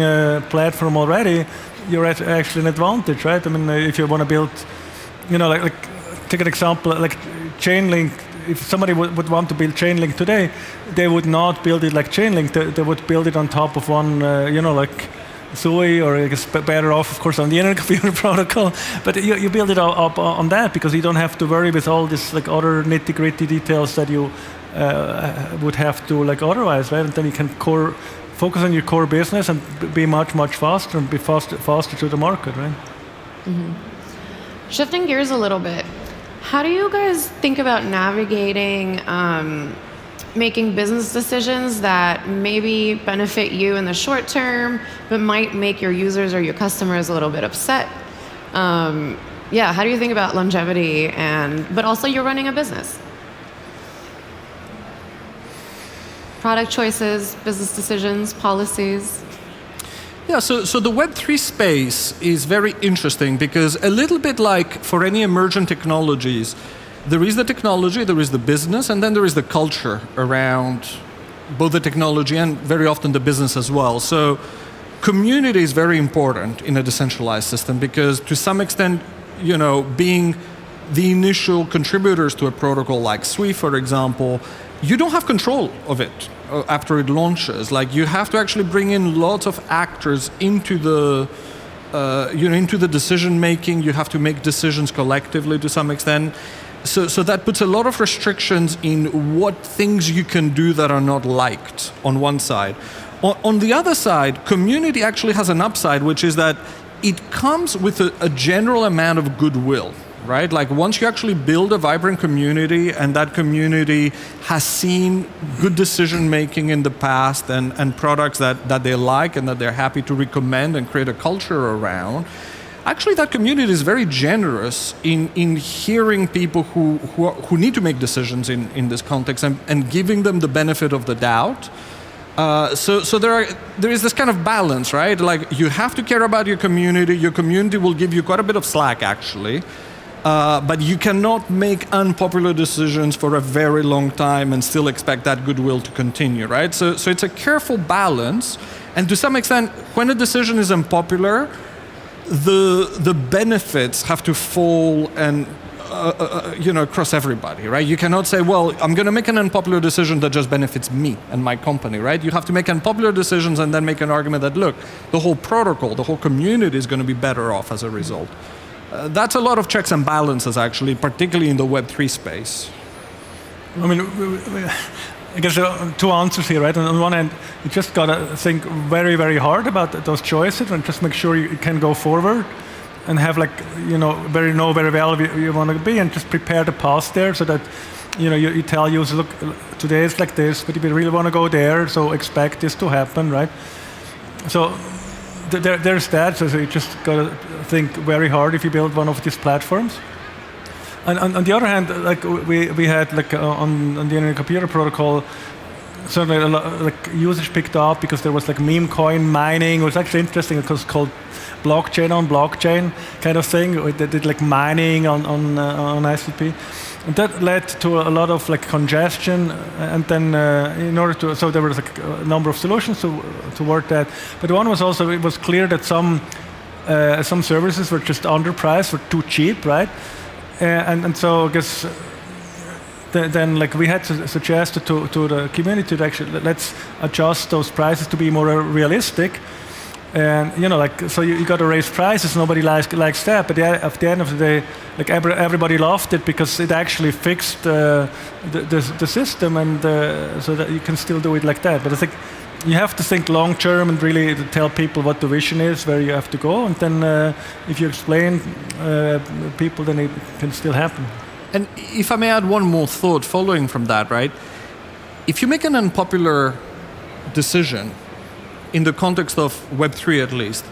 platform already, you're actually an advantage, right? I mean, if you want to build, like take an example, like Chainlink. If somebody would want to build Chainlink today, they would not build it like Chainlink. They would build it on top of one, like Sui, or I guess better off, of course, on the Internet Computer Protocol. But you build it up on that because you don't have to worry with all this like other nitty-gritty details that you would have to like otherwise, right? And then you can focus on your core business and be much faster and be faster to the market, right? Mm-hmm. Shifting gears a little bit, how do you guys think about navigating making business decisions that maybe benefit you in the short term, but might make your users or your customers a little bit upset? How do you think about longevity but also you're running a business? Product choices, business decisions, policies. Yeah, so the Web3 space is very interesting because a little bit like for any emergent technologies, there is the technology, there is the business, and then there is the culture around both the technology and very often the business as well. So community is very important in a decentralized system because to some extent, being the initial contributors to a protocol like Sui, for example, you don't have control of it after it launches. Like you have to actually bring in lots of actors into the into the decision making. You have to make decisions collectively to some extent. So that puts a lot of restrictions in what things you can do that are not liked on one side. On the other side, community actually has an upside, which is that it comes with a general amount of goodwill, right? Like once you actually build a vibrant community and that community has seen good decision making in the past and products that they like and that they're happy to recommend and create a culture around, actually that community is very generous in hearing people who need to make decisions in this context and giving them the benefit of the doubt. So there is this kind of balance, right? Like you have to care about your community will give you quite a bit of slack actually, but you cannot make unpopular decisions for a very long time and still expect that goodwill to continue, right? So it's a careful balance, and to some extent, when a decision is unpopular, the benefits have to fall and across everybody, right? You cannot say, well, I'm going to make an unpopular decision that just benefits me and my company, right? You have to make unpopular decisions and then make an argument that, look, the whole protocol, the whole community is going to be better off as a result. That's a lot of checks and balances, actually, particularly in the Web3 space. I mean, I guess there are two answers here, right? On one hand, you just got to think very, very hard about those choices and just make sure you can go forward and have know very well where you want to be and just prepare the path there so that, you tell users, look, today it's like this, but if you really want to go there, so expect this to happen, right? So there's that, so you just got to think very hard if you build one of these platforms. And on the other hand, like we had like on the Internet Computer Protocol, certainly a lot, like usage picked up because there was like meme coin mining. It was actually interesting because it's called blockchain on blockchain kind of thing. They did like mining on ICP. And that led to a lot of like congestion, and then in order to, so there was like a number of solutions to work that. But one was also, it was clear that some services were just underpriced, were too cheap, right? And so I guess then like we had to suggest to the community that actually let's adjust those prices to be more realistic. And like so you got to raise prices. Nobody likes that. But at the end of the day, like everybody loved it because it actually fixed the system, and so that you can still do it like that. But I think you have to think long term and really tell people what the vision is, where you have to go, and then if you explain people, then it can still happen. And if I may add one more thought following from that, right? If you make an unpopular decision, in the context of Web3 at least,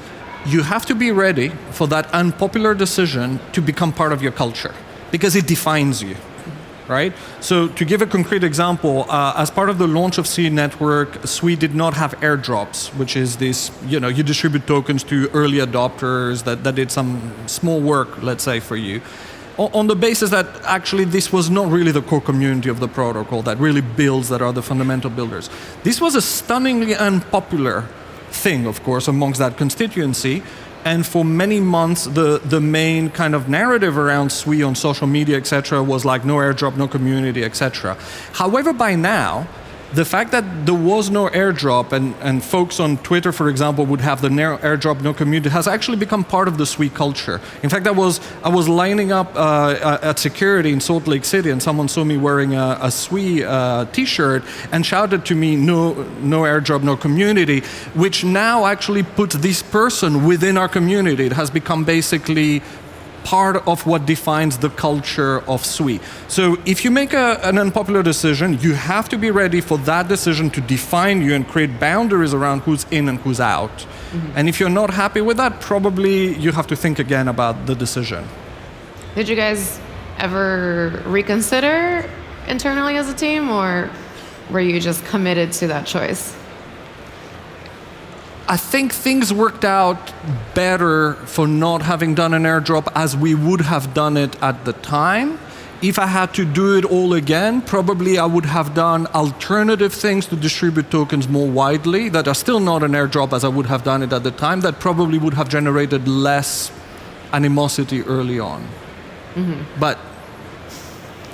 you have to be ready for that unpopular decision to become part of your culture, because it defines you, right? So to give a concrete example, as part of the launch of Sea Network, Sui did not have airdrops, which is this, you distribute tokens to early adopters that did some small work, let's say, for you, on the basis that actually this was not really the core community of the protocol that really builds, that are the fundamental builders. This was a stunningly unpopular thing, of course, amongst that constituency. And for many months, the main kind of narrative around Sui on social media, etc., was like no airdrop, no community, etc. However, by now, the fact that there was no airdrop and folks on Twitter, for example, would have the airdrop, no community, has actually become part of the Sui culture. In fact, I was lining up at security in Salt Lake City, and someone saw me wearing a Sui t-shirt and shouted to me, no airdrop, no community, which now actually puts this person within our community. It has become basically part of what defines the culture of Sui. So if you make an unpopular decision, you have to be ready for that decision to define you and create boundaries around who's in and who's out. Mm-hmm. And if you're not happy with that, probably you have to think again about the decision. Did you guys ever reconsider internally as a team, or were you just committed to that choice? I think things worked out better for not having done an airdrop as we would have done it at the time. If I had to do it all again, probably I would have done alternative things to distribute tokens more widely that are still not an airdrop as I would have done it at the time, that probably would have generated less animosity early on. Mm-hmm. But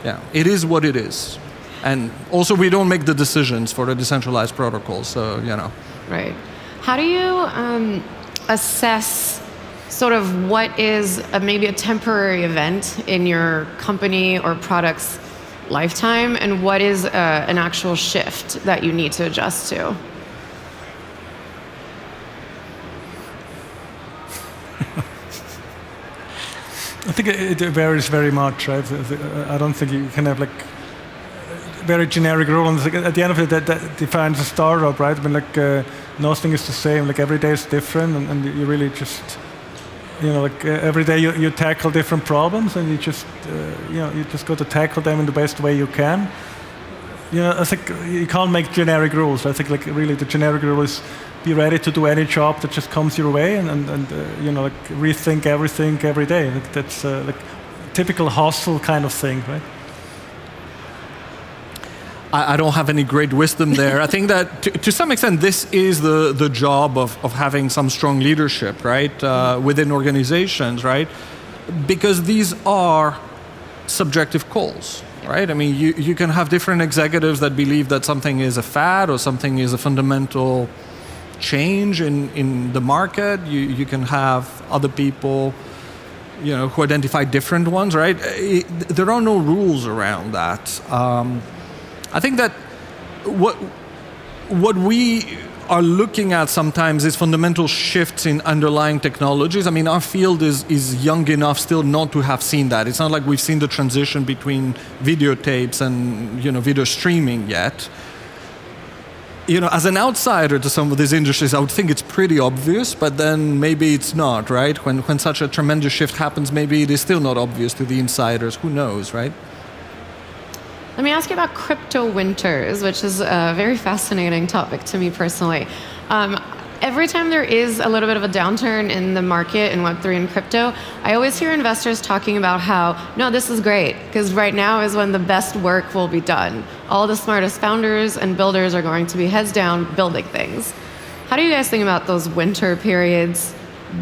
yeah, it is what it is. And also we don't make the decisions for the decentralized protocols, so Right. How do you assess sort of what is maybe a temporary event in your company or product's lifetime, and what is an actual shift that you need to adjust to? I think it varies very much, right? I don't think you can have like very generic rules. At the end of it, that defines a startup, right? I mean, like nothing is the same. Like every day is different, and you really just, like every day you tackle different problems, and you just, you just got to tackle them in the best way you can. I think you can't make generic rules. I think like really the generic rule is be ready to do any job that just comes your way, and like rethink everything every day. Like that's like typical hustle kind of thing, right? I don't have any great wisdom there. I think that to some extent this is the job of having some strong leadership, right, within organizations, right? Because these are subjective calls, right? I mean, you can have different executives that believe that something is a fad or something is a fundamental change in the market. You can have other people, who identify different ones, right? There are no rules around that. I think that what we are looking at sometimes is fundamental shifts in underlying technologies. I mean, our field is young enough still not to have seen that. It's not like we've seen the transition between videotapes and video streaming yet. As an outsider to some of these industries, I would think it's pretty obvious, but then maybe it's not, right? When such a tremendous shift happens, maybe it is still not obvious to the insiders. Who knows, right? Let me ask you about crypto winters, which is a very fascinating topic to me personally. Every time there is a little bit of a downturn in the market in Web3 and crypto, I always hear investors talking about how, no, this is great, because right now is when the best work will be done. All the smartest founders and builders are going to be heads down building things. How do you guys think about those winter periods?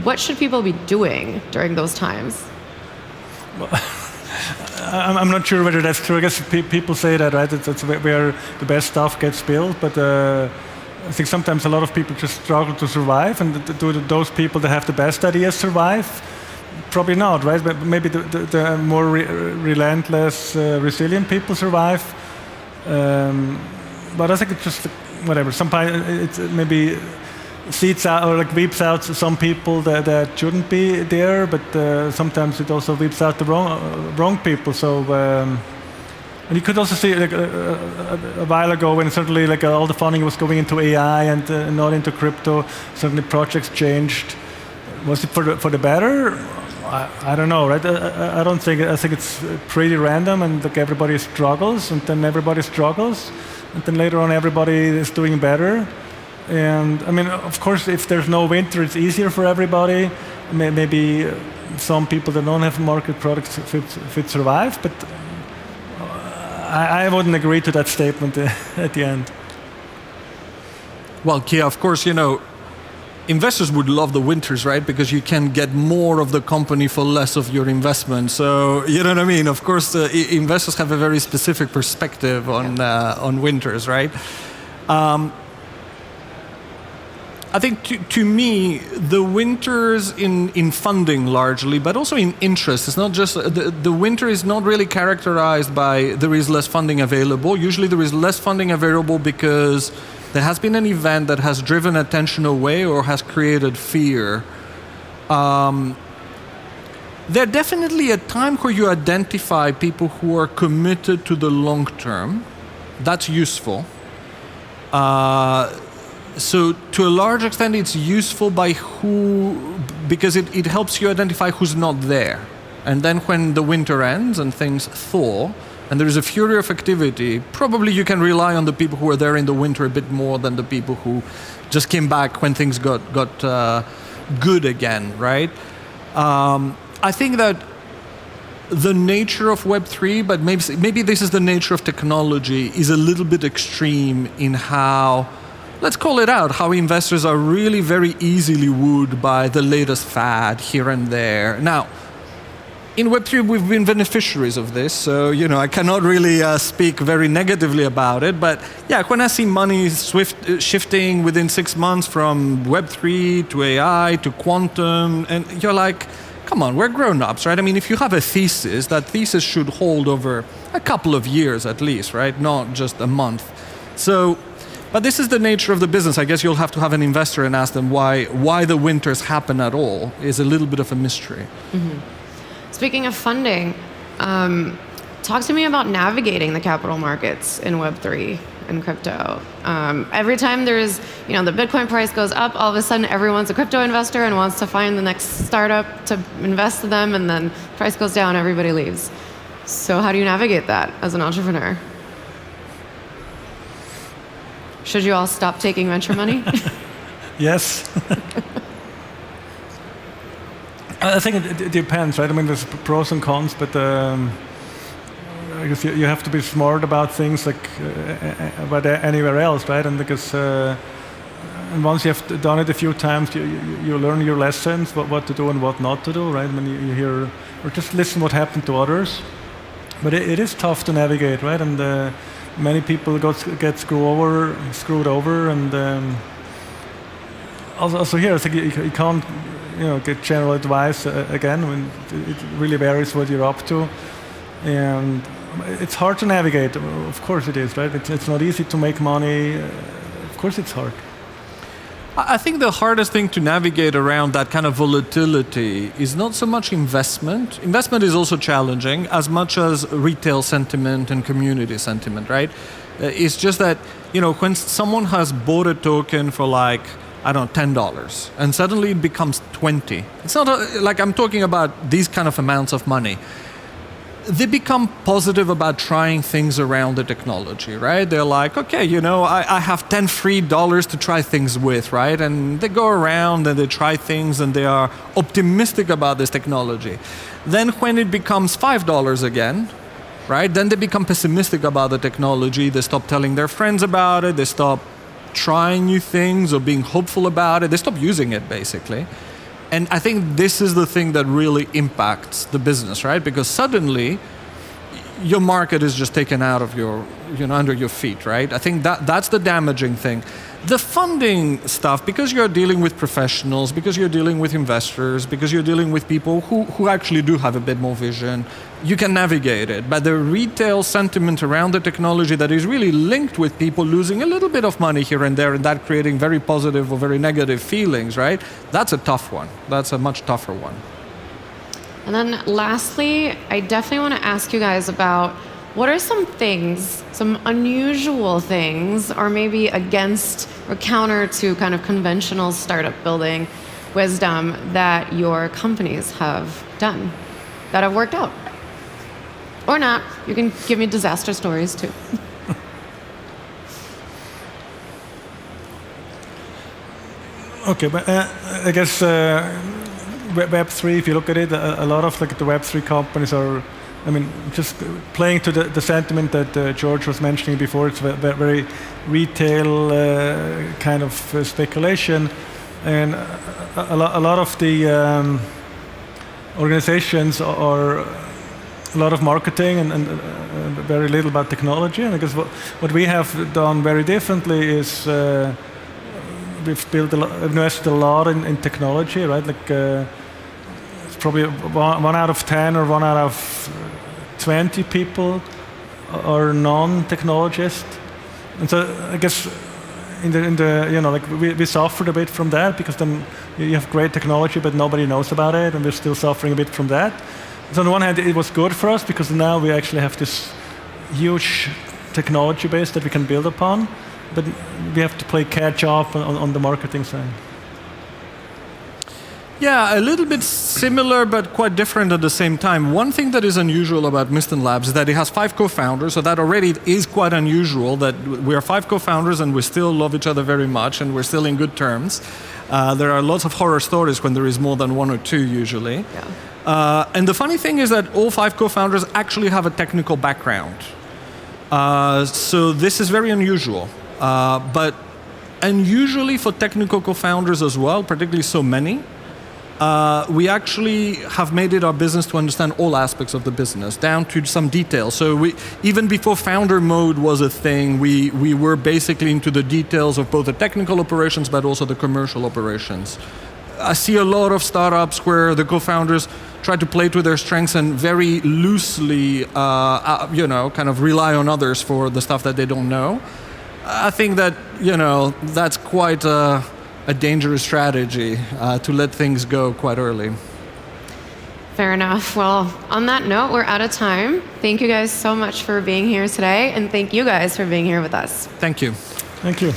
What should people be doing during those times? Well, I'm not sure whether that's true. I guess people say that, right? It's where the best stuff gets built, but I think sometimes a lot of people just struggle to survive, and do those people that have the best ideas survive? Probably not, right? But maybe the more relentless, resilient people survive. But I think it's just whatever. Sometimes it maybe seeds out or like weeps out some people that shouldn't be there, but sometimes it also weeps out the wrong people. So. And you could also see like, a while ago when certainly like all the funding was going into AI and not into crypto, certainly projects changed. Was it for the better? I don't know, right? I don't think. I think it's pretty random, and like everybody struggles, and then everybody struggles, and then later on everybody is doing better. And I mean, of course, if there's no winter, it's easier for everybody. Maybe some people that don't have market products fit survive, but. I wouldn't agree to that statement at the end. Well, Kia, of course, investors would love the winters, right? Because you can get more of the company for less of your investment. So, you know what I mean? Of course, investors have a very specific perspective on winters, right? I think to me, the winters in funding largely, but also in interest, it's not just, the winter is not really characterized by there is less funding available. Usually there is less funding available because there has been an event that has driven attention away or has created fear. There's definitely a time where you identify people who are committed to the long term. That's useful. So to a large extent, it's useful because it helps you identify who's not there. And then when the winter ends and things thaw, and there is a fury of activity, probably you can rely on the people who are there in the winter a bit more than the people who just came back when things got good again, right? I think that the nature of Web3, but maybe this is the nature of technology, is a little bit extreme in how, let's call it out, how investors are really very easily wooed by the latest fad here and there. Now, in Web3, we've been beneficiaries of this, so I cannot really speak very negatively about it. But yeah, when I see money shifting within 6 months from Web3 to AI to quantum, and you're like, come on, we're grown-ups, right? I mean, if you have a thesis, that thesis should hold over a couple of years at least, right? Not just a month. So, but this is the nature of the business. I guess you'll have to have an investor and ask them why the winters happen at all is a little bit of a mystery. Mm-hmm. Speaking of funding, talk to me about navigating the capital markets in Web3 and crypto. Every time there's, the Bitcoin price goes up, all of a sudden everyone's a crypto investor and wants to find the next startup to invest in them, and then price goes down, everybody leaves. So how do you navigate that as an entrepreneur? Should you all stop taking venture money? Yes. I think it depends, right? I mean, there's pros and cons, but I guess you have to be smart about things like about anywhere else, right? And because and once you have done it a few times, you learn your lessons, what to do and what not to do, right? When you hear or just listen what happened to others. But it is tough to navigate, right? And many people get screwed over, and also here I think you can't get general advice again when it really varies what you're up to, and it's hard to navigate. Of course it is, right? It's not easy to make money. Of course it's hard. I think the hardest thing to navigate around that kind of volatility is not so much investment. Investment is also challenging as much as retail sentiment and community sentiment, right? It's just that, when someone has bought a token for like, I don't know, $10, and suddenly it becomes 20. It's not like I'm talking about these kind of amounts of money. they become positive about trying things around the technology, right? They're like, okay, I have $10 free to try things with, right? And they go around and they try things and they are optimistic about this technology. Then when it becomes $5 again, right? Then they become pessimistic about the technology. They stop telling their friends about it. They stop trying new things or being hopeful about it. They stop using it, basically. And I think this is the thing that really impacts the business, right? Because suddenly your market is just taken out of your, under your feet, right? I think that's the damaging thing. The funding stuff, because you're dealing with professionals, because you're dealing with investors, because you're dealing with people who actually do have a bit more vision, you can navigate it. But the retail sentiment around the technology that is really linked with people losing a little bit of money here and there and that creating very positive or very negative feelings, right? That's a tough one. That's a much tougher one. And then lastly, I definitely want to ask you guys about what are some things, some unusual things, or maybe against or counter to kind of conventional startup building wisdom that your companies have done that have worked out? Or not. You can give me disaster stories too. Okay, but I guess Web3, if you look at it, a lot of the Web3 companies are, just playing to the sentiment that George was mentioning before. It's very retail kind of speculation, and a lot of the organizations are a lot of marketing and very little about technology. And I guess what we have done very differently is we've invested a lot in technology, right? It's probably 1 out of 10 or 1 out of 20 people are non-technologists, and so I guess we suffered a bit from that, because then you have great technology but nobody knows about it, and we're still suffering a bit from that. So on the one hand, it was good for us because now we actually have this huge technology base that we can build upon, but we have to play catch up on the marketing side. Yeah, a little bit similar, but quite different at the same time. One thing that is unusual about Mysten Labs is that it has 5 co-founders, so that already is quite unusual, that we are 5 co-founders and we still love each other very much and we're still in good terms. There are lots of horror stories when there is more than 1 or 2 usually. Yeah. And the funny thing is that all 5 co-founders actually have a technical background. So this is very unusual. But unusually for technical co-founders as well, particularly so many, we actually have made it our business to understand all aspects of the business, down to some details. So even before founder mode was a thing, we were basically into the details of both the technical operations but also the commercial operations. I see a lot of startups where the co-founders try to play to their strengths and very loosely, kind of rely on others for the stuff that they don't know. I think that, that's quite a dangerous strategy to let things go quite early. Fair enough. Well, on that note, we're out of time. Thank you guys so much for being here today, and thank you guys for being here with us. Thank you. Thank you.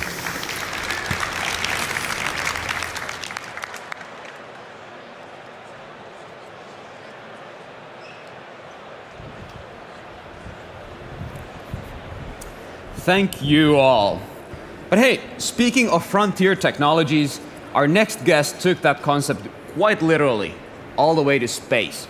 Thank you all. But hey, speaking of frontier technologies, our next guest took that concept quite literally, all the way to space.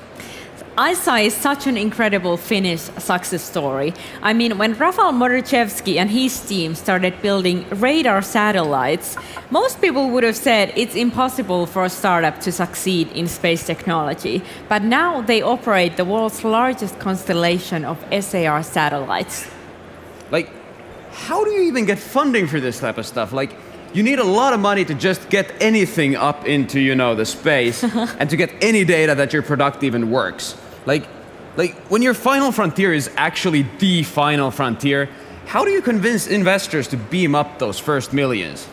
ISA is such an incredible Finnish success story. I mean, when Rafał Moraczewski and his team started building radar satellites, most people would have said it's impossible for a startup to succeed in space technology. But now they operate the world's largest constellation of SAR satellites. How do you even get funding for this type of stuff? You need a lot of money to just get anything up into, the space and to get any data that your product even works. When your final frontier is actually the final frontier, how do you convince investors to beam up those first millions?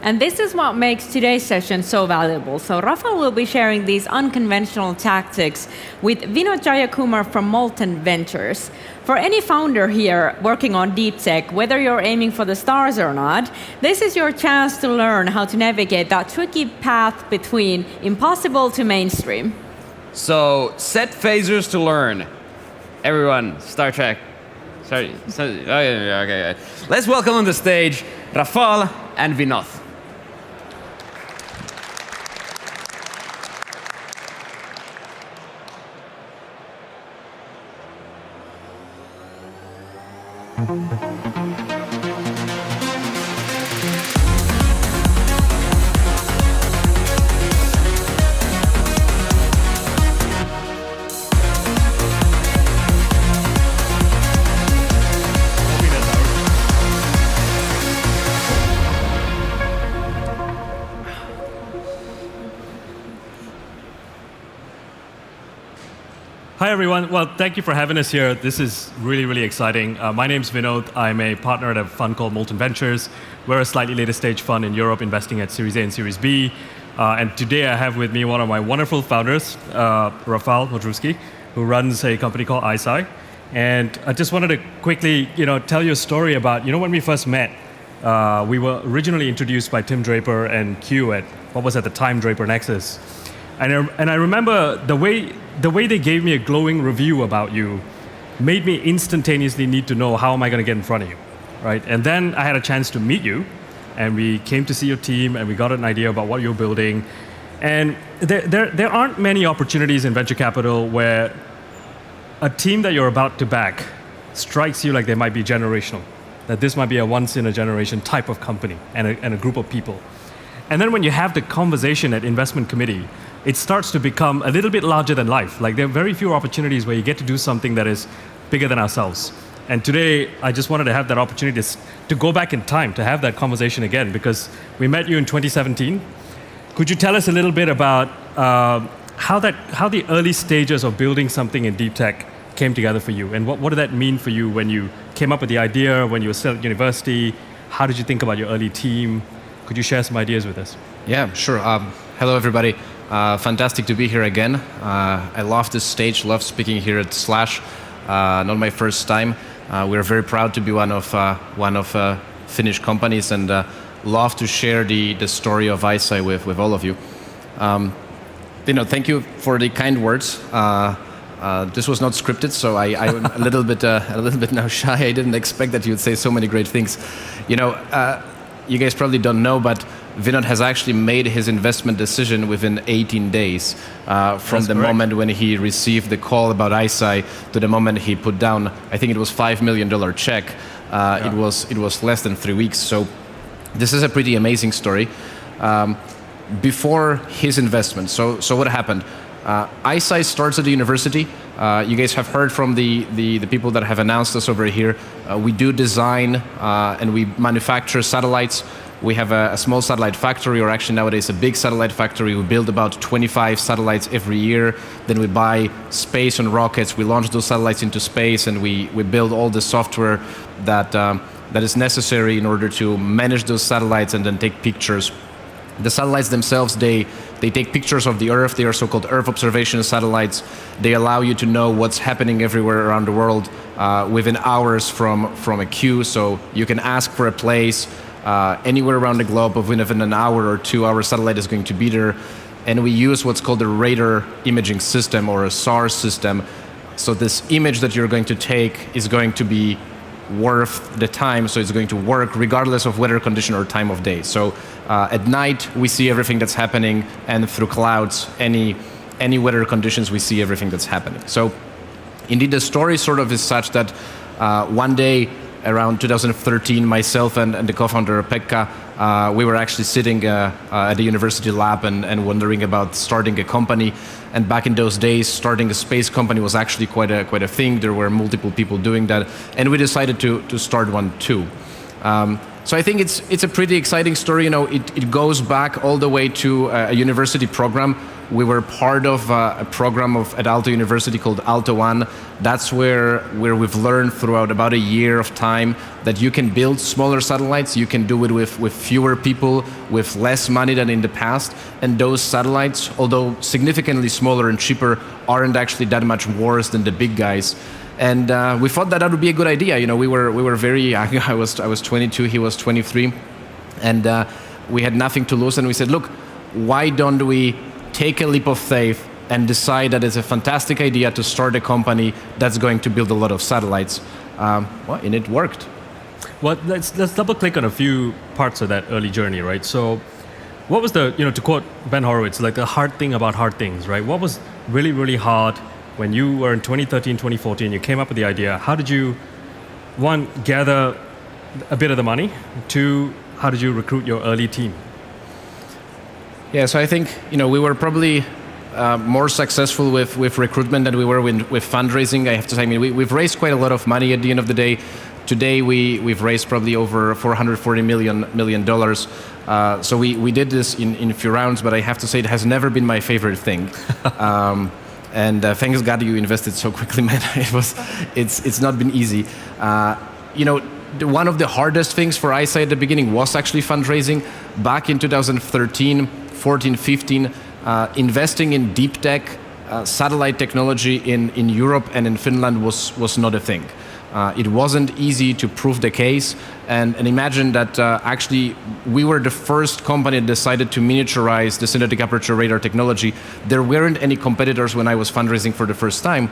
And this is what makes today's session so valuable. So Rafał will be sharing these unconventional tactics with Vinod Jayakumar from Molten Ventures. For any founder here working on deep tech, whether you're aiming for the stars or not, this is your chance to learn how to navigate that tricky path between impossible to mainstream. So set phasers to learn. everyone, Star Trek. Sorry. Okay. Let's welcome on the stage Rafal and Vinod. Hi, everyone. Well, thank you for having us here. This is really, really exciting. My name's Vinod. I'm a partner at a fund called Molten Ventures. We're a slightly later stage fund in Europe, investing at Series A and Series B. And today I have with me one of my wonderful founders, Rafal Modrowski, who runs a company called iSci. And I just wanted to quickly, tell you a story about, when we first met, we were originally introduced by Tim Draper and Q at what was at the time Draper Nexus. And I remember the way they gave me a glowing review about you made me instantaneously need to know how am I going to get in front of you, right? And then I had a chance to meet you, and we came to see your team, and we got an idea about what you're building. And there aren't many opportunities in venture capital where a team that you're about to back strikes you like they might be generational, that this might be a once-in-a-generation type of company and a group of people. And then when you have the conversation at investment committee, it starts to become a little bit larger than life. Like there are very few opportunities where you get to do something that is bigger than ourselves. And today, I just wanted to have that opportunity to go back in time, to have that conversation again, because we met you in 2017. Could you tell us a little bit about how the early stages of building something in deep tech came together for you? And what did that mean for you when you came up with the idea, when you were still at university? How did you think about your early team? Could you share some ideas with us? Yeah, sure. Hello, everybody. Fantastic to be here again. I love this stage, love speaking here at Slash. Not my first time. We're very proud to be one of Finnish companies, and love to share the story of iSci with all of you. Thank you for the kind words. This was not scripted, so I'm a little bit now shy. I didn't expect that you would say so many great things. You guys probably don't know, but Vinod has actually made his investment decision within 18 days from the moment when he received the call about iSci to the moment he put down, I think it was $5 million check. It was less than 3 weeks. So this is a pretty amazing story. Before his investment, so what happened? iSci starts at the university. You guys have heard from the people that have announced us over here. We do design and we manufacture satellites. We have a small satellite factory, or actually nowadays a big satellite factory. We build about 25 satellites every year. Then we buy space and rockets. We launch those satellites into space, and we build all the software that is necessary in order to manage those satellites and then take pictures. The satellites themselves, they take pictures of the Earth. They are so-called Earth observation satellites. They allow you to know what's happening everywhere around the world within hours from a queue. So you can ask for a place anywhere around the globe. Within an hour or 2 hour satellite is going to be there. And we use what's called a radar imaging system, or a SAR system. So this image that you're going to take is going to be worth the time, so it's going to work regardless of weather condition or time of day. So at night we see everything that's happening, and through clouds, any weather conditions, we see everything that's happening. So indeed the story sort of is such that one day around 2013, myself and the co-founder Pekka, we were actually sitting at the university lab and wondering about starting a company. And back in those days, starting a space company was actually quite a thing. There were multiple people doing that, and we decided to start one too. So I think it's a pretty exciting story. It goes back all the way to a university program. We were part of a program at Aalto University called Aalto One. That's where we've learned throughout about a year of time that you can build smaller satellites. You can do it with fewer people, with less money than in the past. And those satellites, although significantly smaller and cheaper, aren't actually that much worse than the big guys. And we thought that would be a good idea. We were very. I was 22, he was 23, and we had nothing to lose. And we said, look, why don't we take a leap of faith, and decide that it's a fantastic idea to start a company that's going to build a lot of satellites. And it worked. Well, let's double click on a few parts of that early journey, right? So, what was to quote Ben Horowitz, like the hard thing about hard things, right? What was really, really hard when you were in 2013, 2014, you came up with the idea? How did you, one, gather a bit of the money? Two, how did you recruit your early team? Yeah, so I think we were probably more successful with recruitment than we were with fundraising. I have to say, we've raised quite a lot of money at the end of the day. Today we've raised probably over $440 million. So we did this in a few rounds, but I have to say it has never been my favorite thing. And thanks God you invested so quickly, man. It's not been easy. One of the hardest things for ISA at the beginning was actually fundraising. Back in 2013, 14, 15, investing in deep tech, satellite technology in Europe and in Finland was not a thing. It wasn't easy to prove the case, and imagine that actually we were the first company that decided to miniaturize the synthetic aperture radar technology. There weren't any competitors when I was fundraising for the first time.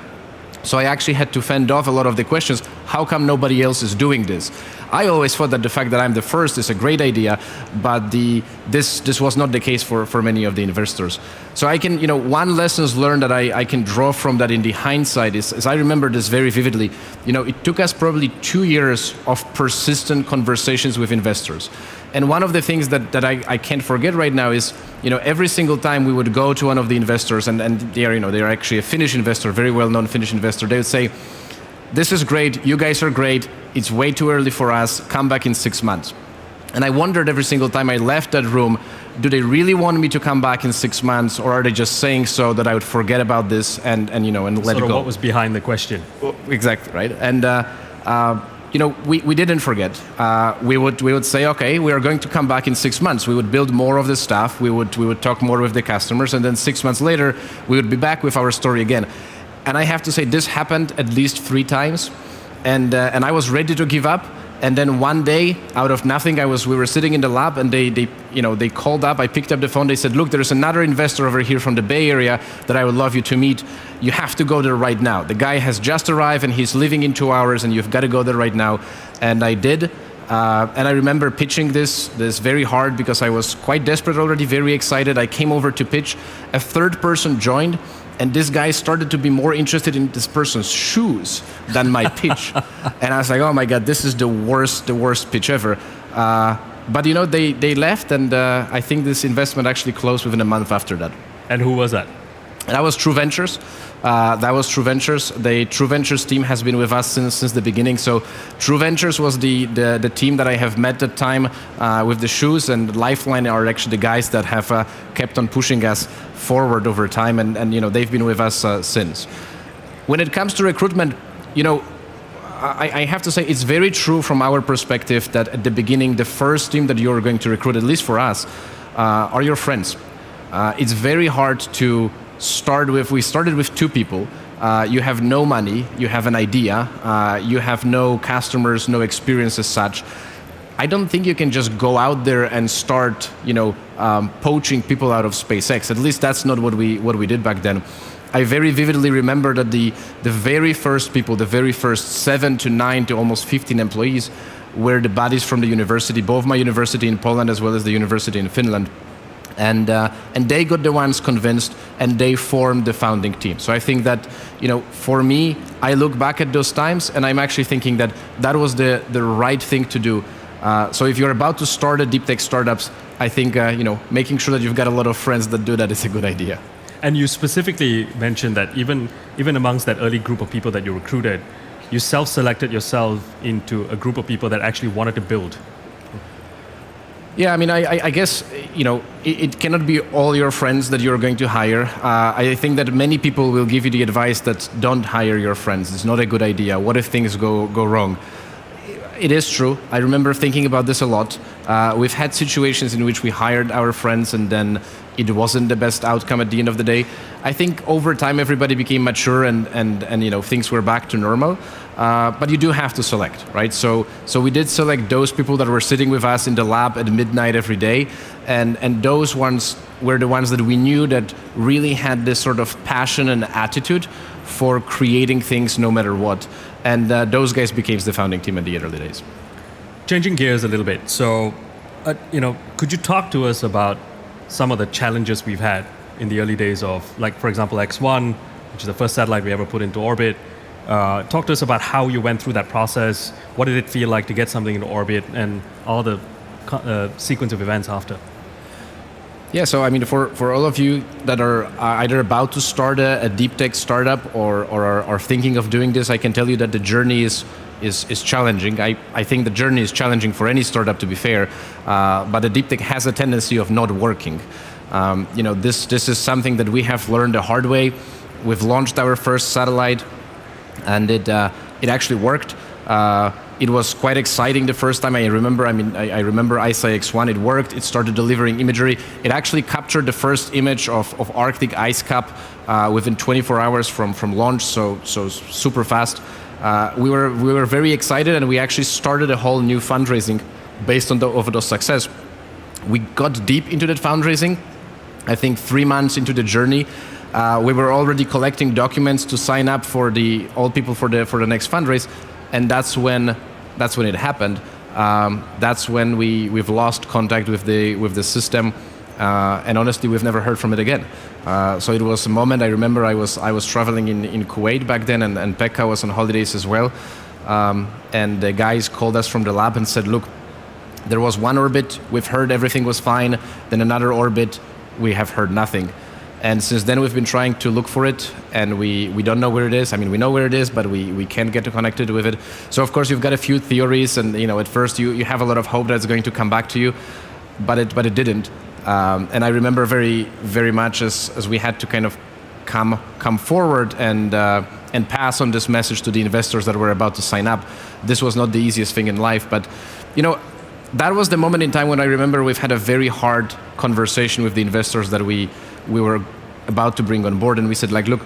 So I actually had to fend off a lot of the questions. How come nobody else is doing this? I always thought that the fact that I'm the first is a great idea, but this was not the case for many of the investors. So I can, one lessons learned that I can draw from that in the hindsight is I remember this very vividly. It took us probably 2 years of persistent conversations with investors. And one of the things that I can't forget right now is, every single time we would go to one of the investors, and they're actually a Finnish investor, very well-known Finnish investor, they would say, this is great, you guys are great, it's way too early for us, come back in 6 months. And I wondered every single time I left that room, do they really want me to come back in 6 months, or are they just saying so that I would forget about this and let it go? What was behind the question? Exactly, right? And we didn't forget. We would say, okay, we are going to come back in 6 months. We would build more of the stuff. We would talk more with the customers, and then 6 months later, we would be back with our story again. And I have to say, this happened at least 3 times, and I was ready to give up. And then one day, out of nothing, we were sitting in the lab, and they called up. I picked up the phone. They said, "Look, there's another investor over here from the Bay Area that I would love you to meet. You have to go there right now. The guy has just arrived, and he's leaving in 2 hours, and you've got to go there right now." And I did. And I remember pitching this very hard because I was quite desperate already, very excited. I came over to pitch. A third person joined. And this guy started to be more interested in this person's shoes than my pitch. And I was like, oh my God, this is the worst pitch ever. But they left, and I think this investment actually closed within a month after that. And who was that? That was True Ventures. The True Ventures team has been with us since the beginning. So True Ventures was the team that I have met at the time with the shoes, and Lifeline are actually the guys that have kept on pushing us forward over time, and they've been with us since. When it comes to recruitment, I have to say it's very true from our perspective that at the beginning, the first team that you're going to recruit, at least for us, are your friends. It's very hard to start with. We started with 2 people. You have no money, you have an idea, you have no customers, no experience as such. I don't think you can just go out there and start, poaching people out of SpaceX. At least that's not what we did back then. I very vividly remember that the very first people, the very first 7 to 9 to almost 15 employees, were the buddies from the university, both my university in Poland as well as the university in Finland. And they got the ones convinced, and they formed the founding team. So I think that, for me, I look back at those times, and I'm actually thinking that was the right thing to do. So if you're about to start a deep tech startups, I think making sure that you've got a lot of friends that do that is a good idea. And you specifically mentioned that even amongst that early group of people that you recruited, you self-selected yourself into a group of people that actually wanted to build. Yeah, I guess, it cannot be all your friends that you're going to hire. I think that many people will give you the advice that don't hire your friends. It's not a good idea. What if things go wrong? It is true. I remember thinking about this a lot. We've had situations in which we hired our friends and then it wasn't the best outcome at the end of the day. I think over time everybody became mature and things were back to normal. But you do have to select, right? So we did select those people that were sitting with us in the lab at midnight every day, and those ones were the ones that we knew that really had this sort of passion and attitude for creating things no matter what. And those guys became the founding team in the early days. Changing gears a little bit. So, could you talk to us about some of the challenges we've had in the early days of, like, for example, X1, which is the first satellite we ever put into orbit. Talk to us about how you went through that process. What did it feel like to get something into orbit and all the sequence of events after? Yeah, so I mean, for all of you that are either about to start a deep tech startup or are thinking of doing this, I can tell you that the journey is challenging. I think the journey is challenging for any startup, to be fair, but the deep tech has a tendency of not working. This is something that we have learned the hard way. We've launched our first satellite, and it actually worked. It was quite exciting the first time. I remember ISA X1. It worked. It started delivering imagery. It actually captured the first image of Arctic ice cap within 24 hours from launch. So super fast. We were very excited, and we actually started a whole new fundraising based on the success. We got deep into that fundraising. I think 3 months into the journey, we were already collecting documents to sign up for all people for the next fundraise, and that's when it happened. That's when we've lost contact with the system, and honestly, we've never heard from it again. So it was a moment. I remember I was traveling in Kuwait back then, and Pekka was on holidays as well, and the guys called us from the lab and said, "Look, there was one orbit. We've heard everything was fine. Then another orbit, we have heard nothing." And since then, we've been trying to look for it, and we don't know where it is. I mean, we know where it is, but we can't get connected with it. So of course, you've got a few theories, and at first you have a lot of hope that it's going to come back to you, but it didn't. And I remember very, very much as we had to kind of come forward and pass on this message to the investors that were about to sign up. This was not the easiest thing in life, but that was the moment in time when I remember we've had a very hard conversation with the investors that we were about to bring on board, and we said, like, look,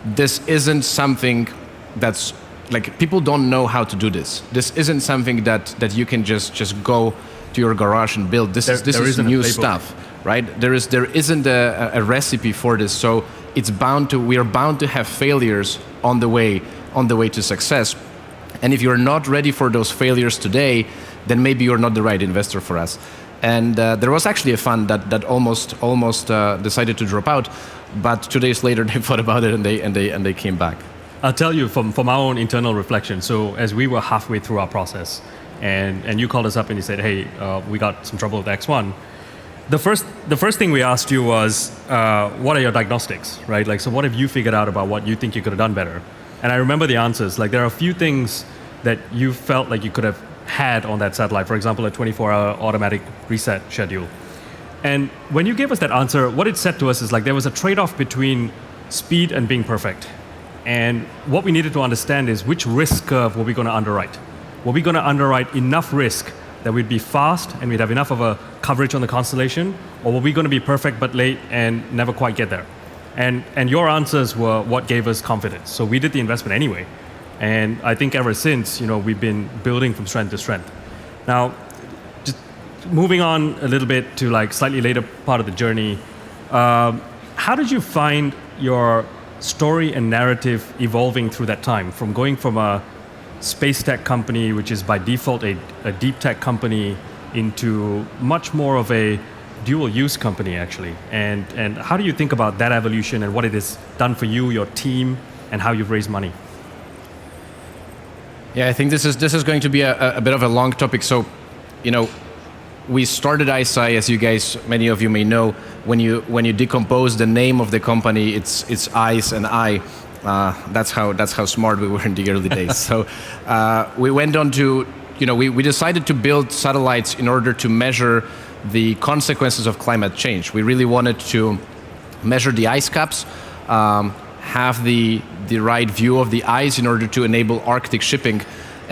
this isn't something that's like, people don't know how to do this. This isn't something that you can just go to your garage and build. This is new stuff, right? There isn't a recipe for this, so we are bound to have failures on the way to success. And if you're not ready for those failures today, then maybe you're not the right investor for us. And there was actually a fund that almost decided to drop out, but 2 days later they thought about it and they came back. I'll tell you from our own internal reflection. So as we were halfway through our process, and you called us up and you said, "Hey, we got some trouble with X1." The first thing we asked you was, "What are your diagnostics?" Right? Like, so what have you figured out about what you think you could have done better? And I remember the answers. Like, there are a few things that you felt like you could have had on that satellite, for example, a 24-hour automatic reset schedule. And when you gave us that answer, what it said to us is like there was a trade-off between speed and being perfect. And what we needed to understand is which risk curve were we going to underwrite? Were we going to underwrite enough risk that we'd be fast and we'd have enough of a coverage on the constellation? Or were we going to be perfect but late and never quite get there? And your answers were what gave us confidence. So we did the investment anyway. And I think ever since, we've been building from strength to strength. Now, just moving on a little bit to like slightly later part of the journey, how did you find your story and narrative evolving through that time, from going from a space tech company, which is by default a deep tech company, into much more of a dual use company actually? And how do you think about that evolution and what it has done for you, your team, and how you've raised money? Yeah, I think this is going to be a bit of a long topic. So, we started ISI, as many of you may know. When you decompose the name of the company, it's ICE and I. That's how smart we were in the early days. So we went on to, we decided to build satellites in order to measure the consequences of climate change. We really wanted to measure the ice caps, have the right view of the ice in order to enable Arctic shipping.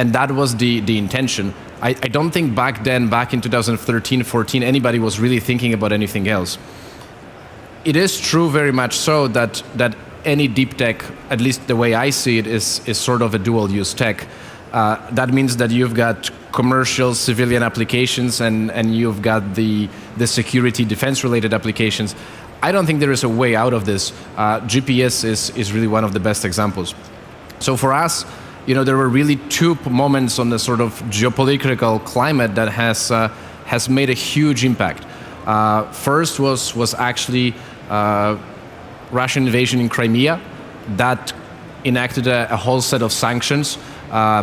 and that was the intention. I don't think back then, back in 2013, 14, anybody was really thinking about anything else. It is true very much so that any deep tech, at least the way I see it, is sort of a dual-use tech. That means that you've got commercial, civilian applications, and you've got the security, defense-related applications. I don't think there is a way out of this. GPS is really one of the best examples. So for us, there were really two moments on the sort of geopolitical climate that has made a huge impact. First was actually Russian invasion in Crimea. That enacted a whole set of sanctions,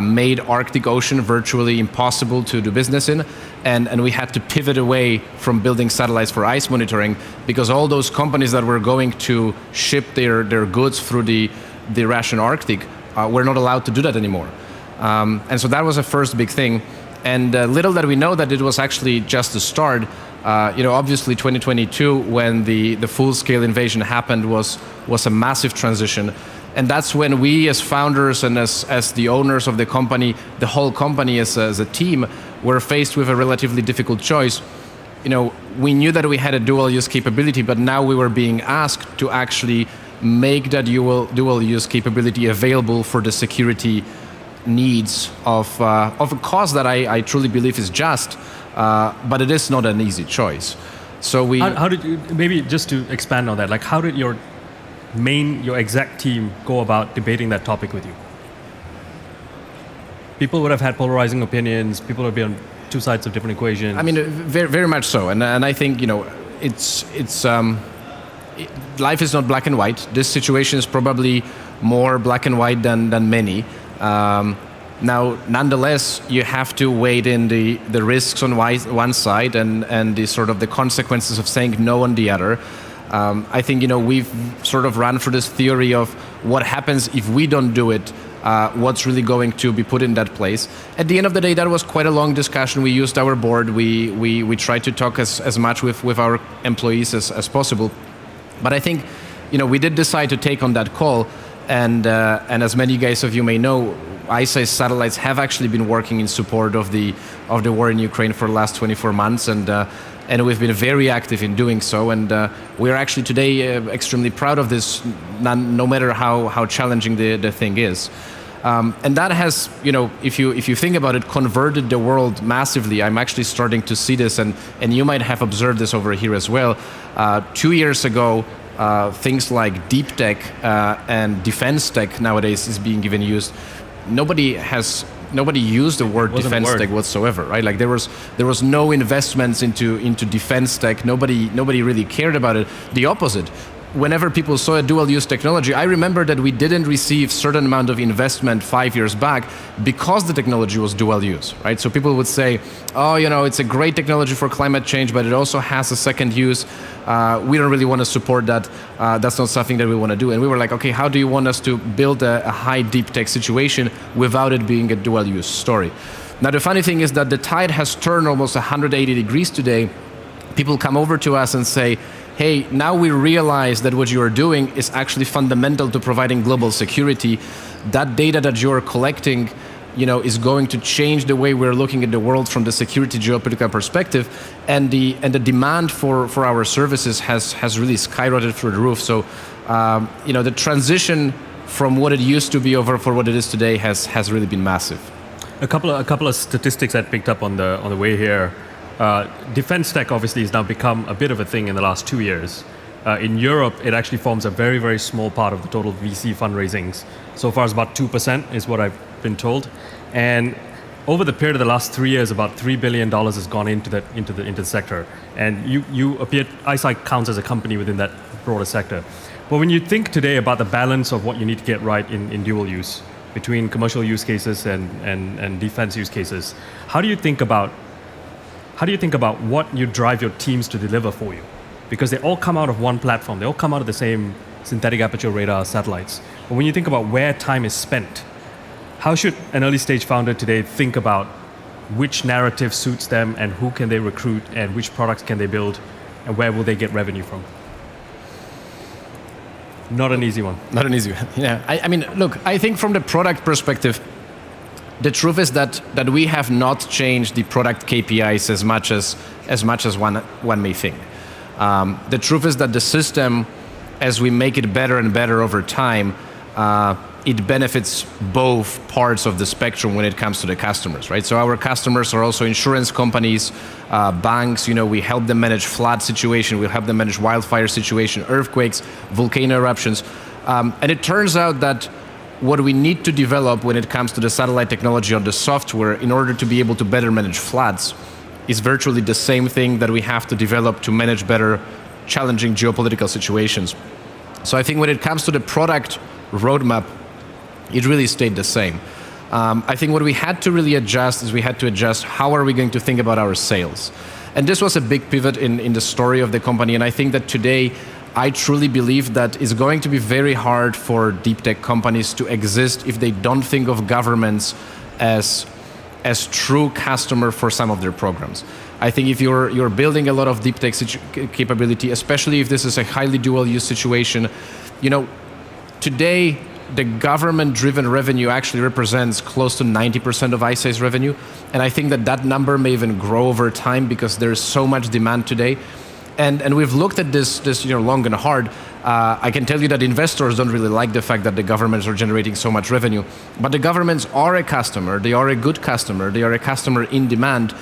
made Arctic Ocean virtually impossible to do business in, and we had to pivot away from building satellites for ice monitoring because all those companies that were going to ship their goods through the Russian Arctic were not allowed to do that anymore. And so that was a first big thing. And little that we know that it was actually just the start. Obviously 2022, when the full-scale invasion happened, was a massive transition. And that's when we as founders and as the owners of the company, the whole company as a team, were faced with a relatively difficult choice. We knew that we had a dual-use capability, but now we were being asked to actually make that dual-use capability available for the security needs of a cause that I truly believe is just, but it is not an easy choice. So we... How did you, maybe just to expand on that, like how did your exec team go about debating that topic with you? People would have had polarizing opinions, people would be on two sides of different equations. I mean, very, very much so. And I think, life is not black and white. This situation is probably more black and white than many. Now, nonetheless, you have to weigh in the risks on one side and the sort of the consequences of saying no on the other. I think we've sort of run through this theory of what happens if we don't do it. What's really going to be put in that place. At the end of the day, that was quite a long discussion. We used our board. We tried to talk as much with our employees as possible. But I think, we did decide to take on that call. And as many guys of you may know, ICEYE satellites have actually been working in support of the war in Ukraine for the last 24 months. And we've been very active in doing so. And we're actually today extremely proud of this, no matter how challenging the thing is. And that has, if you think about it, converted the world massively. I'm actually starting to see this, and you might have observed this over here as well. 2 years ago, things like deep tech and defense tech nowadays is being given used. Nobody used the word defense tech whatsoever, right? Like there was no investments into defense tech. Nobody really cared about it. The opposite. Whenever people saw a dual-use technology, I remember that we didn't receive certain amount of investment 5 years back because the technology was dual-use, right? So people would say, oh, it's a great technology for climate change, but it also has a second use. We don't really want to support that. That's not something that we want to do. And we were like, okay, how do you want us to build a high deep tech situation without it being a dual-use story? Now, the funny thing is that the tide has turned almost 180 degrees today. People come over to us and say, hey, now we realize that what you are doing is actually fundamental to providing global security. That data that you're collecting, is going to change the way we're looking at the world from the security geopolitical perspective, and the demand for our services has really skyrocketed through the roof. So, the transition from what it used to be over for what it is today has really been massive. A couple of statistics I picked up on the way here. Defense tech obviously has now become a bit of a thing in the last 2 years. In Europe, it actually forms a very, very small part of the total VC fundraisings. So far, it's about 2% is what I've been told. And over the period of the last 3 years, about $3 billion has gone into the sector. And ICEYE counts as a company within that broader sector. But when you think today about the balance of what you need to get right in dual use between commercial use cases and defense use cases, how do you think about what you drive your teams to deliver for you? Because they all come out of one platform. They all come out of the same synthetic aperture radar satellites. But when you think about where time is spent, how should an early stage founder today think about which narrative suits them and who can they recruit and which products can they build and where will they get revenue from? Not an easy one. Not an easy one. Yeah. I mean, look, I think from the product perspective, the truth is that we have not changed the product KPIs as much as one may think. The truth is that the system, as we make it better and better over time, it benefits both parts of the spectrum when it comes to the customers, right? So our customers are also insurance companies, banks. We help them manage flood situation, we help them manage wildfire situation, earthquakes, volcano eruptions, and it turns out that what we need to develop when it comes to the satellite technology or the software in order to be able to better manage floods is virtually the same thing that we have to develop to manage better challenging geopolitical situations. So I think when it comes to the product roadmap, it really stayed the same. I think what we had to really adjust is we had to adjust how are we going to think about our sales. And this was a big pivot in the story of the company, and I think that today I truly believe that it's going to be very hard for deep tech companies to exist if they don't think of governments as true customer for some of their programs. I think if you're building a lot of deep tech capability, especially if this is a highly dual use situation, today the government-driven revenue actually represents close to 90% of ISA's revenue, and I think that number may even grow over time because there's so much demand today. And we've looked at this long and hard. I can tell you that investors don't really like the fact that the governments are generating so much revenue, but the governments are a customer. They are a good customer. They are a customer in demand.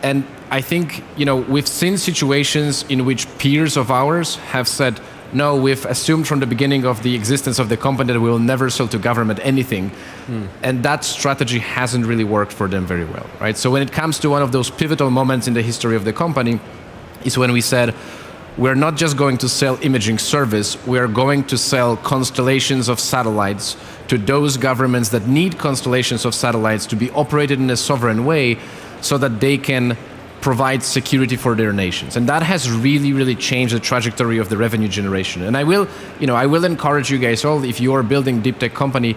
And I think we've seen situations in which peers of ours have said, no, we've assumed from the beginning of the existence of the company that we will never sell to government anything. And that strategy hasn't really worked for them very well, right? So when it comes to one of those pivotal moments in the history of the company, is when we said, we're not just going to sell imaging service, we're going to sell constellations of satellites to those governments that need constellations of satellites to be operated in a sovereign way so that they can provide security for their nations. And that has really, really changed the trajectory of the revenue generation. And I will encourage you guys all, if you are building deep tech company,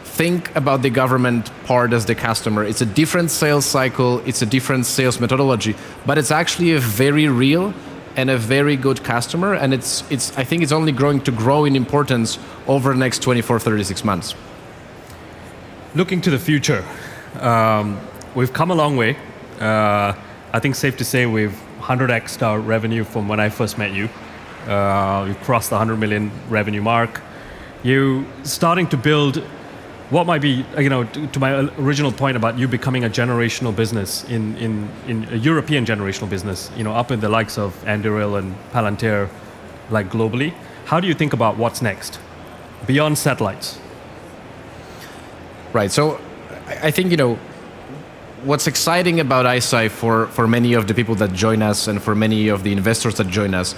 think about the government part as the customer. It's a different sales cycle, it's a different sales methodology, but it's actually a very real and a very good customer, and I think it's only going to grow in importance over the next 24, 36 months. Looking to the future, we've come a long way. I think safe to say we've 100x'd our revenue from when I first met you. We've crossed the 100 million revenue mark. You starting to build what might be, to my original point about you becoming a generational business in a European generational business, up in the likes of Anduril and Palantir, like globally. How do you think about what's next beyond satellites? Right. So I think what's exciting about ISI for many of the people that join us and for many of the investors that join us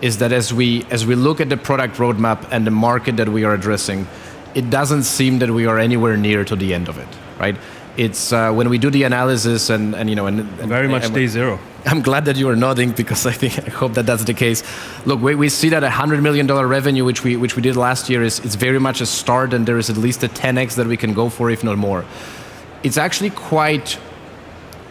is that as we look at the product roadmap and the market that we are addressing, it doesn't seem that we are anywhere near to the end of it, right? It's when we do the analysis and very much day zero. I'm glad that you are nodding because I hope that that's the case. Look, we see that $100 million revenue, which we did last year, it's very much a start, and there is at least a 10x that we can go for, if not more. It's actually quite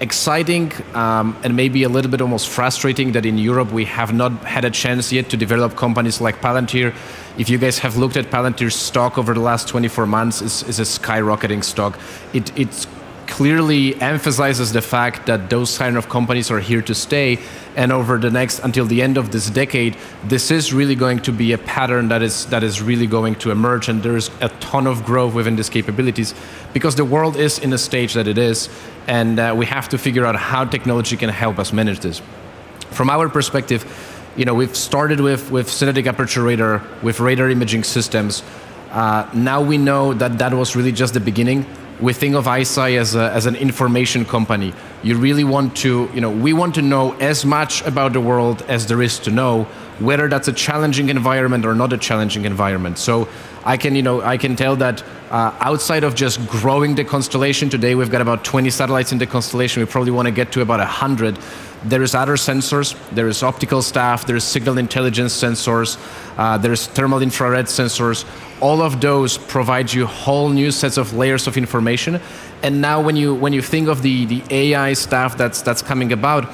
exciting and maybe a little bit almost frustrating that in Europe we have not had a chance yet to develop companies like Palantir. If you guys have looked at Palantir's stock over the last 24 months, it's a skyrocketing stock. It clearly emphasizes the fact that those kind of companies are here to stay, and over the next, until the end of this decade, this is really going to be a pattern that is really going to emerge, and there's a ton of growth within these capabilities because the world is in a stage that it is, and we have to figure out how technology can help us manage this. From our perspective, we've started with synthetic aperture radar, with radar imaging systems. Now we know that was really just the beginning. We think of ISI as an information company. You really want to, we want to know as much about the world as there is to know, whether that's a challenging environment or not a challenging environment. So I can tell that outside of just growing the constellation, today we've got about 20 satellites in the constellation. We probably want to get to about 100. There is other sensors. There is optical stuff. There is signal intelligence sensors. There is thermal infrared sensors. All of those provide you whole new sets of layers of information. And now when you think of the AI stuff that's coming about,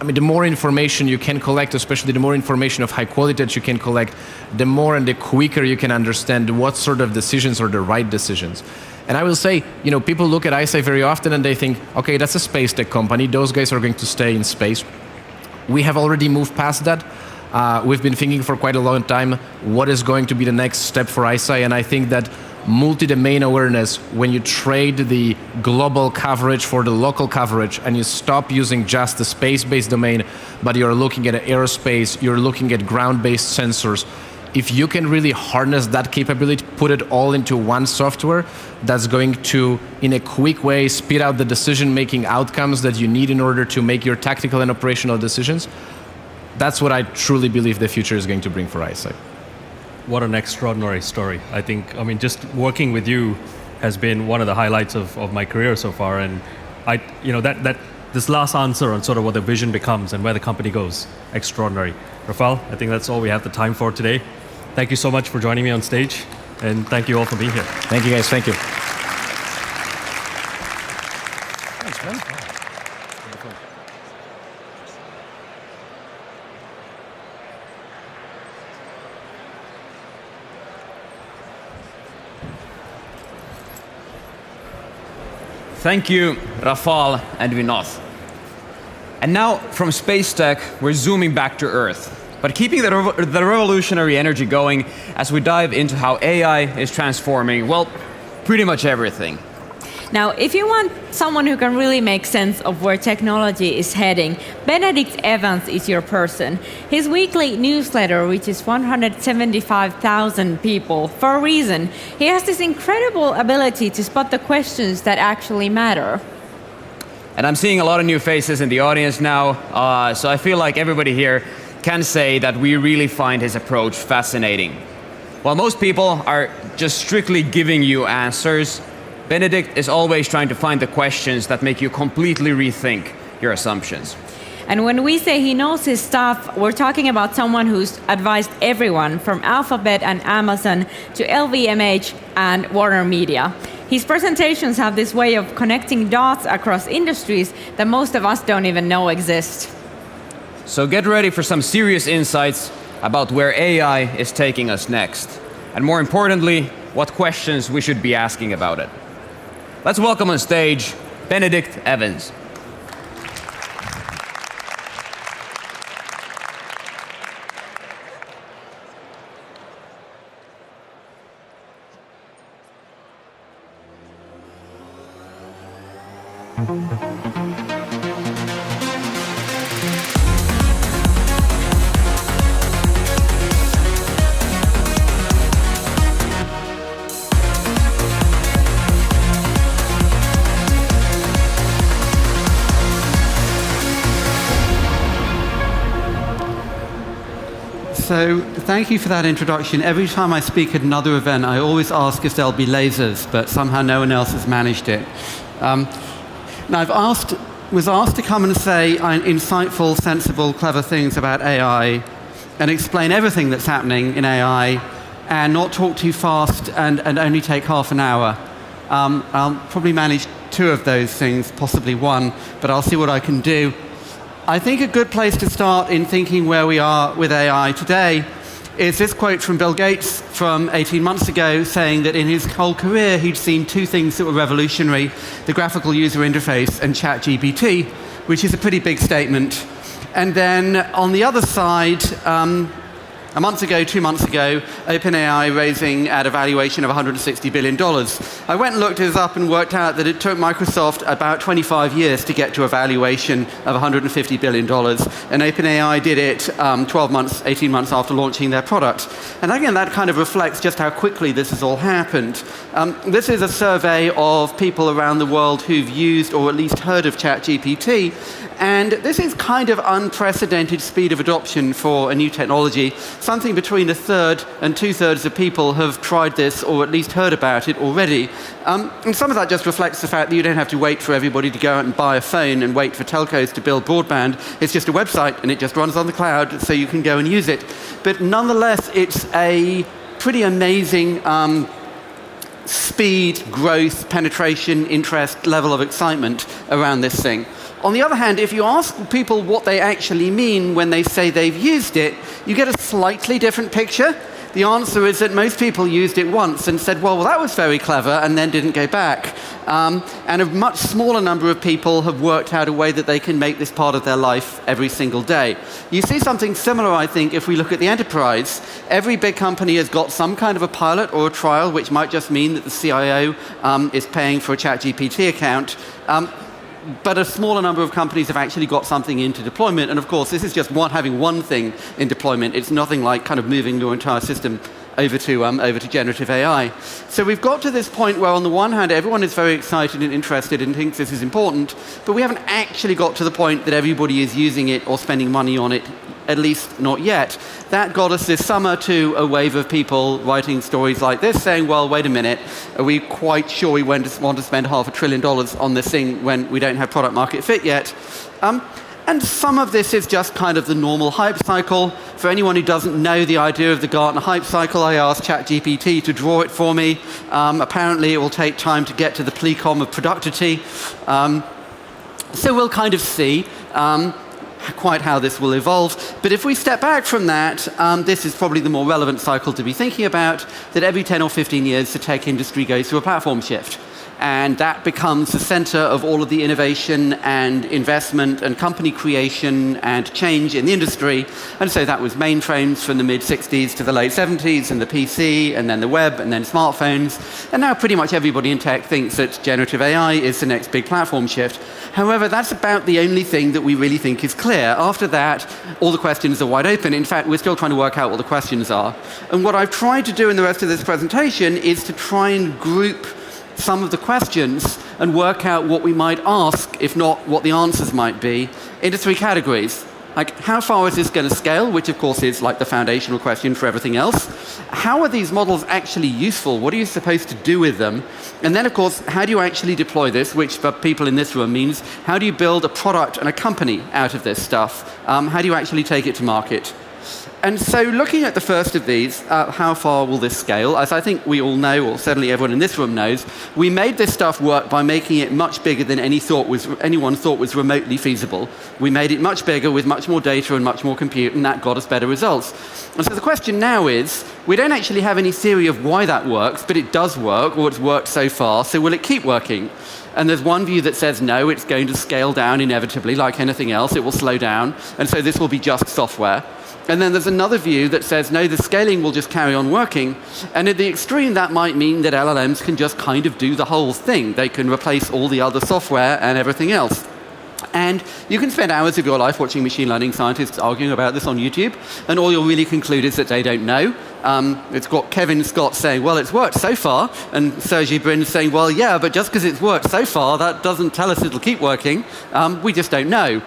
the more information you can collect, especially the more information of high quality that you can collect, the more and the quicker you can understand what sort of decisions are the right decisions. And I will say, people look at eyesight very often and they think, okay, that's a space tech company. Those guys are going to stay in space. We have already moved past that. We've been thinking for quite a long time, what is going to be the next step for eyesight? And I think that multi-domain awareness, when you trade the global coverage for the local coverage and you stop using just the space-based domain, but you're looking at aerospace, you're looking at ground-based sensors, if you can really harness that capability, put it all into one software, that's going to, in a quick way, speed out the decision-making outcomes that you need in order to make your tactical and operational decisions. That's what I truly believe the future is going to bring for eyesight. What an extraordinary story. I think, just working with you has been one of the highlights of my career so far. And this last answer on sort of what the vision becomes and where the company goes, extraordinary. Rafael, I think that's all we have the time for today. Thank you so much for joining me on stage, and thank you all for being here. Thank you, guys. Thank you. Thanks, man. Thank you, Rafael and Vinod. And now, from space tech, we're zooming back to Earth, but keeping the revolutionary energy going as we dive into how AI is transforming, well, pretty much everything. Now, if you want someone who can really make sense of where technology is heading, Benedict Evans is your person. His weekly newsletter reaches 175,000 people for a reason. He has this incredible ability to spot the questions that actually matter. And I'm seeing a lot of new faces in the audience now, so I feel like everybody here can say that we really find his approach fascinating. While most people are just strictly giving you answers, Benedict is always trying to find the questions that make you completely rethink your assumptions. And when we say he knows his stuff, we're talking about someone who's advised everyone from Alphabet and Amazon to LVMH and Warner Media. His presentations have this way of connecting dots across industries that most of us don't even know exist. So get ready for some serious insights about where AI is taking us next. And more importantly, what questions we should be asking about it. Let's welcome on stage Benedict Evans. So thank you for that introduction. Every time I speak at another event, I always ask if there'll be lasers, but somehow no one else has managed it. Now I was asked to come and say insightful, sensible, clever things about AI and explain everything that's happening in AI and not talk too fast and only take half an hour. I'll probably manage 2 of those things, possibly 1, but I'll see what I can do. I think a good place to start in thinking where we are with AI today is this quote from Bill Gates from 18 months ago saying that in his whole career he'd seen 2 things that were revolutionary, the graphical user interface and ChatGPT, which is a pretty big statement. And then on the other side, 2 months ago, OpenAI raising at a valuation of $160 billion. I went and looked this up and worked out that it took Microsoft about 25 years to get to a valuation of $150 billion. And OpenAI did it 18 months after launching their product. And again, that kind of reflects just how quickly this has all happened. This is a survey of people around the world who've used or at least heard of ChatGPT. And this is kind of unprecedented speed of adoption for a new technology. Something between 1/3 and 2/3 of people have tried this or at least heard about it already. And some of that just reflects the fact that you don't have to wait for everybody to go out and buy a phone and wait for telcos to build broadband. It's just a website and it just runs on the cloud so you can go and use it. But nonetheless, it's a pretty amazing speed, growth, penetration, interest, level of excitement around this thing. On the other hand, if you ask people what they actually mean when they say they've used it, you get a slightly different picture. The answer is that most people used it once and said, well, that was very clever, and then didn't go back. And a much smaller number of people have worked out a way that they can make this part of their life every single day. You see something similar, I think, if we look at the enterprise. Every big company has got some kind of a pilot or a trial, which might just mean that the CIO is paying for a ChatGPT account. But a smaller number of companies have actually got something into deployment. And of course, this is just having one thing in deployment. It's nothing like kind of moving your entire system over to generative AI. So we've got to this point where, on the one hand, everyone is very excited and interested and thinks this is important, but we haven't actually got to the point that everybody is using it or spending money on it, at least not yet. That got us this summer to a wave of people writing stories like this, saying, well, wait a minute, are we quite sure we want to spend $500 billion on this thing when we don't have product market fit yet? And some of this is just kind of the normal hype cycle. For anyone who doesn't know the idea of the Gartner hype cycle, I asked ChatGPT to draw it for me. Apparently, it will take time to get to the plecom of productivity. So we'll kind of see quite how this will evolve. But if we step back from that, this is probably the more relevant cycle to be thinking about, that every 10 or 15 years the tech industry goes through a platform shift. And that becomes the center of all of the innovation and investment and company creation and change in the industry. And so that was mainframes from the mid-60s to the late 70s, and the PC, and then the web, and then smartphones. And now pretty much everybody in tech thinks that generative AI is the next big platform shift. However, that's about the only thing that we really think is clear. After that, all the questions are wide open. In fact, we're still trying to work out what the questions are. And what I've tried to do in the rest of this presentation is to try and group some of the questions and work out what we might ask, if not what the answers might be, into three categories. Like, how far is this going to scale, which of course is like the foundational question for everything else. How are these models actually useful? What are you supposed to do with them? And then, of course, how do you actually deploy this, which for people in this room means how do you build a product and a company out of this stuff? How do you actually take it to market? And so looking at the first of these, how far will this scale? As I think we all know, or certainly everyone in this room knows, we made this stuff work by making it much bigger than anyone thought was remotely feasible. We made it much bigger with much more data and much more compute, and that got us better results. And so the question now is, we don't actually have any theory of why that works, but it does work, or it's worked so far, so will it keep working? And there's one view that says, no, it's going to scale down inevitably, like anything else, it will slow down, and so this will be just software. And then there's another view that says, no, the scaling will just carry on working. And at the extreme, that might mean that LLMs can just kind of do the whole thing. They can replace all the other software and everything else. And you can spend hours of your life watching machine learning scientists arguing about this on YouTube, and all you'll really conclude is that they don't know. It's got Kevin Scott saying, well, it's worked so far, and Sergey Brin saying, well, yeah, but just because it's worked so far, that doesn't tell us it'll keep working. We just don't know.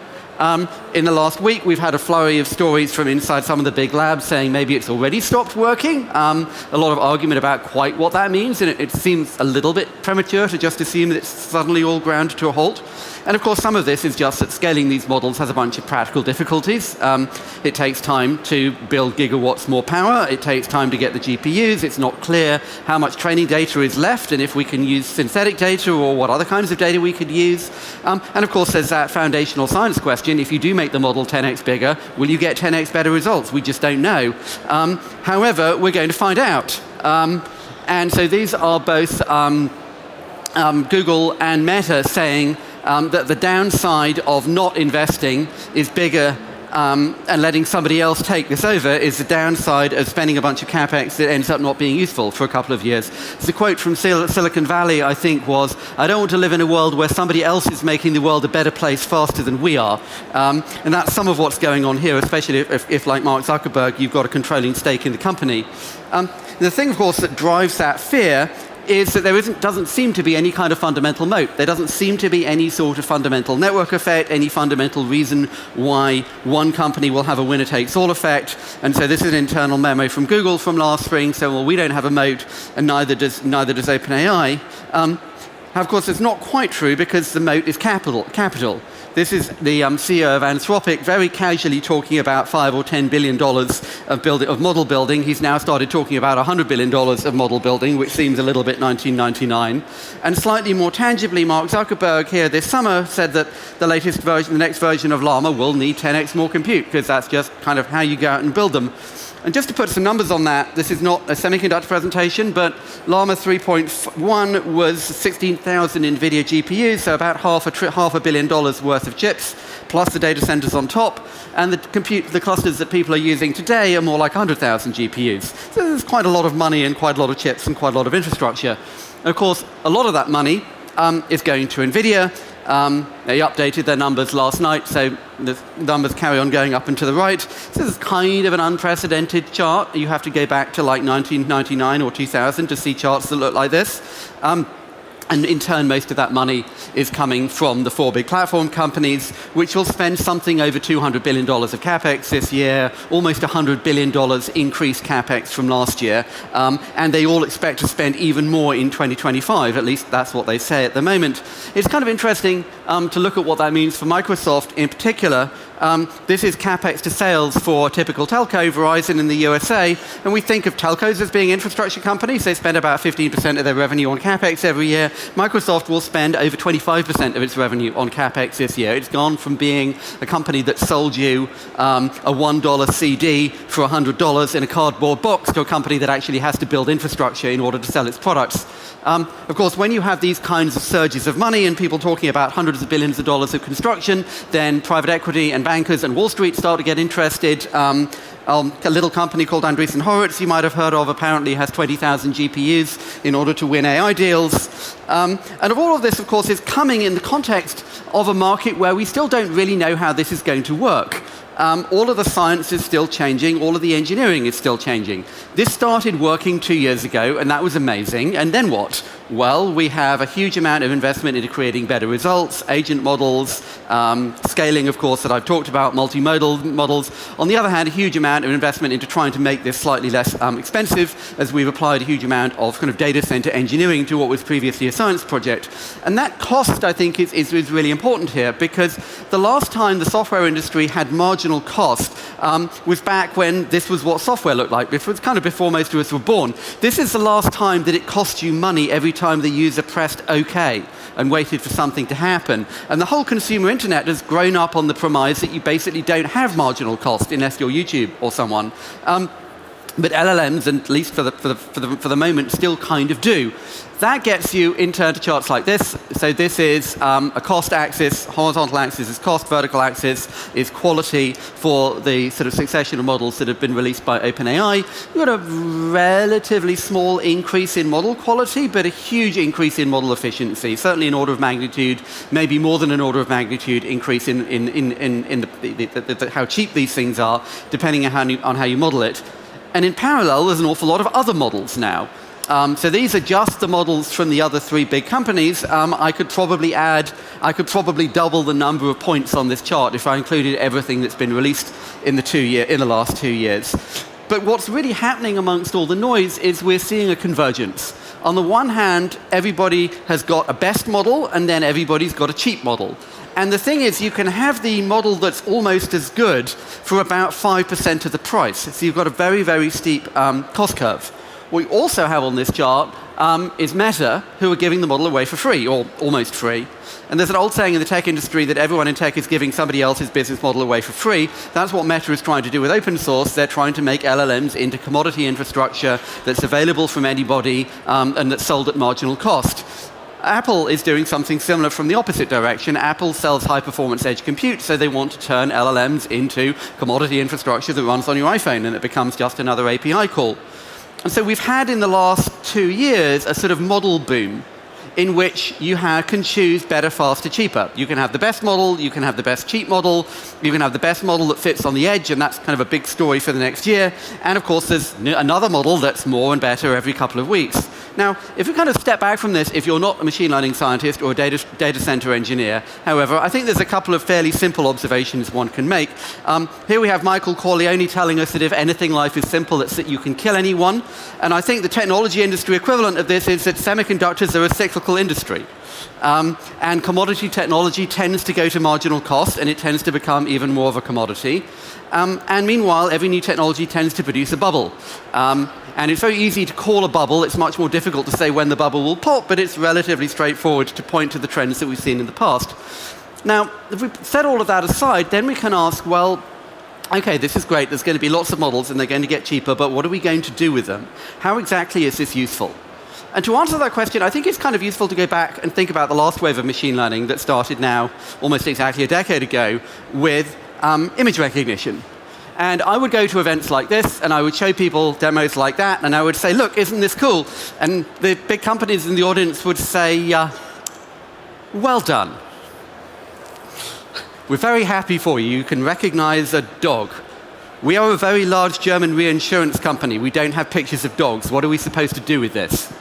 In the last week, we've had a flurry of stories from inside some of the big labs saying maybe it's already stopped working. A lot of argument about quite what that means, and it seems a little bit premature to just assume that it's suddenly all ground to a halt. And of course, some of this is just that scaling these models has a bunch of practical difficulties. It takes time to build gigawatts more power. It takes time to get the GPUs. It's not clear how much training data is left and if we can use synthetic data or what other kinds of data we could use. And of course, there's that foundational science question. If you do make the model 10x bigger, will you get 10x better results? We just don't know. However, we're going to find out. And so these are both Google and Meta saying that the downside of not investing is bigger and letting somebody else take this over is the downside of spending a bunch of capex that ends up not being useful for a couple of years. The quote from Silicon Valley, I think, was, I don't want to live in a world where somebody else is making the world a better place faster than we are. And that's some of what's going on here, especially if, like Mark Zuckerberg, you've got a controlling stake in the company. The thing, of course, that drives that fear is that there doesn't seem to be any kind of fundamental moat. There doesn't seem to be any sort of fundamental network effect, any fundamental reason why one company will have a winner-takes-all effect. And so this is an internal memo from Google from last spring, so, well, we don't have a moat, and neither does OpenAI. Of course, it's not quite true because the moat is capital. This is the CEO of Anthropic very casually talking about $5 or $10 billion of model building. He's now started talking about $100 billion of model building, which seems a little bit 1999. And slightly more tangibly, Mark Zuckerberg here this summer said that the next version of Llama will need 10x more compute, because that's just kind of how you go out and build them. And just to put some numbers on that, this is not a semiconductor presentation, but Llama 3.1 was 16,000 NVIDIA GPUs, so about half a billion dollars worth of chips, plus the data centers on top. And the clusters that people are using today are more like 100,000 GPUs. So there's quite a lot of money and quite a lot of chips and quite a lot of infrastructure. And of course, a lot of that money is going to NVIDIA. They updated their numbers last night, so the numbers carry on going up and to the right. So this is kind of an unprecedented chart. You have to go back to like 1999 or 2000 to see charts that look like this. And in turn, most of that money is coming from the 4 big platform companies, which will spend something over $200 billion of CapEx this year, almost $100 billion increased CapEx from last year. And they all expect to spend even more in 2025, at least that's what they say at the moment. It's kind of interesting to look at what that means for Microsoft in particular. This is CapEx to sales for a typical telco, Verizon in the USA, and we think of telcos as being infrastructure companies. They spend about 15% of their revenue on CapEx every year. Microsoft will spend over 25% of its revenue on CapEx this year. It's gone from being a company that sold you a $1 CD for $100 in a cardboard box to a company that actually has to build infrastructure in order to sell its products. Of course, when you have these kinds of surges of money and people talking about hundreds of billions of dollars of construction, then private equity and bankers and Wall Street start to get interested. A little company called Andreessen Horowitz, you might have heard of, apparently has 20,000 GPUs in order to win AI deals. And all of this, of course, is coming in the context of a market where we still don't really know how this is going to work. All of the science is still changing. All of the engineering is still changing. This started working 2 years ago, and that was amazing. And then what? Well, we have a huge amount of investment into creating better results, agent models, scaling, of course, that I've talked about, multimodal models. On the other hand, a huge amount of investment into trying to make this slightly less expensive, as we've applied a huge amount of kind of data center engineering to what was previously a science project. And that cost, I think, is really important here, because the last time the software industry had marginal cost was back when this was what software looked like. It was kind of before most of us were born. This is the last time that it cost you money every time the user pressed OK and waited for something to happen. And the whole consumer internet has grown up on the premise that you basically don't have marginal cost unless you're YouTube or someone. But LLMs, at least for the moment, still kind of do. That gets you in turn to charts like this. So this is a cost axis, horizontal axis is cost, vertical axis is quality for the sort of succession of models that have been released by OpenAI. You've got a relatively small increase in model quality, but a huge increase in model efficiency, certainly an order of magnitude, maybe more than an order of magnitude increase in how cheap these things are, depending on how you model it. And in parallel, there's an awful lot of other models now. So these are just the models from the other 3 big companies. I could probably double the number of points on this chart if I included everything that's been released in the last 2 years. But what's really happening amongst all the noise is we're seeing a convergence. On the one hand, everybody has got a best model, and then everybody's got a cheap model. And the thing is, you can have the model that's almost as good for about 5% of the price. So you've got a very, very steep cost curve. What we also have on this chart is Meta, who are giving the model away for free, or almost free. And there's an old saying in the tech industry that everyone in tech is giving somebody else's business model away for free. That's what Meta is trying to do with open source. They're trying to make LLMs into commodity infrastructure that's available from anybody and that's sold at marginal cost. Apple is doing something similar from the opposite direction. Apple sells high-performance edge compute, so they want to turn LLMs into commodity infrastructure that runs on your iPhone, and it becomes just another API call. And so we've had in the last 2 years a sort of model boom in which you can choose better, faster, cheaper. You can have the best model, you can have the best cheap model, you can have the best model that fits on the edge, and that's kind of a big story for the next year. And of course, there's another model that's more and better every couple of weeks. Now, if we kind of step back from this, if you're not a machine learning scientist or a data center engineer, however, I think there's a couple of fairly simple observations one can make. Here we have Michael Corleone telling us that if anything life is simple, it's that you can kill anyone. And I think the technology industry equivalent of this is that semiconductors are a cyclical industry. And commodity technology tends to go to marginal cost, and it tends to become even more of a commodity. And meanwhile, every new technology tends to produce a bubble. And it's very easy to call a bubble. It's much more difficult to say when the bubble will pop, but it's relatively straightforward to point to the trends that we've seen in the past. Now, if we set all of that aside, then we can ask, well, okay, this is great, there's going to be lots of models and they're going to get cheaper, but what are we going to do with them? How exactly is this useful? And to answer that question, I think it's kind of useful to go back and think about the last wave of machine learning that started now almost exactly a decade ago with image recognition. And I would go to events like this, and I would show people demos like that, and I would say, look, isn't this cool? And the big companies in the audience would say, well done. We're very happy for you. You can recognize a dog. We are a very large German reinsurance company. We don't have pictures of dogs. What are we supposed to do with this?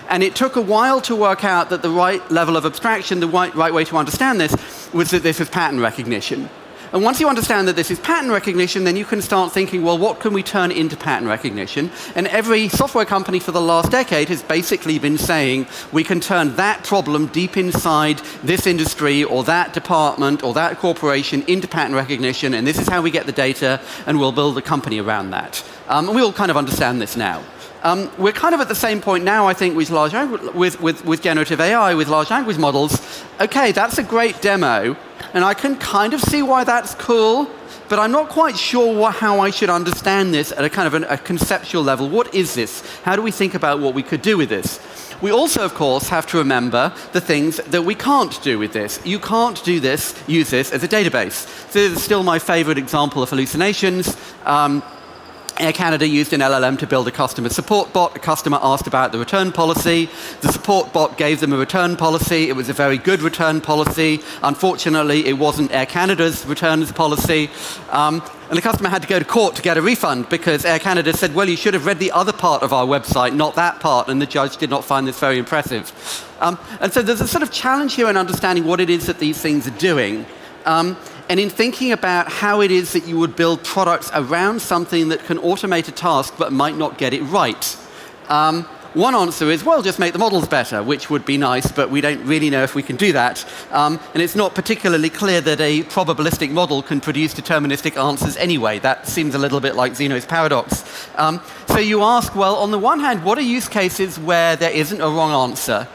And it took a while to work out that the right level of abstraction, the right way to understand this, was that this was pattern recognition. And once you understand that this is pattern recognition, then you can start thinking, well, what can we turn into pattern recognition? And every software company for the last decade has basically been saying, we can turn that problem deep inside this industry or that department or that corporation into pattern recognition, and this is how we get the data, and we'll build a company around that. And we all kind of understand this now. We're kind of at the same point now, I think, with generative AI, with large language models. Okay, that's a great demo, and I can kind of see why that's cool, but I'm not quite sure how I should understand this at a kind of a conceptual level. What is this? How do we think about what we could do with this? We also, of course, have to remember the things that we can't do with this. You can't use this as a database. So this is still my favorite example of hallucinations. Air Canada used an LLM to build a customer support bot. A customer asked about the return policy. The support bot gave them a return policy. It was a very good return policy. Unfortunately, it wasn't Air Canada's returns policy. And the customer had to go to court to get a refund because Air Canada said, well, you should have read the other part of our website, not that part, and the judge did not find this very impressive. And so there's a sort of challenge here in understanding what it is that these things are doing. And in thinking about how it is that you would build products around something that can automate a task but might not get it right. One answer is, well, just make the models better, which would be nice, but we don't really know if we can do that. And it's not particularly clear that a probabilistic model can produce deterministic answers anyway. That seems a little bit like Zeno's paradox. So you ask, well, on the one hand, what are use cases where there isn't a wrong answer?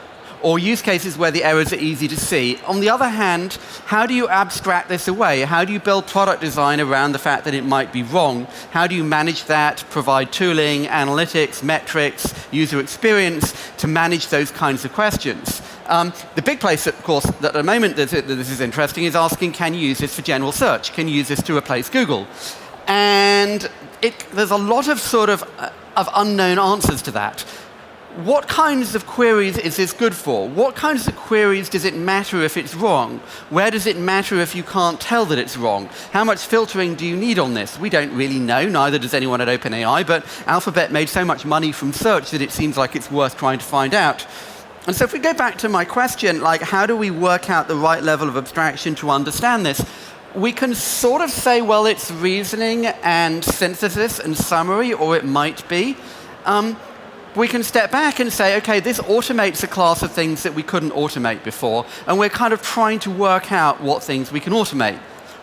Or use cases where the errors are easy to see. On the other hand, how do you abstract this away? How do you build product design around the fact that it might be wrong? How do you manage that, provide tooling, analytics, metrics, user experience to manage those kinds of questions? The big place, of course, that at the moment that this is interesting is asking, can you use this for general search? Can you use this to replace Google? And there's a lot of sort of unknown answers to that. What kinds of queries is this good for? What kinds of queries does it matter if it's wrong? Where does it matter if you can't tell that it's wrong? How much filtering do you need on this? We don't really know, neither does anyone at OpenAI, but Alphabet made so much money from search that it seems like it's worth trying to find out. And so if we go back to my question, like how do we work out the right level of abstraction to understand this? We can sort of say, well, it's reasoning and synthesis and summary, or it might be. We can step back and say, okay, this automates a class of things that we couldn't automate before, and we're kind of trying to work out what things we can automate.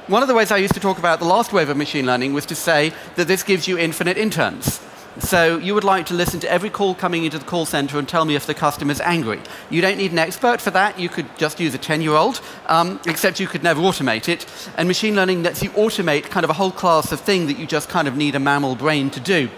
One of the ways I used to talk about the last wave of machine learning was to say that this gives you infinite interns. So you would like to listen to every call coming into the call center and tell me if the customer's angry. You don't need an expert for that. You could just use a 10-year-old, except you could never automate it. And machine learning lets you automate kind of a whole class of thing that you just kind of need a mammal brain to do.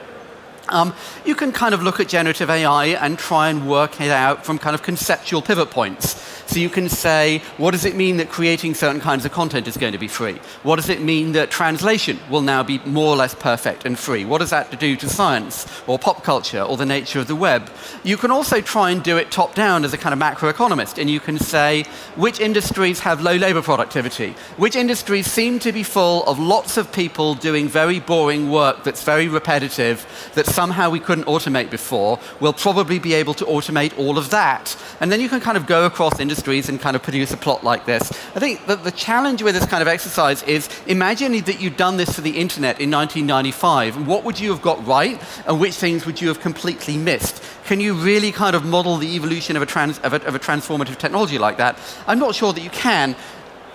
You can kind of look at generative AI and try and work it out from kind of conceptual pivot points. So you can say, what does it mean that creating certain kinds of content is going to be free? What does it mean that translation will now be more or less perfect and free? What does that do to science or pop culture or the nature of the web? You can also try and do it top down as a kind of macroeconomist, and you can say, which industries have low labor productivity? Which industries seem to be full of lots of people doing very boring work that's very repetitive, that somehow we couldn't automate before? We'll probably be able to automate all of that. And then you can kind of go across industries and kind of produce a plot like this. I think that the challenge with this kind of exercise is, imagine that you'd done this for the internet in 1995. What would you have got right, and which things would you have completely missed? Can you really kind of model the evolution of a transformative technology like that? I'm not sure that you can.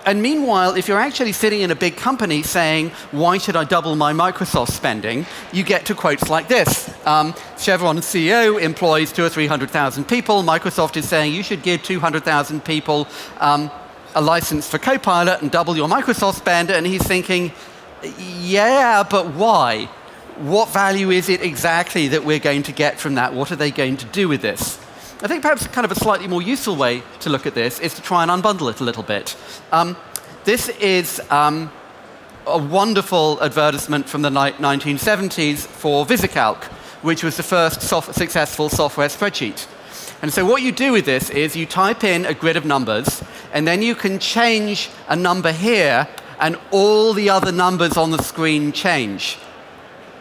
And meanwhile, if you're actually sitting in a big company saying, why should I double my Microsoft spending? You get to quotes like this. Chevron's CEO employs 200,000 or 300,000 people. Microsoft is saying you should give 200,000 people a license for Copilot and double your Microsoft spend. And he's thinking, yeah, but why? What value is it exactly that we're going to get from that? What are they going to do with this? I think perhaps kind of a slightly more useful way to look at this is to try and unbundle it a little bit. This is a wonderful advertisement from the 1970s for VisiCalc, which was the first successful software spreadsheet. And so what you do with this is you type in a grid of numbers, and then you can change a number here, and all the other numbers on the screen change.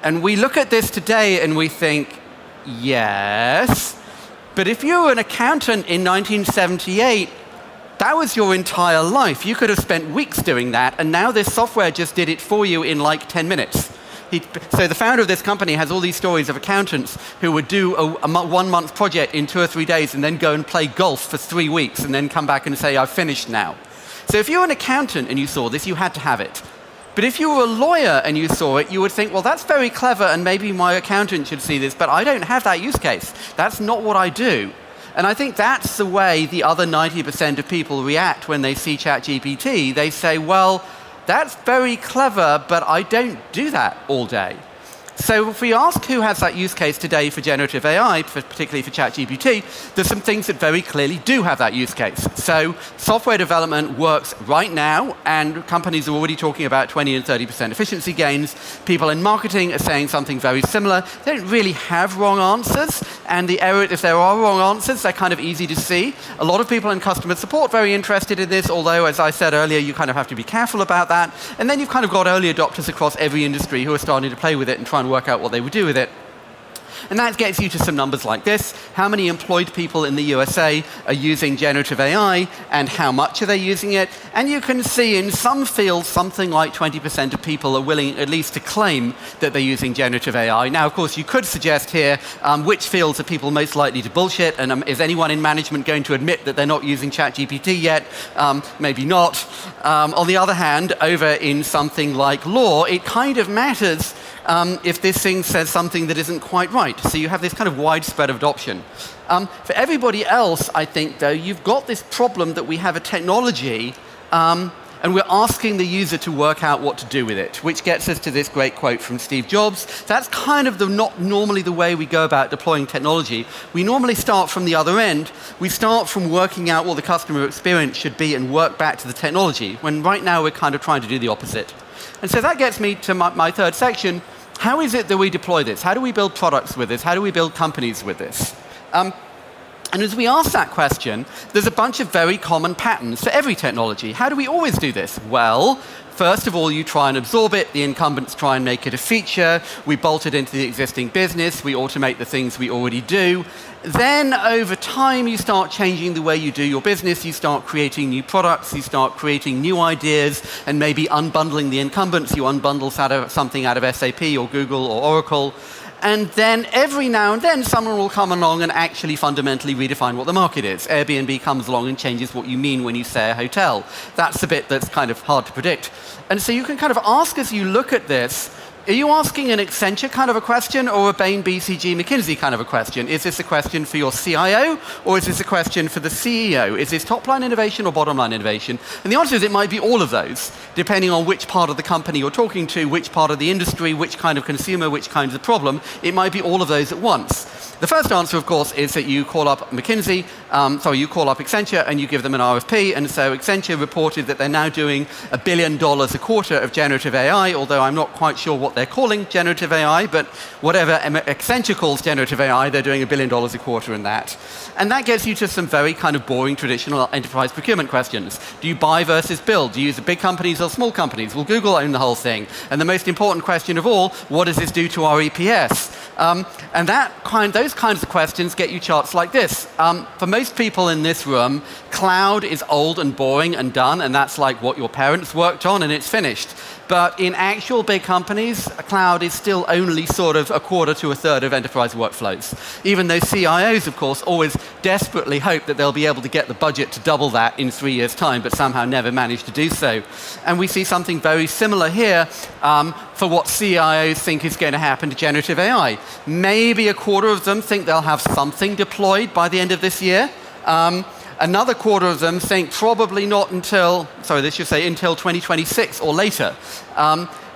And we look at this today and we think, yes, but if you were an accountant in 1978, that was your entire life. You could have spent weeks doing that, and now this software just did it for you in like 10 minutes. So the founder of this company has all these stories of accountants who would do a 1 month project in 2 or 3 days and then go and play golf for 3 weeks and then come back and say, I've finished now. So if you're an accountant and you saw this, you had to have it. But if you were a lawyer and you saw it, you would think, well, that's very clever, and maybe my accountant should see this, but I don't have that use case. That's not what I do. And I think that's the way the other 90% of people react when they see ChatGPT. They say, well, that's very clever, but I don't do that all day. So if we ask who has that use case today for generative AI, particularly for ChatGPT, there's some things that very clearly do have that use case. So software development works right now, and companies are already talking about 20 and 30% efficiency gains. People in marketing are saying something very similar. They don't really have wrong answers, and if there are wrong answers, they're kind of easy to see. A lot of people in customer support are very interested in this, although, as I said earlier, you kind of have to be careful about that. And then you've kind of got early adopters across every industry who are starting to play with it and try and work out what they would do with it. And that gets you to some numbers like this. How many employed people in the USA are using generative AI, and how much are they using it? And you can see in some fields, something like 20% of people are willing at least to claim that they're using generative AI. Now, of course, you could suggest here which fields are people most likely to bullshit, and is anyone in management going to admit that they're not using ChatGPT yet? Maybe not. On the other hand, over in something like law, it kind of matters if this thing says something that isn't quite right. So you have this kind of widespread adoption. For everybody else, I think, though, you've got this problem that we have a technology and we're asking the user to work out what to do with it, which gets us to this great quote from Steve Jobs. That's kind of not normally the way we go about deploying technology. We normally start from the other end. We start from working out what the customer experience should be and work back to the technology, when right now we're kind of trying to do the opposite. And so that gets me to my third section. How is it that we deploy this? How do we build products with this? How do we build companies with this? And as we ask that question, there's a bunch of very common patterns for every technology. How do we always do this? Well, first of all, you try and absorb it. The incumbents try and make it a feature. We bolt it into the existing business. We automate the things we already do. Then, over time, you start changing the way you do your business. You start creating new products. You start creating new ideas, and maybe unbundling the incumbents. You unbundle something out of SAP or Google or Oracle. And then every now and then someone will come along and actually fundamentally redefine what the market is. Airbnb comes along and changes what you mean when you say a hotel. That's the bit that's kind of hard to predict. And so you can kind of ask, as you look at this, are you asking an Accenture kind of a question, or a Bain, BCG, McKinsey kind of a question? Is this a question for your CIO, or is this a question for the CEO? Is this top-line innovation or bottom-line innovation? And the answer is it might be all of those, depending on which part of the company you're talking to, which part of the industry, which kind of consumer, which kind of problem. It might be all of those at once. The first answer, of course, is that you call up McKinsey, you call up Accenture and you give them an RFP. And so Accenture reported that they're now doing $1 billion a quarter of generative AI, although I'm not quite sure what they're calling generative AI, but whatever Accenture calls generative AI, they're doing $1 billion a quarter in that. And that gets you to some very kind of boring traditional enterprise procurement questions. Do you buy versus build? Do you use the big companies or small companies? Will Google own the whole thing? And the most important question of all, what does this do to our EPS? And those kinds of questions get you charts like this. For most people in this room, cloud is old and boring and done, and that's like what your parents worked on and it's finished. But in actual big companies, cloud is still only sort of a quarter to a third of enterprise workflows. Even though CIOs, of course, always desperately hope that they'll be able to get the budget to double that in 3 years' time, but somehow never manage to do so. And we see something very similar here for what CIOs think is going to happen to generative AI. Maybe a quarter of them think they'll have something deployed by the end of this year. Another quarter of them think probably not until 2026 or later.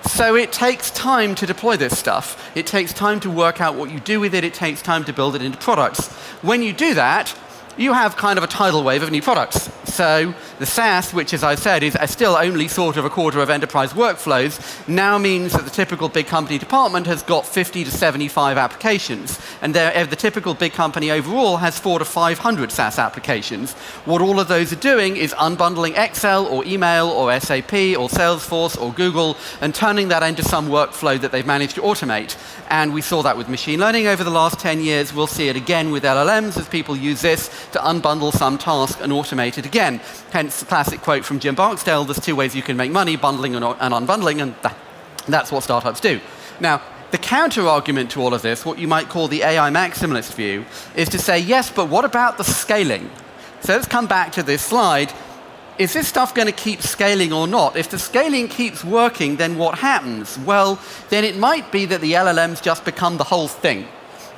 So it takes time to deploy this stuff. It takes time to work out what you do with it. It takes time to build it into products. When you do that, you have kind of a tidal wave of new products. So the SaaS, which as I said is still only sort of a quarter of enterprise workflows, now means that the typical big company department has got 50 to 75 applications. And the typical big company overall has 400 to 500 SaaS applications. What all of those are doing is unbundling Excel or email or SAP or Salesforce or Google and turning that into some workflow that they've managed to automate. And we saw that with machine learning over the last 10 years. We'll see it again with LLMs as people use this to unbundle some task and automate it again. Hence the classic quote from Jim Barksdale, there's two ways you can make money, bundling and unbundling, and that's what startups do. Now, the counter-argument to all of this, what you might call the AI maximalist view, is to say, yes, but what about the scaling? So let's come back to this slide. Is this stuff going to keep scaling or not? If the scaling keeps working, then what happens? Well, then it might be that the LLMs just become the whole thing.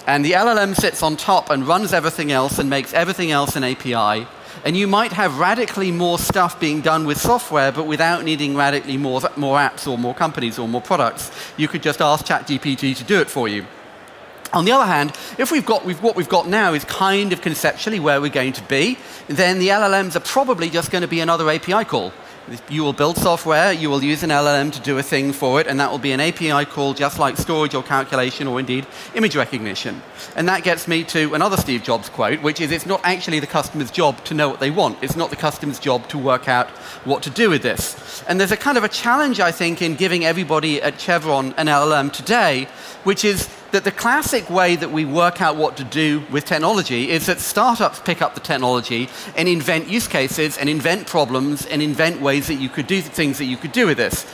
And the LLM sits on top and runs everything else and makes everything else an API. And you might have radically more stuff being done with software, but without needing radically more apps or more companies or more products. You could just ask ChatGPT to do it for you. On the other hand, if what we've got now is kind of conceptually where we're going to be, then the LLMs are probably just going to be another API call. You will build software, you will use an LLM to do a thing for it, and that will be an API call just like storage or calculation or indeed image recognition. And that gets me to another Steve Jobs quote, which is it's not actually the customer's job to know what they want. It's not the customer's job to work out what to do with this. And there's a kind of a challenge, I think, in giving everybody at Chevron an LLM today, which is that the classic way that we work out what to do with technology is that startups pick up the technology and invent use cases and invent problems and invent ways that you could do things that you could do with this.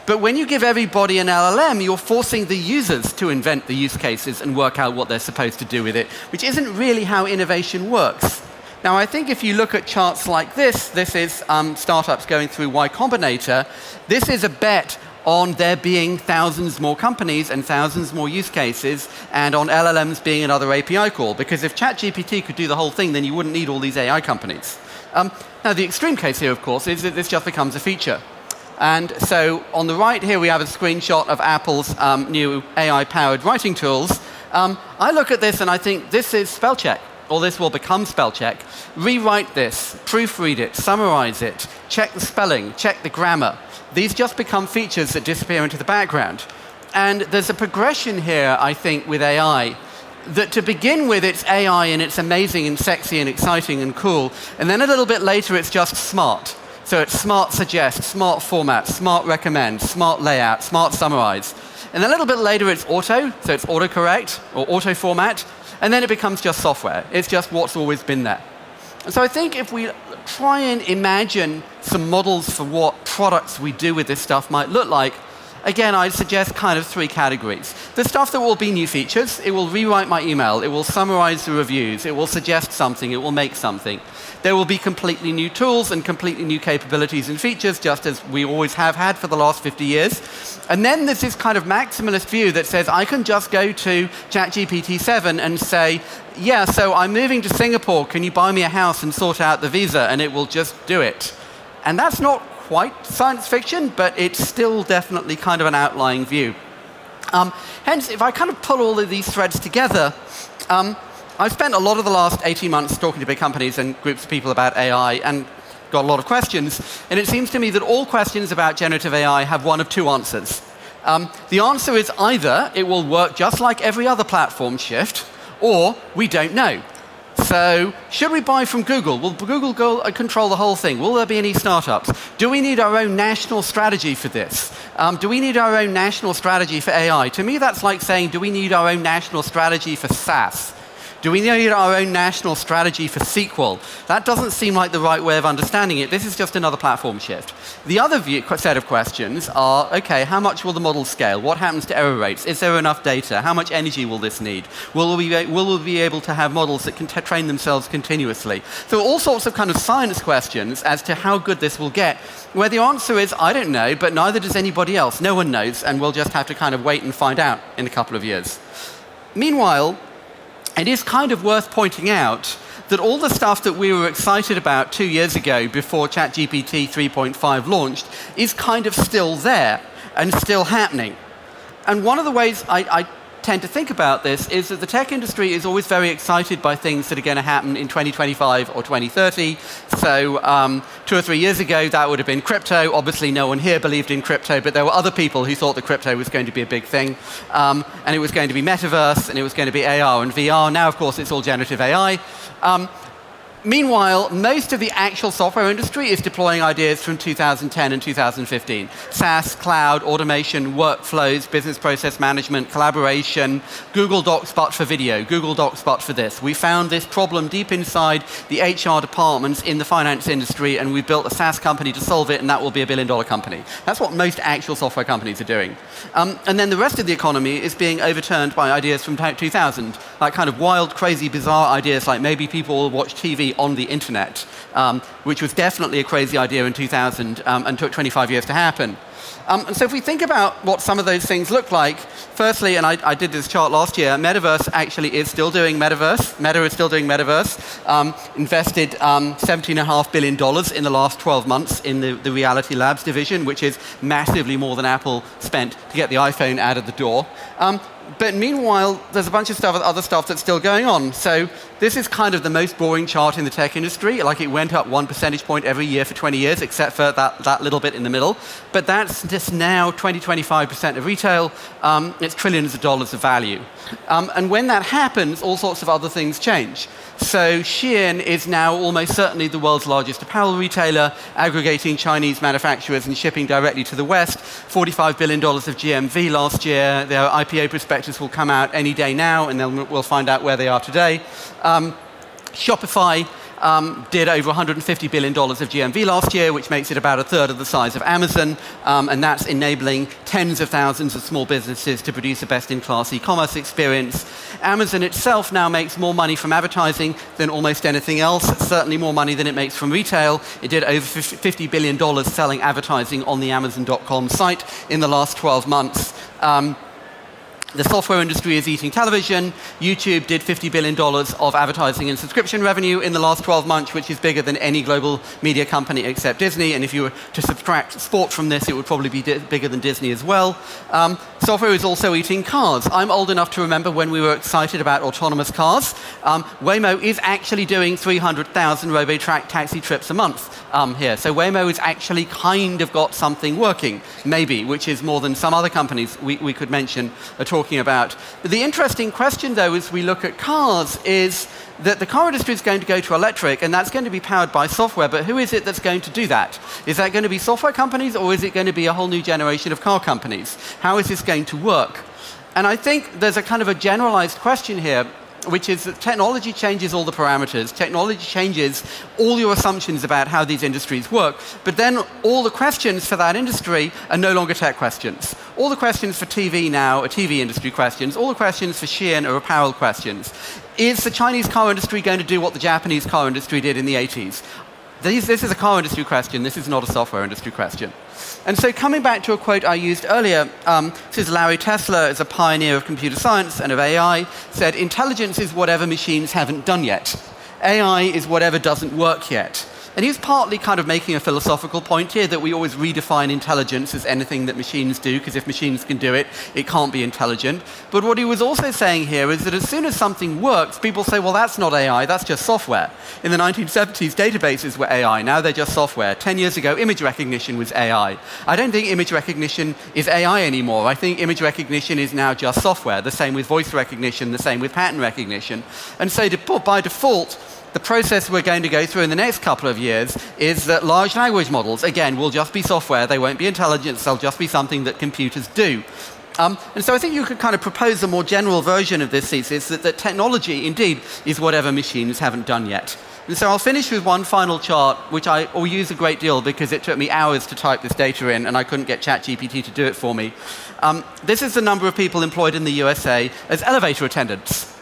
But when you give everybody an LLM, you're forcing the users to invent the use cases and work out what they're supposed to do with it, which isn't really how innovation works. Now, I think if you look at charts like this is startups going through Y Combinator. This is a bet on there being thousands more companies and thousands more use cases, and on LLMs being another API call. Because if ChatGPT could do the whole thing, then you wouldn't need all these AI companies. Now, the extreme case here, of course, is that this just becomes a feature. And so on the right here, we have a screenshot of Apple's new AI-powered writing tools. I look at this and I think this is spell check, or this will become spell check. Rewrite this, proofread it, summarize it, check the spelling, check the grammar. These just become features that disappear into the background. And there's a progression here, I think, with AI, that to begin with, it's AI and it's amazing and sexy and exciting and cool. And then a little bit later, it's just smart. So it's smart suggest, smart format, smart recommend, smart layout, smart summarize. And then a little bit later, it's auto. So it's autocorrect or auto format. And then it becomes just software. It's just what's always been there. And so I think if we try and imagine some models for what products we do with this stuff might look like, again, I'd suggest kind of three categories. The stuff that will be new features, it will rewrite my email, it will summarize the reviews, it will suggest something, it will make something. There will be completely new tools and completely new capabilities and features, just as we always have had for the last 50 years. And then there's this kind of maximalist view that says, I can just go to ChatGPT 7 and say, yeah, so I'm moving to Singapore, can you buy me a house and sort out the visa? And it will just do it. And that's not quite science fiction, but it's still definitely kind of an outlying view. Hence, if I kind of pull all of these threads together, I've spent a lot of the last 18 months talking to big companies and groups of people about AI and got a lot of questions. And it seems to me that all questions about generative AI have one of two answers. The answer is either it will work just like every other platform shift, or we don't know. So, should we buy from Google? Will Google go control the whole thing? Will there be any startups? Do we need our own national strategy for this? Do we need our own national strategy for AI? To me, that's like saying, do we need our own national strategy for SaaS? Do we need our own national strategy for SQL? That doesn't seem like the right way of understanding it. This is just another platform shift. The other set of questions are, okay, how much will the model scale? What happens to error rates? Is there enough data? How much energy will this need? Will we be able to have models that can train themselves continuously? So all sorts of kind of science questions as to how good this will get, where the answer is, I don't know, but neither does anybody else. No one knows, and we'll just have to kind of wait and find out in a couple of years. Meanwhile, it is kind of worth pointing out that all the stuff that we were excited about 2 years ago before ChatGPT 3.5 launched is kind of still there. and still happening. And one of the ways I tend to think about this is that the tech industry is always very excited by things that are going to happen in 2025 or 2030. So 2 or 3 years ago, that would have been crypto. Obviously, no one here believed in crypto, but there were other people who thought that crypto was going to be a big thing. And it was going to be metaverse, and it was going to be AR and VR. Now, of course, it's all generative AI. Meanwhile, most of the actual software industry is deploying ideas from 2010 and 2015. SaaS, cloud, automation, workflows, business process management, collaboration, Google Docs but for video, Google Docs but for this. We found this problem deep inside the HR departments in the finance industry, and we built a SaaS company to solve it, and that will be a billion-dollar company. That's what most actual software companies are doing. And then the rest of the economy is being overturned by ideas from 2000, like kind of wild, crazy, bizarre ideas like maybe people will watch TV on the internet, which was definitely a crazy idea in 2000 and took 25 years to happen. And so if we think about what some of those things look like, firstly, and I did this chart last year, Metaverse actually is still doing Metaverse. Meta is still doing Metaverse. Invested $17.5 billion in the last 12 months in the Reality Labs division, which is massively more than Apple spent to get the iPhone out of the door. But meanwhile, there's a bunch of other stuff that's still going on. So this is kind of the most boring chart in the tech industry. Like, it went up 1 percentage point every year for 20 years, except for that little bit in the middle. But that's just now 20-25% of retail. It's trillions of dollars of value. And when that happens, all sorts of other things change. So Shein is now almost certainly the world's largest apparel retailer, aggregating Chinese manufacturers and shipping directly to the West. $45 billion of GMV last year. Their IPO prospectus will come out any day now, and then we'll find out where they are today. Shopify did over $150 billion of GMV last year, which makes it about a third of the size of Amazon, and that's enabling tens of thousands of small businesses to produce a best-in-class e-commerce experience. Amazon itself now makes more money from advertising than almost anything else, certainly more money than it makes from retail. It did over $50 billion selling advertising on the Amazon.com site in the last 12 months. The software industry is eating television. YouTube did $50 billion of advertising and subscription revenue in the last 12 months, which is bigger than any global media company except Disney. And if you were to subtract sport from this, it would probably be bigger than Disney as well. Software is also eating cars. I'm old enough to remember when we were excited about autonomous cars. Waymo is actually doing 300,000 taxi trips a month here. So Waymo has actually kind of got something working, maybe, which is more than some other companies we could mention are talking about. The interesting question, though, as we look at cars is that the car industry is going to go to electric, and that's going to be powered by software, but who is it that's going to do that? Is that going to be software companies, or is it going to be a whole new generation of car companies? How is this going to work? And I think there's a kind of a generalized question here, which is that technology changes all the parameters. Technology changes all your assumptions about how these industries work, but then all the questions for that industry are no longer tech questions. All the questions for TV now are TV industry questions. All the questions for Shein are apparel questions. Is the Chinese car industry going to do what the Japanese car industry did in the 80s? This is a car industry question. This is not a software industry question. And so coming back to a quote I used earlier, this is Larry Tesler, as a pioneer of computer science and of AI, said, "Intelligence is whatever machines haven't done yet. AI is whatever doesn't work yet." And he's partly kind of making a philosophical point here that we always redefine intelligence as anything that machines do, because if machines can do it, it can't be intelligent. But what he was also saying here is that as soon as something works, people say, well, that's not AI, that's just software. In the 1970s, databases were AI. Now they're just software. 10 years ago, image recognition was AI. I don't think image recognition is AI anymore. I think image recognition is now just software. The same with voice recognition, the same with pattern recognition. And so by default, the process we're going to go through in the next couple of years is that large language models, again, will just be software. They won't be intelligence. They'll just be something that computers do. And so I think you could kind of propose a more general version of this thesis, that technology, indeed, is whatever machines haven't done yet. And so I'll finish with one final chart, which I will use a great deal because it took me hours to type this data in, and I couldn't get ChatGPT to do it for me. This is the number of people employed in the USA as elevator attendants.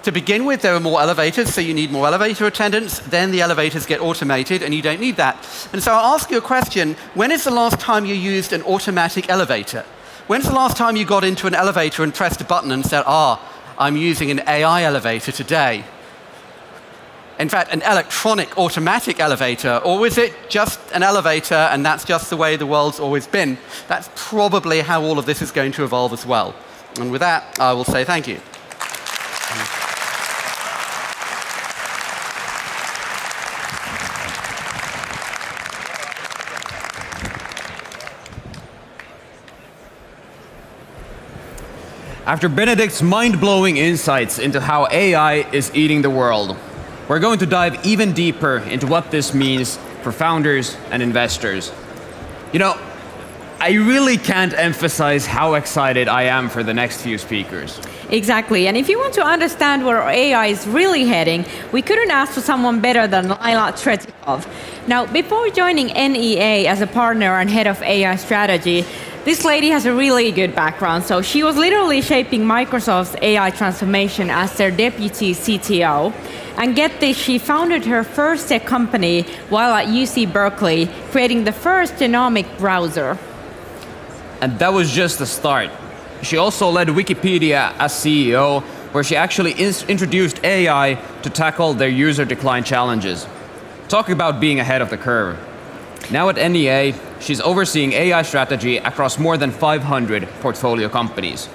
To begin with, there are more elevators, so you need more elevator attendants. Then the elevators get automated, and you don't need that. And so I'll ask you a question. When is the last time you used an automatic elevator? When's the last time you got into an elevator and pressed a button and said, I'm using an AI elevator today? in fact, an electronic automatic elevator, or is it just an elevator and that's just the way the world's always been? That's probably how all of this is going to evolve as well. And with that, I will say thank you. After Benedict's mind-blowing insights into how AI is eating the world, we're going to dive even deeper into what this means for founders and investors. You know, I really can't emphasize how excited I am for the next few speakers. Exactly, and if you want to understand where AI is really heading, we couldn't ask for someone better than Lyla Tretikov. Now, before joining NEA as a partner and head of AI strategy, this lady has a really good background. So she was literally shaping Microsoft's AI transformation as their deputy CTO. And get this, she founded her first tech company while at UC Berkeley, creating the first genomic browser. And that was just the start. She also led Wikipedia as CEO, where she actually introduced AI to tackle their user decline challenges. Talk about being ahead of the curve. Now at NEA, she's overseeing AI strategy across more than 500 portfolio companies.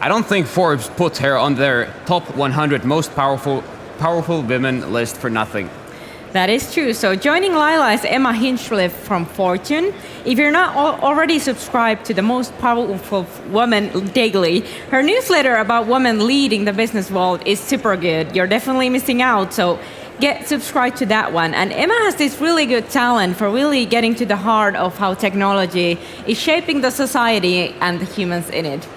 I don't think Forbes put her on their top 100 most powerful women list for nothing. That is true. So joining Lyla is Emma Hinchliffe from Fortune. If you're not already subscribed to the Most Powerful Woman Daily, her newsletter about women leading the business world is super good. You're definitely missing out. So get subscribed to that one. And Emma has this really good talent for really getting to the heart of how technology is shaping the society and the humans in it.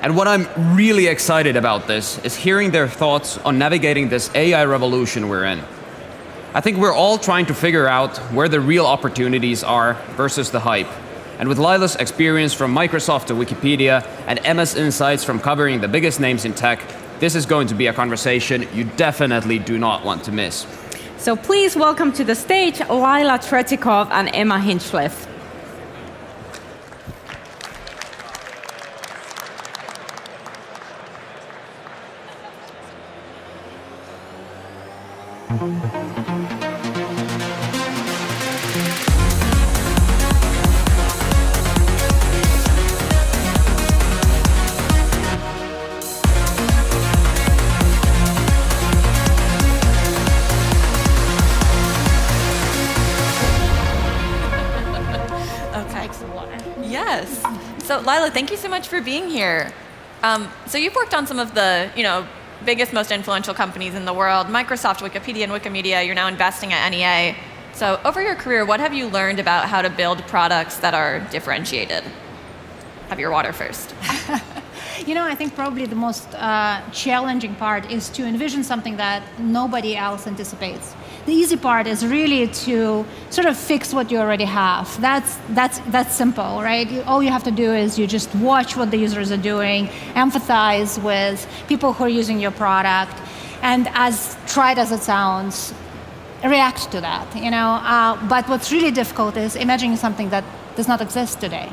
And what I'm really excited about this is hearing their thoughts on navigating this AI revolution we're in. I think we're all trying to figure out where the real opportunities are versus the hype. And with Lyla's experience from Microsoft to Wikipedia and Emma's insights from covering the biggest names in tech, this is going to be a conversation you definitely do not want to miss. So please welcome to the stage Lyla Tretikov and Emma Hinchliffe. Yes. So Lyla, thank you so much for being here. So you've worked on some of the, biggest, most influential companies in the world, Microsoft, Wikipedia, and Wikimedia. You're now investing at NEA. So over your career, what have you learned about how to build products that are differentiated? Have your water first. I think probably the most challenging part is to envision something that nobody else anticipates. The easy part is really to sort of fix what you already have. That's simple, right? All you have to do is you just watch what the users are doing, empathize with people who are using your product, and as trite as it sounds, react to that. But what's really difficult is imagining something that does not exist today.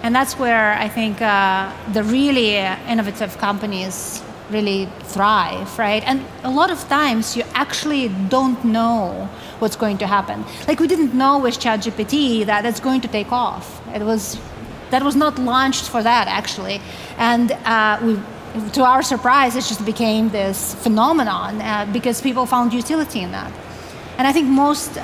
And that's where I think the really innovative companies really thrive, right? And a lot of times you actually don't know what's going to happen. Like we didn't know with ChatGPT that it's going to take off. That was not launched for that actually. And to our surprise, it just became this phenomenon because people found utility in that. And I think most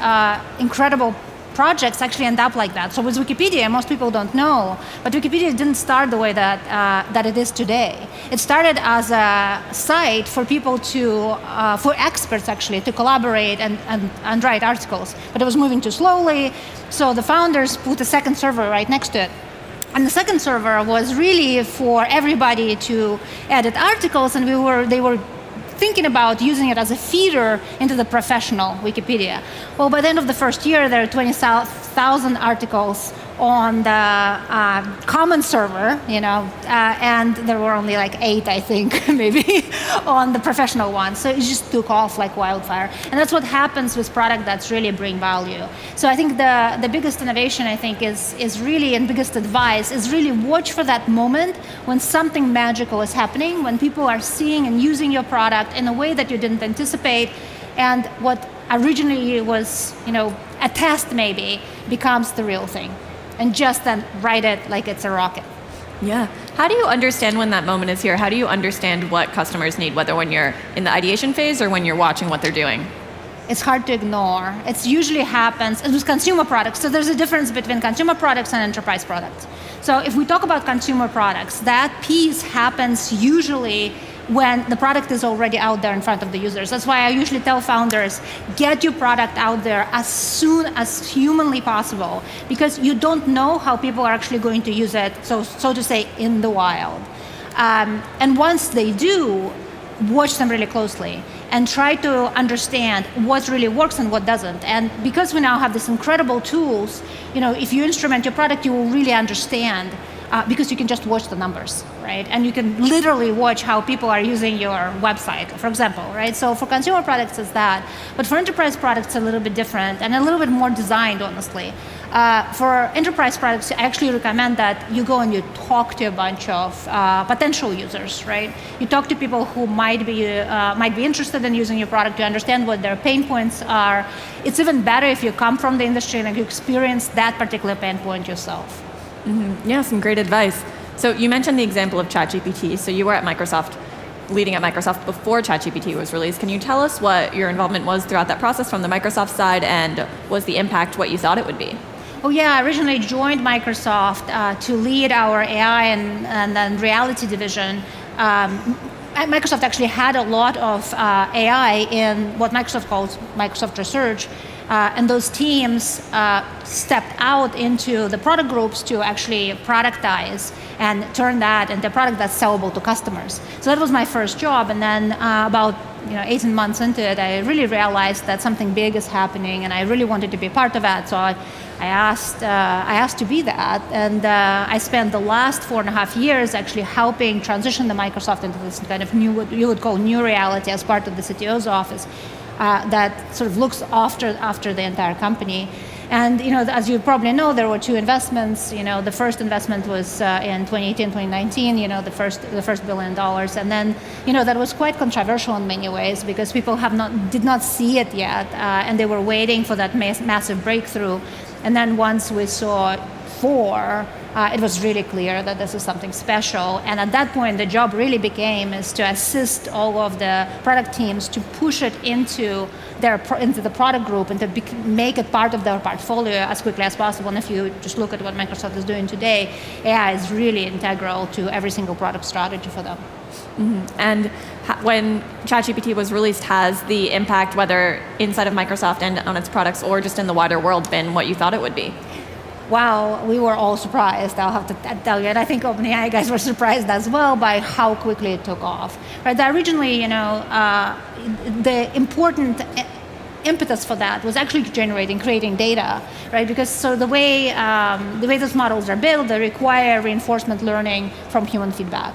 incredible projects actually end up like that. So with Wikipedia, most people don't know, but Wikipedia didn't start the way that it is today. It started as a site for people for experts actually, to collaborate and write articles. But it was moving too slowly, so the founders put a second server right next to it. And the second server was really for everybody to edit articles, and they were thinking about using it as a feeder into the professional Wikipedia. Well, by the end of the first year, there are 20,000 articles on the common server, and there were only like 8, I think, maybe, on the professional one. So it just took off like wildfire. And that's what happens with product that's really bring value. So I think the biggest innovation, I think, is really, and biggest advice, is really watch for that moment when something magical is happening, when people are seeing and using your product in a way that you didn't anticipate, And what originally was, a test maybe, becomes the real thing. And just then write it like it's a rocket. Yeah. How do you understand when that moment is here? How do you understand what customers need, whether when you're in the ideation phase or when you're watching what they're doing? It's hard to ignore. It usually happens with consumer products. So there's a difference between consumer products and enterprise products. So if we talk about consumer products, that piece happens usually when the product is already out there in front of the users. That's why I usually tell founders, get your product out there as soon as humanly possible, because you don't know how people are actually going to use it, so to say, in the wild. And once they do, watch them really closely and try to understand what really works and what doesn't. And because we now have these incredible tools, if you instrument your product, you will really understand, because you can just watch the numbers, right? And you can literally watch how people are using your website, for example, right? So for consumer products, it's that. But for enterprise products, it's a little bit different and a little bit more designed, honestly. For enterprise products, I actually recommend that you go and you talk to a bunch of potential users, right? You talk to people who might be interested in using your product, to understand what their pain points are. It's even better if you come from the industry and you experience that particular pain point yourself. Mm-hmm. Yeah, some great advice. So you mentioned the example of ChatGPT. So you were at Microsoft, leading at Microsoft before ChatGPT was released. Can you tell us what your involvement was throughout that process from the Microsoft side, and was the impact what you thought it would be? Oh yeah, I originally joined Microsoft to lead our AI and then reality division. Microsoft actually had a lot of AI in what Microsoft calls Microsoft Research. And those teams stepped out into the product groups to actually productize and turn that into a product that's sellable to customers. So that was my first job. And then about 18 months into it, I really realized that something big is happening, and I really wanted to be part of that. So I asked to be that, and I spent the last 4.5 years actually helping transition the Microsoft into this kind of new, what you would call new reality, as part of the CTO's office. That sort of looks after the entire company. And as you probably know, there were two investments. The first investment was in 2018, 2019. The first $1 billion, and then that was quite controversial in many ways, because people did not see it yet, and they were waiting for that massive breakthrough. And then once we saw 4, it was really clear that this is something special. And at that point, the job really became to assist all of the product teams to push it into the product group and to make it part of their portfolio as quickly as possible. And if you just look at what Microsoft is doing today, AI is really integral to every single product strategy for them. Mm-hmm. And when ChatGPT was released, has the impact, whether inside of Microsoft and on its products or just in the wider world, been what you thought it would be? Wow, we were all surprised, I'll have to tell you. And I think OpenAI guys were surprised as well by how quickly it took off. Right? Originally, the important impetus for that was actually creating data, right? Because the way those models are built, they require reinforcement learning from human feedback.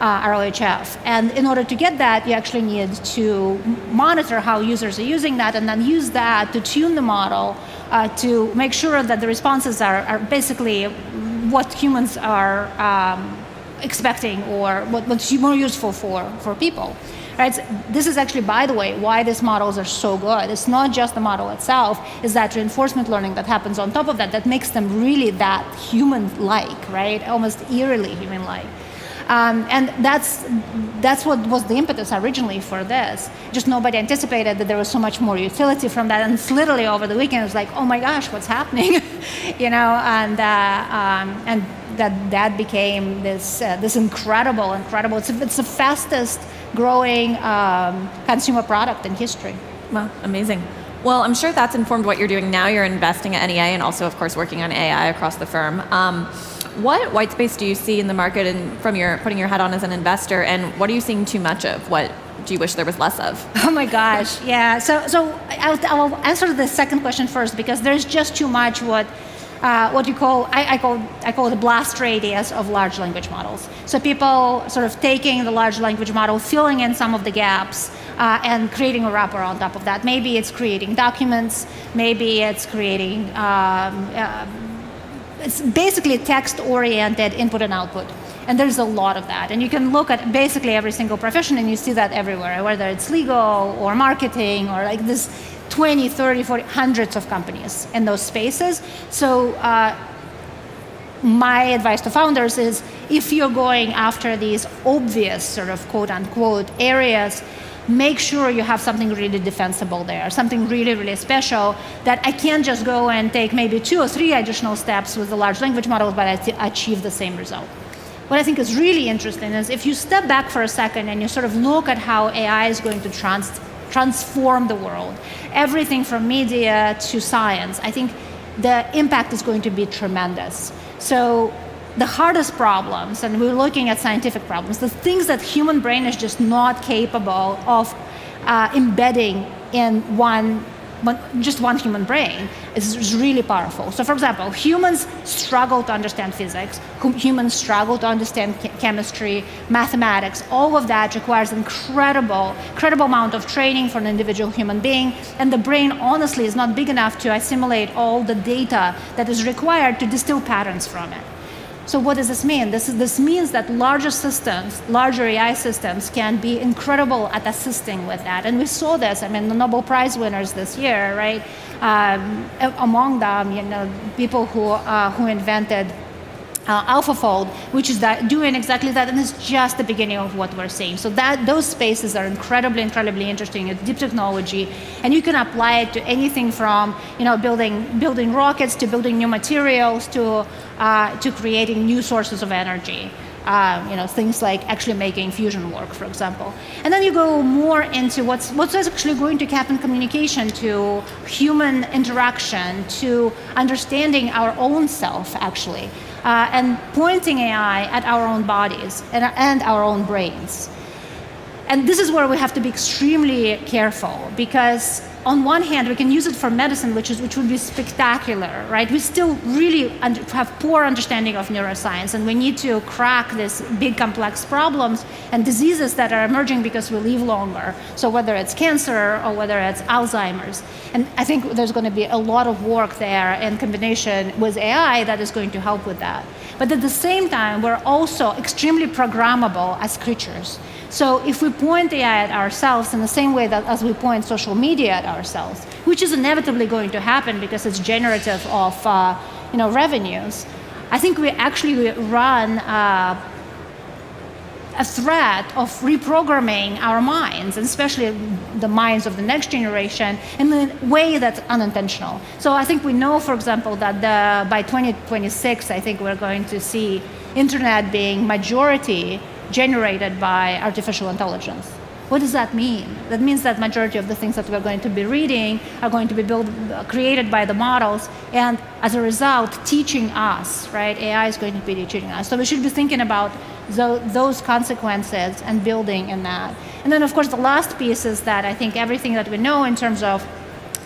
ROHF. And in order to get that, you actually need to monitor how users are using that, and then use that to tune the model to make sure that the responses are basically what humans are expecting, or what's more useful for people. Right? So this is actually, by the way, why these models are so good. It's not just the model itself, it's that reinforcement learning that happens on top of that makes them really that human-like, right? Almost eerily human-like. And that's what was the impetus originally for this. Just nobody anticipated that there was so much more utility from that. And it's literally over the weekend, it was like, oh my gosh, what's happening? And that became this incredible. It's the fastest growing consumer product in history. Wow, amazing. Well, I'm sure that's informed what you're doing now. You're investing at NEA and also, of course, working on AI across the firm. What white space do you see in the market, and from your putting your hat on as an investor, and what are you seeing too much of? What do you wish there was less of? Oh my gosh, yeah. So I'll answer the second question first, because there's just too much what you call I call the blast radius of large language models. So people sort of taking the large language model, filling in some of the gaps, and creating a wrapper on top of that. Maybe it's creating documents. Maybe it's creating. It's basically text-oriented input and output. And there's a lot of that. And you can look at basically every single profession and you see that everywhere, whether it's legal or marketing or like this 20, 30, 40, hundreds of companies in those spaces. So my advice to founders is if you're going after these obvious sort of quote unquote areas, make sure you have something really defensible there, something really, really special that I can't just go and take maybe 2 or 3 additional steps with the large language models, but I achieve the same result. What I think is really interesting is if you step back for a second and you sort of look at how AI is going to transform the world, everything from media to science, I think the impact is going to be tremendous. So the hardest problems, and we're looking at scientific problems, the things that human brain is just not capable of embedding in just one human brain is really powerful. So for example, humans struggle to understand physics, humans struggle to understand chemistry, mathematics, all of that requires incredible amount of training for an individual human being, and the brain honestly is not big enough to assimilate all the data that is required to distill patterns from it. So what does this mean? This means that larger systems, larger AI systems can be incredible at assisting with that. And we saw this, I mean, the Nobel Prize winners this year, right? Among them, people who invented AlphaFold, which is doing exactly that, and it's just the beginning of what we're seeing. So those spaces are incredibly interesting. It's deep technology, and you can apply it to anything from building rockets to building new materials to creating new sources of energy. Things like actually making fusion work, for example. And then you go more into what's actually going to happen communication, to human interaction, to understanding our own self, actually. And pointing AI at our own bodies and our own brains. And this is where we have to be extremely careful, because on one hand, we can use it for medicine, which would be spectacular, right? We still really have poor understanding of neuroscience, and we need to crack these big complex problems and diseases that are emerging because we live longer. So whether it's cancer or whether it's Alzheimer's. And I think there's going to be a lot of work there in combination with AI that is going to help with that. But at the same time, we're also extremely programmable as creatures. So if we point AI at ourselves in the same way that as we point social media at ourselves, which is inevitably going to happen because it's generative of revenues, I think we actually run a threat of reprogramming our minds, and especially the minds of the next generation, in a way that's unintentional. So I think we know, for example, that by 2026, I think we're going to see internet being majority generated by artificial intelligence. What does that mean? That means that majority of the things that we're going to be reading are going to be created by the models, and as a result, teaching us, right? AI is going to be teaching us. So we should be thinking about those consequences and building in that. And then, of course, the last piece is that I think everything that we know in terms of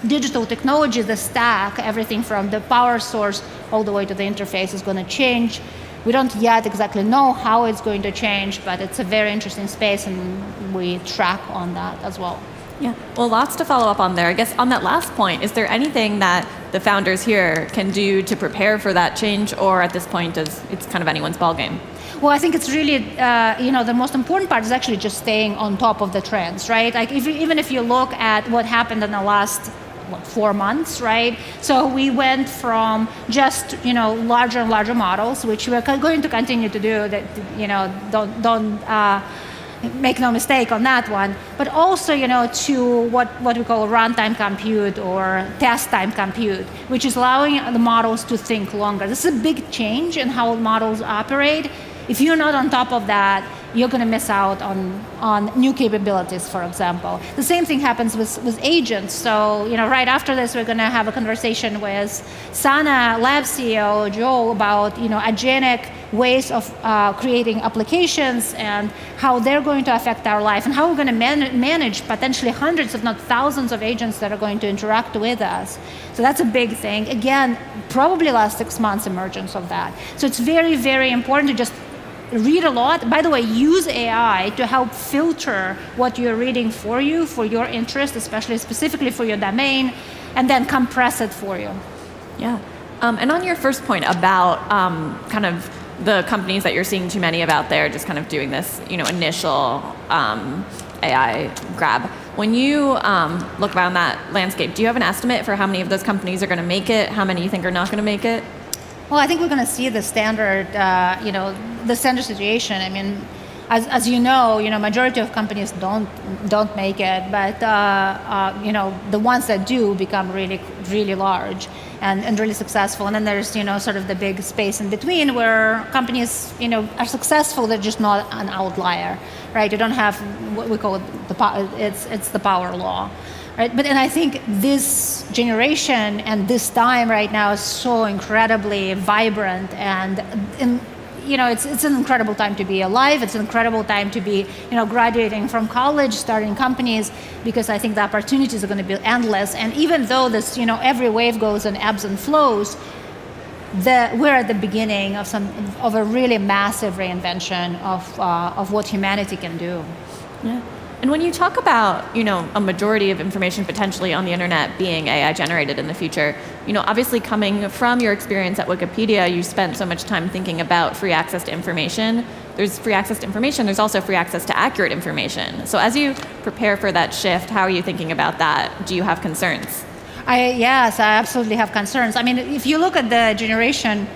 digital technology, the stack, everything from the power source all the way to the interface is going to change. We don't yet exactly know how it's going to change, but it's a very interesting space, and we track on that as well. Yeah, well, lots to follow up on there. I guess on that last point, is there anything that the founders here can do to prepare for that change, or at this point, it's kind of anyone's ballgame? Well, I think it's really, the most important part is actually just staying on top of the trends, right? Like even if you look at what happened in the last 4 months, right? So we went from just larger and larger models, which we're going to continue to do. That don't make no mistake on that one. But also to what we call runtime compute or test time compute, which is allowing the models to think longer. This is a big change in how models operate. If you're not on top of that, you're going to miss out on new capabilities, for example. The same thing happens with agents. So, right after this, we're going to have a conversation with Sana Lab CEO Joe about, agentic ways of creating applications and how they're going to affect our life, and how we're going to manage potentially hundreds, if not thousands, of agents that are going to interact with us. So that's a big thing. Again, probably last 6 months emergence of that. So it's very, very important to just read a lot. By the way, use AI to help filter what you're reading for you, for your interest, specifically for your domain, and then compress it for you. Yeah. And on your first point about kind of the companies that you're seeing too many of out there just kind of doing this, initial AI grab. When you look around that landscape, do you have an estimate for how many of those companies are going to make it? How many you think are not going to make it? Well, I think we're going to see the standard, the standard situation. I mean, as you know, majority of companies don't make it, but the ones that do become really, really large and really successful. And then there's sort of the big space in between where companies are successful, they're just not an outlier, right? You don't have what we call it's the power law. Right? And I think this generation and this time right now is so incredibly vibrant, and it's an incredible time to be alive. It's an incredible time to be graduating from college, starting companies, because I think the opportunities are going to be endless. And even though this every wave goes in ebbs and flows, we're at the beginning of a really massive reinvention of what humanity can do. Yeah. And when you talk about, a majority of information potentially on the internet being AI generated in the future, obviously coming from your experience at Wikipedia, you spent so much time thinking about free access to information. There's free access to information, there's also free access to accurate information. So as you prepare for that shift, how are you thinking about that? Do you have concerns? Yes, I absolutely have concerns. I mean, if you look at the generation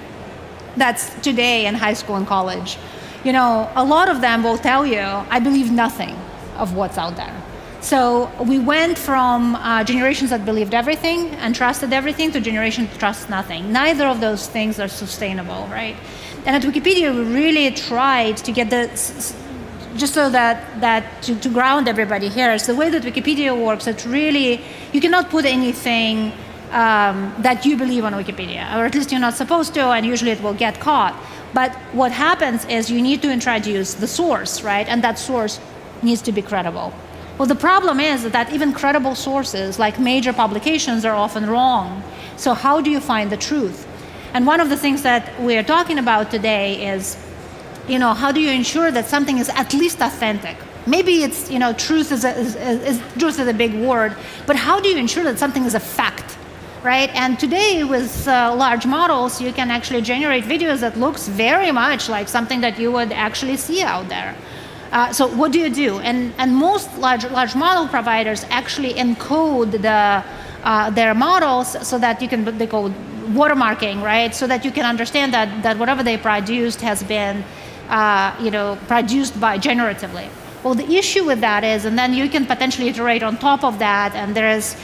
that's today in high school and college, a lot of them will tell you, I believe nothing of what's out there. So we went from generations that believed everything and trusted everything to generations that trust nothing. Neither of those things are sustainable, right? And at Wikipedia, we really tried to get just so that to ground everybody here, is the way that Wikipedia works, it's really, you cannot put anything that you believe on Wikipedia, or at least you're not supposed to, and usually it will get caught. But what happens is you need to introduce the source, right? And that source needs to be credible. Well, the problem is that even credible sources, like major publications, are often wrong. So how do you find the truth? And one of the things that we are talking about today is, how do you ensure that something is at least authentic? Maybe it's, truth is a big word, but how do you ensure that something is a fact, right? And today with large models, you can actually generate videos that looks very much like something that you would actually see out there. So what do you do? And most large model providers actually encode their models so that they call watermarking, right? So that you can understand that whatever they produced has been produced by generatively. Well, the issue with that is, and then you can potentially iterate on top of that, and there's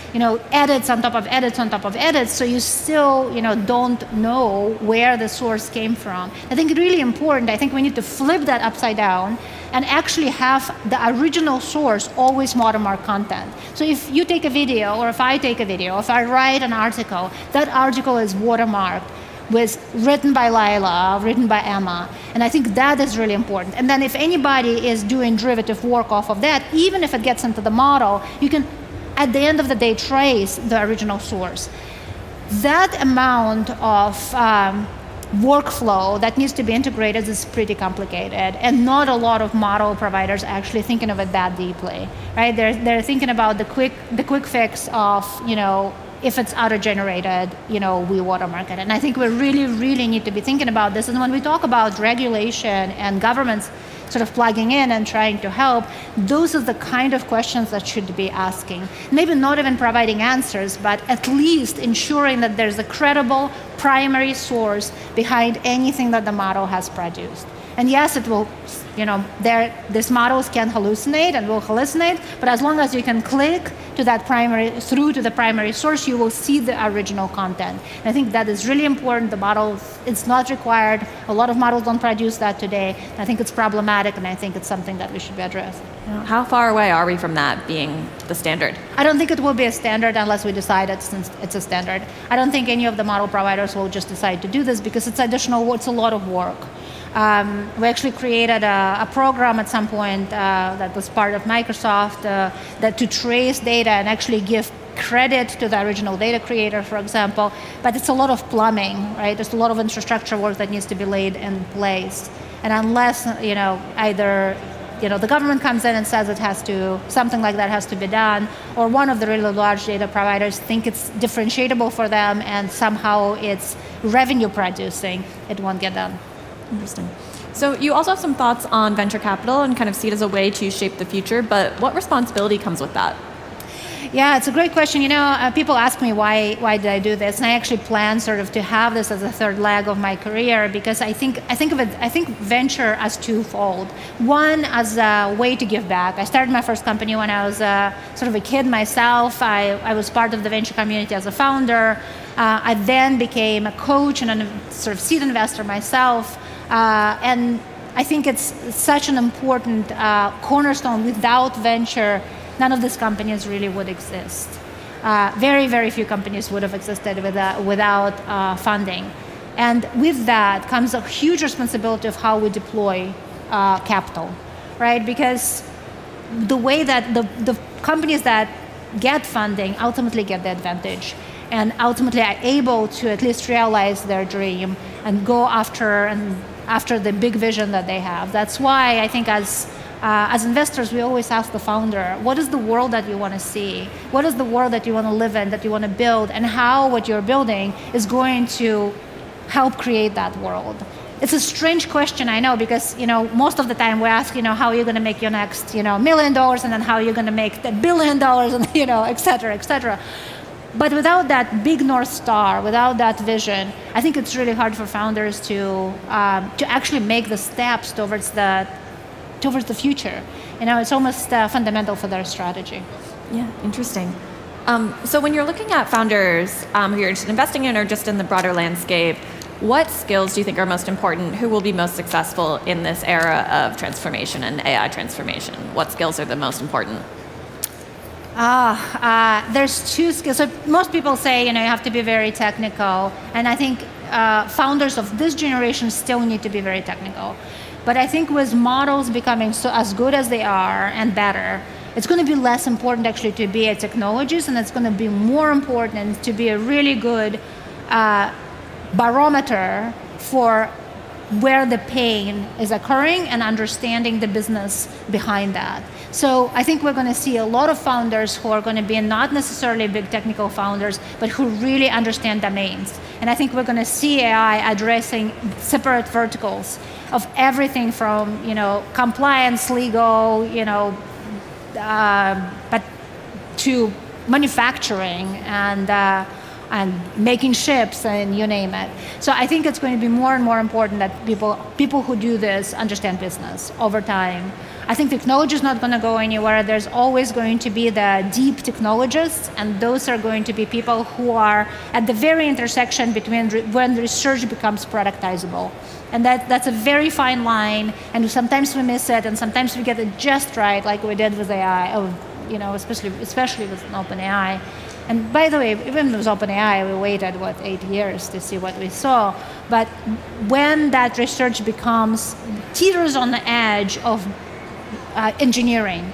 edits on top of edits on top of edits, so you still don't know where the source came from. I think it's really important. I think we need to flip that upside down and actually have the original source always watermark content. So if you take a video, or if I take a video, if I write an article, that article is watermarked with written by Lyla, written by Emma. And I think that is really important. And then if anybody is doing derivative work off of that, even if it gets into the model, you can, at the end of the day, trace the original source. That amount of workflow that needs to be integrated is pretty complicated, and not a lot of model providers actually thinking of it that deeply, right? They're thinking about the quick fix of, if it's auto-generated, we watermark it. And I think we really, really need to be thinking about this. And when we talk about regulation and governments sort of plugging in and trying to help, those are the kind of questions that should be asking. Maybe not even providing answers, but at least ensuring that there's a credible primary source behind anything that the model has produced. And yes, it will, these models can hallucinate and will hallucinate, but as long as you can click to that through to the primary source, you will see the original content. And I think that is really important. The model, it's not required. A lot of models don't produce that today. I think it's problematic, and I think it's something that we should be addressing. How far away are we from that being the standard? I don't think it will be a standard unless we decide it's a standard. I don't think any of the model providers will just decide to do this, because it's a lot of work. We actually created a program at some point that was part of Microsoft that to trace data and actually give credit to the original data creator, for example. But it's a lot of plumbing, right? There's a lot of infrastructure work that needs to be laid in place. And unless either the government comes in and says something like that has to be done, or one of the really large data providers think it's differentiable for them and somehow it's revenue producing, it won't get done. Interesting. So you also have some thoughts on venture capital and kind of see it as a way to shape the future, but what responsibility comes with that? Yeah, it's a great question. You know, people ask me why did I do this, and I actually plan sort of to have this as a third leg of my career because I think venture as twofold. One, as a way to give back. I started my first company when I was sort of a kid myself. I was part of the venture community as a founder. I then became a coach and a sort of seed investor myself, and I think it's such an important cornerstone. Without venture, none of these companies really would exist. Very, very few companies would have existed without funding. And with that comes a huge responsibility of how we deploy capital, right? Because the way that the companies that get funding ultimately get the advantage and ultimately are able to at least realize their dream and go after the big vision that they have. That's why I think as investors, we always ask the founder, what is the world that you want to see? What is the world that you want to live in, that you want to build, and how what you're building is going to help create that world? It's a strange question, I know, because most of the time we ask, how are you going to make your next $1 million, and then how are you going to make $1 billion, and et cetera, et cetera. But without that big North Star, without that vision, I think it's really hard for founders to actually make the steps towards the future. It's almost fundamental for their strategy. Yeah, interesting. So when you're looking at founders who you're interested in investing in or just in the broader landscape, what skills do you think are most important? Who will be most successful in this era of transformation and AI transformation? What skills are the most important? There's two skills. So most people say, you have to be very technical. And I think founders of this generation still need to be very technical. But I think with models becoming as good as they are and better, it's going to be less important actually to be a technologist, and it's going to be more important to be a really good barometer for where the pain is occurring and understanding the business behind that. So I think we're going to see a lot of founders who are going to be not necessarily big technical founders, but who really understand domains. And I think we're going to see AI addressing separate verticals of everything from compliance, legal, but to manufacturing and making ships and you name it. So I think it's going to be more and more important that people who do this understand business over time. I think technology is not going to go anywhere. There's always going to be the deep technologists, and those are going to be people who are at the very intersection between when research becomes productizable. And that's a very fine line, and sometimes we miss it, and sometimes we get it just right, like we did with AI, especially with OpenAI. And by the way, even with OpenAI, we waited, 8 years to see what we saw. But when that research teeters on the edge of engineering,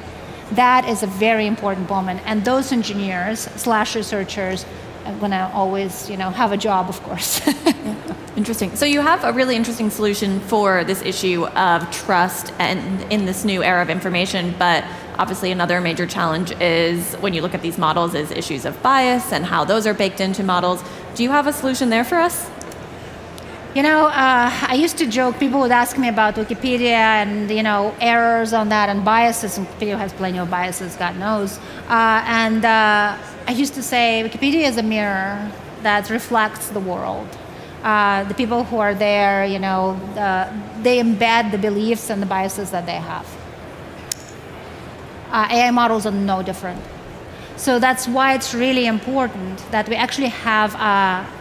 that is a very important moment. And those engineers / researchers are going to always, have a job, of course. Yeah. Interesting. So you have a really interesting solution for this issue of trust and in this new era of information, but obviously another major challenge is when you look at these models is issues of bias and how those are baked into models. Do you have a solution there for us? I used to joke, people would ask me about Wikipedia and, errors on that and biases, and Wikipedia has plenty of biases, God knows. I used to say Wikipedia is a mirror that reflects the world. The people who are there, they embed the beliefs and the biases that they have. AI models are no different. So that's why it's really important that we actually have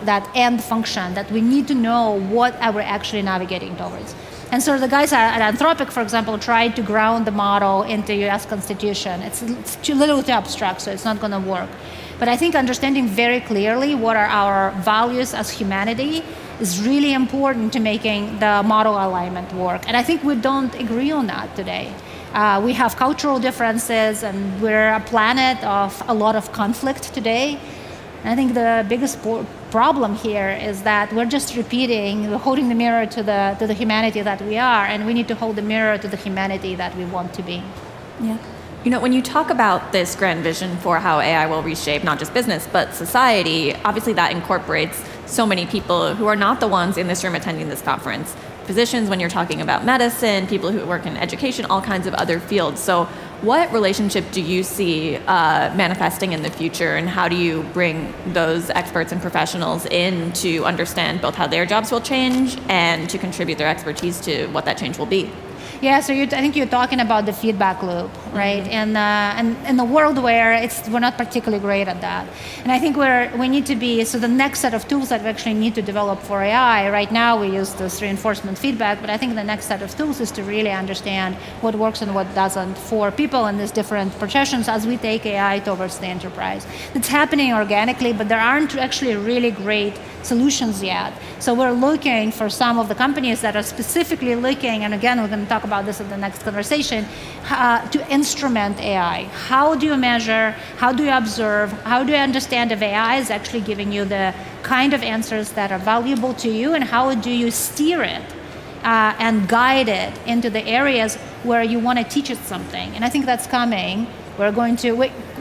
that end function, that we need to know what we're actually navigating towards. And so the guys at Anthropic, for example, tried to ground the model into US Constitution. It's a little too abstract, so it's not going to work. But I think understanding very clearly what are our values as humanity is really important to making the model alignment work. And I think we don't agree on that today. We have cultural differences, and we're a planet of a lot of conflict today. And I think the biggest problem here is that we're just we're holding the mirror to the humanity that we are, and we need to hold the mirror to the humanity that we want to be. Yeah. When you talk about this grand vision for how AI will reshape not just business, but society, obviously that incorporates so many people who are not the ones in this room attending this conference. physicians, when you're talking about medicine, people who work in education, all kinds of other fields. So what relationship do you see manifesting in the future, and how do you bring those experts and professionals in to understand both how their jobs will change and to contribute their expertise to what that change will be? Yeah, so I think you're talking about the feedback loop, right? And in the world where we're not particularly great at that. And I think we need to be, so the next set of tools that we actually need to develop for AI, right now we use this reinforcement feedback, but I think the next set of tools is to really understand what works and what doesn't for people in these different professions as we take AI towards the enterprise. It's happening organically, but there aren't actually really great solutions yet. So we're looking for some of the companies that are specifically looking, and again, we're going to talk about this in the next conversation, to instrument AI. How do you measure? How do you observe? How do you understand if AI is actually giving you the kind of answers that are valuable to you, and how do you steer it and guide it into the areas where you want to teach it something? And I think that's coming. We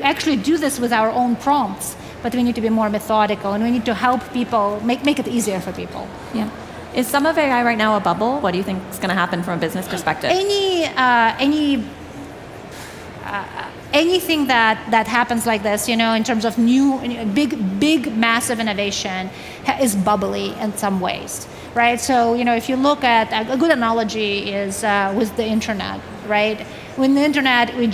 actually do this with our own prompts, but we need to be more methodical, and we need to help people, make it easier for people. Yeah. Is some of AI right now a bubble? What do you think is going to happen from a business perspective? Anything that happens like this, in terms of new, big, massive innovation is bubbly in some ways, right? So, if you look at, a good analogy is with the internet, right? With the internet, we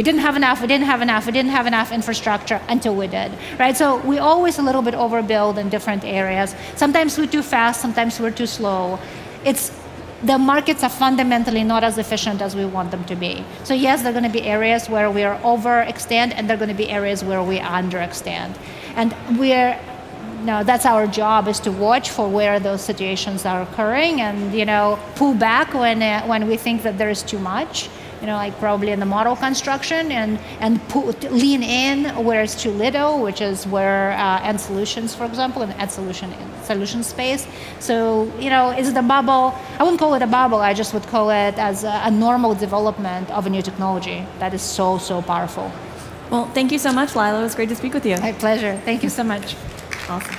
didn't have enough infrastructure until we did, right? So we always a little bit overbuild in different areas. Sometimes we're too fast, sometimes we're too slow. The markets are fundamentally not as efficient as we want them to be. So yes, there are going to be areas where we are overextend, and there are going to be areas where we underextend. And that's our job, is to watch for where those situations are occurring, and pull back when we think that there is too much. Like probably in the model construction, and lean in where it's too little, which is where end solutions, for example, in end solution space. So, is it a bubble? I wouldn't call it a bubble. I just would call it as a normal development of a new technology that is so, so powerful. Well, thank you so much, Lyla. It was great to speak with you. My pleasure. Thank you so much. Awesome.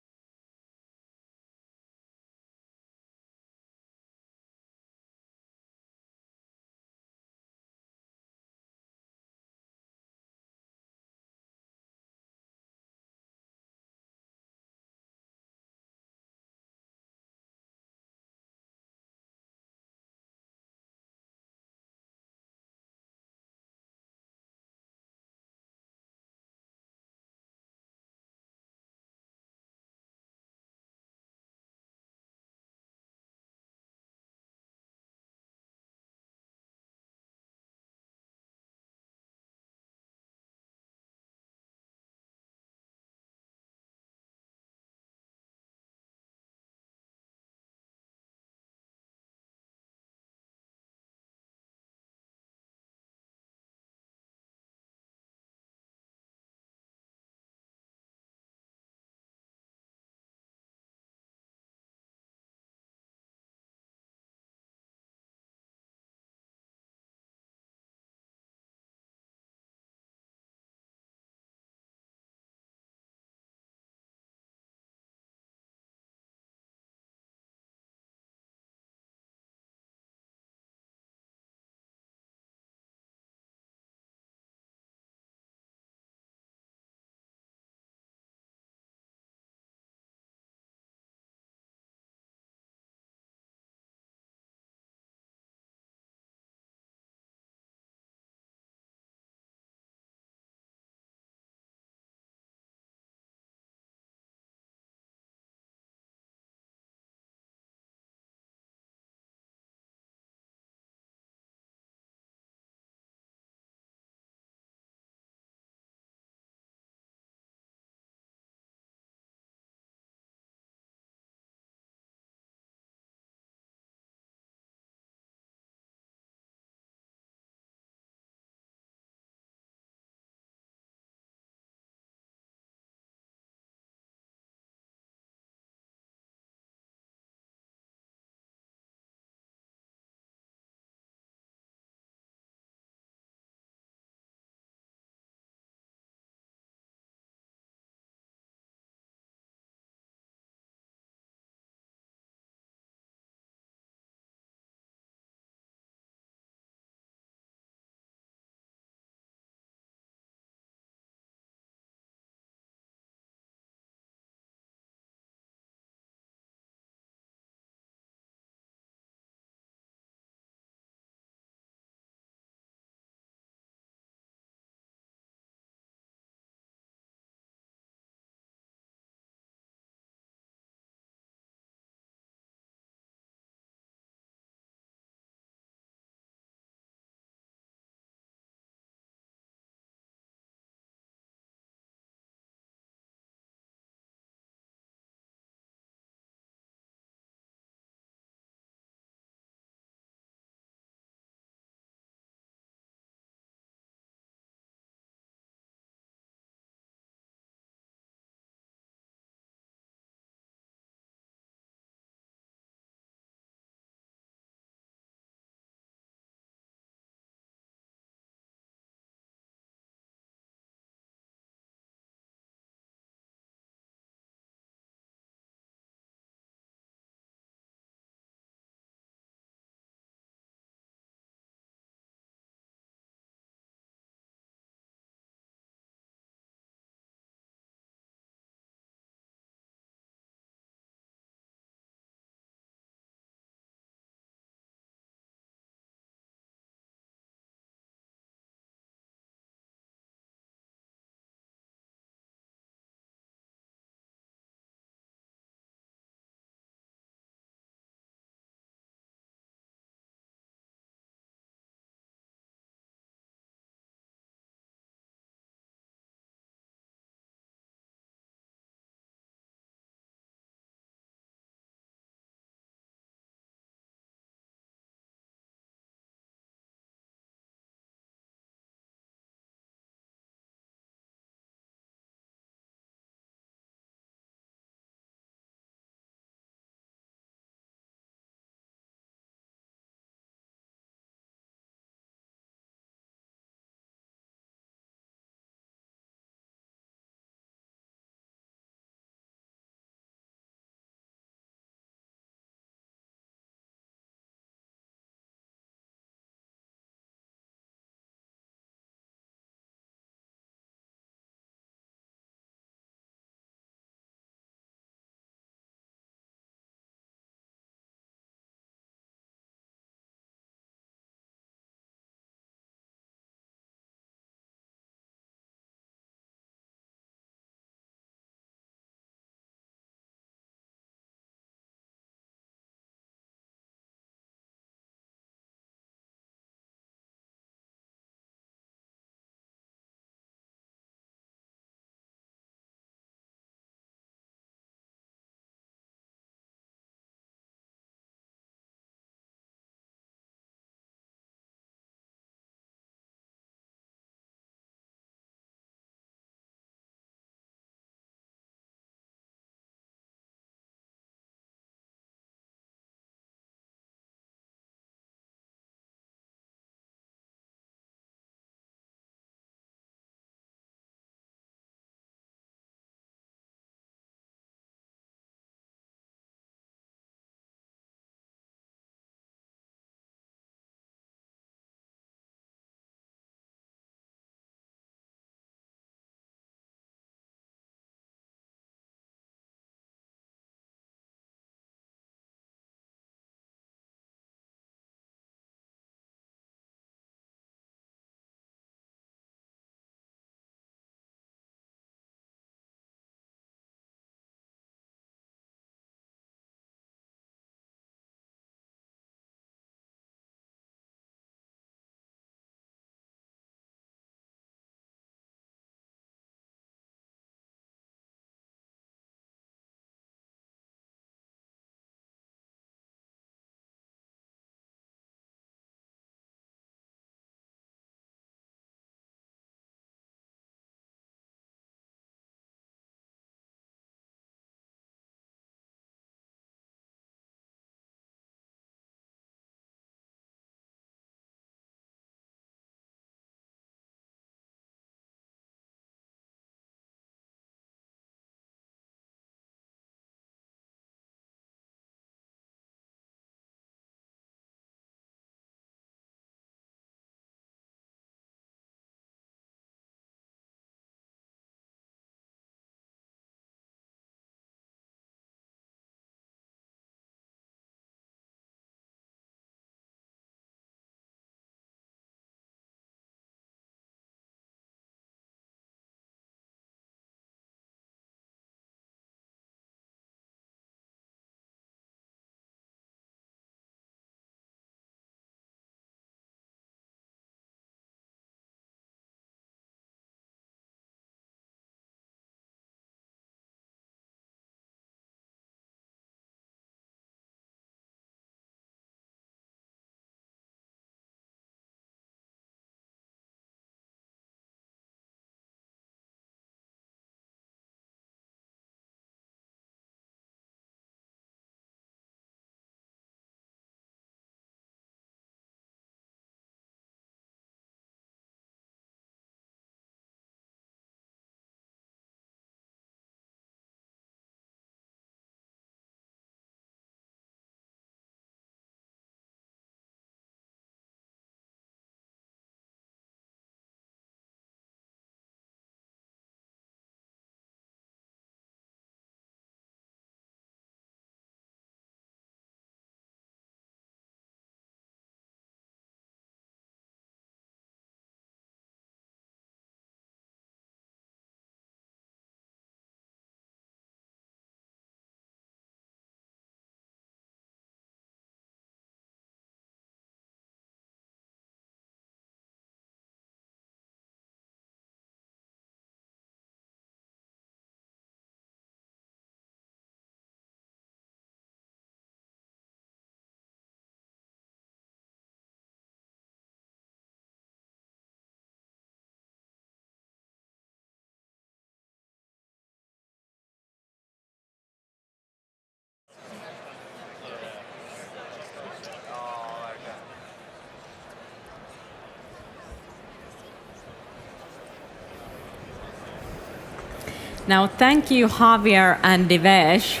Now, thank you, Javier and Divesh.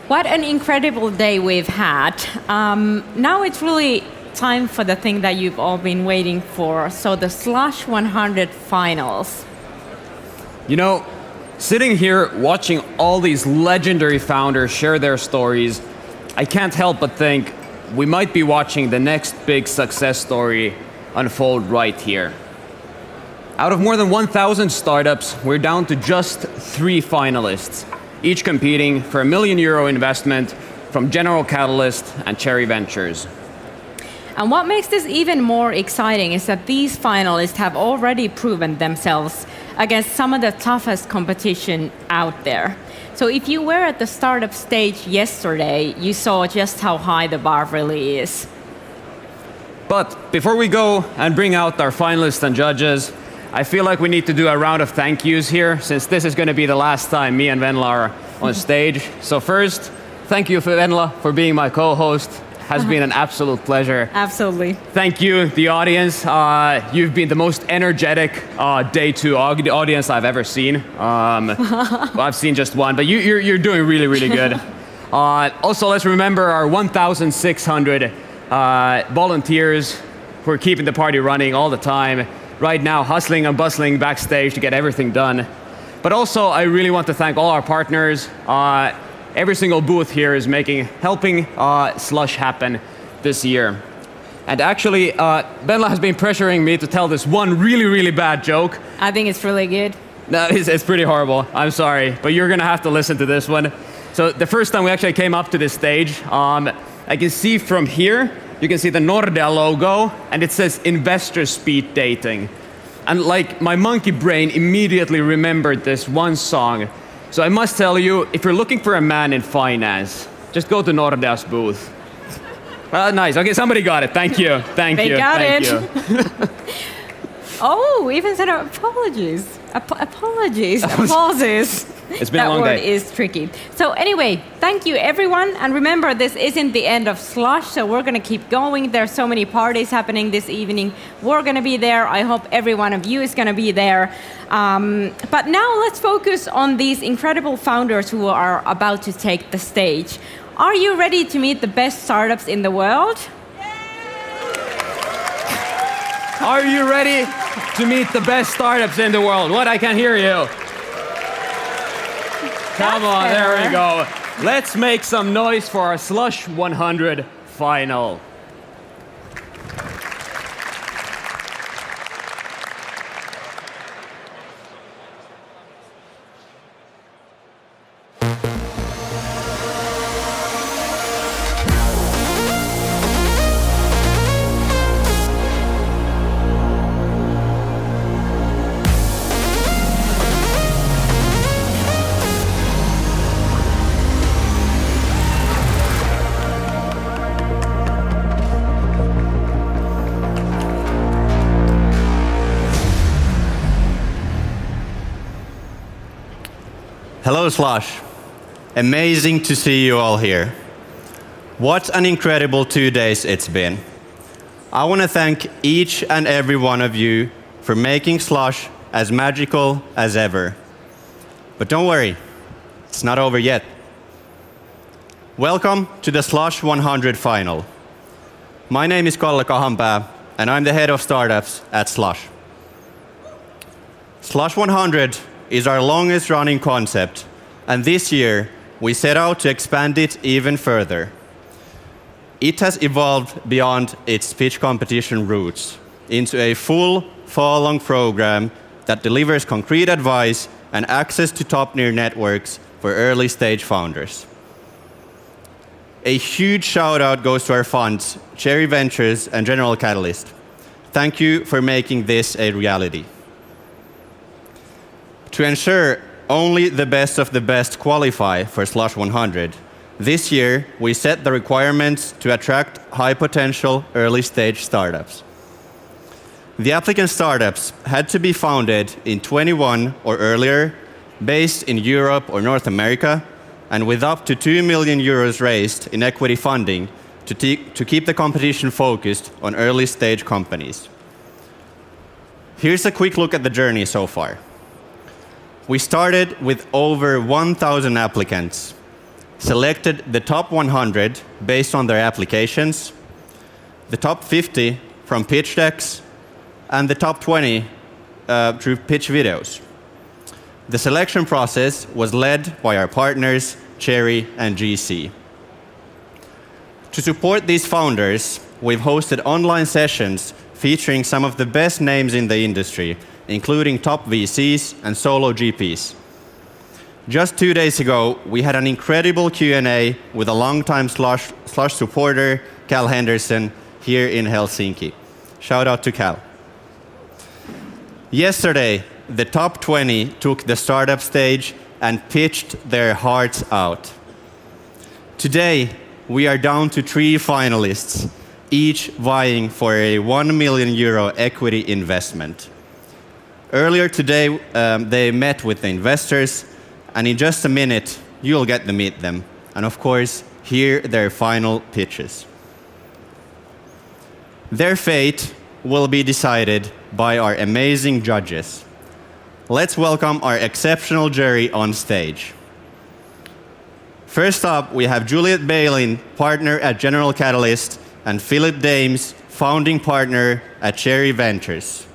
What an incredible day we've had. Now it's really time for the thing that you've all been waiting for, so the Slush 100 finals. You know, sitting here watching all these legendary founders share their stories, I can't help but think we might be watching the next big success story unfold right here. Out of more than 1,000 startups, we're down to just 3 finalists, each competing for €1 million investment from General Catalyst and Cherry Ventures. And what makes this even more exciting is that these finalists have already proven themselves against some of the toughest competition out there. So if you were at the startup stage yesterday, you saw just how high the bar really is. But before we go and bring out our finalists and judges, I feel like we need to do a round of thank yous here, since this is going to be the last time me and Venla are on stage. So first, thank you, Venla, for being my co-host. Has been an absolute pleasure. Absolutely. Thank you, the audience. You've been the most energetic day 2 audience I've ever seen. Well, I've seen just one, but you're doing really, really good. Also, let's remember our 1,600 volunteers who are keeping the party running all the time. Right now, hustling and bustling backstage to get everything done. But also, I really want to thank all our partners. Every single booth here is helping Slush happen this year. And actually, Venla has been pressuring me to tell this one really, really bad joke. I think it's really good. No, it's pretty horrible. I'm sorry, but you're gonna have to listen to this one. So the first time we actually came up to this stage, I can see from here, you can see the Nordea logo, and it says investor speed dating. And like, my monkey brain immediately remembered this one song. So I must tell you, if you're looking for a man in finance, just go to Nordea's booth. Well, nice. Okay, somebody got it. Thank you. Thank you. They got Thank it. you. Oh, even said apologies. Apologies. Applauses. It's been a long day. That word day. is tricky. So anyway, thank you everyone. And remember, this isn't the end of Slush, so we're going to keep going. There's so many parties happening this evening. We're going to be there. I hope every one of you is going to be there. But now let's focus on these incredible founders who are about to take the stage. Are you ready to meet the best startups in the world? Are you ready to meet the best startups in the world? What? I can hear you. Come on, there we go. Let's make some noise for our Slush 100 final. Hello, Slush. Amazing to see you all here. What an incredible 2 days it's been. I want to thank each and every one of you for making Slush as magical as ever. But don't worry, it's not over yet. Welcome to the Slush 100 final. My name is Kalle Kahanpää, and I'm the head of startups at Slush. Slush 100 is our longest running concept, and this year we set out to expand it even further. It has evolved beyond its pitch competition roots into a full fall-long program that delivers concrete advice and access to top-tier networks for early-stage founders. A huge shout-out goes to our funds, Cherry Ventures and General Catalyst. Thank you for making this a reality. To ensure only the best of the best qualify for Slush 100, this year we set the requirements to attract high-potential early-stage startups. The applicant startups had to be founded in 21 or earlier, based in Europe or North America, and with up to 2 million euros raised in equity funding to keep the competition focused on early-stage companies. Here's a quick look at the journey so far. We started with over 1,000 applicants, selected the top 100 based on their applications, the top 50 from pitch decks, and the top 20 through pitch videos. The selection process was led by our partners, Cherry and GC. To support these founders, we've hosted online sessions featuring some of the best names in the industry, including top VCs and solo GPs. Just 2 days ago, we had an incredible Q&A with a longtime Slush supporter, Cal Henderson, here in Helsinki. Shout out to Cal. Yesterday, the top 20 took the startup stage and pitched their hearts out. Today, we are down to 3 finalists, each vying for a €1 million equity investment. Earlier today, they met with the investors, and in just a minute, you'll get to meet them. And of course, hear their final pitches. Their fate will be decided by our amazing judges. Let's welcome our exceptional jury on stage. First up, we have Juliet Bailin, partner at General Catalyst, and Philip Dames, founding partner at Cherry Ventures.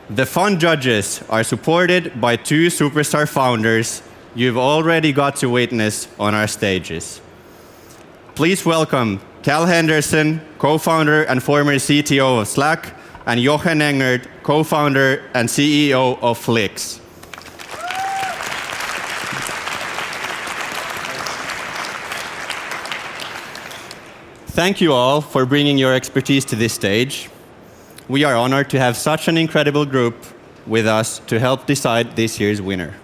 The fun judges are supported by 2 superstar founders you've already got to witness on our stages. Please welcome Cal Henderson, co-founder and former CTO of Slack, and Jochen Engert, co-founder and CEO of Flix. Thank you all for bringing your expertise to this stage. We are honored to have such an incredible group with us to help decide this year's winner.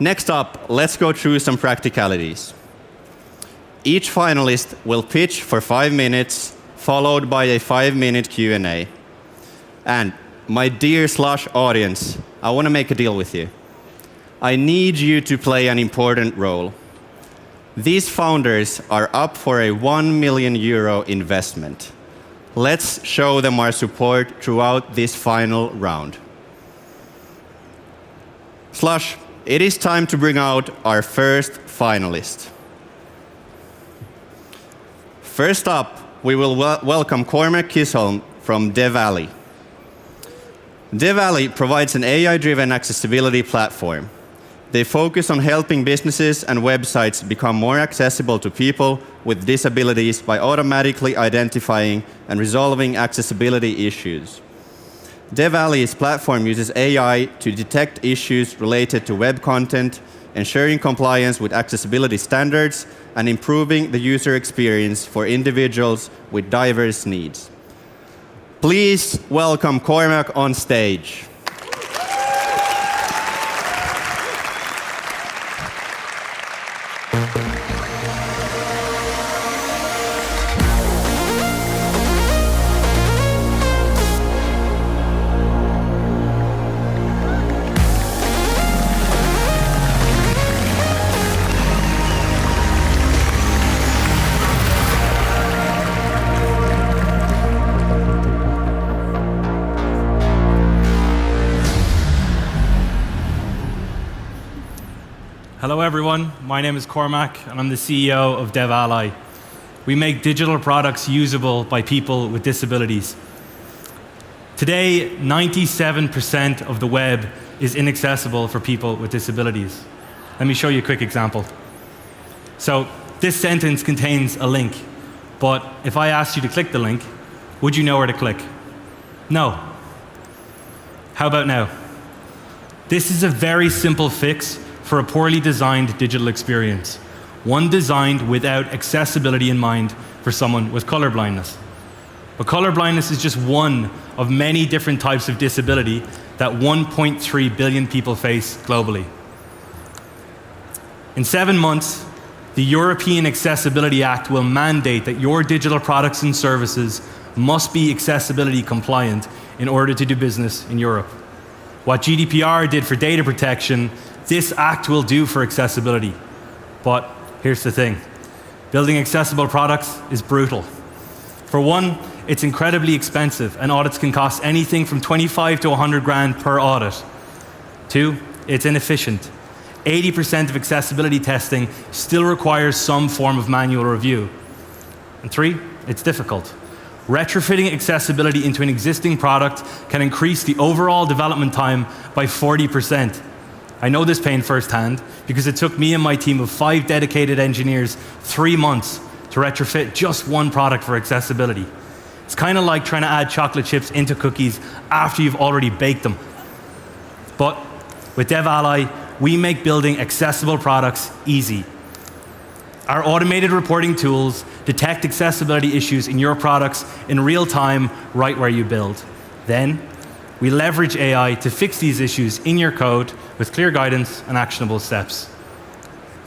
Next up, let's go through some practicalities. Each finalist will pitch for 5 minutes, followed by a 5-minute Q&A. And my dear Slush audience, I want to make a deal with you. I need you to play an important role. These founders are up for a €1 million investment. Let's show them our support throughout this final round. Slush, it is time to bring out our first finalist. First up, we will welcome Cormac Kisholm from DevAlley. DevAlley provides an AI-driven accessibility platform. They focus on helping businesses and websites become more accessible to people with disabilities by automatically identifying and resolving accessibility issues. DevAlley's platform uses AI to detect issues related to web content, ensuring compliance with accessibility standards, and improving the user experience for individuals with diverse needs. Please welcome Cormac on stage. Hello everyone, my name is Cormac and I'm the CEO of DevAlley. We make digital products usable by people with disabilities. Today, 97% of the web is inaccessible for people with disabilities. Let me show you a quick example. So this sentence contains a link, but if I asked you to click the link, would you know where to click? No. How about now? This is a very simple fix for a poorly designed digital experience, one designed without accessibility in mind for someone with color blindness. But color blindness is just one of many different types of disability that 1.3 billion people face globally. In 7 months, the European Accessibility Act will mandate that your digital products and services must be accessibility compliant in order to do business in Europe. What GDPR did for data protection, this act will do for accessibility. But here's the thing. Building accessible products is brutal. For one, it's incredibly expensive, and audits can cost anything from 25 to 100 grand per audit. Two, it's inefficient. 80% of accessibility testing still requires some form of manual review. And three, it's difficult. Retrofitting accessibility into an existing product can increase the overall development time by 40%. I know this pain firsthand because it took me and my team of 5 dedicated engineers 3 months to retrofit just one product for accessibility. It's kind of like trying to add chocolate chips into cookies after you've already baked them. But with DevAlly, we make building accessible products easy. Our automated reporting tools detect accessibility issues in your products in real time, right where you build. Then, we leverage AI to fix these issues in your code with clear guidance and actionable steps.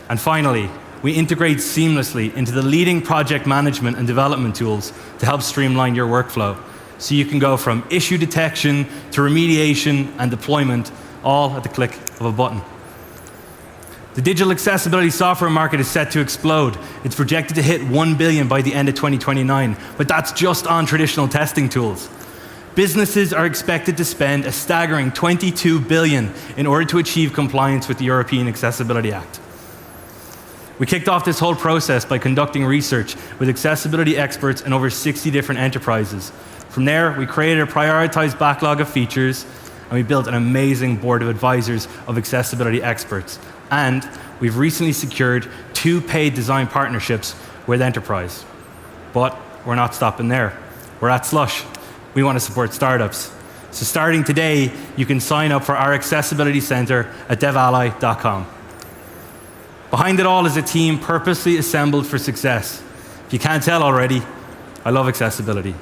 And finally, we integrate seamlessly into the leading project management and development tools to help streamline your workflow, so you can go from issue detection to remediation and deployment, all at the click of a button. The digital accessibility software market is set to explode. It's projected to hit 1 billion by the end of 2029, but that's just on traditional testing tools. Businesses are expected to spend a staggering 22 billion in order to achieve compliance with the European Accessibility Act. We kicked off this whole process by conducting research with accessibility experts in over 60 different enterprises. From there, we created a prioritized backlog of features, and we built an amazing board of advisors of accessibility experts. And we've recently secured 2 paid design partnerships with enterprise. But we're not stopping there. We're at Slush. We want to support startups. So starting today, you can sign up for our accessibility center at devally.com. Behind it all is a team purposely assembled for success. If you can't tell already, I love accessibility.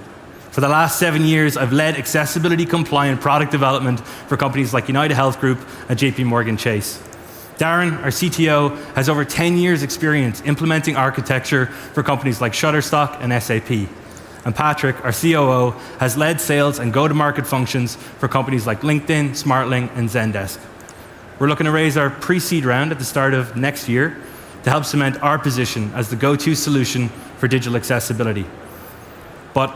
For the last 7 years, I've led accessibility compliant product development for companies like United Health Group and JP Morgan Chase. Darren, our CTO, has over 10 years experience implementing architecture for companies like Shutterstock and SAP. And Patrick, our COO, has led sales and go-to-market functions for companies like LinkedIn, SmartLink, and Zendesk. We're looking to raise our pre-seed round at the start of next year to help cement our position as the go-to solution for digital accessibility. But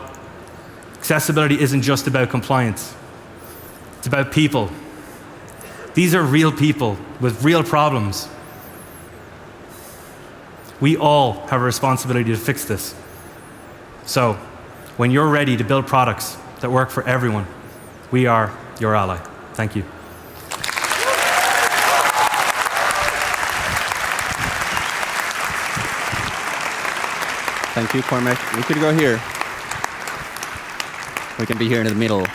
accessibility isn't just about compliance. It's about people. These are real people with real problems. We all have a responsibility to fix this. So, when you're ready to build products that work for everyone, we are your ally. Thank you. Thank you, Cormac. We could go here. We can be here in the middle.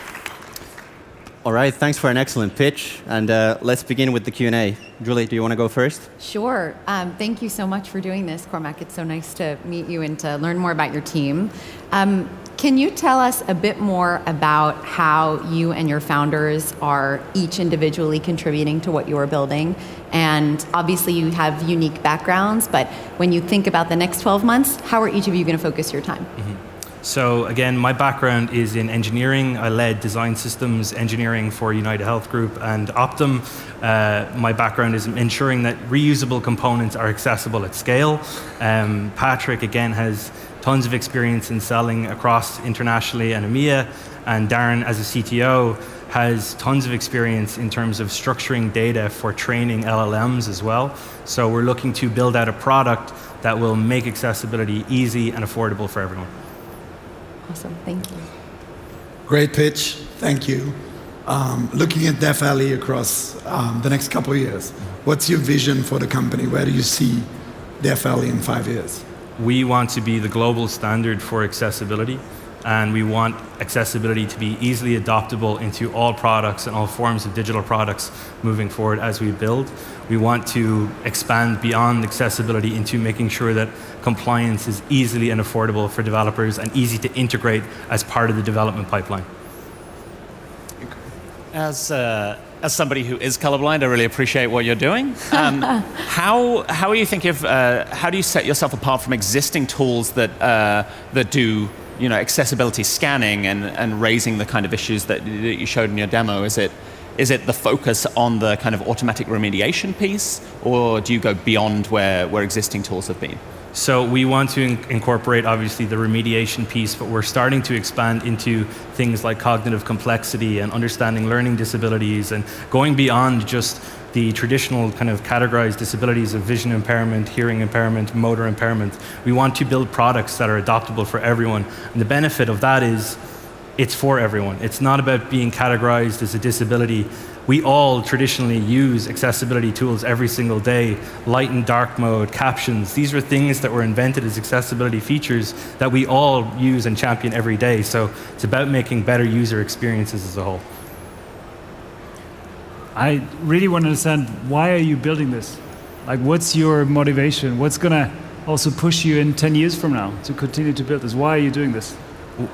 All right, thanks for an excellent pitch. And let's begin with the Q&A. Julie, do you want to go first? Sure. Thank you so much for doing this, Cormac. It's so nice to meet you and to learn more about your team. Can you tell us a bit more about how you and your founders are each individually contributing to what you're building? And obviously you have unique backgrounds, but when you think about the next 12 months, how are each of you going to focus your time? Mm-hmm. So again, my background is in engineering. I led design systems engineering for United Health Group and Optum. My background is in ensuring that reusable components are accessible at scale. Patrick, again, has tons of experience in selling across internationally and EMEA. And Darren, as a CTO, has tons of experience in terms of structuring data for training LLMs as well. So we're looking to build out a product that will make accessibility easy and affordable for everyone. Awesome, thank you. Great pitch, thank you. Looking at DevAlly across the next couple of years, what's your vision for the company? Where do you see DevAlly in 5 years? We want to be the global standard for accessibility, and we want accessibility to be easily adoptable into all products and all forms of digital products moving forward as we build. We want to expand beyond accessibility into making sure that compliance is easily and affordable for developers and easy to integrate as part of the development pipeline. As somebody who is colorblind, I really appreciate what you're doing. How are you thinking of how do you set yourself apart from existing tools that do accessibility scanning and raising the kind of issues that you showed in your demo? Is it the focus on the kind of automatic remediation piece, or do you go beyond where existing tools have been? So we want to incorporate, obviously, the remediation piece, but we're starting to expand into things like cognitive complexity and understanding learning disabilities and going beyond just the traditional kind of categorized disabilities of vision impairment, hearing impairment, motor impairment. We want to build products that are adoptable for everyone. And the benefit of that is it's for everyone. It's not about being categorized as a disability. We all traditionally use accessibility tools every single day, light and dark mode, captions. These are things that were invented as accessibility features that we all use and champion every day. So it's about making better user experiences as a whole. I really want to understand, why are you building this? Like, what's your motivation? What's going to also push you in 10 years from now to continue to build this? Why are you doing this?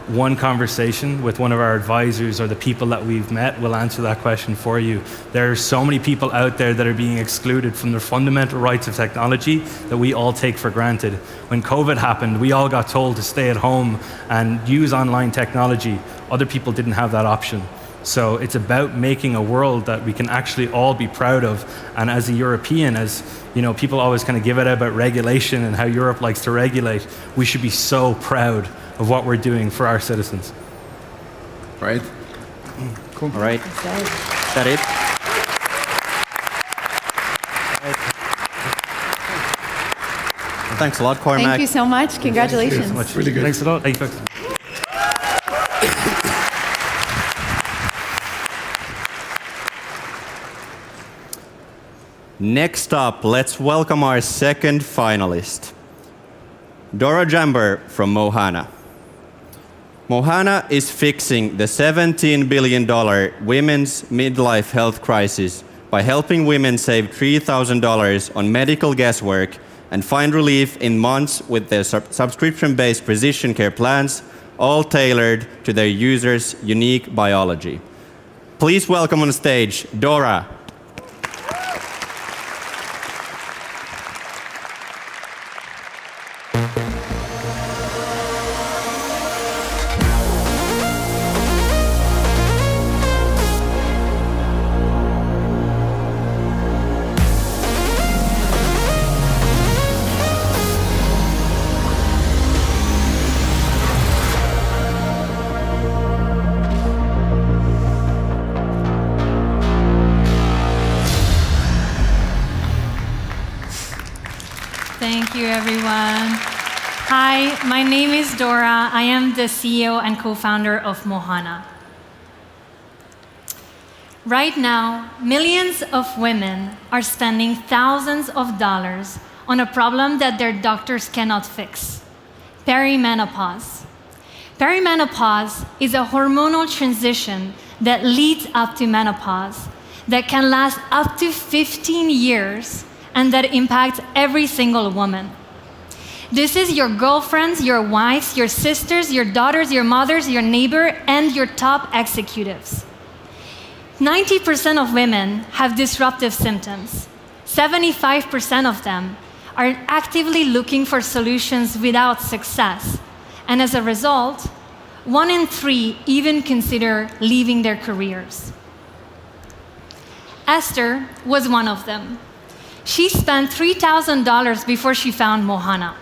One conversation with one of our advisors or the people that we've met will answer that question for you. There are so many people out there that are being excluded from the fundamental rights of technology that we all take for granted. When COVID happened, we all got told to stay at home and use online technology. Other people didn't have that option. So it's about making a world that we can actually all be proud of. And as a European, as you know, people always kind of give it about regulation and how Europe likes to regulate. We should be so proud of what we're doing for our citizens. Right. Cool. All right. Is that it? Thanks a lot, Cormac. Thank you so much. Congratulations. Thank you so much. Really good. Thanks a lot. Thank you. Next up, let's welcome our second finalist, Dora Jamber from Mohana. Mohana is fixing the $17 billion women's midlife health crisis by helping women save $3,000 on medical guesswork and find relief in months with their subscription-based precision care plans, all tailored to their users' unique biology. Please welcome on stage, Dora. Thank you, everyone. Hi, my name is Dora. I am the CEO and co-founder of Mohana. Right now, millions of women are spending thousands of dollars on a problem that their doctors cannot fix: perimenopause. Perimenopause is a hormonal transition that leads up to menopause that can last up to 15 years and that impacts every single woman. This is your girlfriends, your wives, your sisters, your daughters, your mothers, your neighbor, and your top executives. 90% of women have disruptive symptoms. 75% of them are actively looking for solutions without success. And as a result, 1 in 3 even consider leaving their careers. Esther was one of them. She spent $3,000 before she found Mohana.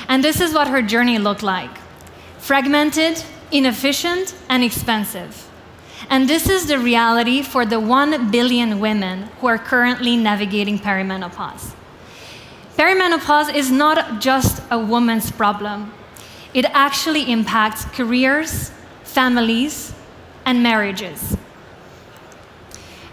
And this is what her journey looked like: fragmented, inefficient, and expensive. And this is the reality for the 1 billion women who are currently navigating perimenopause. Perimenopause is not just a woman's problem. It actually impacts careers, families, and marriages.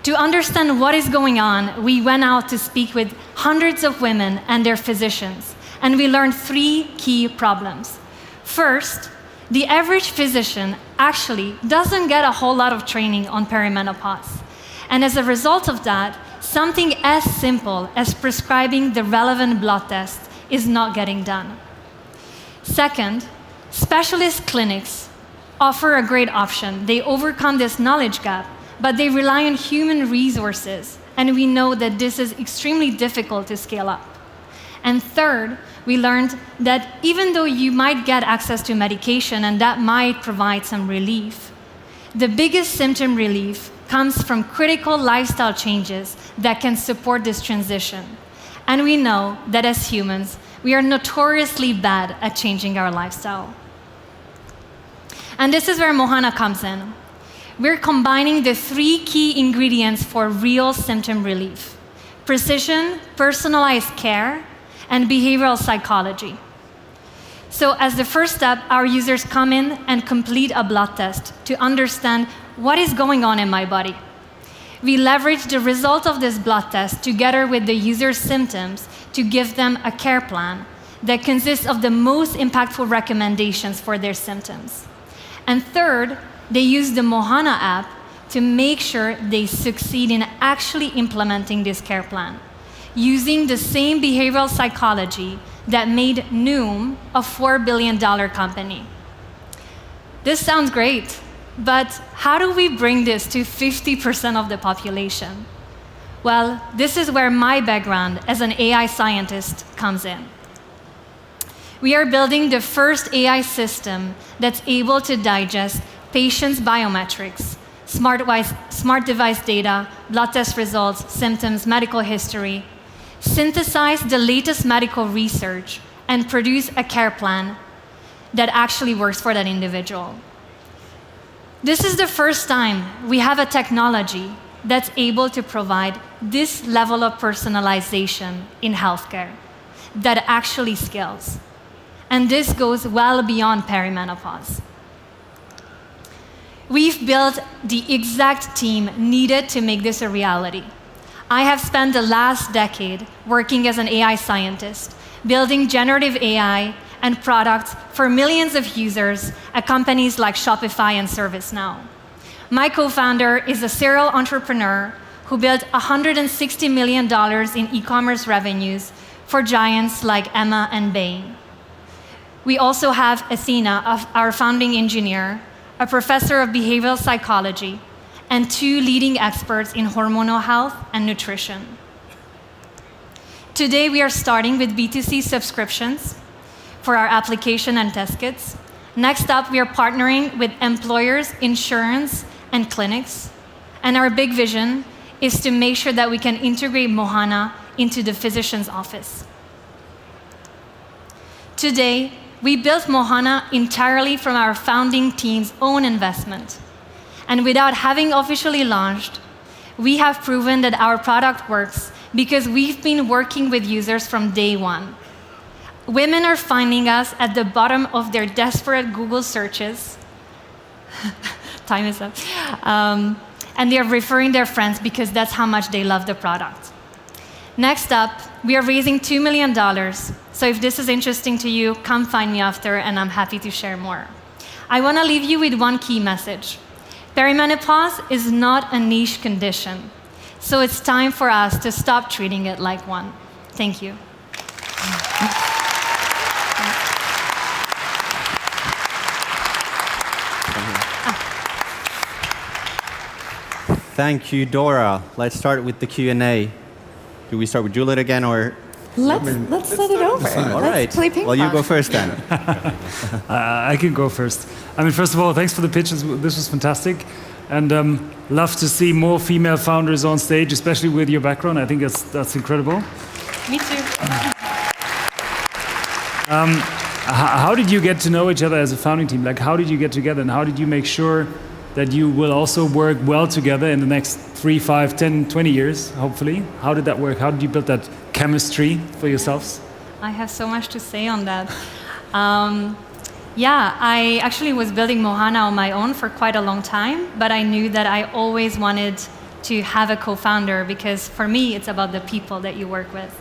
To understand what is going on, we went out to speak with hundreds of women and their physicians, and we learned 3 key problems. First, the average physician actually doesn't get a whole lot of training on perimenopause. And as a result of that, something as simple as prescribing the relevant blood test is not getting done. Second, specialist clinics offer a great option. They overcome this knowledge gap, but they rely on human resources, and we know that this is extremely difficult to scale up. And third, we learned that even though you might get access to medication and that might provide some relief, the biggest symptom relief comes from critical lifestyle changes that can support this transition. And we know that as humans, We are notoriously bad at changing our lifestyle. And this is where Mohana comes in. We're combining the 3 key ingredients for real symptom relief: precision, personalized care, and behavioral psychology. So as the first step, our users come in and complete a blood test to understand what is going on in my body. We leverage the result of this blood test together with the user's symptoms to give them a care plan that consists of the most impactful recommendations for their symptoms. And third, they use the Mohana app to make sure they succeed in actually implementing this care plan, using the same behavioral psychology that made Noom a $4 billion company. This sounds great, but how do we bring this to 50% of the population? Well, this is where my background as an AI scientist comes in. We are building the first AI system that's able to digest patients' biometrics, smart device data, blood test results, symptoms, medical history, synthesize the latest medical research, and produce a care plan that actually works for that individual. This is the first time we have a technology that's able to provide this level of personalization in healthcare that actually scales. And this goes well beyond perimenopause. We've built the exact team needed to make this a reality. I have spent the last decade working as an AI scientist, building generative AI and products for millions of users at companies like Shopify and ServiceNow. My co-founder is a serial entrepreneur who built $160 million in e-commerce revenues for giants like Emma and Bain. We also have Athena, our founding engineer, a professor of behavioral psychology, and 2 leading experts in hormonal health and nutrition. Today, we are starting with B2C subscriptions for our application and test kits. Next up, we are partnering with employers, insurance, and clinics. And our big vision is to make sure that we can integrate Mohana into the physician's office. Today, we built Mohana entirely from our founding team's own investment. And without having officially launched, we have proven that our product works because we've been working with users from day one. Women are finding us at the bottom of their desperate Google searches. Time is up. And they're referring their friends because that's how much they love the product. Next up, we are raising $2 million. So if this is interesting to you, come find me after, and I'm happy to share more. I want to leave you with one key message. Perimenopause is not a niche condition, so it's time for us to stop treating it like one. Thank you. Thank you, Dora. Let's start with the Q&A. Do we start with Juliet again, or? Let's set it over. All right. Let's play ping Well, pong. you go first then. I can go first. I mean, first of all, thanks for the pitch. This was fantastic. And love to see more female founders on stage, especially with your background. I think that's incredible. Me too. How did you get to know each other as a founding team? Like, how did you get together, and how did you make sure that you will also work well together in the next 3, 5, 10, 20 years, hopefully? How did that work? How did you build that chemistry for yourselves? I have so much to say on that. Yeah, I actually was building Mohana on my own for quite a long time, but I knew that I always wanted to have a co-founder because for me, it's about the people that you work with.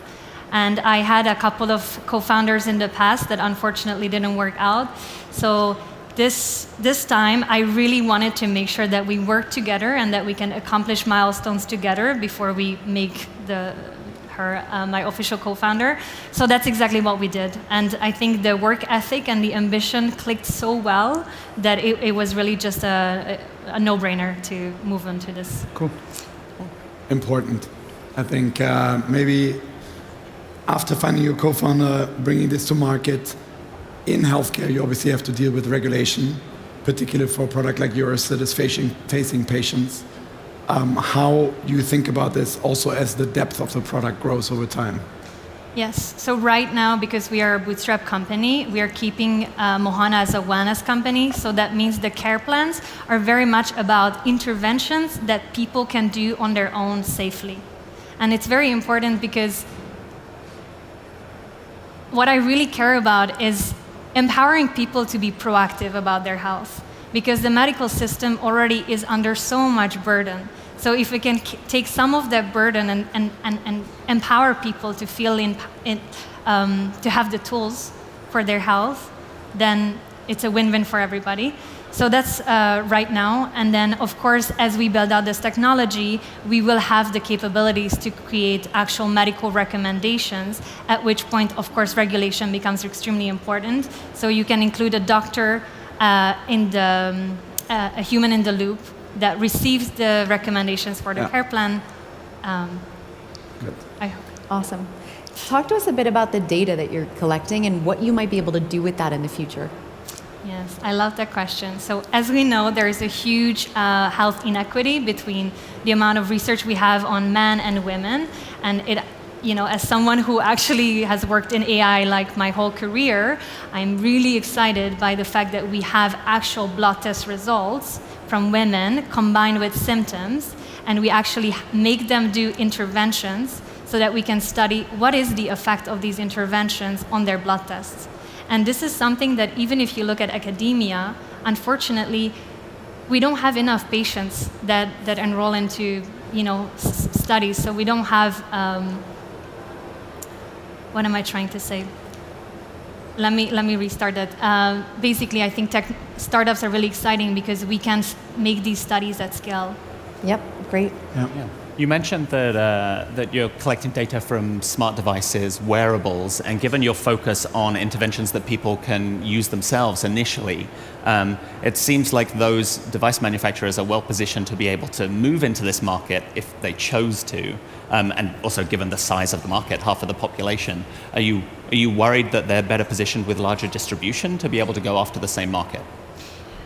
And I had a couple of co-founders in the past that unfortunately didn't work out. So this time, I really wanted to make sure that we work together and that we can accomplish milestones together before we make her my official co-founder. So that's exactly what we did. And I think the work ethic and the ambition clicked so well that it was really just a no-brainer to move into this. Cool. Important. I think maybe after finding your co-founder, bringing this to market, in healthcare, you obviously have to deal with regulation, particularly for a product like yours that is facing patients. How do you think about this also as the depth of the product grows over time? Yes. So right now, because we are a bootstrap company, we are keeping Mohana as a wellness company. So that means the care plans are very much about interventions that people can do on their own safely. And it's very important because what I really care about is empowering people to be proactive about their health, because the medical system already is under so much burden. So if we can take some of that burden and empower people to feel to have the tools for their health, then it's a win-win for everybody. So that's right now. And then, of course, as we build out this technology, we will have the capabilities to create actual medical recommendations, at which point, of course, regulation becomes extremely important. So you can include a doctor a human in the loop that receives the recommendations for the care plan. I hope. Awesome. Talk to us a bit about the data that you're collecting and what you might be able to do with that in the future. Yes, I love that question. So as we know, there is a huge health inequity between the amount of research we have on men and women. And it, as someone who actually has worked in AI like my whole career, I'm really excited by the fact that we have actual blood test results from women combined with symptoms, and we actually make them do interventions so that we can study what is the effect of these interventions on their blood tests. And this is something that even if you look at academia, unfortunately, we don't have enough patients that enroll into studies. So we don't have, what am I trying to say? Let me restart that. Basically, I think startups are really exciting because we can make these studies at scale. Yep, great. Yeah. You mentioned that you're collecting data from smart devices, wearables, and given your focus on interventions that people can use themselves initially, it seems like those device manufacturers are well positioned to be able to move into this market if they chose to, and also given the size of the market, half of the population. Are you worried that they're better positioned with larger distribution to be able to go after the same market?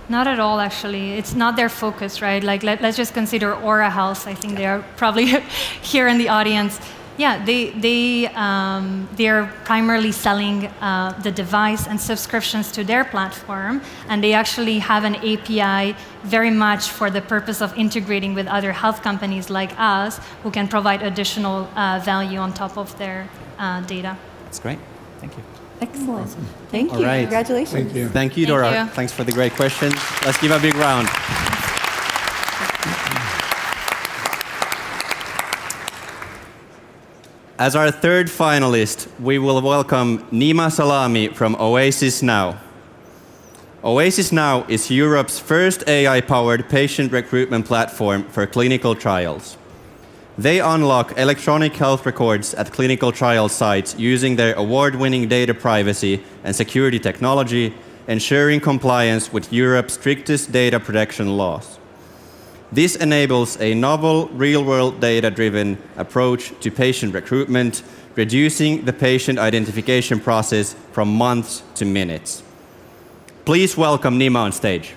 Not at all, actually. It's not their focus, right? Like, let's just consider Aura Health. I think they are probably here in the audience. Yeah, they're primarily selling the device and subscriptions to their platform, and they actually have an API very much for the purpose of integrating with other health companies like us, who can provide additional value on top of their data. That's great. Thank you. Excellent. Awesome. Thank you. All right. Congratulations. Thank you. Thank you, Dora. Thank you. Thanks for the great questions. Let's give a big round. As our third finalist, we will welcome Nima Salami from Oasis Now. Oasis Now is Europe's first AI-powered patient recruitment platform for clinical trials. They unlock electronic health records at clinical trial sites using their award-winning data privacy and security technology, ensuring compliance with Europe's strictest data protection laws. This enables a novel, real-world data-driven approach to patient recruitment, reducing the patient identification process from months to minutes. Please welcome Nima on stage.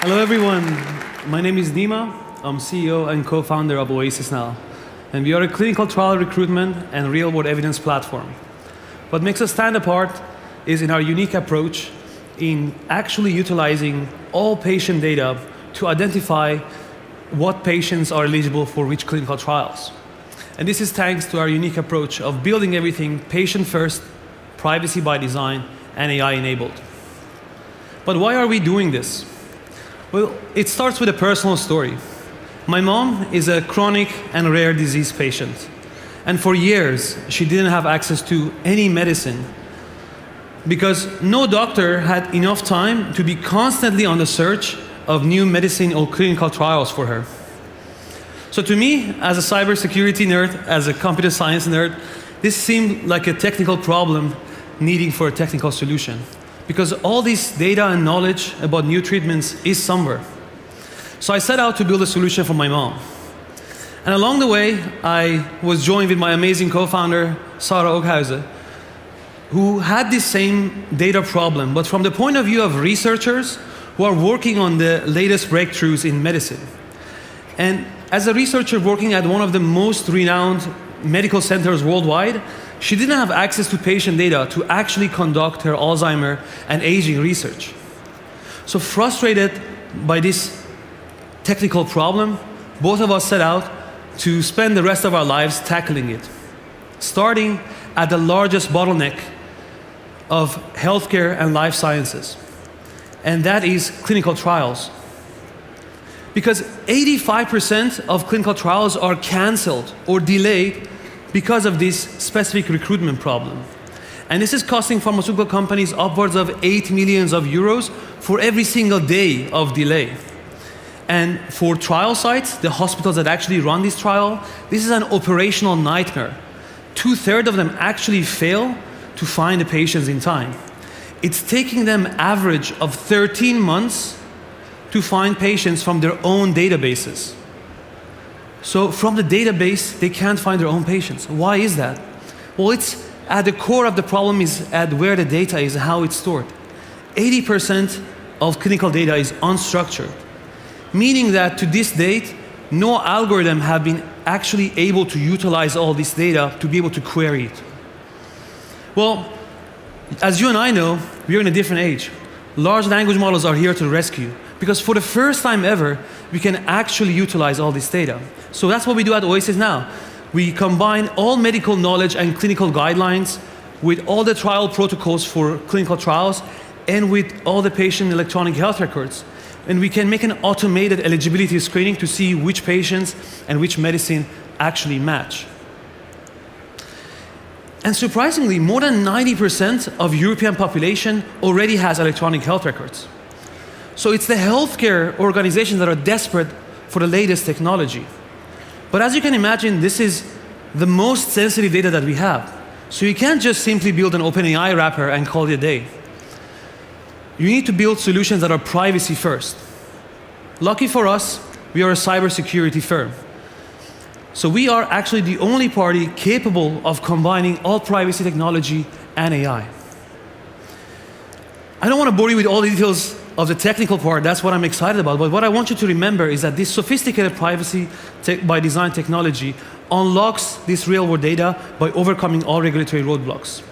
Hello everyone, my name is Nima. I'm CEO and co-founder of Oasis Now. And we are a clinical trial recruitment and real-world evidence platform. What makes us stand apart is in our unique approach in actually utilizing all patient data to identify what patients are eligible for which clinical trials. And this is thanks to our unique approach of building everything patient first, privacy by design, and AI enabled. But why are we doing this? Well, it starts with a personal story. My mom is a chronic and rare disease patient. And for years, she didn't have access to any medicine because no doctor had enough time to be constantly on the search of new medicine or clinical trials for her. So to me, as a cybersecurity nerd, as a computer science nerd, this seemed like a technical problem needing for a technical solution. Because all this data and knowledge about new treatments is somewhere. So I set out to build a solution for my mom. And along the way, I was joined with my amazing co-founder, Sarah Oghauser, who had this same data problem, but from the point of view of researchers who are working on the latest breakthroughs in medicine. And as a researcher working at one of the most renowned medical centers worldwide, she didn't have access to patient data to actually conduct her Alzheimer and aging research. So frustrated by this technical problem, both of us set out to spend the rest of our lives tackling it, starting at the largest bottleneck of healthcare and life sciences, and that is clinical trials. Because 85% of clinical trials are canceled or delayed because of this specific recruitment problem. And this is costing pharmaceutical companies upwards of 8 million euros for every single day of delay. And for trial sites, the hospitals that actually run this trial, this is an operational nightmare. 2/3 of them actually fail to find the patients in time. It's taking them average of 13 months to find patients from their own databases. So from the database, they can't find their own patients. Why is that? Well, it's at the core of the problem is at where the data is, how it's stored. 80% of clinical data is unstructured, meaning that to this date, no algorithm have been actually able to utilize all this data to be able to query it. Well, as you and I know, we're in a different age. Large language models are here to rescue, because for the first time ever, we can actually utilize all this data. So that's what we do at Oasis now. We combine all medical knowledge and clinical guidelines with all the trial protocols for clinical trials and with all the patient electronic health records. And we can make an automated eligibility screening to see which patients and which medicine actually match. And surprisingly, more than 90% of European population already has electronic health records. So it's the healthcare organizations that are desperate for the latest technology. But as you can imagine, this is the most sensitive data that we have. So you can't just simply build an OpenAI wrapper and call it a day. You need to build solutions that are privacy first. Lucky for us, we are a cybersecurity firm. So we are actually the only party capable of combining all privacy technology and AI. I don't want to bore you with all the details of the technical part, that's what I'm excited about, but what I want you to remember is that this sophisticated privacy by design technology unlocks this real-world data by overcoming all regulatory roadblocks.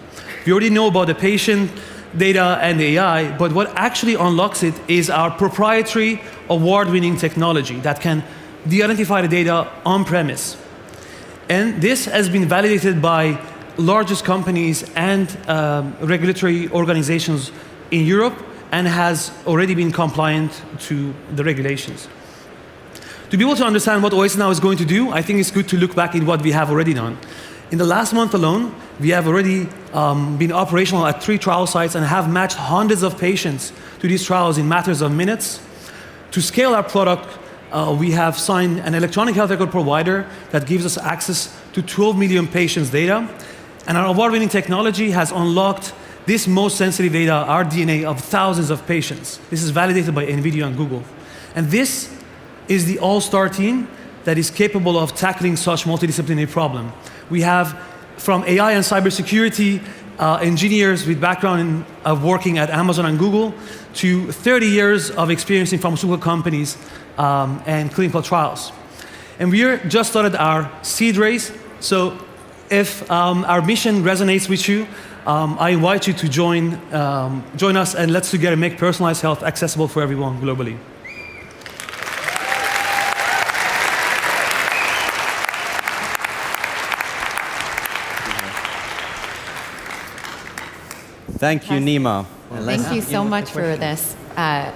We already know about the patient data and the AI, but what actually unlocks it is our proprietary award-winning technology that can de-identify the data on-premise. And this has been validated by largest companies and regulatory organizations in Europe and has already been compliant to the regulations. To be able to understand what Oasis now is going to do, I think it's good to look back at what we have already done. In the last month alone, we have already been operational at 3 trial sites and have matched hundreds of patients to these trials in matters of minutes. To scale our product, we have signed an electronic health record provider that gives us access to 12 million patients' data. And our award-winning technology has unlocked this most sensitive data, our DNA, of thousands of patients. This is validated by NVIDIA and Google. And this is the all-star team that is capable of tackling such multidisciplinary problem. We have from AI and cybersecurity engineers with background of working at Amazon and Google to 30 years of experience in pharmaceutical companies and clinical trials. And we just started our seed raise. So if our mission resonates with you, I invite you to join us and let's together make personalized health accessible for everyone globally. Thank you, Nima. Thank you so much for this,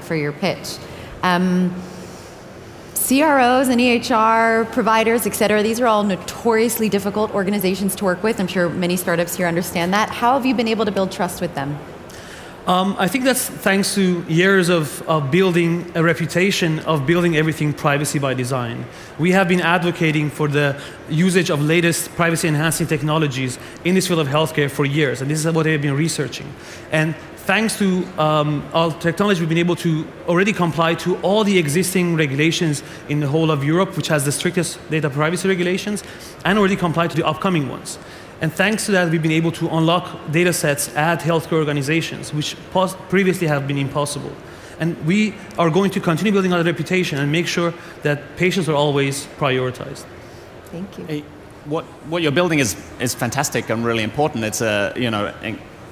for your pitch. CROs and EHR providers, et cetera, these are all notoriously difficult organizations to work with. I'm sure many startups here understand that. How have you been able to build trust with them? I think that's thanks to years of building a reputation of building everything privacy by design. We have been advocating for the usage of latest privacy-enhancing technologies in this field of healthcare for years, and this is what they've been researching. And thanks to our technology, we've been able to already comply to all the existing regulations in the whole of Europe, which has the strictest data privacy regulations, and already comply to the upcoming ones. And thanks to that, we've been able to unlock data sets at healthcare organizations, which previously have been impossible. And we are going to continue building our reputation and make sure that patients are always prioritized. Thank you. Hey, what you're building is fantastic and really important.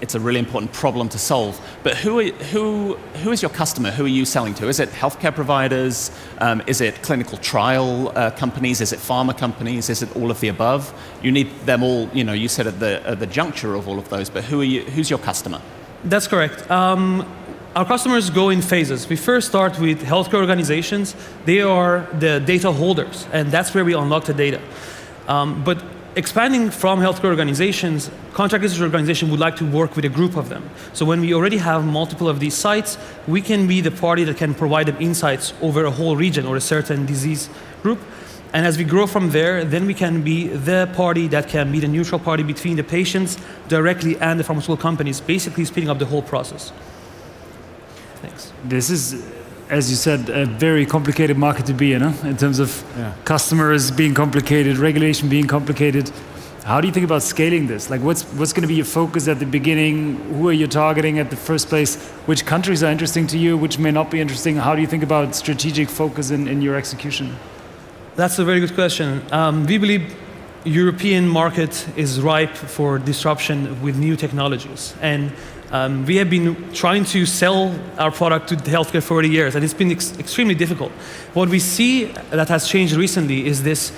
It's a really important problem to solve. But who is your customer? Who are you selling to? Is it healthcare providers? Is it clinical trial companies? Is it pharma companies? Is it all of the above? You need them all. You said at the juncture of all of those. But who's your customer? That's correct. Our customers go in phases. We first start with healthcare organizations. They are the data holders, and that's where we unlock the data. But expanding from healthcare organizations, contract research organization would like to work with a group of them. So when we already have multiple of these sites, we can be the party that can provide them insights over a whole region or a certain disease group. And as we grow from there, then we can be the party that can be the neutral party between the patients directly and the pharmaceutical companies, basically speeding up the whole process. Thanks. This is, as you said, a very complicated market to be in, in terms of customers being complicated, regulation being complicated. How do you think about scaling this? Like, what's going to be your focus at the beginning? Who are you targeting at the first place? Which countries are interesting to you? Which may not be interesting? How do you think about strategic focus in your execution? That's a very good question. We believe European market is ripe for disruption with new technologies. And we have been trying to sell our product to healthcare for 40 years, and it's been extremely difficult. What we see that has changed recently is this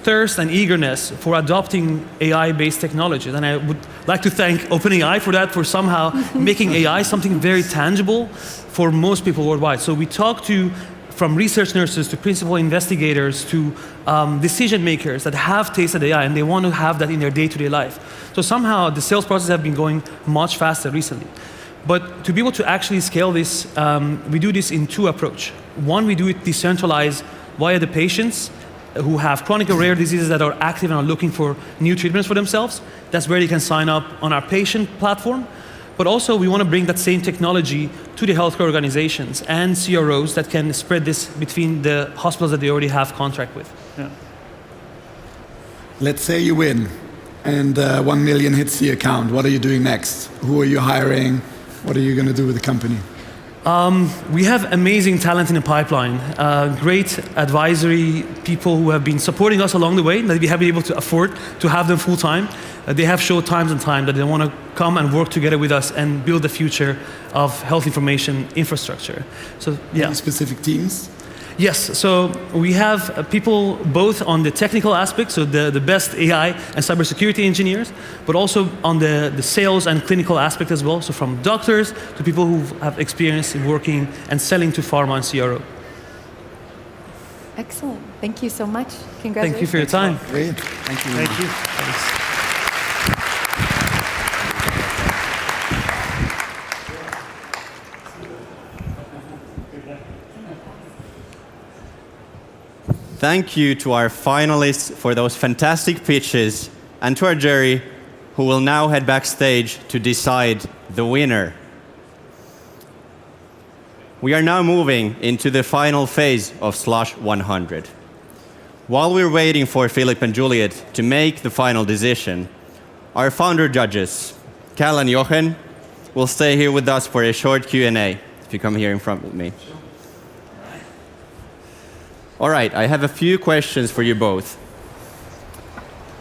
thirst and eagerness for adopting AI-based technologies. And I would like to thank OpenAI for that, for somehow making AI something very tangible for most people worldwide. So we talk to from research nurses to principal investigators to decision makers that have tasted AI and they want to have that in their day-to-day life. So somehow the sales process have been going much faster recently. But to be able to actually scale this, we do this in two approaches. One, we do it decentralized via the patients who have chronic or rare diseases that are active and are looking for new treatments for themselves. That's where they can sign up on our patient platform. But also we want to bring that same technology to the healthcare organizations and CROs that can spread this between the hospitals that they already have contract with. Yeah. Let's say you win and 1 million hits the account. What are you doing next? Who are you hiring? What are you going to do with the company? We have amazing talent in the pipeline, great advisory people who have been supporting us along the way, that we have been able to afford to have them full time. They have showed times and time that they want to come and work together with us and build the future of health information infrastructure. So, yeah. Any specific teams? Yes, so we have people both on the technical aspect, so the best AI and cybersecurity engineers, but also on the sales and clinical aspect as well. So from doctors to people who have experience in working and selling to pharma and CRO. Excellent. Thank you so much. Congratulations. Thank you for your time. Great. Thank you. Thank you. Thanks. Thank you to our finalists for those fantastic pitches, and to our jury, who will now head backstage to decide the winner. We are now moving into the final phase of Slush 100. While we're waiting for Philip and Juliet to make the final decision, our founder judges, Cal and Jochen, will stay here with us for a short Q&A, if you come here in front with me. All right, I have a few questions for you both.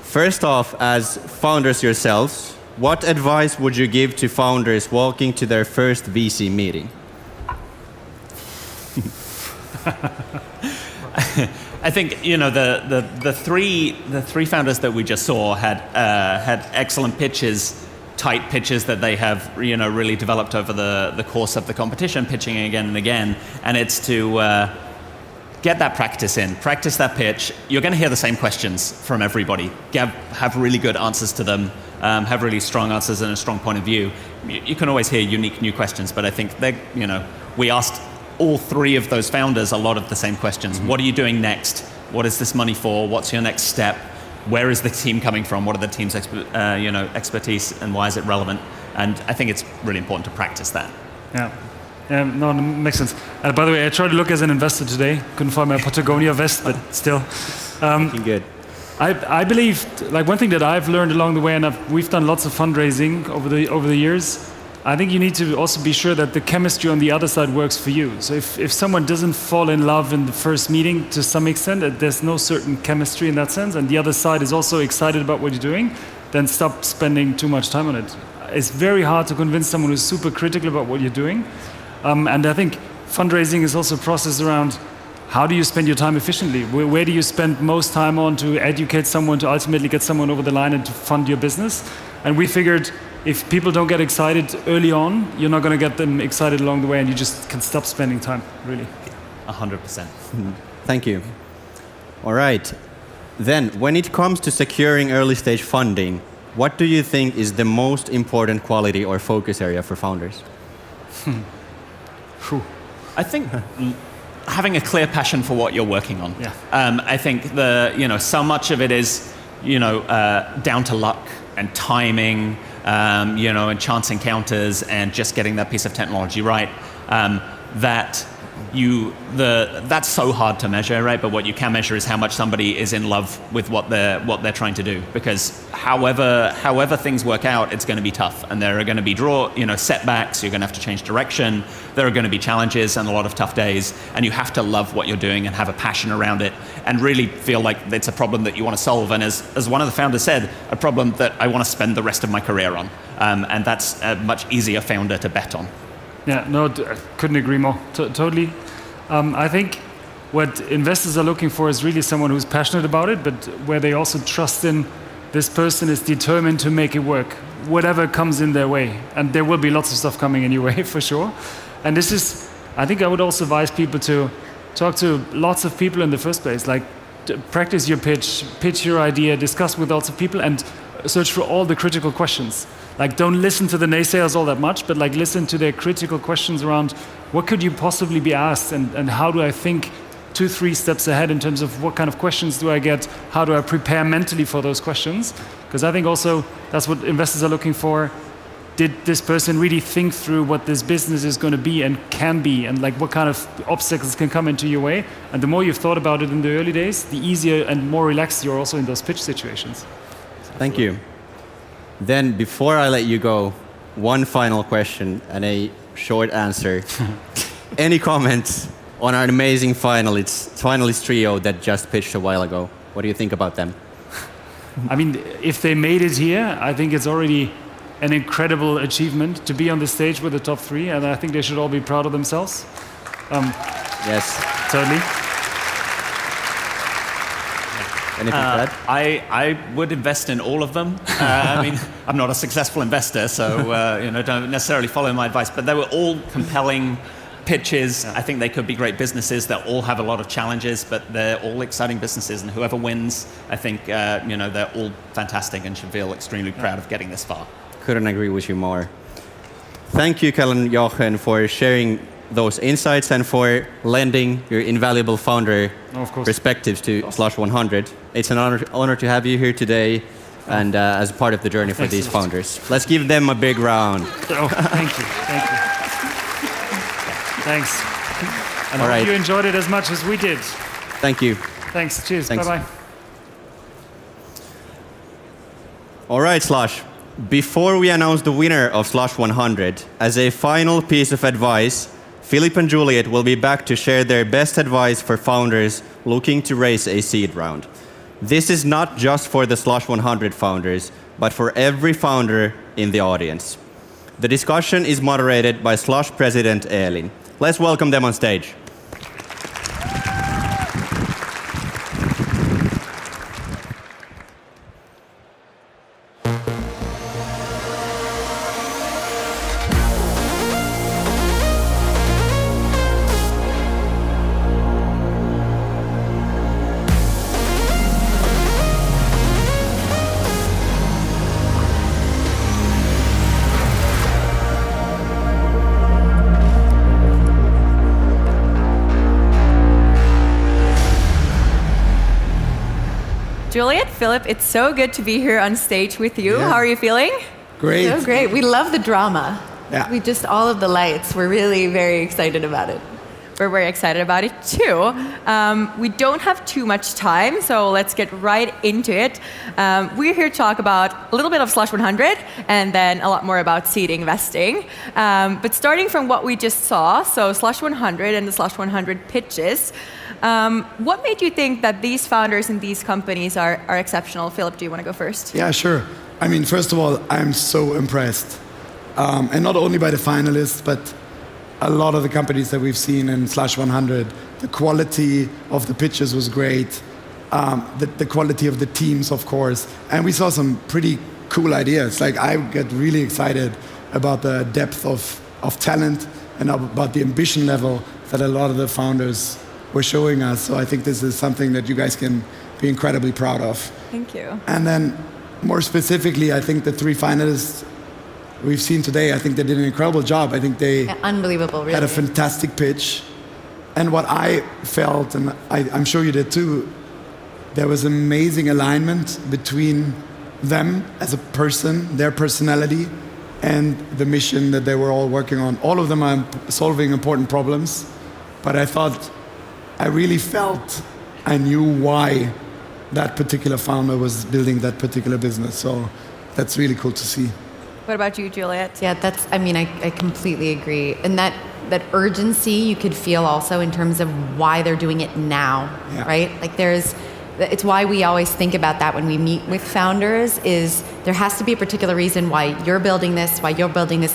First off, as founders yourselves, what advice would you give to founders walking to their first VC meeting? I think the three founders that we just saw had excellent pitches, tight pitches that they have really developed over the course of the competition, pitching again and again, and it's to get that practice in, practice that pitch. You're going to hear the same questions from everybody. Have really good answers to them. have really strong answers and a strong point of view. You can always hear unique new questions, but I think we asked all three of those founders a lot of the same questions. What are you doing next? What is this money for? What's your next step? Where is the team coming from? What are the team's expertise, and why is it relevant? And I think it's really important to practice that. Yeah. No, it makes sense. By the way, I tried to look as an investor today. Couldn't find my Patagonia vest, but still. Looking good. I believe, like one thing that I've learned along the way, and we've done lots of fundraising over the years. I think you need to also be sure that the chemistry on the other side works for you. So if someone doesn't fall in love in the first meeting to some extent, that there's no certain chemistry in that sense, and the other side is also excited about what you're doing, then stop spending too much time on it. It's very hard to convince someone who's super critical about what you're doing. And I think fundraising is also a process around how do you spend your time efficiently? Where do you spend most time on to educate someone, to ultimately get someone over the line and to fund your business? And we figured if people don't get excited early on, you're not going to get them excited along the way, and you just can stop spending time, really. 100%. Thank you. All right. Then, when it comes to securing early stage funding, what do you think is the most important quality or focus area for founders? I think having a clear passion for what you're working on. Yeah. I think so much of it is down to luck and timing, and chance encounters and just getting that piece of technology right. That's so hard to measure, right? But what you can measure is how much somebody is in love with what they're trying to do. Because however things work out, it's going to be tough, and there are going to be setbacks. You're going to have to change direction. There are going to be challenges and a lot of tough days, and you have to love what you're doing and have a passion around it, and really feel like it's a problem that you want to solve. And as one of the founders said, a problem that I want to spend the rest of my career on, and that's a much easier founder to bet on. Yeah, no, I couldn't agree more. Totally. I think what investors are looking for is really someone who's passionate about it, but where they also trust in this person is determined to make it work, whatever comes in their way. And there will be lots of stuff coming in your way, for sure. And this is, I think I would also advise people to talk to lots of people in the first place. Like, practice your pitch your idea, discuss with lots of people, and search for all the critical questions. Like, don't listen to the naysayers all that much, but like listen to their critical questions around what could you possibly be asked, and how do I think 2-3 steps ahead in terms of what kind of questions do I get, how do I prepare mentally for those questions? Because I think also that's what investors are looking for. Did this person really think through what this business is going to be and can be, and like what kind of obstacles can come into your way? And the more you've thought about it in the early days, the easier and more relaxed you're also in those pitch situations. Thank you. Then, before I let you go, one final question and a short answer. Any comments on our amazing finalist trio that just pitched a while ago? What do you think about them? I mean, if they made it here, I think it's already an incredible achievement to be on the stage with the top 3, and I think they should all be proud of themselves. Yes. Totally. Anything to add? I would invest in all of them. I mean, I'm not a successful investor, so don't necessarily follow my advice. But they were all compelling pitches. I think they could be great businesses. They'll all have a lot of challenges, but they're all exciting businesses. And whoever wins, I think they're all fantastic and should feel extremely proud of getting this far. Couldn't agree with you more. Thank you, Kellen and Jochen, for sharing those insights and for lending your invaluable founder perspectives to Slush 100. It's an honor to have you here today and as part of the journey for these founders. Let's give them a big round. Oh, thank you. Thanks. And I hope you enjoyed it as much as we did. Thank you. Thanks. Cheers. Thanks. Bye-bye. All right, Slush. Before we announce the winner of Slush 100, as a final piece of advice, Philip and Juliet will be back to share their best advice for founders looking to raise a seed round. This is not just for the Slush 100 founders, but for every founder in the audience. The discussion is moderated by Slush President Elin. Let's welcome them on stage. Juliet, Philip, it's so good to be here on stage with you. How are you feeling? Great. So great. We love the drama. Yeah. We just, all of the lights, we're really very excited about it. We're very excited about it too. We don't have too much time, so let's get right into it. We're here to talk about a little bit of Slush 100 and then a lot more about seed investing. But starting from what we just saw, so Slush 100 and the Slush 100 pitches, what made you think that these founders in these companies are exceptional? Philip, do you want to go first? Yeah, sure. I mean, first of all, I'm so impressed. And not only by the finalists, but a lot of the companies that we've seen in Slush 100, the quality of the pitches was great, the quality of the teams, of course, and we saw some pretty cool ideas. Like, I get really excited about the depth of talent and about the ambition level that a lot of the founders were showing us. So I think this is something that you guys can be incredibly proud of. Thank you. And then, more specifically, I think the 3 finalists we've seen today, I think they did an incredible job. I think they unbelievable, really. had a fantastic pitch. And what I felt, and I'm sure you did too, there was amazing alignment between them as a person, their personality, and the mission that they were all working on. All of them are solving important problems, but I really felt I knew why that particular founder was building that particular business. So that's really cool to see. What about you, Juliet? Yeah, I completely agree. And that urgency you could feel also in terms of why they're doing it now, right? Like it's why we always think about that when we meet with founders, is there has to be a particular reason why you're building this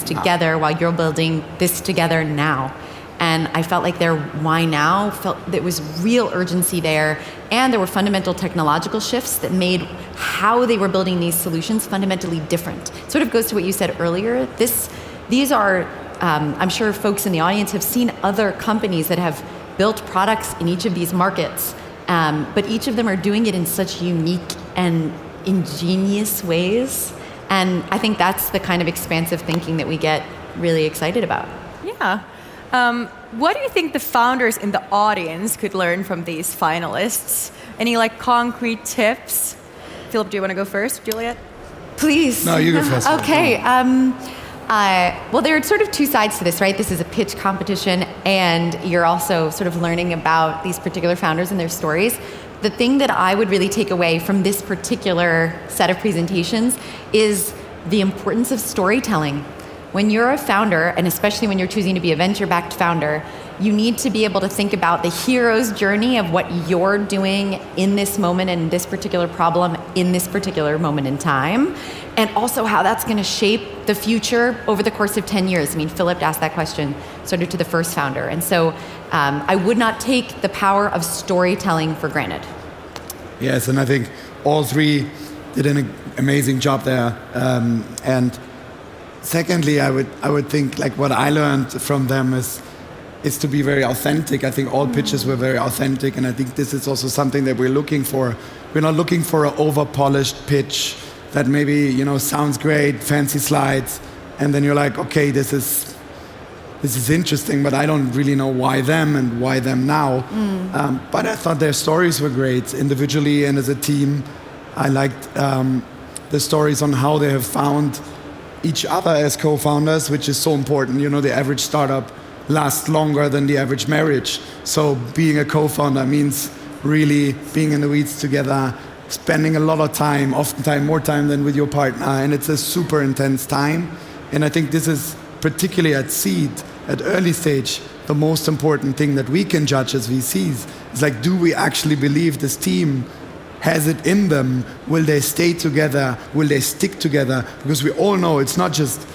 together, why you're building this together now. And I felt like their why now there was real urgency there, and there were fundamental technological shifts that made how they were building these solutions fundamentally different. It sort of goes to what you said earlier. These are, I'm sure folks in the audience have seen other companies that have built products in each of these markets, but each of them are doing it in such unique and ingenious ways. And I think that's the kind of expansive thinking that we get really excited about. Yeah. What do you think the founders in the audience could learn from these finalists? Any concrete tips? Philip, do you want to go first? Juliet? Please. No, you go first. Okay. Well, there are sort of 2 sides to this, right? This is a pitch competition, and you're also sort of learning about these particular founders and their stories. The thing that I would really take away from this particular set of presentations is the importance of storytelling. When you're a founder, and especially when you're choosing to be a venture-backed founder, you need to be able to think about the hero's journey of what you're doing in this moment and this particular problem in this particular moment in time, and also how that's going to shape the future over the course of 10 years. I mean, Philip asked that question sort of to the first founder. And so I would not take the power of storytelling for granted. Yes, and I think all 3 did an amazing job there. And secondly, I would think what I learned from them is to be very authentic. I think all pitches were very authentic, and I think this is also something that we're looking for. We're not looking for an over-polished pitch that maybe sounds great, fancy slides, and then you're like, okay, this is interesting, but I don't really know why them and why them now. But I thought their stories were great, individually and as a team. I liked the stories on how they have found each other as co-founders, which is so important. The average startup lasts longer than the average marriage. So being a co-founder means really being in the weeds together, spending a lot of time, oftentimes more time than with your partner, and it's a super intense time. And I think this is, particularly at seed, at early stage, the most important thing that we can judge as VCs. It's do we actually believe this team has it in them? Will they stay together? Will they stick together? Because we all know it's not just,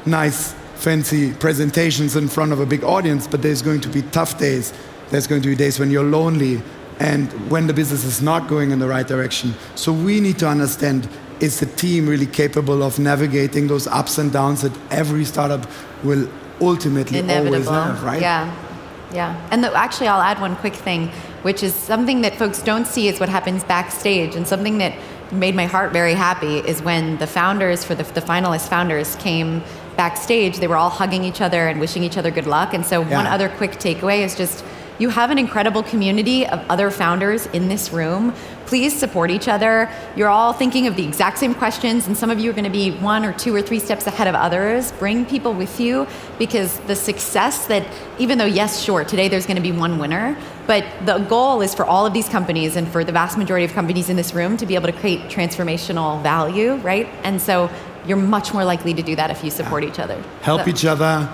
nice, fancy presentations in front of a big audience, but there's going to be tough days. There's going to be days when you're lonely and when the business is not going in the right direction. So we need to understand, is the team really capable of navigating those ups and downs that every startup will ultimately always have, right? Yeah. And actually, I'll add one quick thing, which is something that folks don't see is what happens backstage, and something that made my heart very happy is when the founders, for the finalist founders, came backstage, they were all hugging each other and wishing each other good luck. And so one other quick takeaway is just, you have an incredible community of other founders in this room. Please support each other. You're all thinking of the exact same questions, and some of you are going to be 1 or 2 or 3 steps ahead of others. Bring people with you, because the success that, even though, yes, sure, today there's going to be one winner, but the goal is for all of these companies and for the vast majority of companies in this room to be able to create transformational value, right? And so you're much more likely to do that if you support each other. Help each other.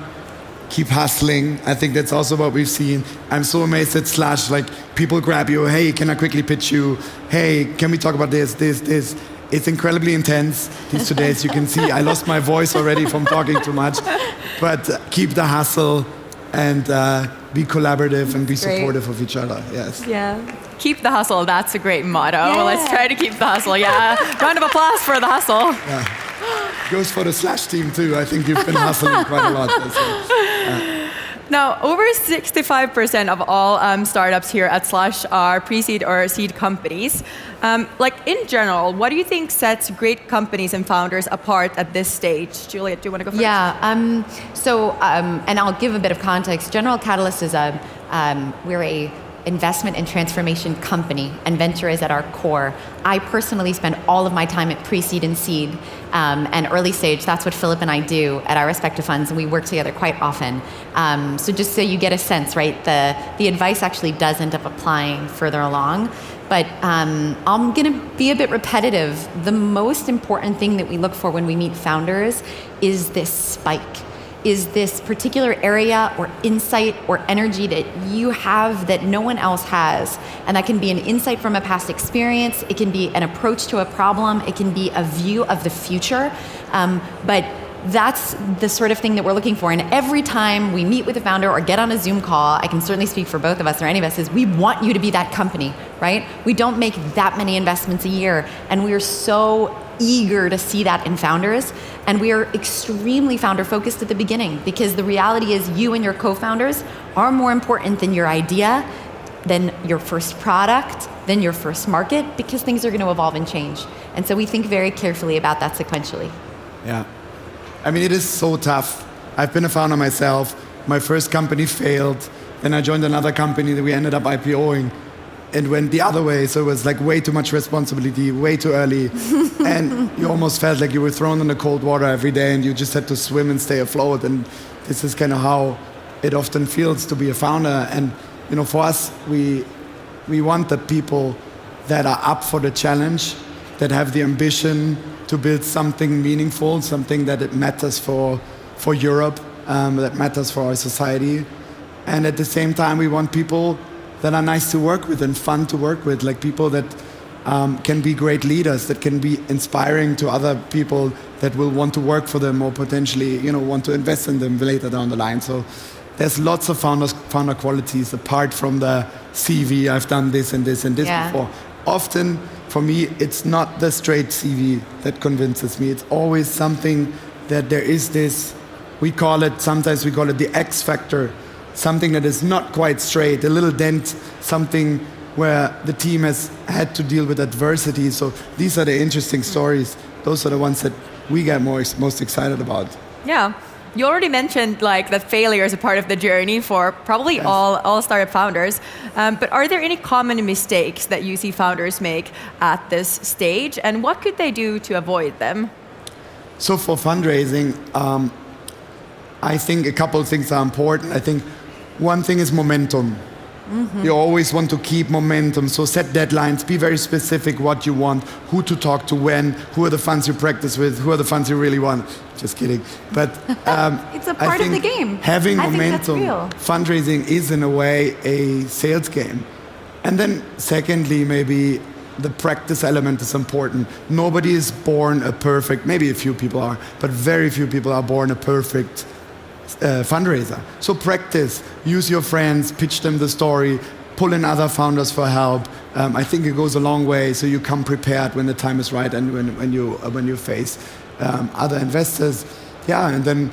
Keep hustling. I think that's also what we've seen. I'm so amazed at Slush, like people grab you, hey, can I quickly pitch you? Hey, can we talk about this? It's incredibly intense these 2 days. You can see I lost my voice already from talking too much. But keep the hustle and be collaborative and be supportive of each other. Yes. Yeah. Keep the hustle. That's a great motto. Yeah. Let's try to keep the hustle. Yeah. Round of applause for the hustle. Yeah. Goes for the Slush team too. I think you've been hustling quite a lot. Now, over 65% of all startups here at Slush are pre-seed or seed companies. Like in general, what do you think sets great companies and founders apart at this stage? Juliet, do you want to go first? Yeah, and I'll give a bit of context. General Catalyst is we're a investment and transformation company, and venture is at our core. I personally spend all of my time at pre-seed and seed and early stage. That's what Philip and I do at our respective funds, and we work together quite often. So just so you get a sense, right, the advice actually does end up applying further along. But I'm going to be a bit repetitive. The most important thing that we look for when we meet founders is this spike. Is this particular area or insight or energy that you have that no one else has. And that can be an insight from a past experience, it can be an approach to a problem, it can be a view of the future. But that's the sort of thing that we're looking for. And every time we meet with a founder or get on a Zoom call, I can certainly speak for both of us or any of us, is we want you to be that company, right? We don't make that many investments a year, and we're so eager to see that in founders. And we are extremely founder focused at the beginning, because the reality is you and your co-founders are more important than your idea, than your first product, than your first market, because things are going to evolve and change. And so we think very carefully about that sequentially. Yeah. I mean, it is so tough. I've been a founder myself. My first company failed. Then I joined another company that we ended up IPOing. It went the other way, so it was like way too much responsibility, way too early. And you almost felt like you were thrown in the cold water every day and you just had to swim and stay afloat. And this is kind of how it often feels to be a founder. And you know, for us, we want the people that are up for the challenge, that have the ambition to build something meaningful, something that it matters for Europe, that matters for our society. And at the same time, we want people that are nice to work with and fun to work with, like people that can be great leaders, that can be inspiring to other people that will want to work for them or potentially, you know, want to invest in them later down the line. So there's lots of founder qualities apart from the CV, I've done this and this and this before. Often, for me, it's not the straight CV that convinces me. It's always something that there is this, sometimes we call it the X factor, something that is not quite straight, a little dent, something where the team has had to deal with adversity. So these are the interesting stories. Those are the ones that we get most excited about. Yeah. You already mentioned like that failure is a part of the journey for probably all startup founders. But are there any common mistakes that you see founders make at this stage, and what could they do to avoid them? So for fundraising, I think a couple of things are important. I think one thing is momentum. Mm-hmm. You always want to keep momentum, so set deadlines, be very specific what you want, who to talk to when, who are the funds you practice with, who are the funds you really want. Just kidding. But it's a part of the game. Having momentum, fundraising is in a way a sales game. And then secondly, maybe the practice element is important. Nobody is born a perfect, maybe a few people are, but very few people are born a perfect fundraiser. So practice, use your friends, pitch them the story, pull in other founders for help. I think it goes a long way, so you come prepared when the time is right and when you face other investors. Yeah, and then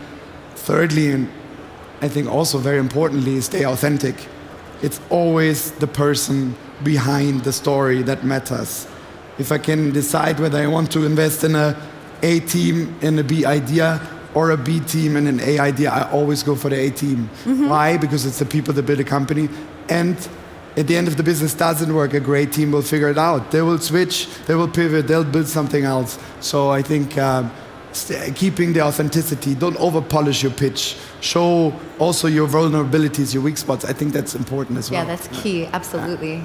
thirdly, and I think also very importantly, stay authentic. It's always the person behind the story that matters. If I can decide whether I want to invest in a team, in a B idea, or a B team and an A idea, I always go for the A team. Why? Because it's the people that build a company. And at the end, if the business doesn't work, a great team will figure it out. They will switch, they will pivot, they'll build something else. So I think keeping the authenticity, don't over-polish your pitch. Show also your vulnerabilities, your weak spots. I think that's important as well. Yeah, that's key, absolutely.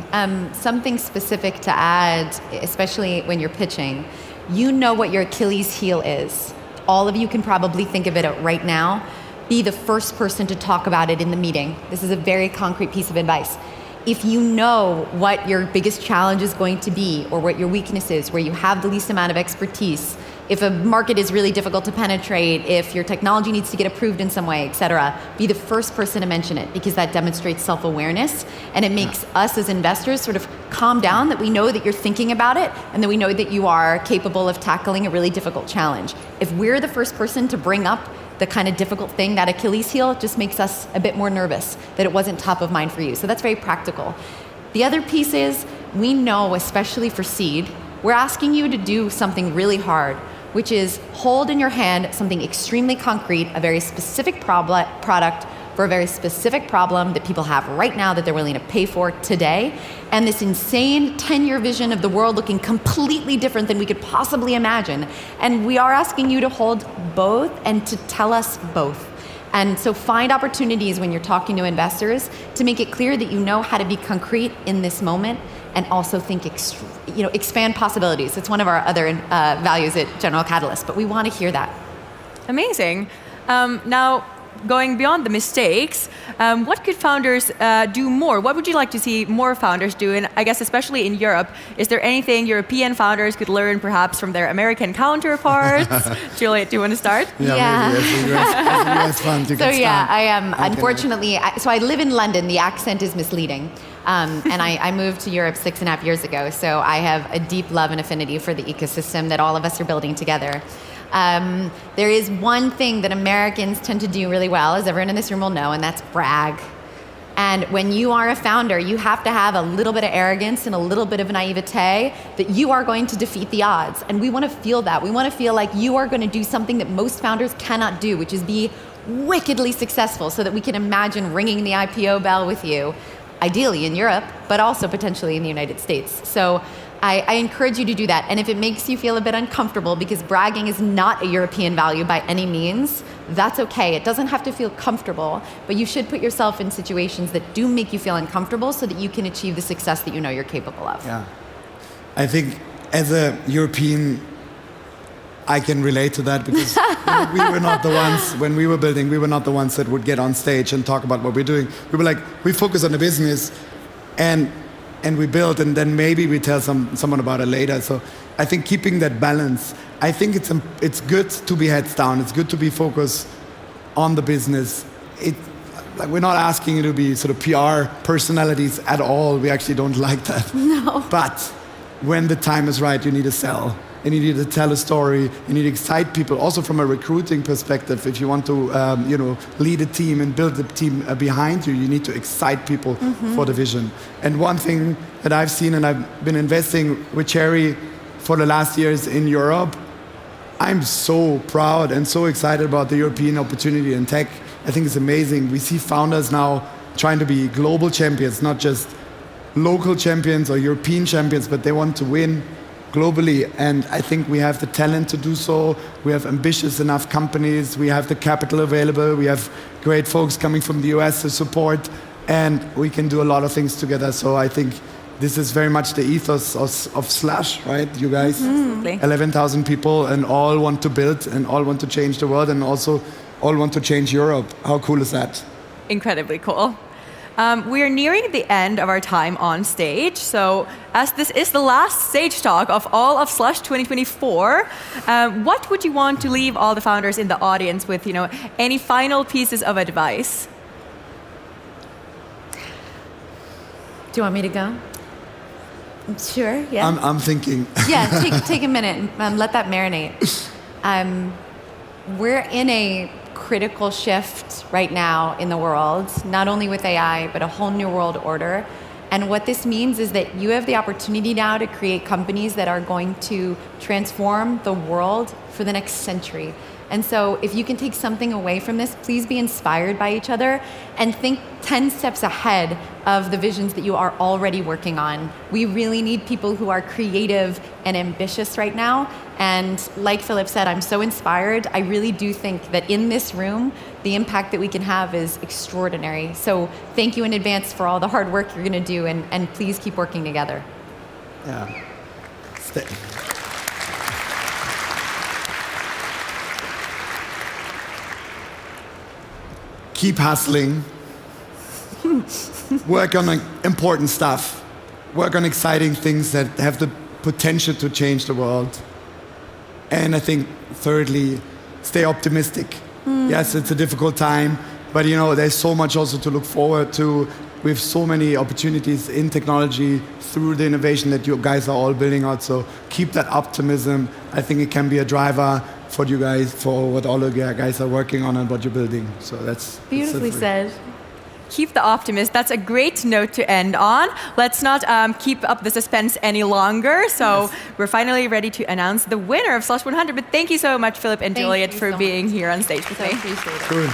Something specific to add, especially when you're pitching, you know what your Achilles heel is. All of you can probably think of it right now. Be the first person to talk about it in the meeting. This is a very concrete piece of advice. If you know what your biggest challenge is going to be, or what your weakness is, where you have the least amount of expertise, if a market is really difficult to penetrate, if your technology needs to get approved in some way, et cetera, be the first person to mention it, because that demonstrates self-awareness, and it makes us as investors sort of calm down, that we know that you're thinking about it, and that we know that you are capable of tackling a really difficult challenge. If we're the first person to bring up the kind of difficult thing, that Achilles heel, just makes us a bit more nervous that it wasn't top of mind for you. So that's very practical. The other piece is, we know, especially for seed, we're asking you to do something really hard, which is hold in your hand something extremely concrete, a very specific product for a very specific problem that people have right now that they're willing to pay for today, and this insane 10-year vision of the world looking completely different than we could possibly imagine. And we are asking you to hold both and to tell us both. And so find opportunities when you're talking to investors to make it clear that you know how to be concrete in this moment, and also think, expand possibilities. It's one of our other values at General Catalyst, but we want to hear that. Amazing. Now, going beyond the mistakes, what could founders do more? What would you like to see more founders do? And I guess especially in Europe, is there anything European founders could learn perhaps from their American counterparts? Juliet, do you want to start? Yeah. US fund, you So can yeah, start. I am unfortunately. So I live in London. The accent is misleading, and I moved to Europe 6.5 years ago. So I have a deep love and affinity for the ecosystem that all of us are building together. There is one thing that Americans tend to do really well, as everyone in this room will know, and that's brag. And when you are a founder, you have to have a little bit of arrogance and a little bit of naivete that you are going to defeat the odds. And we want to feel that. We want to feel like you are going to do something that most founders cannot do, which is be wickedly successful, so that we can imagine ringing the IPO bell with you, ideally in Europe, but also potentially in the United States. So I encourage you to do that. And if it makes you feel a bit uncomfortable, because bragging is not a European value by any means, that's okay. It doesn't have to feel comfortable, but you should put yourself in situations that do make you feel uncomfortable, so that you can achieve the success that you know you're capable of. Yeah. I think as a European, I can relate to that, because we were not the ones, when we were building, we were not the ones that would get on stage and talk about what we're doing. We were like, we focus on the business and we build, and then maybe we tell someone about it later. So I think keeping that balance, I think it's good to be heads down. It's good to be focused on the business. We're not asking you to be sort of PR personalities at all. We actually don't like that. No. But when the time is right, you need to sell. And you need to tell a story. You need to excite people. Also from a recruiting perspective, if you want to lead a team and build the team behind you, you need to excite people for the vision. And one thing that I've seen, and I've been investing with Cherry for the last years in Europe, I'm so proud and so excited about the European opportunity in tech. I think it's amazing. We see founders now trying to be global champions, not just local champions or European champions, but they want to win globally, and I think we have the talent to do so. We have ambitious enough companies, we have the capital available, we have great folks coming from the US to support, and we can do a lot of things together. So I think this is very much the ethos of Slush, right? You guys, 11,000 people, and all want to build, and all want to change the world, and also all want to change Europe. How cool is that? Incredibly cool. We are nearing the end of our time on stage, so as this is the last stage talk of all of Slush 2024, what would you want to leave all the founders in the audience with? Any final pieces of advice? Do you want me to go? Sure. Yeah. I'm thinking. Yeah. Take a minute and let that marinate. We're in a critical shift right now in the world, not only with AI, but a whole new world order. And what this means is that you have the opportunity now to create companies that are going to transform the world for the next century. And so if you can take something away from this, please be inspired by each other and think 10 steps ahead of the visions that you are already working on. We really need people who are creative and ambitious right now. And like Philip said, I'm so inspired. I really do think that in this room, the impact that we can have is extraordinary. So thank you in advance for all the hard work you're going to do, and please keep working together. Yeah. Keep hustling. Work on important stuff. Work on exciting things that have the potential to change the world. And I think, thirdly, stay optimistic. Yes, it's a difficult time, but there's so much also to look forward to. We have so many opportunities in technology through the innovation that you guys are all building out. So keep that optimism. I think it can be a driver for you guys, for what all of you guys are working on and what you're building. So that's beautifully said. Keep the optimist. That's a great note to end on. Let's not keep up the suspense any longer. So we're finally ready to announce the winner of Slush 100. But thank you so much, Philip and Juliet, for being here on stage with me. Appreciate it. Cool.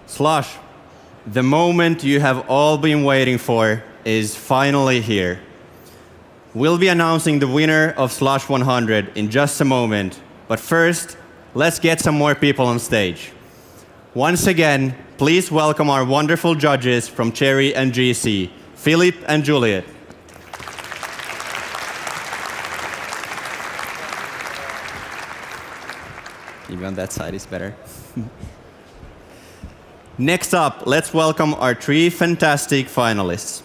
Slush, the moment you have all been waiting for is finally here. We'll be announcing the winner of Slush 100 in just a moment, but first, let's get some more people on stage. Once again, please welcome our wonderful judges from Cherry and GC, Philip and Juliet. Maybe on that side is better. Next up, let's welcome our three fantastic finalists.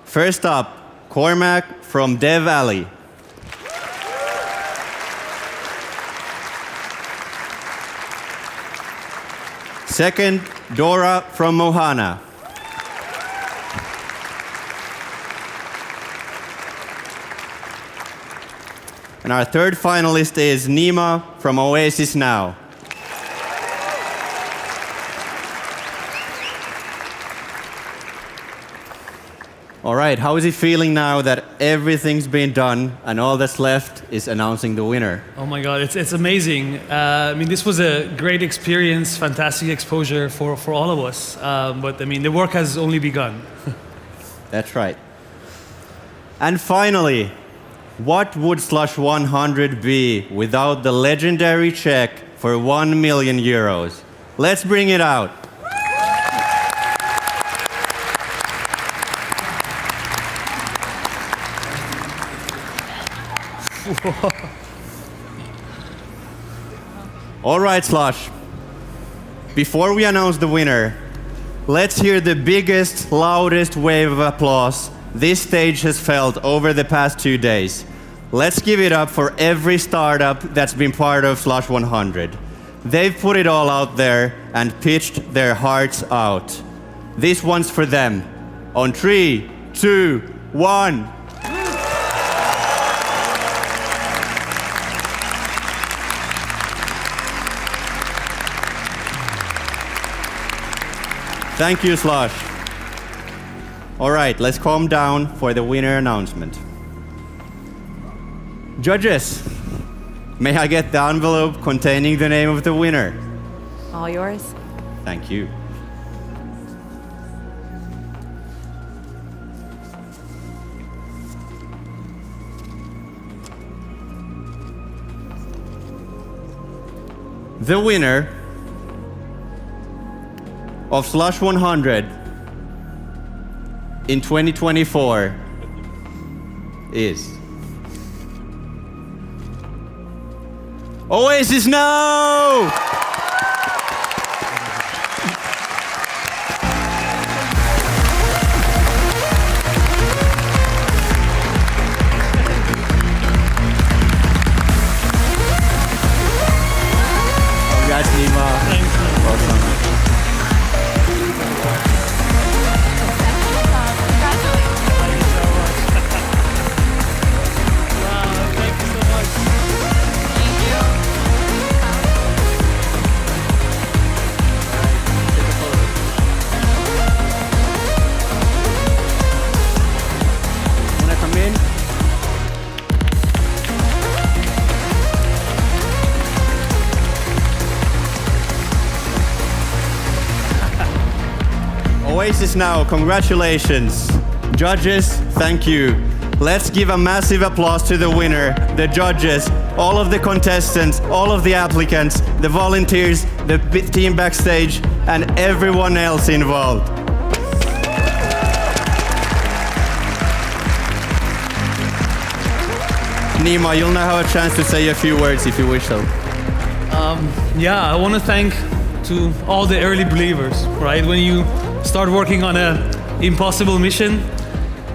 First up, Cormac from Dev Alley. Second, Dora from Mohana. And our third finalist is Nima from Oasis Now. All right, how is it feeling now that everything's been done and all that's left is announcing the winner? Oh my God, it's amazing. This was a great experience, fantastic exposure for all of us. But the work has only begun. That's right. And finally, what would Slush 100 be without the legendary check for 1 million euros? Let's bring it out. All right, Slush. Before we announce the winner, let's hear the biggest, loudest wave of applause this stage has felt over the past 2 days. Let's give it up for every startup that's been part of Slush 100. They've put it all out there and pitched their hearts out. This one's for them. On 3, 2, 1. Thank you, Slush. All right, let's calm down for the winner announcement. Judges, may I get the envelope containing the name of the winner? All yours. Thank you. The winner of Slush 100 in 2024 is Oasis Now! Congrats, Nima. Thanks. Awesome. Oasis Now, congratulations. Judges, thank you. Let's give a massive applause to the winner, the judges, all of the contestants, all of the applicants, the volunteers, the team backstage, and everyone else involved. Nima, you'll now have a chance to say a few words if you wish so. Yeah, I want to thank to all the early believers, right? When you start working on an impossible mission,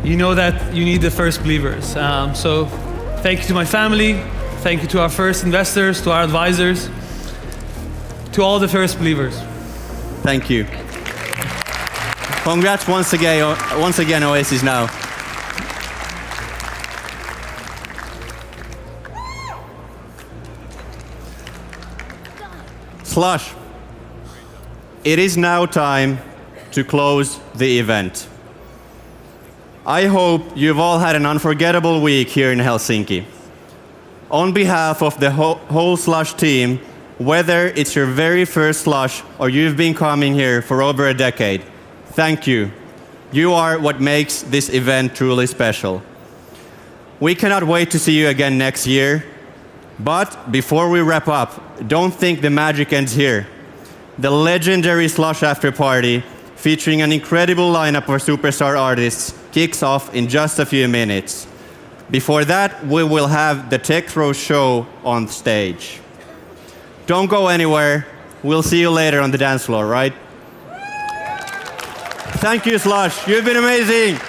you know that you need the first believers. So thank you to my family, thank you to our first investors, to our advisors, to all the first believers. Thank you. Congrats once again, Oasis Now. Slush, it is now time to close the event. I hope you've all had an unforgettable week here in Helsinki. On behalf of the whole Slush team, whether it's your very first Slush or you've been coming here for over a decade, thank you. You are what makes this event truly special. We cannot wait to see you again next year. But before we wrap up, don't think the magic ends here. The legendary Slush After Party, featuring an incredible lineup of superstar artists, kicks off in just a few minutes. Before that, we will have the Tech Throw show on stage. Don't go anywhere. We'll see you later on the dance floor, right? Thank you, Slush. You've been amazing.